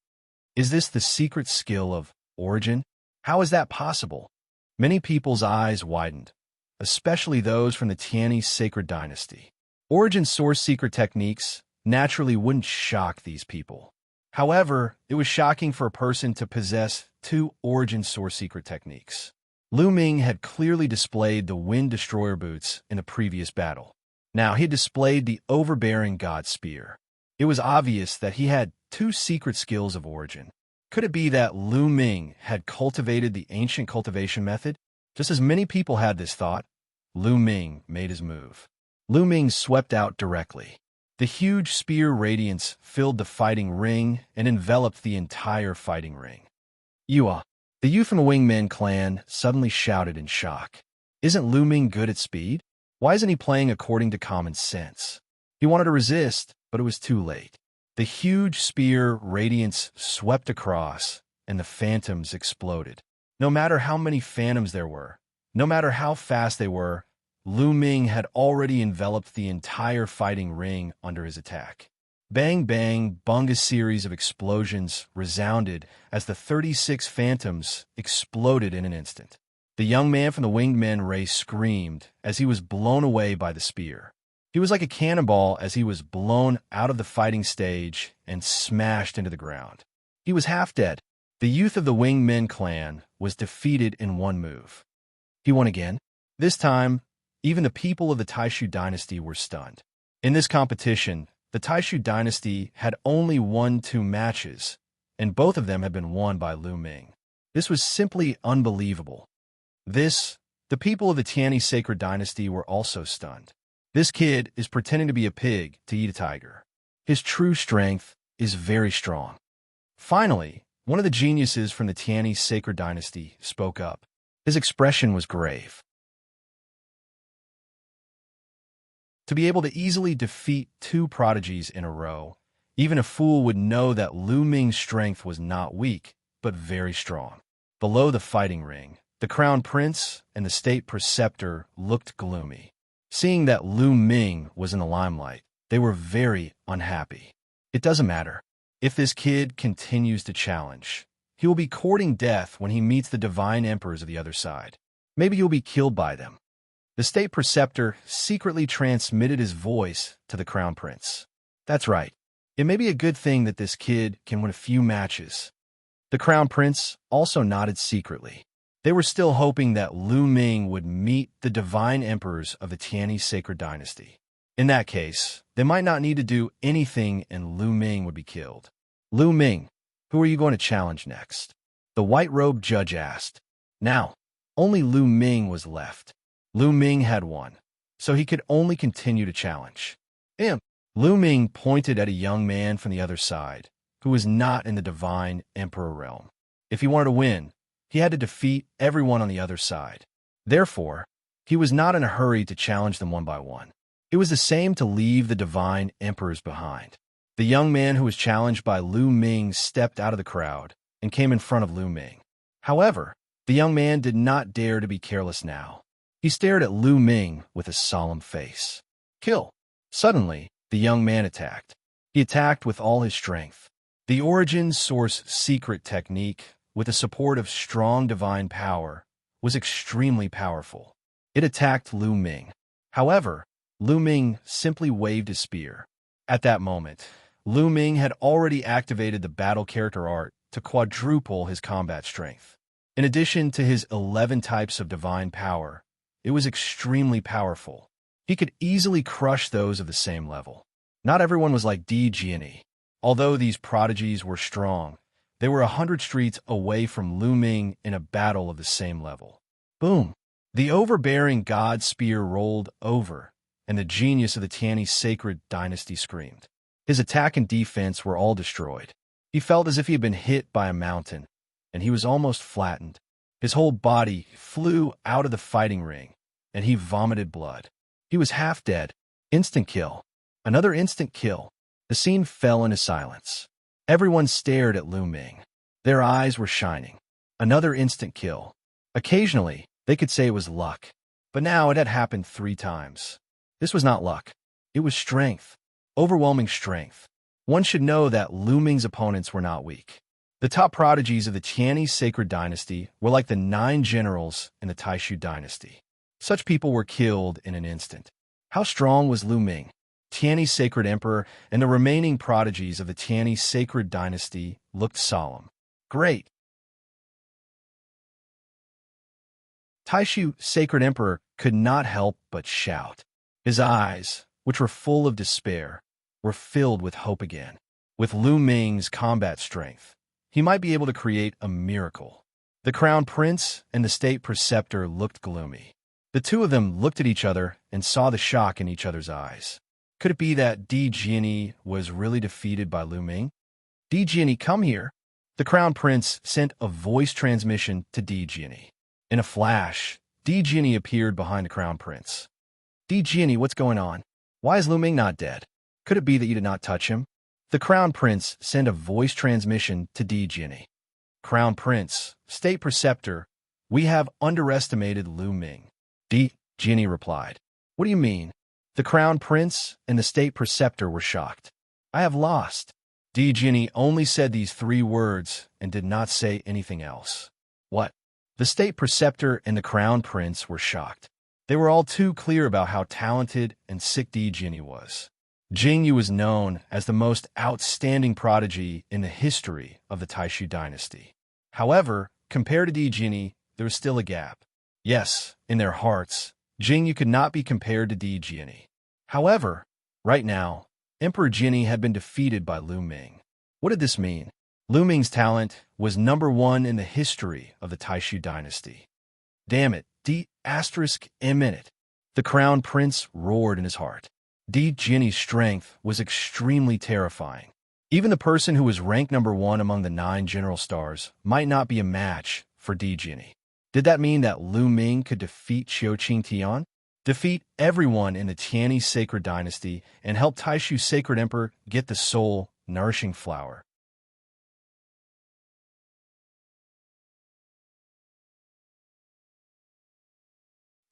Is this the secret skill of Origin? How is that possible? Many people's eyes widened, especially those from the Tianyi sacred dynasty. Origin source secret techniques naturally wouldn't shock these people. However, it was shocking for a person to possess 2 Origin source secret techniques. Lu Ming had clearly displayed the Wind Destroyer boots in the previous battle. Now he had displayed the overbearing god spear. It was obvious that he had 2 secret skills of Origin. Could it be that Lu Ming had cultivated the ancient cultivation method? Just as many people had this thought, Lu Ming made his move. Lu Ming swept out directly. The huge spear radiance filled the fighting ring and enveloped the entire fighting ring. Yua, the youth from the Wingmen clan, suddenly shouted in shock. Isn't Lu Ming good at speed? Why isn't he playing according to common sense? He wanted to resist, but it was too late. The huge spear radiance swept across, and the phantoms exploded. No matter how many phantoms there were, no matter how fast they were, Lu Ming had already enveloped the entire fighting ring under his attack. Bang bang bung, a series of explosions resounded as the 36 phantoms exploded in an instant. The young man from the Winged Men race screamed as he was blown away by the spear. He was like a cannonball as he was blown out of the fighting stage and smashed into the ground. He was half dead. The youth of the Winged Men clan was defeated in one move. He won again. This time, even the people of the Taishu dynasty were stunned. In this competition, the Taishu dynasty had only won 2 matches, and both of them had been won by Lu Ming. This was simply unbelievable. The people of the Tianyi sacred dynasty were also stunned. This kid is pretending to be a pig to eat a tiger. His true strength is very strong. Finally, one of the geniuses from the Tianyi sacred dynasty spoke up. His expression was grave. To be able to easily defeat 2 prodigies in a row, even a fool would know that Lu Ming's strength was not weak, but very strong. Below the fighting ring, the crown prince and the state preceptor looked gloomy. Seeing that Lu Ming was in the limelight, they were very unhappy. It doesn't matter. If this kid continues to challenge, he will be courting death when he meets the divine emperors of the other side. Maybe he'll be killed by them. The state preceptor secretly transmitted his voice to the crown prince. That's right. It may be a good thing that this kid can win a few matches. The crown prince also nodded secretly. They were still hoping that Lu Ming would meet the divine emperors of the Tianyi sacred dynasty. In that case, they might not need to do anything and Lu Ming would be killed. Lu Ming, who are you going to challenge next? The white-robed judge asked. Now, only Lu Ming was left. Lu Ming had won, so he could only continue to challenge. Lu Ming pointed at a young man from the other side, who was not in the divine emperor realm. If he wanted to win, he had to defeat everyone on the other side. Therefore, he was not in a hurry to challenge them one by one. It was the same to leave the divine emperors behind. The young man who was challenged by Lu Ming stepped out of the crowd and came in front of Lu Ming. However, the young man did not dare to be careless now. He stared at Lu Ming with a solemn face. Kill! Suddenly, the young man attacked. He attacked with all his strength. The origin source secret technique, with the support of strong divine power, was extremely powerful. It attacked Lu Ming. However, Lu Ming simply waved his spear. At that moment, Lu Ming had already activated the battle character art to quadruple his combat strength. In addition to his 11 types of divine power, it was extremely powerful. He could easily crush those of the same level. Not everyone was like Di Jianyi. Although these prodigies were strong, they were 100 streets away from Lu Ming in a battle of the same level. Boom! The overbearing god spear rolled over, and the genius of the Tianyi sacred dynasty screamed. His attack and defense were all destroyed. He felt as if he had been hit by a mountain, and he was almost flattened. His whole body flew out of the fighting ring, and he vomited blood. He was half dead. Instant kill. Another instant kill. The scene fell into silence. Everyone stared at Lu Ming. Their eyes were shining. Another instant kill. Occasionally, they could say it was luck, but now it had happened 3 times. This was not luck. It was strength. Overwhelming strength. One should know that Lu Ming's opponents were not weak. The top prodigies of the Tianyi sacred dynasty were like the 9 generals in the Taishu dynasty. Such people were killed in an instant. How strong was Lu Ming, Tianyi sacred emperor, and the remaining prodigies of the Tianyi sacred dynasty looked solemn. Great! Taishu sacred emperor could not help but shout. His eyes, which were full of despair, were filled with hope again. With Lu Ming's combat strength, he might be able to create a miracle. The crown prince and the state preceptor looked gloomy. The two of them looked at each other and saw the shock in each other's eyes. Could it be that Di Jianyi was really defeated by Lu Ming? Di Jianyi, come here. The crown prince sent a voice transmission to Di Jianyi. In a flash, Di Jianyi appeared behind the crown prince. Di Jianyi, what's going on? Why is Lu Ming not dead? Could it be that you did not touch him? The crown prince sent a voice transmission to Di Jianyi. Crown prince, state preceptor, we have underestimated Lu Ming. Di Jianyi replied. What do you mean? The crown prince and the state preceptor were shocked. I have lost. Di Jianyi only said these 3 words and did not say anything else. What? The state preceptor and the crown prince were shocked. They were all too clear about how talented and sick Di Jianyi was. Jingyu was known as the most outstanding prodigy in the history of the Taishu dynasty. However, compared to Di Jianyi, there was still a gap. Yes, in their hearts, Jingyu could not be compared to Di Jianyi. However, right now, Emperor Jianyi had been defeated by Lu Ming. What did this mean? Lu Ming's talent was #1 in the history of the Taishu dynasty. Damn it, D***. The crown prince roared in his heart. Di Jianyi's strength was extremely terrifying. Even the person who was ranked #1 among the 9 general stars might not be a match for Di Jianyi. Did that mean that Lu Ming could defeat Xianxia Tian? Defeat everyone in the Tianyi sacred dynasty and help Taishu sacred emperor get the soul-nourishing flower?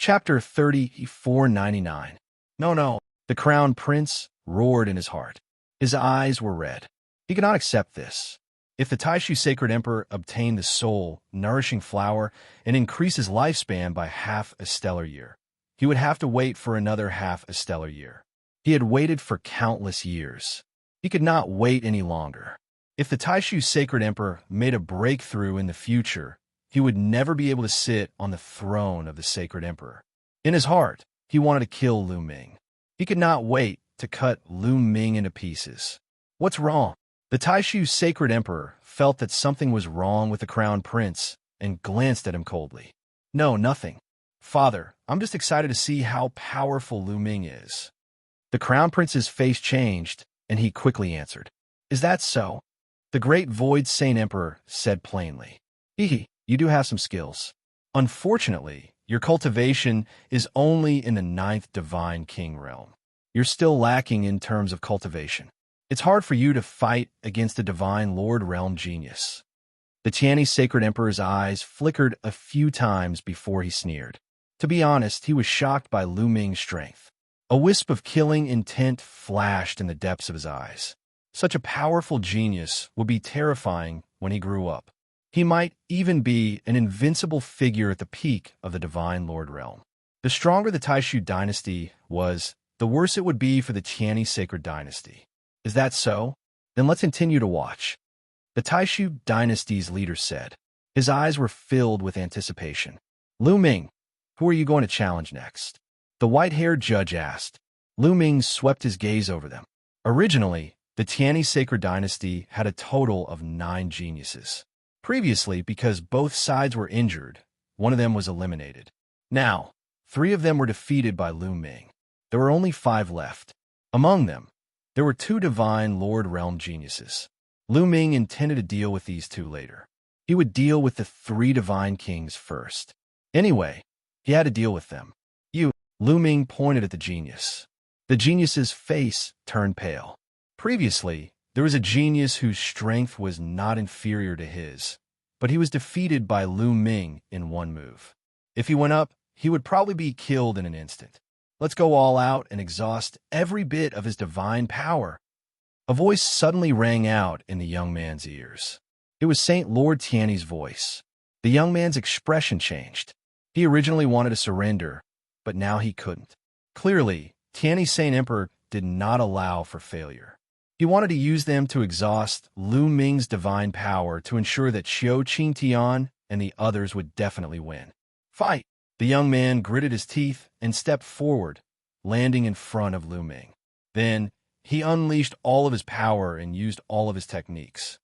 Chapter 3499. No, no. The crown prince roared in his heart. His eyes were red. He could not accept this. If the Taishu sacred emperor obtained the soul, nourishing flower, and increased his lifespan by half a stellar year, he would have to wait for another half a stellar year. He had waited for countless years. He could not wait any longer. If the Taishu sacred emperor made a breakthrough in the future, he would never be able to sit on the throne of the sacred emperor. In his heart, he wanted to kill Lu Ming. He could not wait to cut Lu Ming into pieces. What's wrong? The Taishu sacred emperor felt that something was wrong with the crown prince and glanced at him coldly. No, nothing. Father, I'm just excited to see how powerful Lu Ming is. The crown prince's face changed, and he quickly answered. Is that so? The great Void Saint Emperor said plainly. You do have some skills. Unfortunately, your cultivation is only in the 9th Divine King realm. You're still lacking in terms of cultivation. It's hard for you to fight against the Divine Lord realm genius. The Tianyi sacred emperor's eyes flickered a few times before he sneered. To be honest, he was shocked by Lu Ming's strength. A wisp of killing intent flashed in the depths of his eyes. Such a powerful genius would be terrifying when he grew up. He might even be an invincible figure at the peak of the Divine Lord realm. The stronger the Taishu dynasty was, the worse it would be for the Tianyi sacred dynasty. Is that so? Then let's continue to watch. The Taishu dynasty's leader said. His eyes were filled with anticipation. Lu Ming, who are you going to challenge next? The white-haired judge asked. Lu Ming swept his gaze over them. Originally, the Tianyi sacred dynasty had a total of 9 geniuses. Previously, because both sides were injured, one of them was eliminated. Now, 3 of them were defeated by Lu Ming. There were only 5 left. Among them, there were 2 Divine Lord Realm geniuses. Lu Ming intended to deal with these 2 later. He would deal with the 3 Divine Kings first. Anyway, he had to deal with them. Lu Ming pointed at the genius. The genius's face turned pale. Previously, there was a genius whose strength was not inferior to his, but he was defeated by Lu Ming in one move. If he went up, he would probably be killed in an instant. Let's go all out and exhaust every bit of his divine power. A voice suddenly rang out in the young man's ears. It was Saint Lord Tianyi's voice. The young man's expression changed. He originally wanted to surrender, but now he couldn't. Clearly, Tianyi Saint Emperor did not allow for failure. He wanted to use them to exhaust Lu Ming's divine power to ensure that Xianxia and the others would definitely win. Fight! The young man gritted his teeth and stepped forward, landing in front of Lu Ming. Then, he unleashed all of his power and used all of his techniques.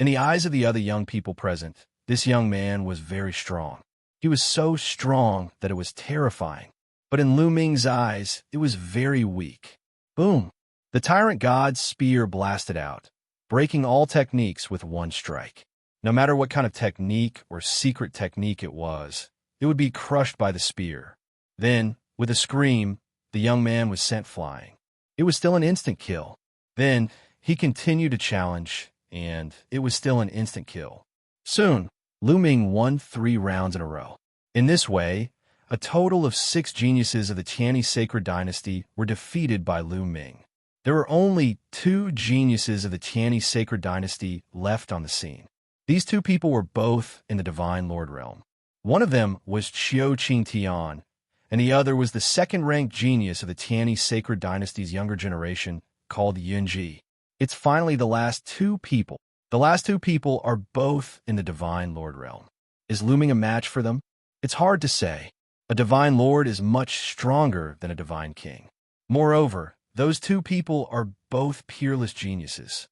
In the eyes of the other young people present, this young man was very strong. He was so strong that it was terrifying. But in Lu Ming's eyes, it was very weak. Boom! The tyrant god's spear blasted out, breaking all techniques with one strike. No matter what kind of technique or secret technique it would be crushed by the spear. Then, with a scream, the young man was sent flying. It was still an instant kill. Then, he continued to challenge, and it was still an instant kill. Soon, Lu Ming won 3 rounds in a row. In this way, a total of 6 geniuses of the Tianyi sacred dynasty were defeated by Lu Ming. There were only 2 geniuses of the Tianyi sacred dynasty left on the scene. These 2 people were both in the Divine Lord realm. One of them was Xianxia, and the other was the second-ranked genius of the Tianyi sacred dynasty's younger generation, called Yunji. It's finally the last 2 people. The last 2 people are both in the Divine Lord realm. Is Lu Ming a match for them? It's hard to say. A Divine Lord is much stronger than a Divine King. Moreover, those 2 people are both peerless geniuses.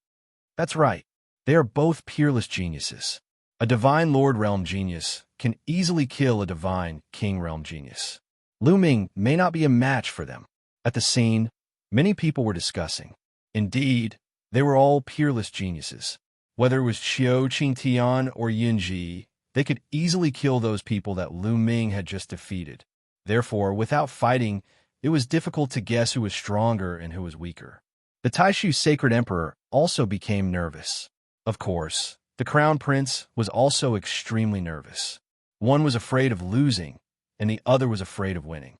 That's right. They are both peerless geniuses. A Divine Lord Realm genius can easily kill a Divine King Realm genius. Lu Ming may not be a match for them. At the scene, many people were discussing. Indeed, they were all peerless geniuses. Whether it was Xianxia or Yunji, they could easily kill those people that Lu Ming had just defeated. Therefore, without fighting, it was difficult to guess who was stronger and who was weaker. The Taishu Sacred Emperor also became nervous. Of course, The Crown Prince was also extremely nervous. One was afraid of losing, and the other was afraid of winning.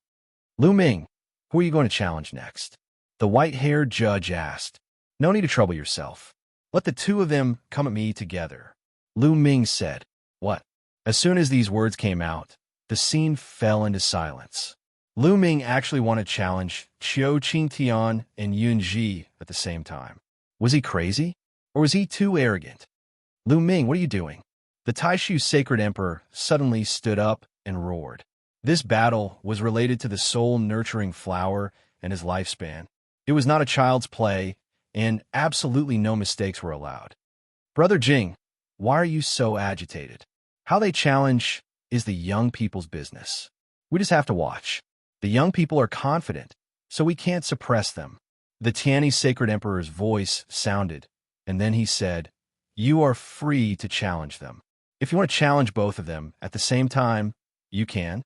Lu Ming, who are you going to challenge next? The white-haired judge asked. No need to trouble yourself. Let the two of them come at me together. Lu Ming said. What? As soon as these words came out, the scene fell into silence. Lu Ming actually wanted to challenge Qiu Qingtian and Yun Ji at the same time. Was he crazy? Or was he too arrogant? Lu Ming, what are you doing? The Taishu Sacred Emperor suddenly stood up and roared. This battle was related to the soul-nurturing flower and his lifespan. It was not a child's play, and absolutely no mistakes were allowed. Brother Jing, why are you so agitated? How they challenge is the young people's business. We just have to watch. The young people are confident, so we can't suppress them. The Tianyi Sacred Emperor's voice sounded, and then he said, You are free to challenge them. If you want to challenge both of them at the same time, you can.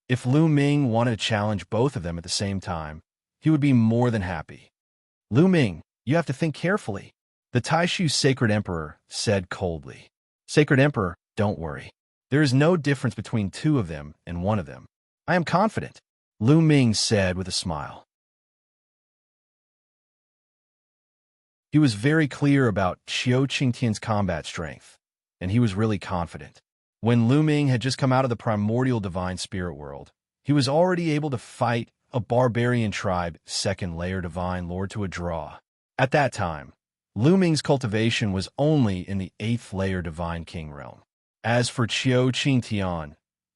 If Lu Ming wanted to challenge both of them at the same time, he would be more than happy. Lu Ming, you have to think carefully. The Taishu Sacred Emperor said coldly. Sacred Emperor, don't worry. There is no difference between two of them and one of them. I am confident, Lu Ming said with a smile. He was very clear about Qiu Qingtian's combat strength, and he was really confident. When Lu Ming had just come out of the primordial divine spirit world, he was already able to fight a barbarian tribe, second-layer divine lord, to a draw. At that time, Lu Ming's cultivation was only in the 8th-layer divine king realm. As for Qiu Qingtian,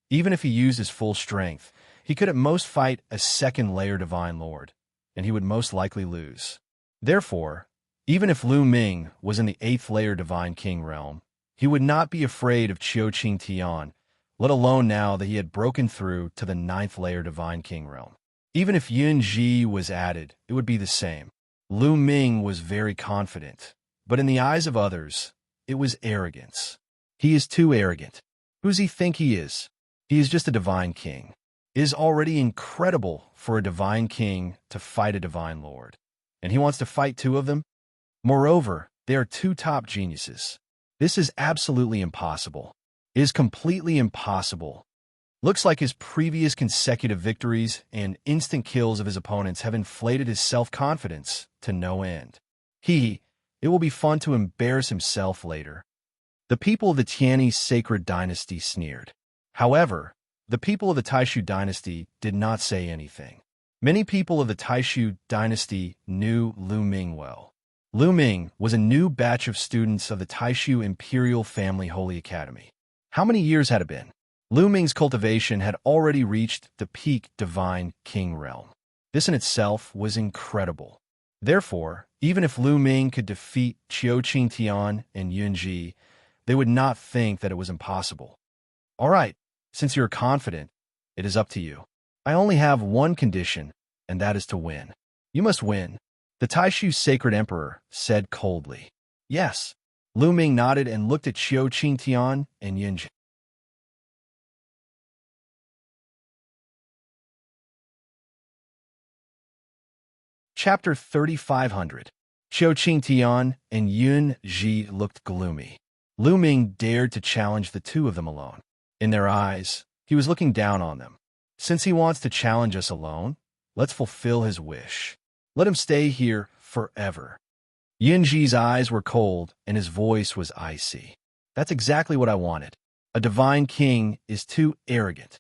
even if he used his full strength, he could at most fight a second-layer divine lord, and he would most likely lose. Therefore, even if Lu Ming was in the 8th-layer divine king realm, he would not be afraid of Qiu Qingtian, let alone now that he had broken through to the 9th-layer divine king realm. Even if Yun Ji was added, it would be the same. Lu Ming was very confident, but in the eyes of others, it was arrogance. He is too arrogant. Who does he think he is? He is just a divine king. It is already incredible for a divine king to fight a divine lord, and he wants to fight two of them? Moreover, they are two top geniuses. This is absolutely impossible. It is completely impossible. Looks like his previous consecutive victories and instant kills of his opponents have inflated his self-confidence to no end. It will be fun to embarrass himself later. The people of the Tianyi sacred dynasty sneered. However, the people of the Taishu dynasty did not say anything. Many people of the Taishu dynasty knew Lu Ming well. Lu Ming was a new batch of students of the Taishu Imperial Family Holy Academy. How many years had it been? Lu Ming's cultivation had already reached the peak divine king realm. This in itself was incredible. Therefore, even if Lu Ming could defeat Qiu Qingtian and Yun Ji, they would not think that it was impossible. All right, since you're confident, it is up to you. I only have one condition, and that is to win. You must win. The Taishu Sacred Emperor said coldly. Yes. Lu Ming nodded and looked at Qiu Qingtian and Yun Ji. Chapter 3500. Qiu Qingtian and Yun Ji looked gloomy. Lu Ming dared to challenge the two of them alone. In their eyes, he was looking down on them. Since he wants to challenge us alone, let's fulfill his wish. Let him stay here forever. Yun Ji's eyes were cold and his voice was icy. That's exactly what I wanted. A divine king is too arrogant.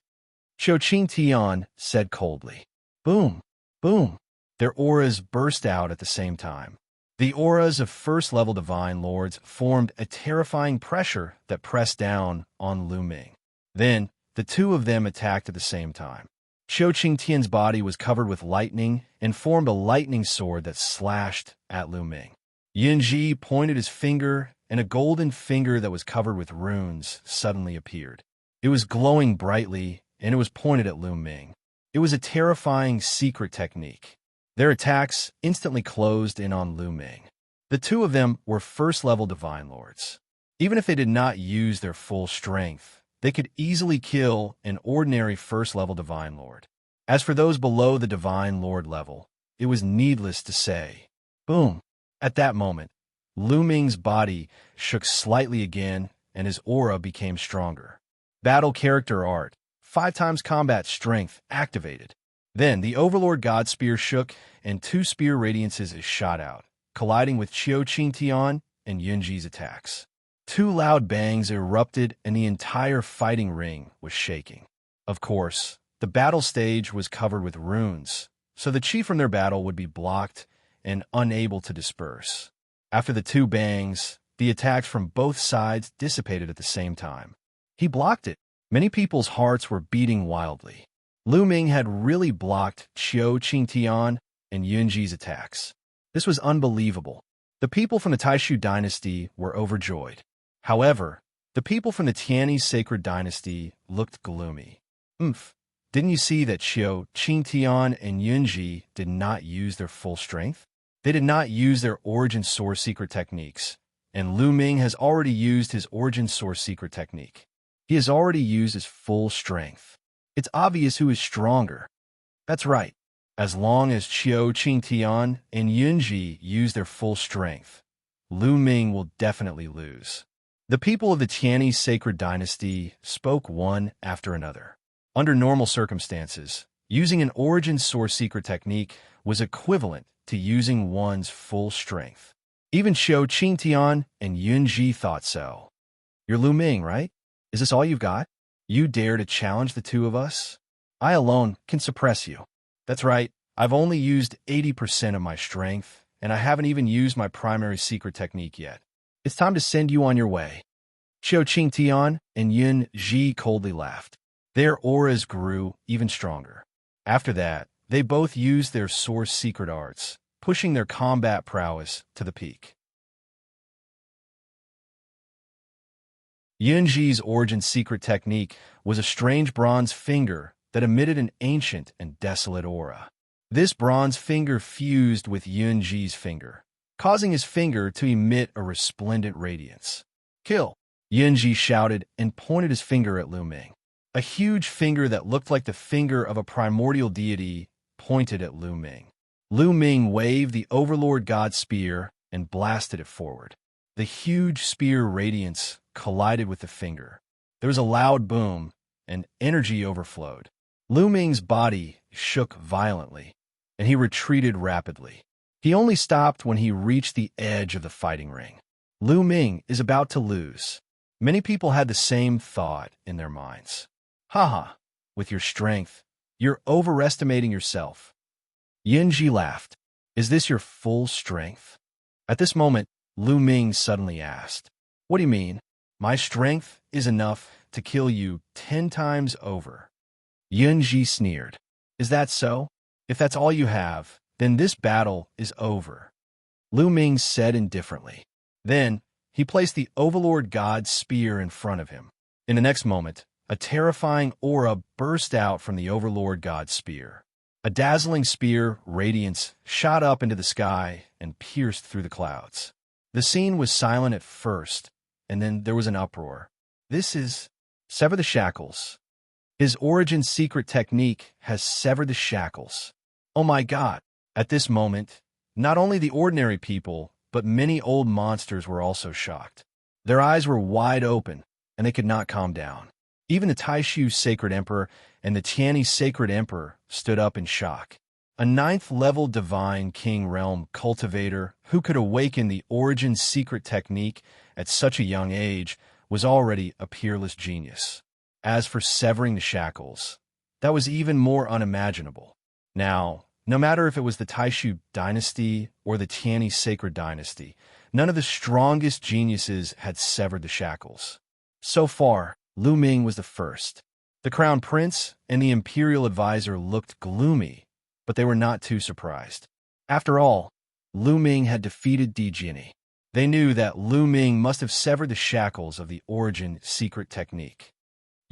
Qiu Qingtian said coldly. Boom, boom. Their auras burst out at the same time. The auras of first-level divine lords formed a terrifying pressure that pressed down on Lu Ming. Then, the two of them attacked at the same time. Qiu Qingtian's body was covered with lightning and formed a lightning sword that slashed at Lu Ming. Yun Ji pointed his finger, and a golden finger that was covered with runes suddenly appeared. It was glowing brightly, and it was pointed at Lu Ming. It was a terrifying secret technique. Their attacks instantly closed in on Lu Ming. The two of them were first-level divine lords. Even if they did not use their full strength, they could easily kill an ordinary first-level divine lord. As for those below the divine lord level, it was needless to say. Boom! At that moment, Lu Ming's body shook slightly again, and his aura became stronger. Battle character art, 5 times combat strength, activated. Then the Overlord God Spear shook, and 2 spear radiances shot out, colliding with Xianxia and Yunji's attacks. 2 loud bangs erupted, and the entire fighting ring was shaking. Of course, the battle stage was covered with runes, so the chi from their battle would be blocked and unable to disperse. After the 2 bangs, the attacks from both sides dissipated at the same time. He blocked it. Many people's hearts were beating wildly. Lu Ming had really blocked Xianxia and Yunji's attacks. This was unbelievable. The people from the Taishu dynasty were overjoyed. However, the people from the Tianyi sacred dynasty looked gloomy. Didn't you see that Xianxia and Yunji did not use their full strength? They did not use their origin source secret techniques, and Lu Ming has already used his origin source secret technique. He has already used his full strength. It's obvious who is stronger. That's right. As long as Xianxia and Yunji use their full strength, Lu Ming will definitely lose. The people of the Tianyi sacred dynasty spoke one after another. Under normal circumstances, using an origin source secret technique was equivalent to using one's full strength. Even Xianxia and Yunji thought so. You're Lu Ming, right? Is this all you've got? You dare to challenge the 2 of us? I alone can suppress you. That's right, I've only used 80% of my strength, and I haven't even used my primary secret technique yet. It's time to send you on your way. Xianxia and Yunji coldly laughed. Their auras grew even stronger. After that, they both used their source secret arts, pushing their combat prowess to the peak. Yunji's origin secret technique was a strange bronze finger that emitted an ancient and desolate aura. This bronze finger fused with Yunji's finger, causing his finger to emit a resplendent radiance. Kill! Yunji shouted and pointed his finger at Lu Ming. A huge finger that looked like the finger of a primordial deity pointed at Lu Ming. Lu Ming waved the Overlord God Spear and blasted it forward. The huge spear radiance collided with the finger. There was a loud boom, and energy overflowed. Lu Ming's body shook violently, and he retreated rapidly. He only stopped when he reached the edge of the fighting ring. Lu Ming is about to lose. Many people had the same thought in their minds. Haha, with your strength, you're overestimating yourself. Yunji laughed. Is this your full strength? At this moment, Lu Ming suddenly asked, What do you mean? My strength is enough to kill you 10 times over. Yunji sneered. Is that so? If that's all you have, then this battle is over. Lu Ming said indifferently. Then, he placed the Overlord God's spear in front of him. In the next moment, a terrifying aura burst out from the Overlord God's spear. A dazzling spear radiance shot up into the sky and pierced through the clouds. The scene was silent at first, and then there was an uproar. This is... Sever the shackles. His origin secret technique has severed the shackles. Oh my God! At this moment, not only the ordinary people, but many old monsters were also shocked. Their eyes were wide open, and they could not calm down. Even the Taishu Sacred Emperor and the Tianyi Sacred Emperor stood up in shock. A 9th-level divine king realm cultivator who could awaken the origin secret technique at such a young age was already a peerless genius. As for severing the shackles, that was even more unimaginable. Now, no matter if it was the Taishu dynasty or the Tianyi Sacred dynasty, none of the strongest geniuses had severed the shackles. So far, Lu Ming was the first. The crown prince and the imperial advisor looked gloomy, but they were not too surprised. After all, Lu Ming had defeated Di Jinni. They knew that Lu Ming must have severed the shackles of the origin secret technique.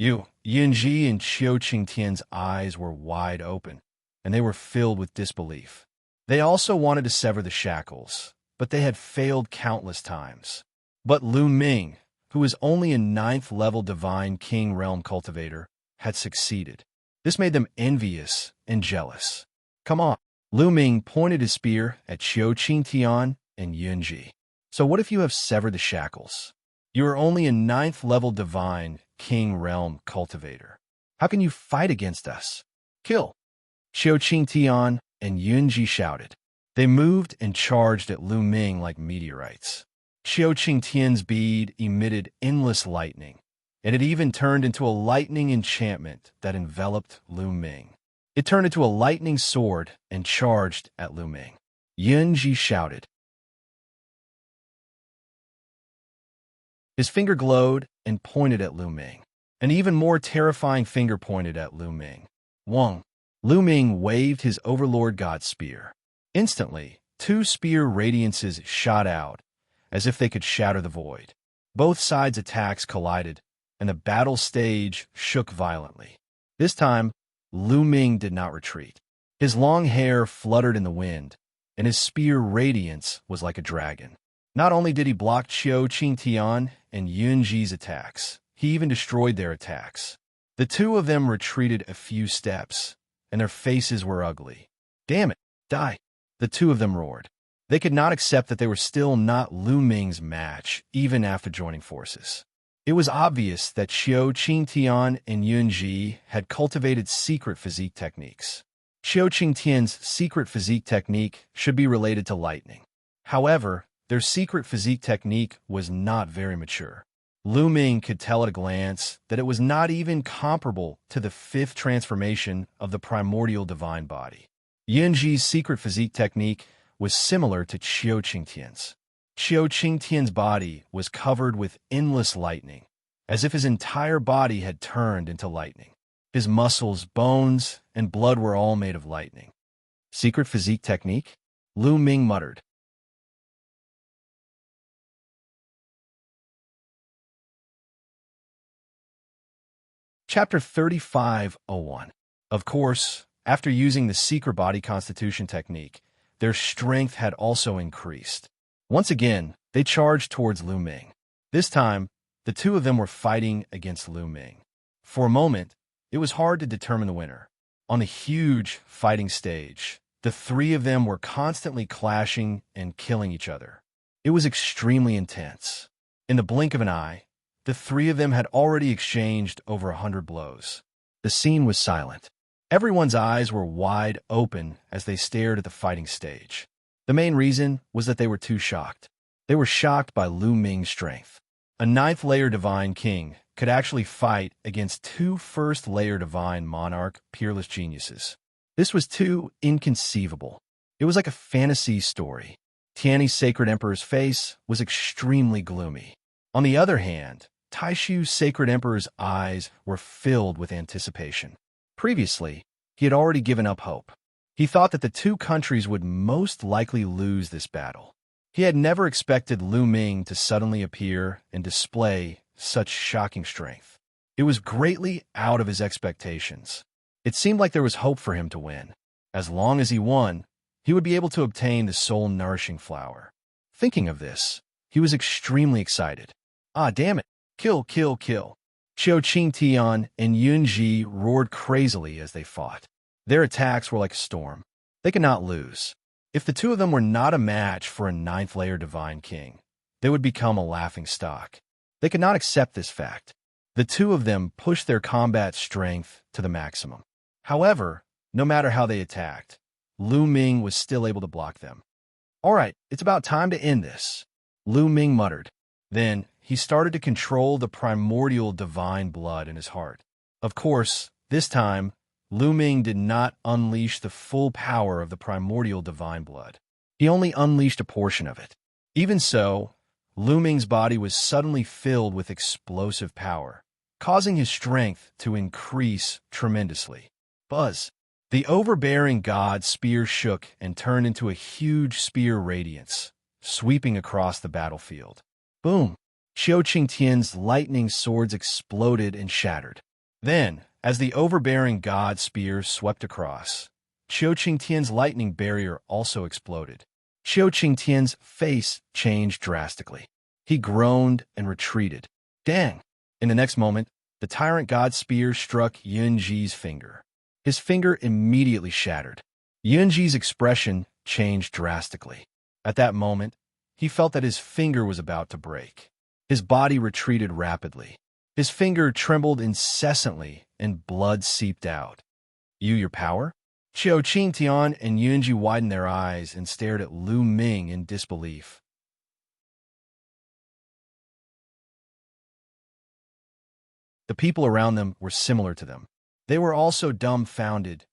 Yunji and Xianxintian's eyes were wide open, and they were filled with disbelief. They also wanted to sever the shackles, but they had failed countless times. But Lu Ming, who was only a 9th-level divine king realm cultivator, had succeeded. This made them envious and jealous. Come on. Lu Ming pointed his spear at Xianxia and Yunji. So what if you have severed the shackles? You are only a 9th-level divine king realm cultivator. How can you fight against us? Kill! Xiao Qingtian and Yunji shouted. They moved and charged at Lu Ming like meteorites. Xiao Qingtian's bead emitted endless lightning, and it even turned into a lightning enchantment that enveloped Lu Ming. It turned into a lightning sword and charged at Lu Ming. Yunji shouted. His finger glowed and pointed at Lu Ming. An even more terrifying finger pointed at Lu Ming. Wang. Lu Ming waved his Overlord God spear. Instantly, 2 spear radiances shot out, as if they could shatter the void. Both sides' attacks collided, and the battle stage shook violently. This time, Lu Ming did not retreat. His long hair fluttered in the wind, and his spear radiance was like a dragon. Not only did he block Xiao Qingtian and Yunji's attacks, he even destroyed their attacks. The two of them retreated a few steps, and their faces were ugly. Damn it, die! The two of them roared. They could not accept that they were still not Lu Ming's match, even after joining forces. It was obvious that Xiao Qingtian and Yunji had cultivated secret physique techniques. Xiao Qingtian's secret physique technique should be related to lightning. However, their secret physique technique was not very mature. Lu Ming could tell at a glance that it was not even comparable to the 5th transformation of the primordial divine body. Yunji's secret physique technique was similar to Xiao Qingtian's. Xiao Qingtian's body was covered with endless lightning, as if his entire body had turned into lightning. His muscles, bones, and blood were all made of lightning. Secret physique technique? Lu Ming muttered. Chapter 35:01. Of course, after using the secret body constitution technique, their strength had also increased. Once again, they charged towards Lu Ming. This time, the two of them were fighting against Lu Ming. For a moment, it was hard to determine the winner. On the huge fighting stage, the three of them were constantly clashing and killing each other. It was extremely intense. In the blink of an eye, the three of them had already exchanged over 100 blows. The scene was silent. Everyone's eyes were wide open as they stared at the fighting stage. The main reason was that they were too shocked. They were shocked by Lu Ming's strength. A 9th-layer divine king could actually fight against 2 1st-layer divine monarch peerless geniuses. This was too inconceivable. It was like a fantasy story. Tiany's sacred emperor's face was extremely gloomy. On the other hand, Taishu's sacred emperor's eyes were filled with anticipation. Previously, he had already given up hope. He thought that the two countries would most likely lose this battle. He had never expected Lu Ming to suddenly appear and display such shocking strength. It was greatly out of his expectations. It seemed like there was hope for him to win. As long as he won, he would be able to obtain the soul-nourishing flower. Thinking of this, he was extremely excited. Ah, damn it! Kill, kill, kill! Xiao Qingtian and Yunji roared crazily as they fought. Their attacks were like a storm. They could not lose. If the two of them were not a match for a 9th-layer divine king, they would become a laughing stock. They could not accept this fact. The two of them pushed their combat strength to the maximum. However, no matter how they attacked, Lu Ming was still able to block them. All right, it's about time to end this, Lu Ming muttered. Then, he started to control the primordial divine blood in his heart. Of course, this time, Lu Ming did not unleash the full power of the primordial divine blood. He only unleashed a portion of it. Even so, Lu Ming's body was suddenly filled with explosive power, causing his strength to increase tremendously. Buzz! The overbearing god spear shook and turned into a huge spear radiance, sweeping across the battlefield. Boom! Xiao Qingtian's lightning swords exploded and shattered. Then, as the overbearing god spear swept across, Xiao Qingtian's lightning barrier also exploded. Xiao Qingtian's face changed drastically. He groaned and retreated. Dang! In the next moment, the tyrant god spear struck Yunji's finger. His finger immediately shattered. Yunji's expression changed drastically. At that moment, he felt that his finger was about to break. His body retreated rapidly. His finger trembled incessantly, and blood seeped out. Your power? Xianxia and Yunji widened their eyes and stared at Lu Ming in disbelief. The people around them were similar to them. They were also dumbfounded.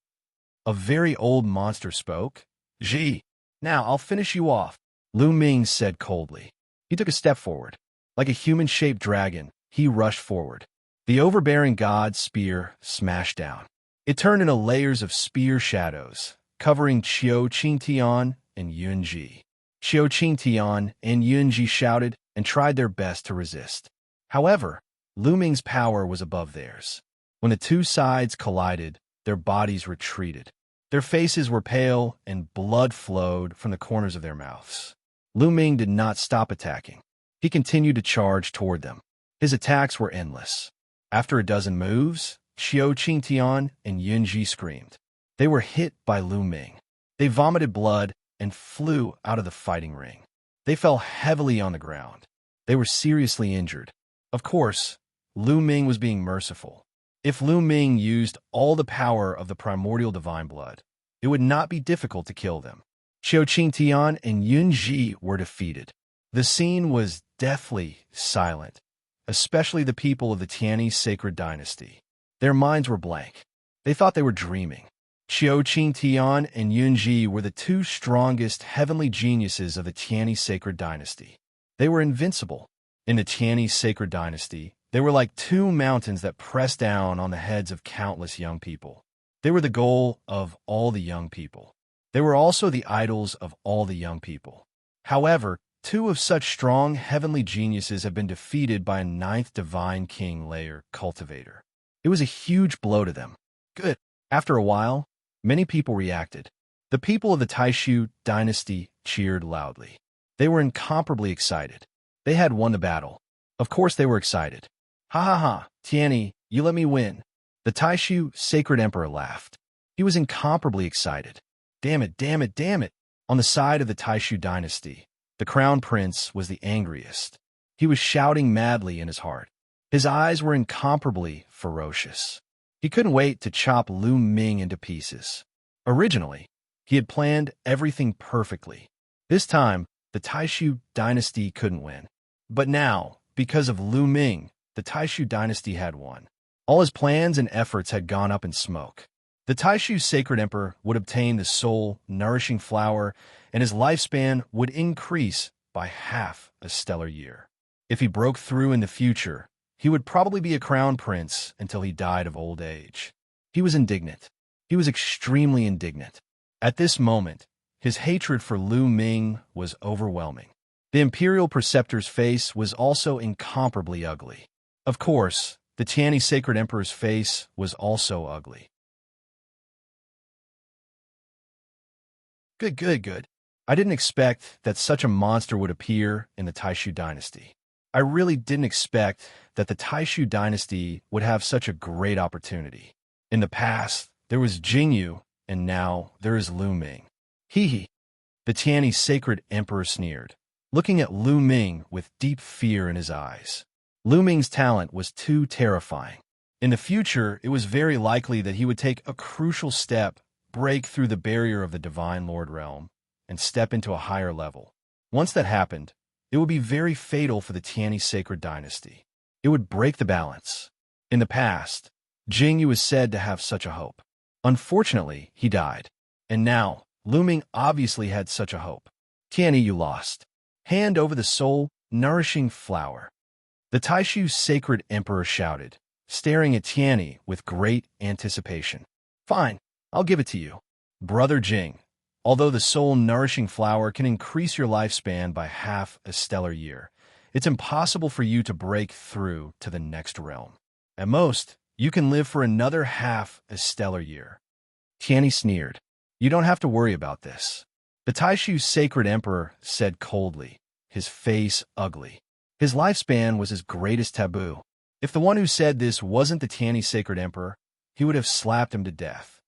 A very old monster spoke. "Ji, now I'll finish you off," Lu Ming said coldly. He took a step forward. Like a human-shaped dragon, he rushed forward. The overbearing god's spear smashed down. It turned into layers of spear shadows, covering Xianxia and Yunji. Xianxia and Yunji shouted and tried their best to resist. However, Lu Ming's power was above theirs. When the two sides collided, their bodies retreated. Their faces were pale, and blood flowed from the corners of their mouths. Lu Ming did not stop attacking. He continued to charge toward them. His attacks were endless. After a dozen moves, Xianxia and Yunji screamed. They were hit by Lu Ming. They vomited blood and flew out of the fighting ring. They fell heavily on the ground. They were seriously injured. Of course, Lu Ming was being merciful. If Lu Ming used all the power of the primordial divine blood, it would not be difficult to kill them. Xianxia and Yunji were defeated. The scene was deathly silent, especially the people of the Tianyi sacred dynasty. Their minds were blank. They thought they were dreaming. Xianxia and Yunji were the two strongest heavenly geniuses of the Tianyi sacred dynasty. They were invincible. In the Tianyi sacred dynasty, they were like two mountains that pressed down on the heads of countless young people. They were the goal of all the young people. They were also the idols of all the young people. However, two of such strong heavenly geniuses have been defeated by a ninth divine king layer cultivator. It was a huge blow to them. Good. After a while, many people reacted. The people of the Taishu dynasty cheered loudly. They were incomparably excited. They had won the battle. Of course they were excited. "Ha ha ha, Tianyi, you let me win." The Taishu sacred emperor laughed. He was incomparably excited. Damn it, damn it, damn it. On the side of the Taishu dynasty, the crown prince was the angriest. He was shouting madly in his heart. His eyes were incomparably ferocious. He couldn't wait to chop Lu Ming into pieces. Originally, he had planned everything perfectly. This time, the Taishu dynasty couldn't win. But now, because of Lu Ming, the Taishu dynasty had won. All his plans and efforts had gone up in smoke. The Taishu sacred emperor would obtain the soul-nourishing flower, and his lifespan would increase by half a stellar year. If he broke through in the future, he would probably be a crown prince until he died of old age. He was indignant. He was extremely indignant. At this moment, his hatred for Lu Ming was overwhelming. The imperial preceptor's face was also incomparably ugly. Of course, the Tianyi sacred emperor's face was also ugly. Good. I didn't expect that such a monster would appear in the Taishu dynasty. I really didn't expect that the Taishu dynasty would have such a great opportunity. In the past, there was Jingyu, and now there is Lu Ming. Hee. The Tianyi sacred emperor sneered, looking at Lu Ming with deep fear in his eyes. Lu Ming's talent was too terrifying. In the future, it was very likely that he would take a crucial step, break through the barrier of the Divine Lord realm, and step into a higher level. Once that happened, it would be very fatal for the Tianyi sacred dynasty. It would break the balance. In the past, Jingyu was said to have such a hope. Unfortunately, he died. And now, Lu Ming obviously had such a hope. Tianyi, you lost. Hand over the soul-nourishing flower. The Taishu sacred emperor shouted, staring at Tianyi with great anticipation. Fine, I'll give it to you. Brother Jing, although the soul-nourishing flower can increase your lifespan by half a stellar year, it's impossible for you to break through to the next realm. At most, you can live for another half a stellar year. Tianyi sneered. You don't have to worry about this. The Taishu sacred emperor said coldly, his face ugly. His lifespan was his greatest taboo. If the one who said this wasn't the Tianyi sacred emperor, he would have slapped him to death.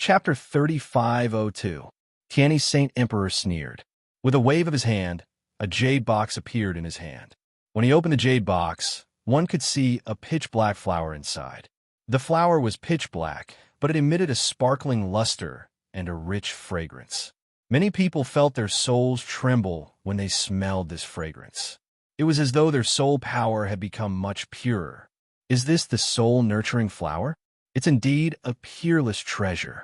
Chapter 3502. Tianyi Saint Emperor sneered. With a wave of his hand, a jade box appeared in his hand. When he opened the jade box, one could see a pitch-black flower inside. The flower was pitch-black, but it emitted a sparkling luster and a rich fragrance. Many people felt their souls tremble when they smelled this fragrance. It was as though their soul power had become much purer. Is this the soul-nurturing flower? It's indeed a peerless treasure.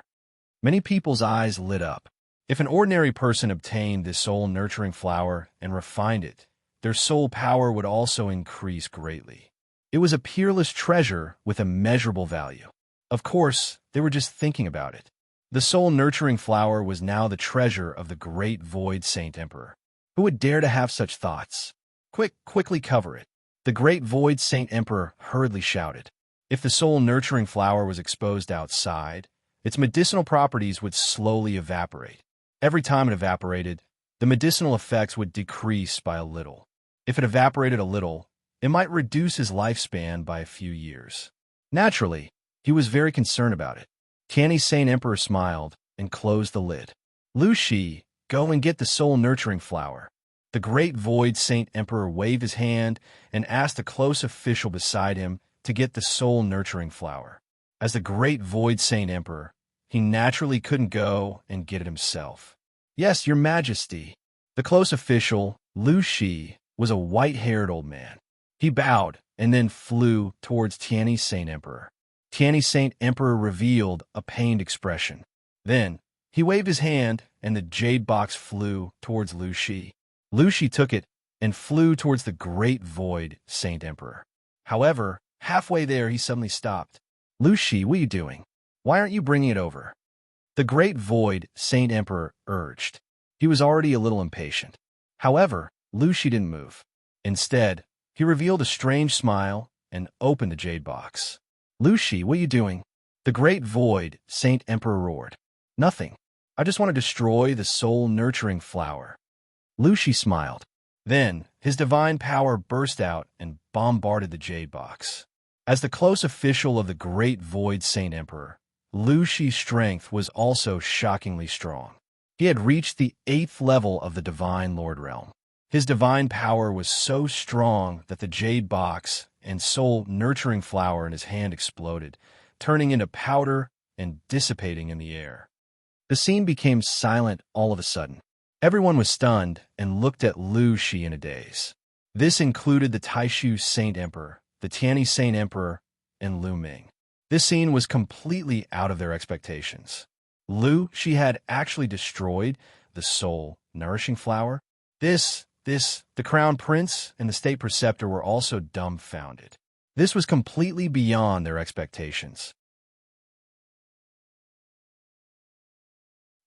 Many people's eyes lit up. If an ordinary person obtained this soul-nurturing flower and refined it, their soul power would also increase greatly. It was a peerless treasure with immeasurable value. Of course, they were just thinking about it. The soul-nurturing flower was now the treasure of the great Void Saint Emperor. Who would dare to have such thoughts? Quickly cover it. The great Void Saint Emperor hurriedly shouted. If the soul-nurturing flower was exposed outside, its medicinal properties would slowly evaporate. Every time it evaporated, the medicinal effects would decrease by a little. If it evaporated a little, it might reduce his lifespan by a few years. Naturally, he was very concerned about it. Tianyi Saint Emperor smiled and closed the lid. Lu Shi, go and get the soul-nurturing flower. The great Void Saint Emperor waved his hand and asked a close official beside him to get the soul-nurturing flower. As the great Void Saint Emperor, he naturally couldn't go and get it himself. Yes, your majesty. The close official, Lu Shi, was a white-haired old man. He bowed and then flew towards Tianyi Saint Emperor. Tianyi Saint Emperor revealed a pained expression. Then, he waved his hand and the jade box flew towards Lu Shi. Lu Shi took it and flew towards the great Void Saint Emperor. However, halfway there he suddenly stopped. Lu Shi, what are you doing? Why aren't you bringing it over? The great Void Saint Emperor urged. He was already a little impatient. However, Lu Shi didn't move. Instead, he revealed a strange smile and opened the jade box. Lu Shi, what are you doing? The great Void Saint Emperor roared. Nothing. I just want to destroy the soul-nurturing flower. Lu Shi smiled. Then, his divine power burst out and bombarded the jade box. As the close official of the great Void Saint Emperor, Lu Shi's strength was also shockingly strong. He had reached the 8th level of the Divine Lord Realm. His divine power was so strong that the jade box and soul-nurturing flower in his hand exploded, turning into powder and dissipating in the air. The scene became silent all of a sudden. Everyone was stunned and looked at Lu Shi in a daze. This included the Taishu Saint Emperor, the Tianyi Saint Emperor, and Lu Ming. This scene was completely out of their expectations. Lu Shi had actually destroyed the soul-nourishing flower. The Crown Prince and the State Preceptor were also dumbfounded. This was completely beyond their expectations.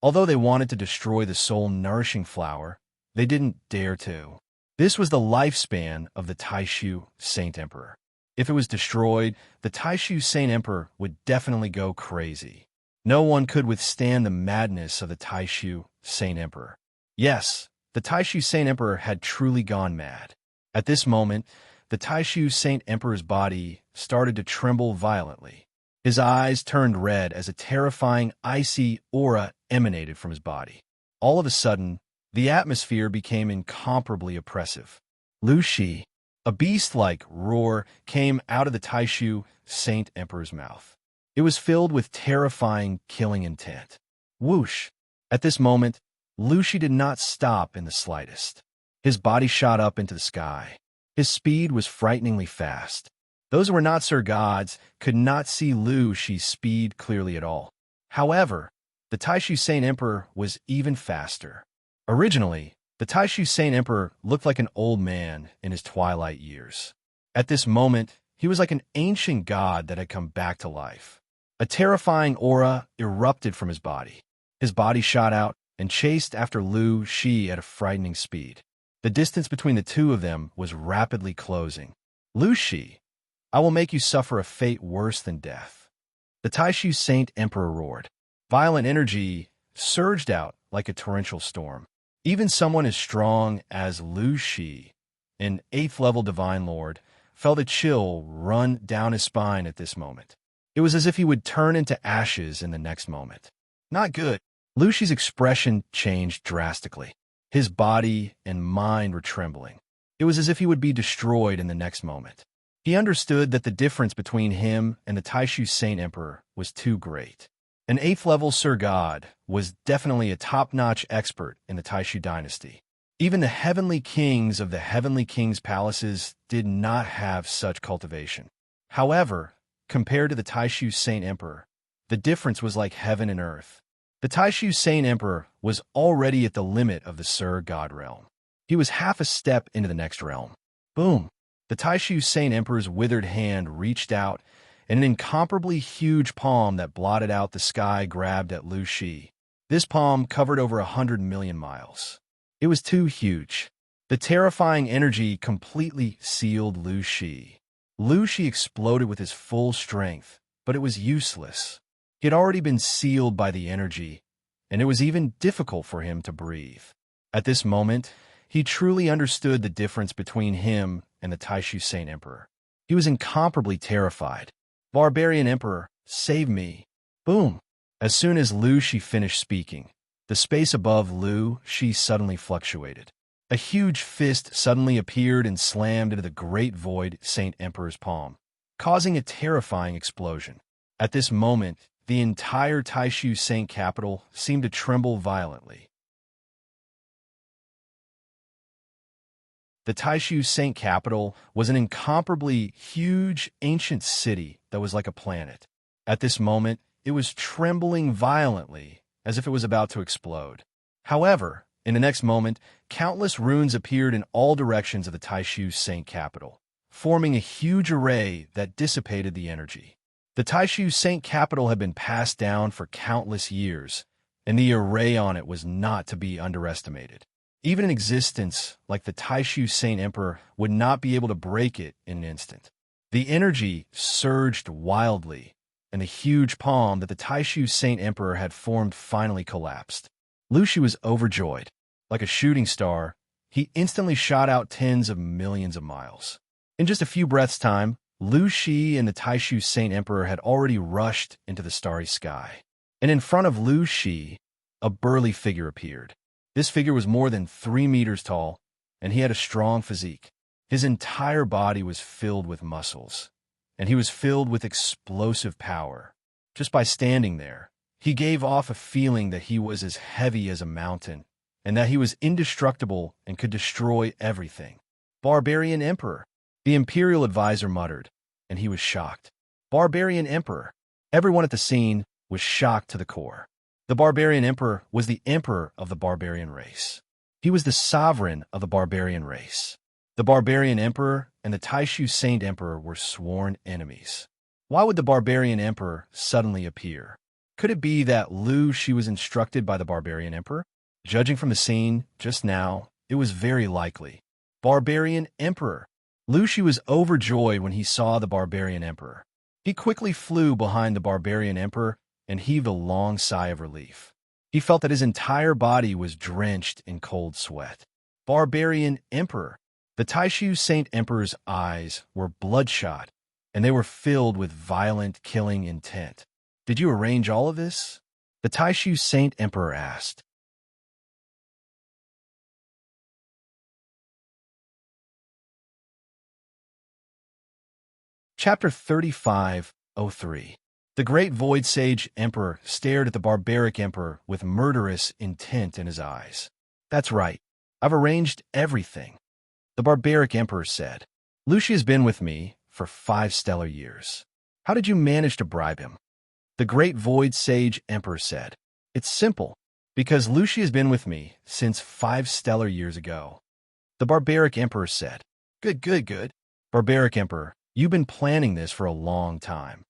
Although they wanted to destroy the soul-nourishing flower, they didn't dare to. This was the lifespan of the Taishu Saint Emperor. If it was destroyed, the Taishu Saint Emperor would definitely go crazy. No one could withstand the madness of the Taishu Saint Emperor. Yes, the Taishu Saint Emperor had truly gone mad. At this moment, the Taishu Saint Emperor's body started to tremble violently. His eyes turned red as a terrifying icy aura emanated from his body. All of a sudden, the atmosphere became incomparably oppressive. Lu Shi, a beast-like roar, came out of the Taishu Saint Emperor's mouth. It was filled with terrifying, killing intent. Whoosh! At this moment, Lu Shi did not stop in the slightest. His body shot up into the sky. His speed was frighteningly fast. Those who were not Sir Gods could not see Lu Shi's speed clearly at all. However, the Taishu Saint Emperor was even faster. Originally, the Taishu Saint Emperor looked like an old man in his twilight years. At this moment, he was like an ancient god that had come back to life. A terrifying aura erupted from his body. His body shot out and chased after Lu Shi at a frightening speed. The distance between the two of them was rapidly closing. Lu Shi, I will make you suffer a fate worse than death. The Taishu Saint Emperor roared. Violent energy surged out like a torrential storm. Even someone as strong as Lu Shi, an 8th-level Divine Lord, felt a chill run down his spine at this moment. It was as if he would turn into ashes in the next moment. Not good. Lu Shi's expression changed drastically. His body and mind were trembling. It was as if he would be destroyed in the next moment. He understood that the difference between him and the Taishu Saint Emperor was too great. An 8th-level Sir God was definitely a top-notch expert in the Taishu dynasty. Even the heavenly kings of the heavenly kings' palaces did not have such cultivation. However, compared to the Taishu Saint Emperor, the difference was like heaven and earth. The Taishu Saint Emperor was already at the limit of the Sir God realm. He was half a step into the next realm. Boom! The Taishu Saint Emperor's withered hand reached out, and an incomparably huge palm that blotted out the sky grabbed at Lu Shi. This palm covered over 100 million miles. It was too huge. The terrifying energy completely sealed Lu Shi. Lu Shi exploded with his full strength, but it was useless. He had already been sealed by the energy, and it was even difficult for him to breathe. At this moment, he truly understood the difference between him and the Taishu Saint Emperor. He was incomparably terrified. Barbarian Emperor, save me. Boom! As soon as Lu Shi finished speaking, the space above Lu Shi suddenly fluctuated. A huge fist suddenly appeared and slammed into the great void Saint Emperor's palm, causing a terrifying explosion. At this moment, the entire Taishu Saint capital seemed to tremble violently. The Taishu Saint capital was an incomparably huge, ancient city that was like a planet. At this moment, it was trembling violently, as if it was about to explode. However, in the next moment, countless runes appeared in all directions of the Taishu Saint capital, forming a huge array that dissipated the energy. The Taishu Saint capital had been passed down for countless years, and the array on it was not to be underestimated. Even an existence like the Taishu Saint Emperor would not be able to break it in an instant. The energy surged wildly, and the huge palm that the Taishu Saint Emperor had formed finally collapsed. Lu Shi was overjoyed. Like a shooting star, he instantly shot out tens of millions of miles. In just a few breaths' time, Lu Shi and the Taishu Saint Emperor had already rushed into the starry sky. And in front of Lu Shi, a burly figure appeared. This figure was more than 3 meters tall, and he had a strong physique. His entire body was filled with muscles, and he was filled with explosive power. Just by standing there, he gave off a feeling that he was as heavy as a mountain, and that he was indestructible and could destroy everything. Barbarian Emperor, the Imperial Advisor muttered, and he was shocked. Barbarian Emperor. Everyone at the scene was shocked to the core. The Barbarian Emperor was the emperor of the barbarian race. He was the sovereign of the barbarian race. The Barbarian Emperor and the Taishu Saint Emperor were sworn enemies. Why would the Barbarian Emperor suddenly appear? Could it be that Lu Shi was instructed by the Barbarian Emperor? Judging from the scene just now, it was very likely. Barbarian Emperor. Lu Shi was overjoyed when he saw the Barbarian Emperor. He quickly flew behind the Barbarian Emperor and heaved a long sigh of relief. He felt that his entire body was drenched in cold sweat. Barbarian Emperor. The Taishu Saint Emperor's eyes were bloodshot, and they were filled with violent, killing intent. Did you arrange all of this? The Taishu Saint Emperor asked. Chapter 35:03. The great Void Sage Emperor stared at the barbaric emperor with murderous intent in his eyes. That's right. I've arranged everything. The barbaric emperor said. Lu Shi has been with me for 5 stellar years. How did you manage to bribe him? The great Void Sage Emperor said. It's simple, because Lu Shi has been with me since 5 stellar years ago. The barbaric emperor said. Good. Barbaric Emperor, you've been planning this for a long time.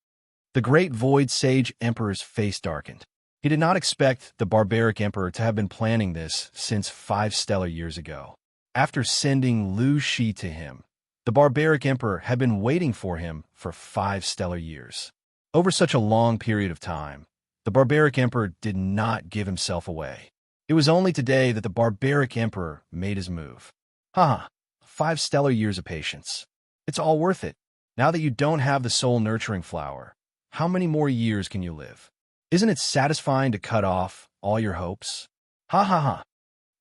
The great Void Sage Emperor's face darkened. He did not expect the barbaric emperor to have been planning this since 5 stellar years ago. After sending Lu Shi to him, the barbaric emperor had been waiting for him for 5 stellar years. Over such a long period of time, the barbaric emperor did not give himself away. It was only today that the barbaric emperor made his move. 5 stellar years of patience. It's all worth it. Now that you don't have the soul-nurturing flower, how many more years can you live? Isn't it satisfying to cut off all your hopes? Ha ha ha.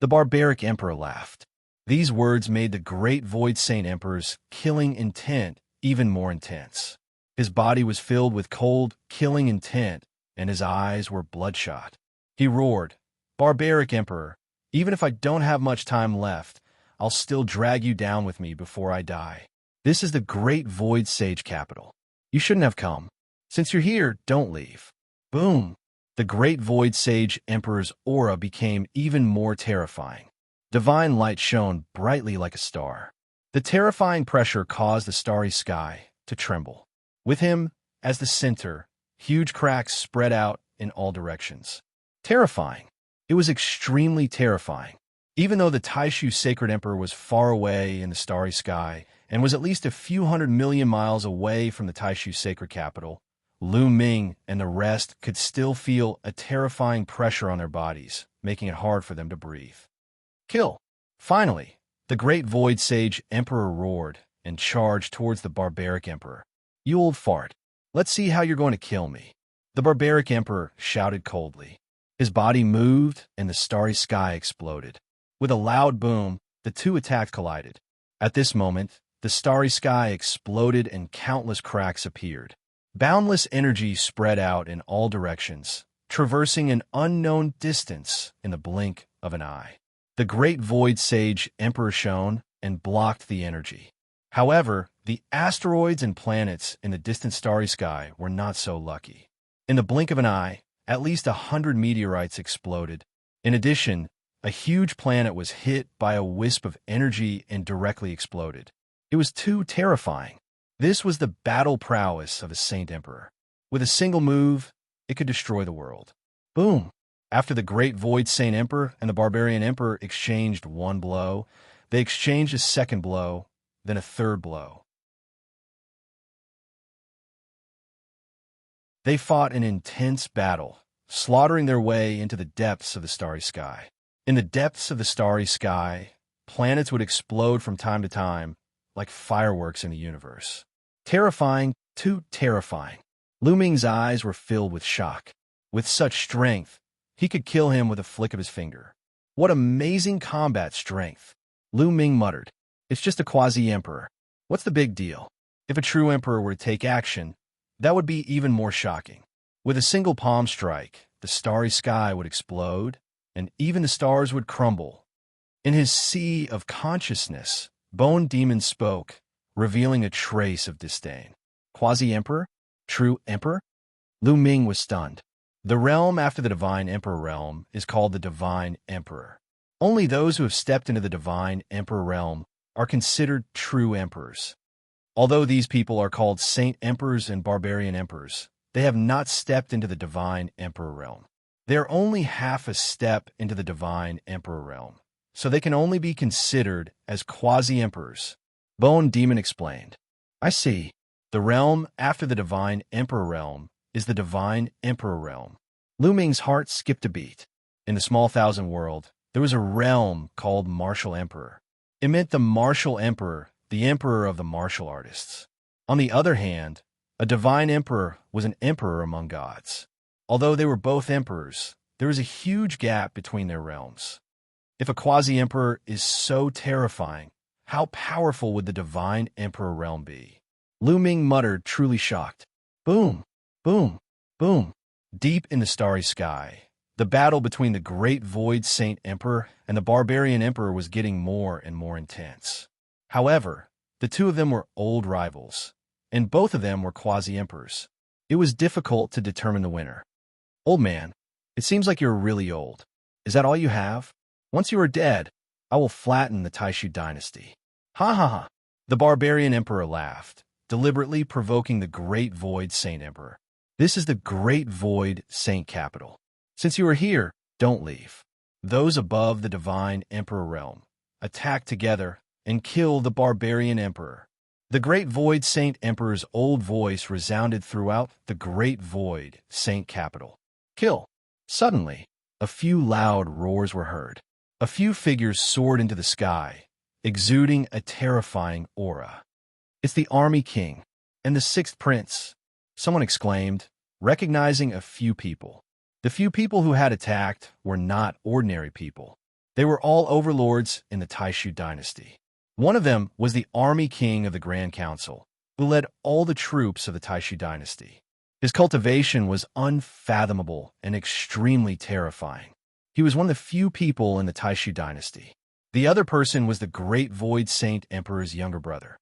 The barbaric emperor laughed. These words made the great Void Saint Emperor's killing intent even more intense. His body was filled with cold, killing intent, and his eyes were bloodshot. He roared, "Barbaric Emperor, even if I don't have much time left, I'll still drag you down with me before I die. This is the great Void Sage capital. You shouldn't have come. Since you're here, don't leave." Boom! The great Void Sage Emperor's aura became even more terrifying. Divine light shone brightly like a star. The terrifying pressure caused the starry sky to tremble. With him, as the center, huge cracks spread out in all directions. Terrifying. It was extremely terrifying. Even though the Taishu Sacred Emperor was far away in the starry sky and was at least a few 100 million miles away from the Taishu Sacred Capital, Lu Ming and the rest could still feel a terrifying pressure on their bodies, making it hard for them to breathe. Kill! Finally, the great Void Sage Emperor roared and charged towards the barbaric emperor. "You old fart. Let's see how you're going to kill me." The barbaric emperor shouted coldly. His body moved and the starry sky exploded. With a loud boom, the two attacks collided. At this moment, the starry sky exploded and countless cracks appeared. Boundless energy spread out in all directions, traversing an unknown distance in the blink of an eye. The great Void Sage Emperor shone and blocked the energy. However, the asteroids and planets in the distant starry sky were not so lucky. In the blink of an eye, at least 100 meteorites exploded. In addition, a huge planet was hit by a wisp of energy and directly exploded. It was too terrifying. This was the battle prowess of a Saint Emperor. With a single move, it could destroy the world. Boom! After the great Void Saint Emperor and the Barbarian Emperor exchanged one blow, they exchanged a second blow, then a third blow. They fought an intense battle, slaughtering their way into the depths of the starry sky. In the depths of the starry sky, planets would explode from time to time, like fireworks in the universe. Terrifying, too terrifying. Lu Ming's eyes were filled with shock. With such strength, he could kill him with a flick of his finger. What amazing combat strength! Lu Ming muttered. "It's just a quasi-emperor. What's the big deal?" If a true emperor were to take action, that would be even more shocking. With a single palm strike, the starry sky would explode, and even the stars would crumble. In his sea of consciousness, Bone Demon spoke, revealing a trace of disdain. Quasi-emperor? True emperor? Lu Ming was stunned. The realm after the Divine Emperor realm is called the Divine Emperor. Only those who have stepped into the Divine Emperor realm are considered true emperors. Although these people are called Saint Emperors and Barbarian Emperors, they have not stepped into the Divine Emperor realm. They are only half a step into the Divine Emperor realm, so they can only be considered as quasi-emperors. Bone Demon explained. "I see. The realm after the Divine Emperor realm is the Divine Emperor realm." Lu Ming's heart skipped a beat. In the Small Thousand world, there was a realm called Martial Emperor. It meant the Martial Emperor, the emperor of the martial artists. On the other hand, a divine emperor was an emperor among gods. Although they were both emperors, there is a huge gap between their realms. If a quasi-emperor is so terrifying, how powerful would the divine emperor realm be? Lu Ming muttered, truly shocked. Boom, boom, boom. Deep in the starry sky, the battle between the great Void Saint Emperor and the Barbarian Emperor was getting more and more intense. However, the two of them were old rivals, and both of them were quasi-emperors. It was difficult to determine the winner. "Old man, it seems like you're really old. Is that all you have? Once you are dead, I will flatten the Taishu dynasty." Ha ha ha! The Barbarian Emperor laughed, deliberately provoking the great Void Saint Emperor. "This is the great Void Saint Capital. Since you are here, don't leave." Those above the Divine Emperor realm attack together and kill the Barbarian Emperor. The great Void Saint Emperor's old voice resounded throughout the great Void Saint Capital. Kill! Suddenly, a few loud roars were heard. A few figures soared into the sky, exuding a terrifying aura. "It's the Army King and the Sixth Prince," someone exclaimed, recognizing a few people. The few people who had attacked were not ordinary people. They were all overlords in the Taishu dynasty. One of them was the army king of the Grand Council, who led all the troops of the Taishu dynasty. His cultivation was unfathomable and extremely terrifying. He was one of the few people in the Taishu dynasty. The other person was the Great Void Saint Emperor's younger brother.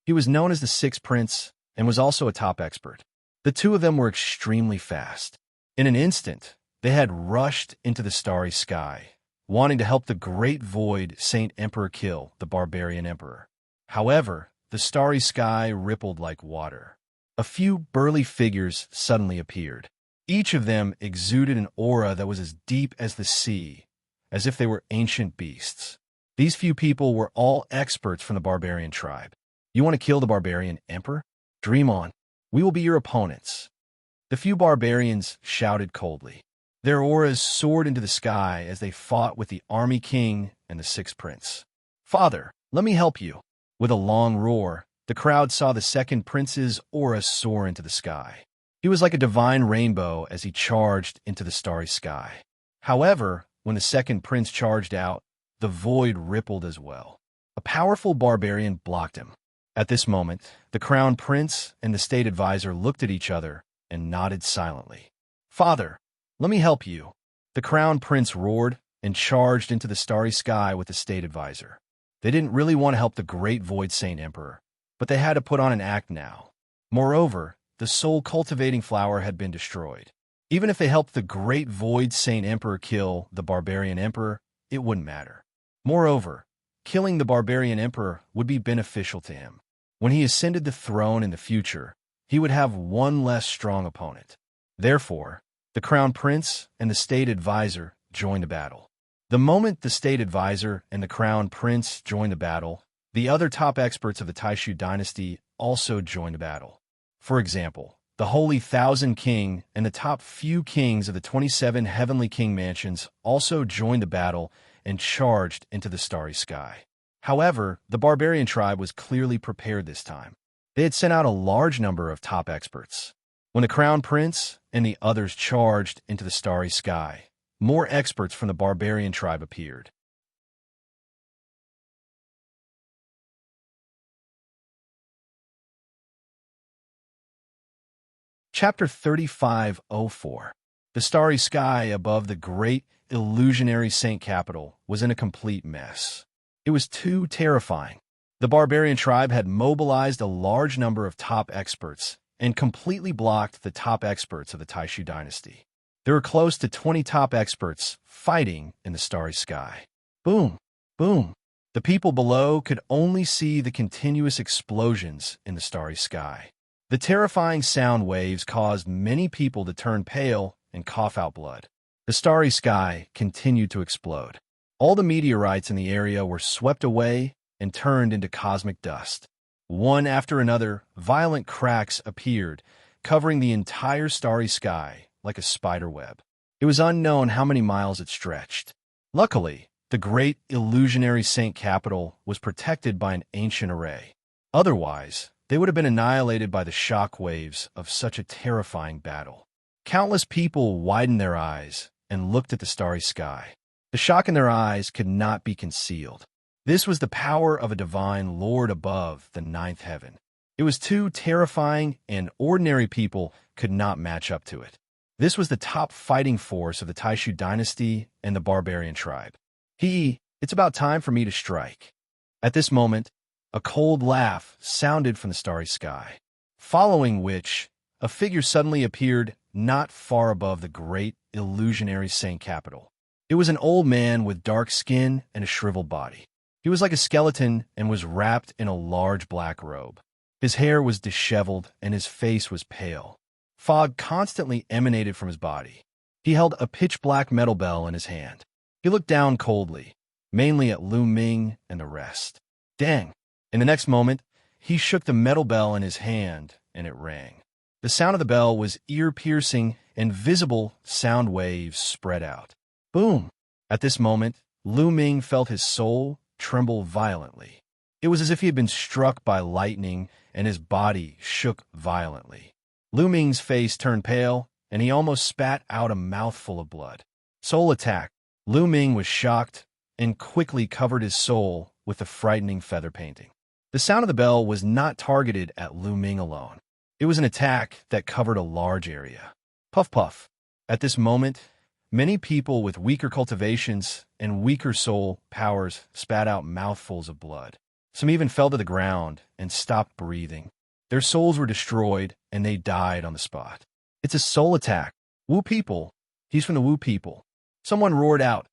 He was known as the Sixth Prince and was also a top expert. The two of them were extremely fast. In an instant, they had rushed into the starry sky, wanting to help the Great Void Saint Emperor kill the barbarian emperor. However, the starry sky rippled like water. A few burly figures suddenly appeared. Each of them exuded an aura that was as deep as the sea, as if they were ancient beasts. These few people were all experts from the barbarian tribe. You want to kill the barbarian emperor? Dream on. We will be your opponents. The few barbarians shouted coldly. Their auras soared into the sky as they fought with the army king and the Sixth Prince. Father, let me help you. With a long roar, the crowd saw the second prince's aura soar into the sky. He was like a divine rainbow as he charged into the starry sky. However, when the second prince charged out, the void rippled as well. A powerful barbarian blocked him. At this moment, the crown prince and the state advisor looked at each other and nodded silently. Father, let me help you. The crown prince roared and charged into the starry sky with the state advisor. They didn't really want to help the Great Void Saint Emperor, but they had to put on an act now. Moreover, the soul cultivating flower had been destroyed. Even if they helped the Great Void Saint Emperor kill the barbarian emperor, it wouldn't matter. Moreover, killing the barbarian emperor would be beneficial to him. When he ascended the throne in the future, he would have one less strong opponent. Therefore, the crown prince and the state advisor joined the battle. The moment the state advisor and the crown prince joined the battle, the other top experts of the Taishu dynasty also joined the battle. For example, the Holy Thousand King and the top few kings of the 27 heavenly king mansions also joined the battle and charged into the starry sky. However, the barbarian tribe was clearly prepared this time. They had sent out a large number of top experts. When the crown prince and the others charged into the starry sky, more experts from the barbarian tribe appeared. Chapter 3504. The starry sky above the great illusionary Saint Capital was in a complete mess. It was too terrifying. The barbarian tribe had mobilized a large number of top experts and completely blocked the top experts of the Taishu dynasty. There were close to 20 top experts fighting in the starry sky. Boom, boom. The people below could only see the continuous explosions in the starry sky. The terrifying sound waves caused many people to turn pale and cough out blood. The starry sky continued to explode. All the meteorites in the area were swept away and turned into cosmic dust. One after another, violent cracks appeared, covering the entire starry sky like a spider web. It was unknown how many miles it stretched. Luckily, the great illusionary Saint Capital was protected by an ancient array. Otherwise, they would have been annihilated by the shock waves of such a terrifying battle. Countless people widened their eyes and looked at the starry sky. The shock in their eyes could not be concealed. This was the power of a divine Lord above the ninth heaven. It was too terrifying, and ordinary people could not match up to it. This was the top fighting force of the Taishu dynasty and the barbarian tribe. It's about time for me to strike. At this moment, a cold laugh sounded from the starry sky, following which a figure suddenly appeared not far above the great illusionary Saint Capital. It was an old man with dark skin and a shriveled body. He was like a skeleton and was wrapped in a large black robe. His hair was disheveled and his face was pale. Fog constantly emanated from his body. He held a pitch-black metal bell in his hand. He looked down coldly, mainly at Lu Ming and the rest. Dang! In the next moment, he shook the metal bell in his hand and it rang. The sound of the bell was ear-piercing and visible sound waves spread out. Boom! At this moment, Lu Ming felt his soul tremble violently. It was as if he had been struck by lightning and his body shook violently. Lu Ming's face turned pale, and he almost spat out a mouthful of blood. Soul attack. Lu Ming was shocked and quickly covered his soul with a frightening feather painting. The sound of the bell was not targeted at Lu Ming alone. It was an attack that covered a large area. Puff puff. At this moment, many people with weaker cultivations and weaker soul powers spat out mouthfuls of blood. Some even fell to the ground and stopped breathing. Their souls were destroyed, and they died on the spot. It's a soul attack. Wu people. He's from the Wu people. Someone roared out,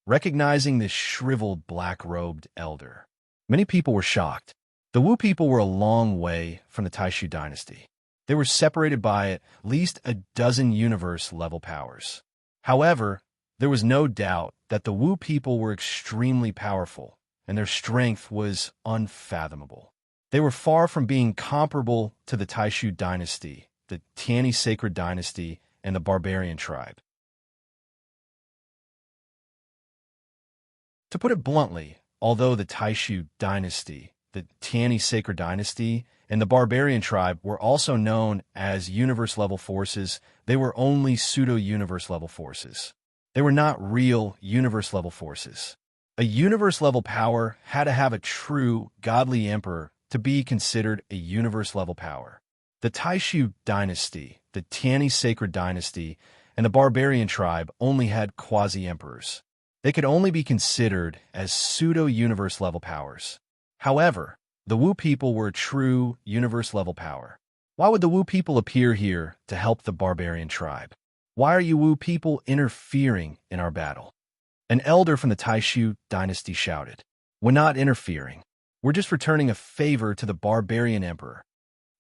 recognizing this shriveled, black-robed elder. Many people were shocked. The Wu people were a long way from the Taishu dynasty. They were separated by at least a dozen universe-level powers. However, there was no doubt that the Wu people were extremely powerful, and their strength was unfathomable. They were far from being comparable to the Taishu dynasty, the Tianyi sacred dynasty, and the barbarian tribe. To put it bluntly, although the Taishu dynasty, the Tianyi sacred dynasty, and the barbarian tribe were also known as universe-level forces, they were only pseudo-universe-level forces. They were not real universe-level forces. A universe-level power had to have a true, godly emperor to be considered a universe-level power. The Taishu dynasty, the Tianyi sacred dynasty, and the barbarian tribe only had quasi-emperors. They could only be considered as pseudo-universe-level powers. However, the Wu people were a true universe-level power. Why would the Wu people appear here to help the barbarian tribe? Why are you Wu people interfering in our battle? An elder from the Taishu dynasty shouted. We're not interfering. We're just returning a favor to the barbarian emperor.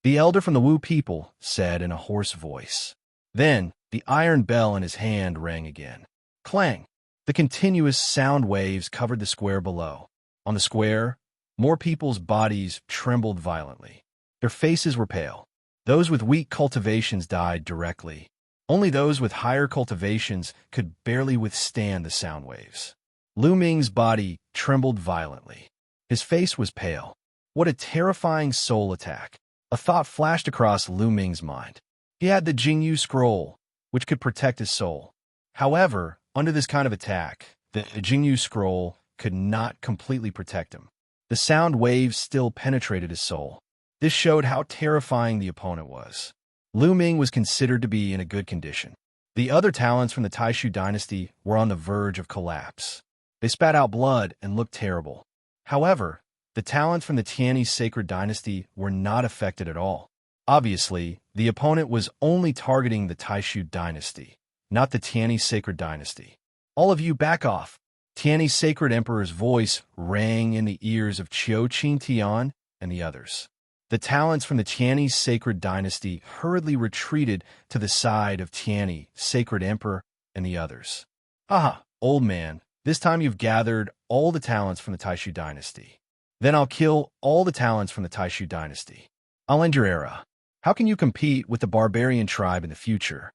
The elder from the Wu people said in a hoarse voice. Then, the iron bell in his hand rang again. Clang! The continuous sound waves covered the square below. On the square, more people's bodies trembled violently. Their faces were pale. Those with weak cultivations died directly. Only those with higher cultivations could barely withstand the sound waves. Lu Ming's body trembled violently. His face was pale. What a terrifying soul attack. A thought flashed across Lu Ming's mind. He had the Jingyu scroll, which could protect his soul. However, under this kind of attack, the Jingyu scroll could not completely protect him. The sound waves still penetrated his soul. This showed how terrifying the opponent was. Lu Ming was considered to be in a good condition. The other talents from the Taishu dynasty were on the verge of collapse. They spat out blood and looked terrible. However, the talents from the Tianyi sacred dynasty were not affected at all. Obviously, the opponent was only targeting the Taishu dynasty, not the Tianyi sacred dynasty. All of you back off. Tianyi sacred emperor's voice rang in the ears of Qiu Qingtian and the others. The talents from the Tianyi sacred dynasty hurriedly retreated to the side of Tianyi sacred emperor and the others. Haha, old man, this time you've gathered all the talents from the Taishu dynasty. Then I'll kill all the talents from the Taishu dynasty. I'll end your era. How can you compete with the barbarian tribe in the future?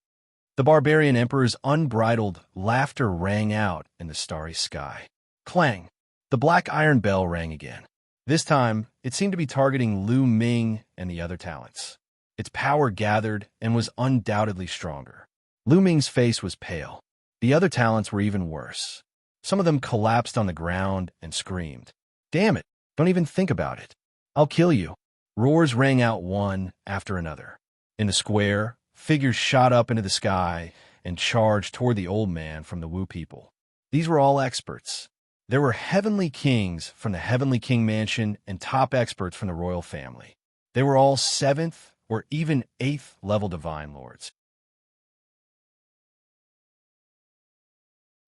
The barbarian emperor's unbridled laughter rang out in the starry sky. Clang! The black iron bell rang again. This time, it seemed to be targeting Lu Ming and the other talents. Its power gathered and was undoubtedly stronger. Lu Ming's face was pale. The other talents were even worse. Some of them collapsed on the ground and screamed. Damn it! Don't even think about it. I'll kill you. Roars rang out one after another. In the square, figures shot up into the sky and charged toward the old man from the Wu people. These were all experts. There were heavenly kings from the Heavenly King Mansion and top experts from the royal family. They were all 7th or even 8th level divine lords.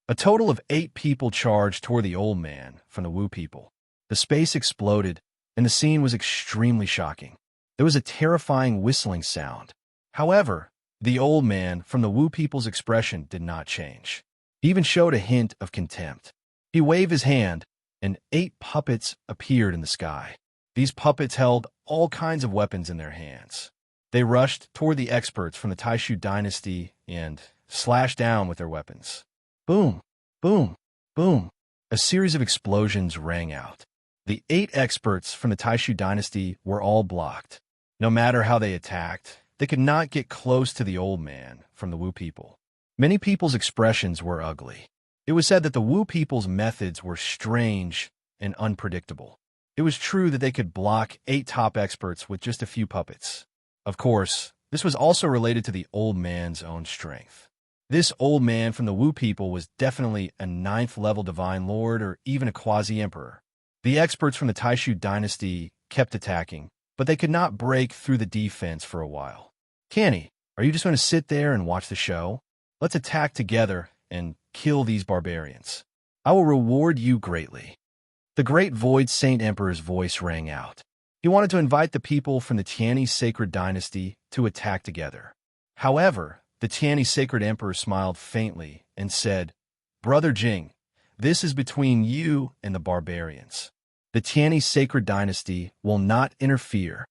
A total of 8 people charged toward the old man from the Wu people. The space exploded, and the scene was extremely shocking. There was a terrifying whistling sound. However, the old man from the Wu people's expression did not change. He even showed a hint of contempt. He waved his hand, and 8 puppets appeared in the sky. These puppets held all kinds of weapons in their hands. They rushed toward the experts from the Taishu dynasty and slashed down with their weapons. Boom, boom, boom. A series of explosions rang out. The 8 experts from the Taishu dynasty were all blocked. No matter how they attacked, they could not get close to the old man from the Wu people. Many people's expressions were ugly. It was said that the Wu people's methods were strange and unpredictable. It was true that they could block 8 top experts with just a few puppets. Of course, this was also related to the old man's own strength. This old man from the Wu people was definitely a 9th-level divine lord or even a quasi-emperor. The experts from the Taishu dynasty kept attacking, but they could not break through the defense for a while. Canny, are you just going to sit there and watch the show? Let's attack together and kill these barbarians. I will reward you greatly. The great Void Saint Emperor's voice rang out. He wanted to invite the people from the Tianyi sacred dynasty to attack together. However, the Tianyi sacred emperor smiled faintly and said, "Brother Jing, this is between you and the barbarians. The Tianyi sacred dynasty will not interfere."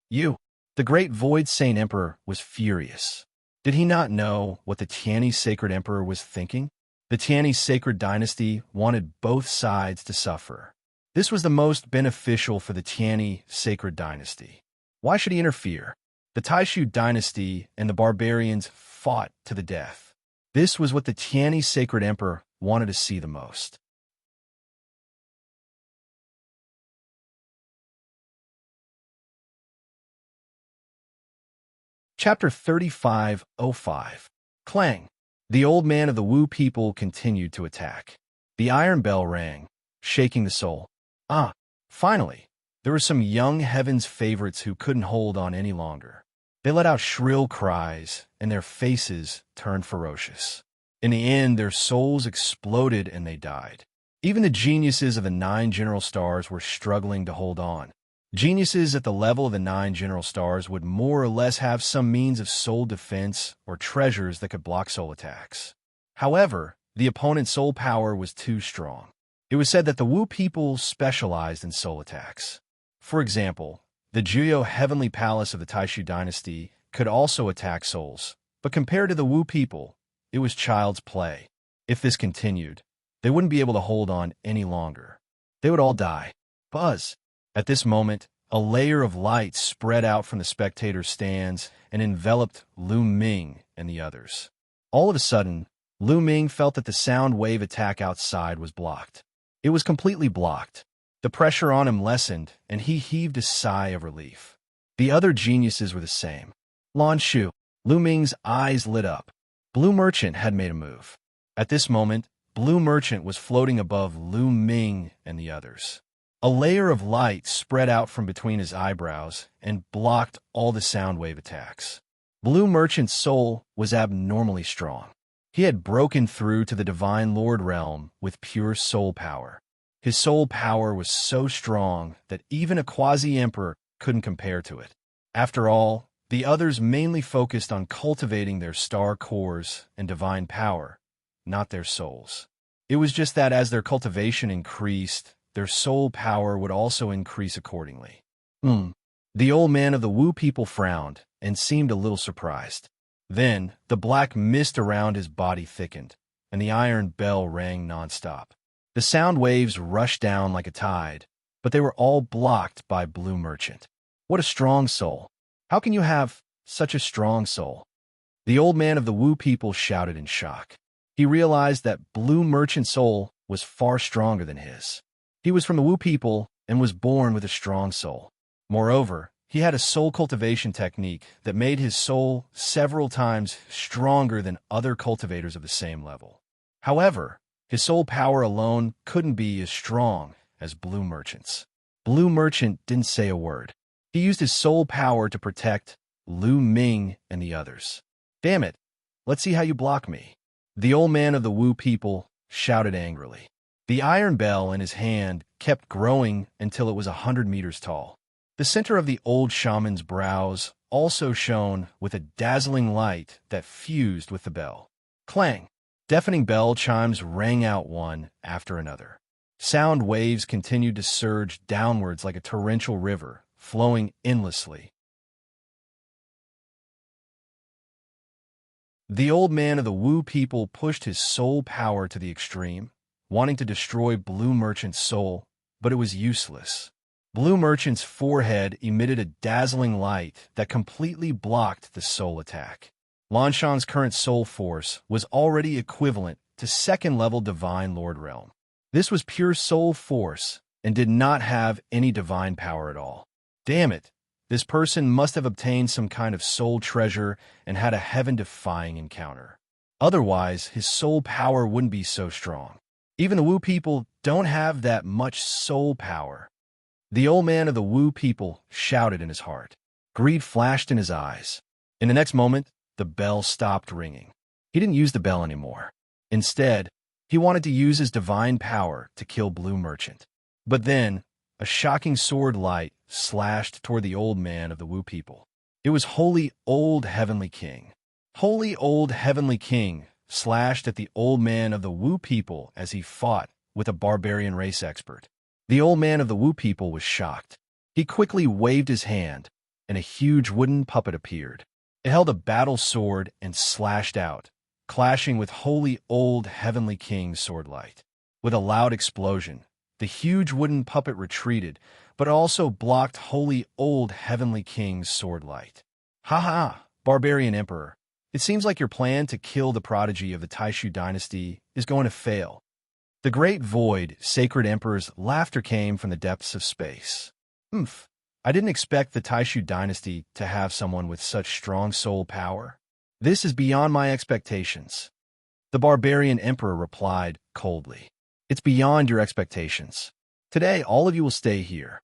You, the great Void Saint Emperor, was furious. Did he not know what the Tianyi sacred emperor was thinking? The Tianyi sacred dynasty wanted both sides to suffer. This was the most beneficial for the Tianyi sacred dynasty. Why should he interfere? The Taishu dynasty and the barbarians fought to the death. This was what the Tianyi sacred emperor wanted to see the most. Chapter 35:05. Clang. The old man of the Wu people continued to attack. The iron bell rang, shaking the soul. Finally, there were some young heaven's favorites who couldn't hold on any longer. They let out shrill cries, and their faces turned ferocious. In the end, their souls exploded and they died. Even the geniuses of the 9 general stars were struggling to hold on. Geniuses at the level of the 9 general stars would more or less have some means of soul defense or treasures that could block soul attacks. However, the opponent's soul power was too strong. It was said that the Wu people specialized in soul attacks. For example, the Juyo Heavenly Palace of the Taishu dynasty could also attack souls, but compared to the Wu people, it was child's play. If this continued, they wouldn't be able to hold on any longer. They would all die. Buzz! At this moment, a layer of light spread out from the spectators' stands and enveloped Lu Ming and the others. All of a sudden, Lu Ming felt that the sound wave attack outside was blocked. It was completely blocked. The pressure on him lessened, and he heaved a sigh of relief. The other geniuses were the same. Lan Shu. Lu Ming's eyes lit up. Blue Merchant had made a move. At this moment, Blue Merchant was floating above Lu Ming and the others. A layer of light spread out from between his eyebrows and blocked all the sound wave attacks. Blue Merchant's soul was abnormally strong. He had broken through to the Divine Lord realm with pure soul power. His soul power was so strong that even a quasi-emperor couldn't compare to it. After all, the others mainly focused on cultivating their star cores and divine power, not their souls. It was just that as their cultivation increased, their soul power would also increase accordingly. The old man of the Wu people frowned and seemed a little surprised. Then, the black mist around his body thickened, and the iron bell rang nonstop. The sound waves rushed down like a tide, but they were all blocked by Blue Merchant. What a strong soul! How can you have such a strong soul? The old man of the Wu people shouted in shock. He realized that Blue Merchant's soul was far stronger than his. He was from the Wu people and was born with a strong soul. Moreover, he had a soul cultivation technique that made his soul several times stronger than other cultivators of the same level. However, his soul power alone couldn't be as strong as Blue Merchant's. Blue Merchant didn't say a word. He used his soul power to protect Lu Ming and the others. Damn it! Let's see how you block me. The old man of the Wu people shouted angrily. The iron bell in his hand kept growing until it was 100 meters tall. The center of the old shaman's brows also shone with a dazzling light that fused with the bell. Clang! Deafening bell chimes rang out one after another. Sound waves continued to surge downwards like a torrential river, flowing endlessly. The old man of the Wu people pushed his soul power to the extreme, wanting to destroy Blue Merchant's soul, but it was useless. Blue Merchant's forehead emitted a dazzling light that completely blocked the soul attack. Lanshan's current soul force was already equivalent to second-level Divine Lord Realm. This was pure soul force and did not have any divine power at all. Damn it, this person must have obtained some kind of soul treasure and had a heaven-defying encounter. Otherwise, his soul power wouldn't be so strong. Even the Wu people don't have that much soul power. The old man of the Wu people shouted in his heart. Greed flashed in his eyes. In the next moment, the bell stopped ringing. He didn't use the bell anymore. Instead, he wanted to use his divine power to kill Blue Merchant. But then, a shocking sword light slashed toward the old man of the Wu people. It was Holy Old Heavenly King. Holy Old Heavenly King slashed at the old man of the Wu people as he fought with a barbarian race expert. The old man of the Wu people was shocked. He quickly waved his hand, and a huge wooden puppet appeared. It held a battle sword and slashed out, clashing with Holy Old Heavenly King's sword light. With a loud explosion, the huge wooden puppet retreated, but also blocked Holy Old Heavenly King's sword light. Ha ha, Barbarian Emperor. It seems like your plan to kill the prodigy of the Taishu dynasty is going to fail. The Great Void, Sacred Emperor's laughter came from the depths of space. Oomph. I didn't expect the Taishu dynasty to have someone with such strong soul power. This is beyond my expectations. The Barbarian Emperor replied coldly. It's beyond your expectations. Today, all of you will stay here.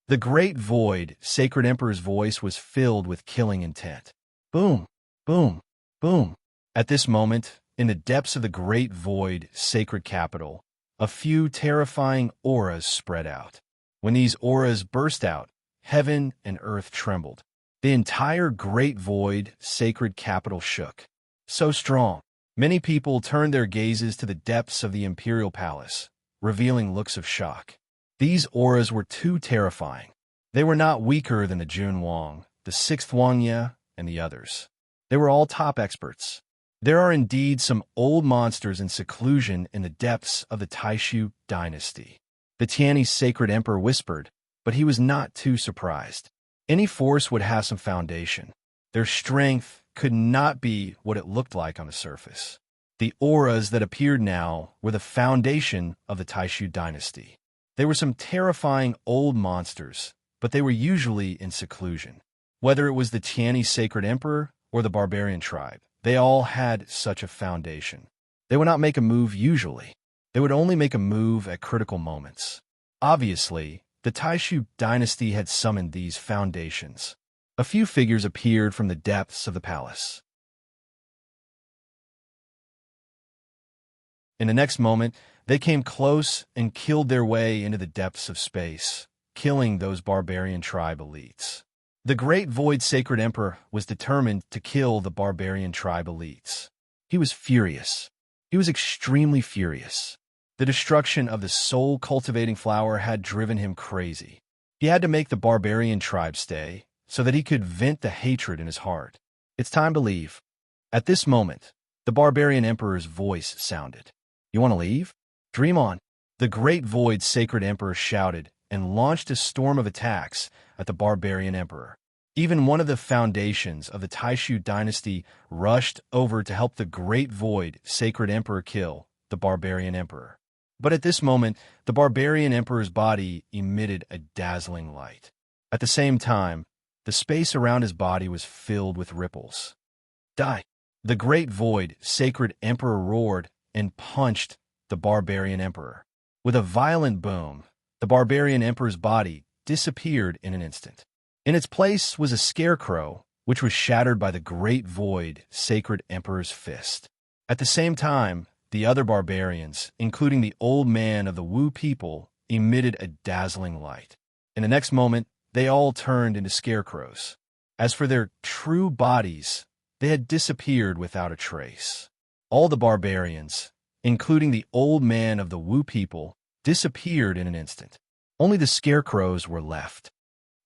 The Great Void, Sacred Emperor's voice was filled with killing intent. Boom, boom, boom. At this moment, in the depths of the Great Void, Sacred Capital, a few terrifying auras spread out. When these auras burst out, heaven and earth trembled. The entire Great Void, Sacred Capital shook. So strong, many people turned their gazes to the depths of the Imperial Palace, revealing looks of shock. These auras were too terrifying. They were not weaker than the Jun Wang, the Sixth Wuxia, and the others. They were all top experts. There are indeed some old monsters in seclusion in the depths of the Taishu dynasty. The Tianyi Sacred Emperor whispered, but he was not too surprised. Any force would have some foundation. Their strength could not be what it looked like on the surface. The auras that appeared now were the foundation of the Taishu dynasty. They were some terrifying old monsters, but they were usually in seclusion. Whether it was the Tianyi Sacred Emperor or the barbarian tribe, they all had such a foundation. They would not make a move usually. They would only make a move at critical moments. Obviously, the Taishu dynasty had summoned these foundations. A few figures appeared from the depths of the palace. In the next moment, they came close and killed their way into the depths of space, killing those barbarian tribe elites. The Great Void Sacred Emperor was determined to kill the barbarian tribe elites. He was furious. He was extremely furious. The destruction of the soul-cultivating flower had driven him crazy. He had to make the barbarian tribe stay so that he could vent the hatred in his heart. It's time to leave. At this moment, the barbarian emperor's voice sounded. You want to leave? Dream on. The Great Void Sacred Emperor shouted and launched a storm of attacks at the barbarian emperor. Even one of the foundations of the Taishu dynasty rushed over to help the Great Void Sacred Emperor kill the barbarian emperor. But at this moment, the barbarian emperor's body emitted a dazzling light. At the same time, the space around his body was filled with ripples. Die! The Great Void Sacred Emperor roared and punched the barbarian emperor. With a violent boom, the barbarian emperor's body disappeared in an instant. In its place was a scarecrow, which was shattered by the Great Void Sacred Emperor's fist. At the same time, the other barbarians, including the old man of the Wu people, emitted a dazzling light. In the next moment, they all turned into scarecrows. As for their true bodies, they had disappeared without a trace. All the barbarians, including the old man of the Wu people, disappeared in an instant. Only the scarecrows were left.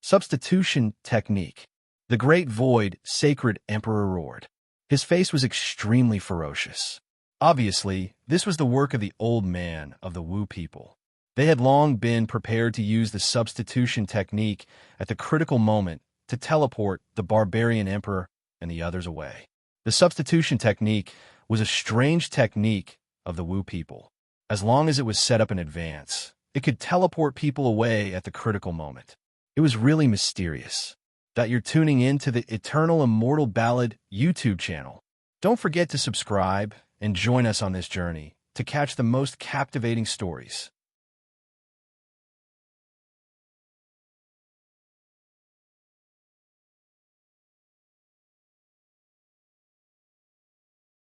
Substitution technique. The Great Void Sacred Emperor roared. His face was extremely ferocious. Obviously, this was the work of the old man of the Wu people. They had long been prepared to use the substitution technique at the critical moment to teleport the barbarian emperor and the others away. The substitution technique was a strange technique of the Wu people. As long as it was set up in advance, it could teleport people away at the critical moment. It was really mysterious. That you're tuning in to the Eternal Immortal Ballad YouTube channel. Don't forget to subscribe and join us on this journey to catch the most captivating stories.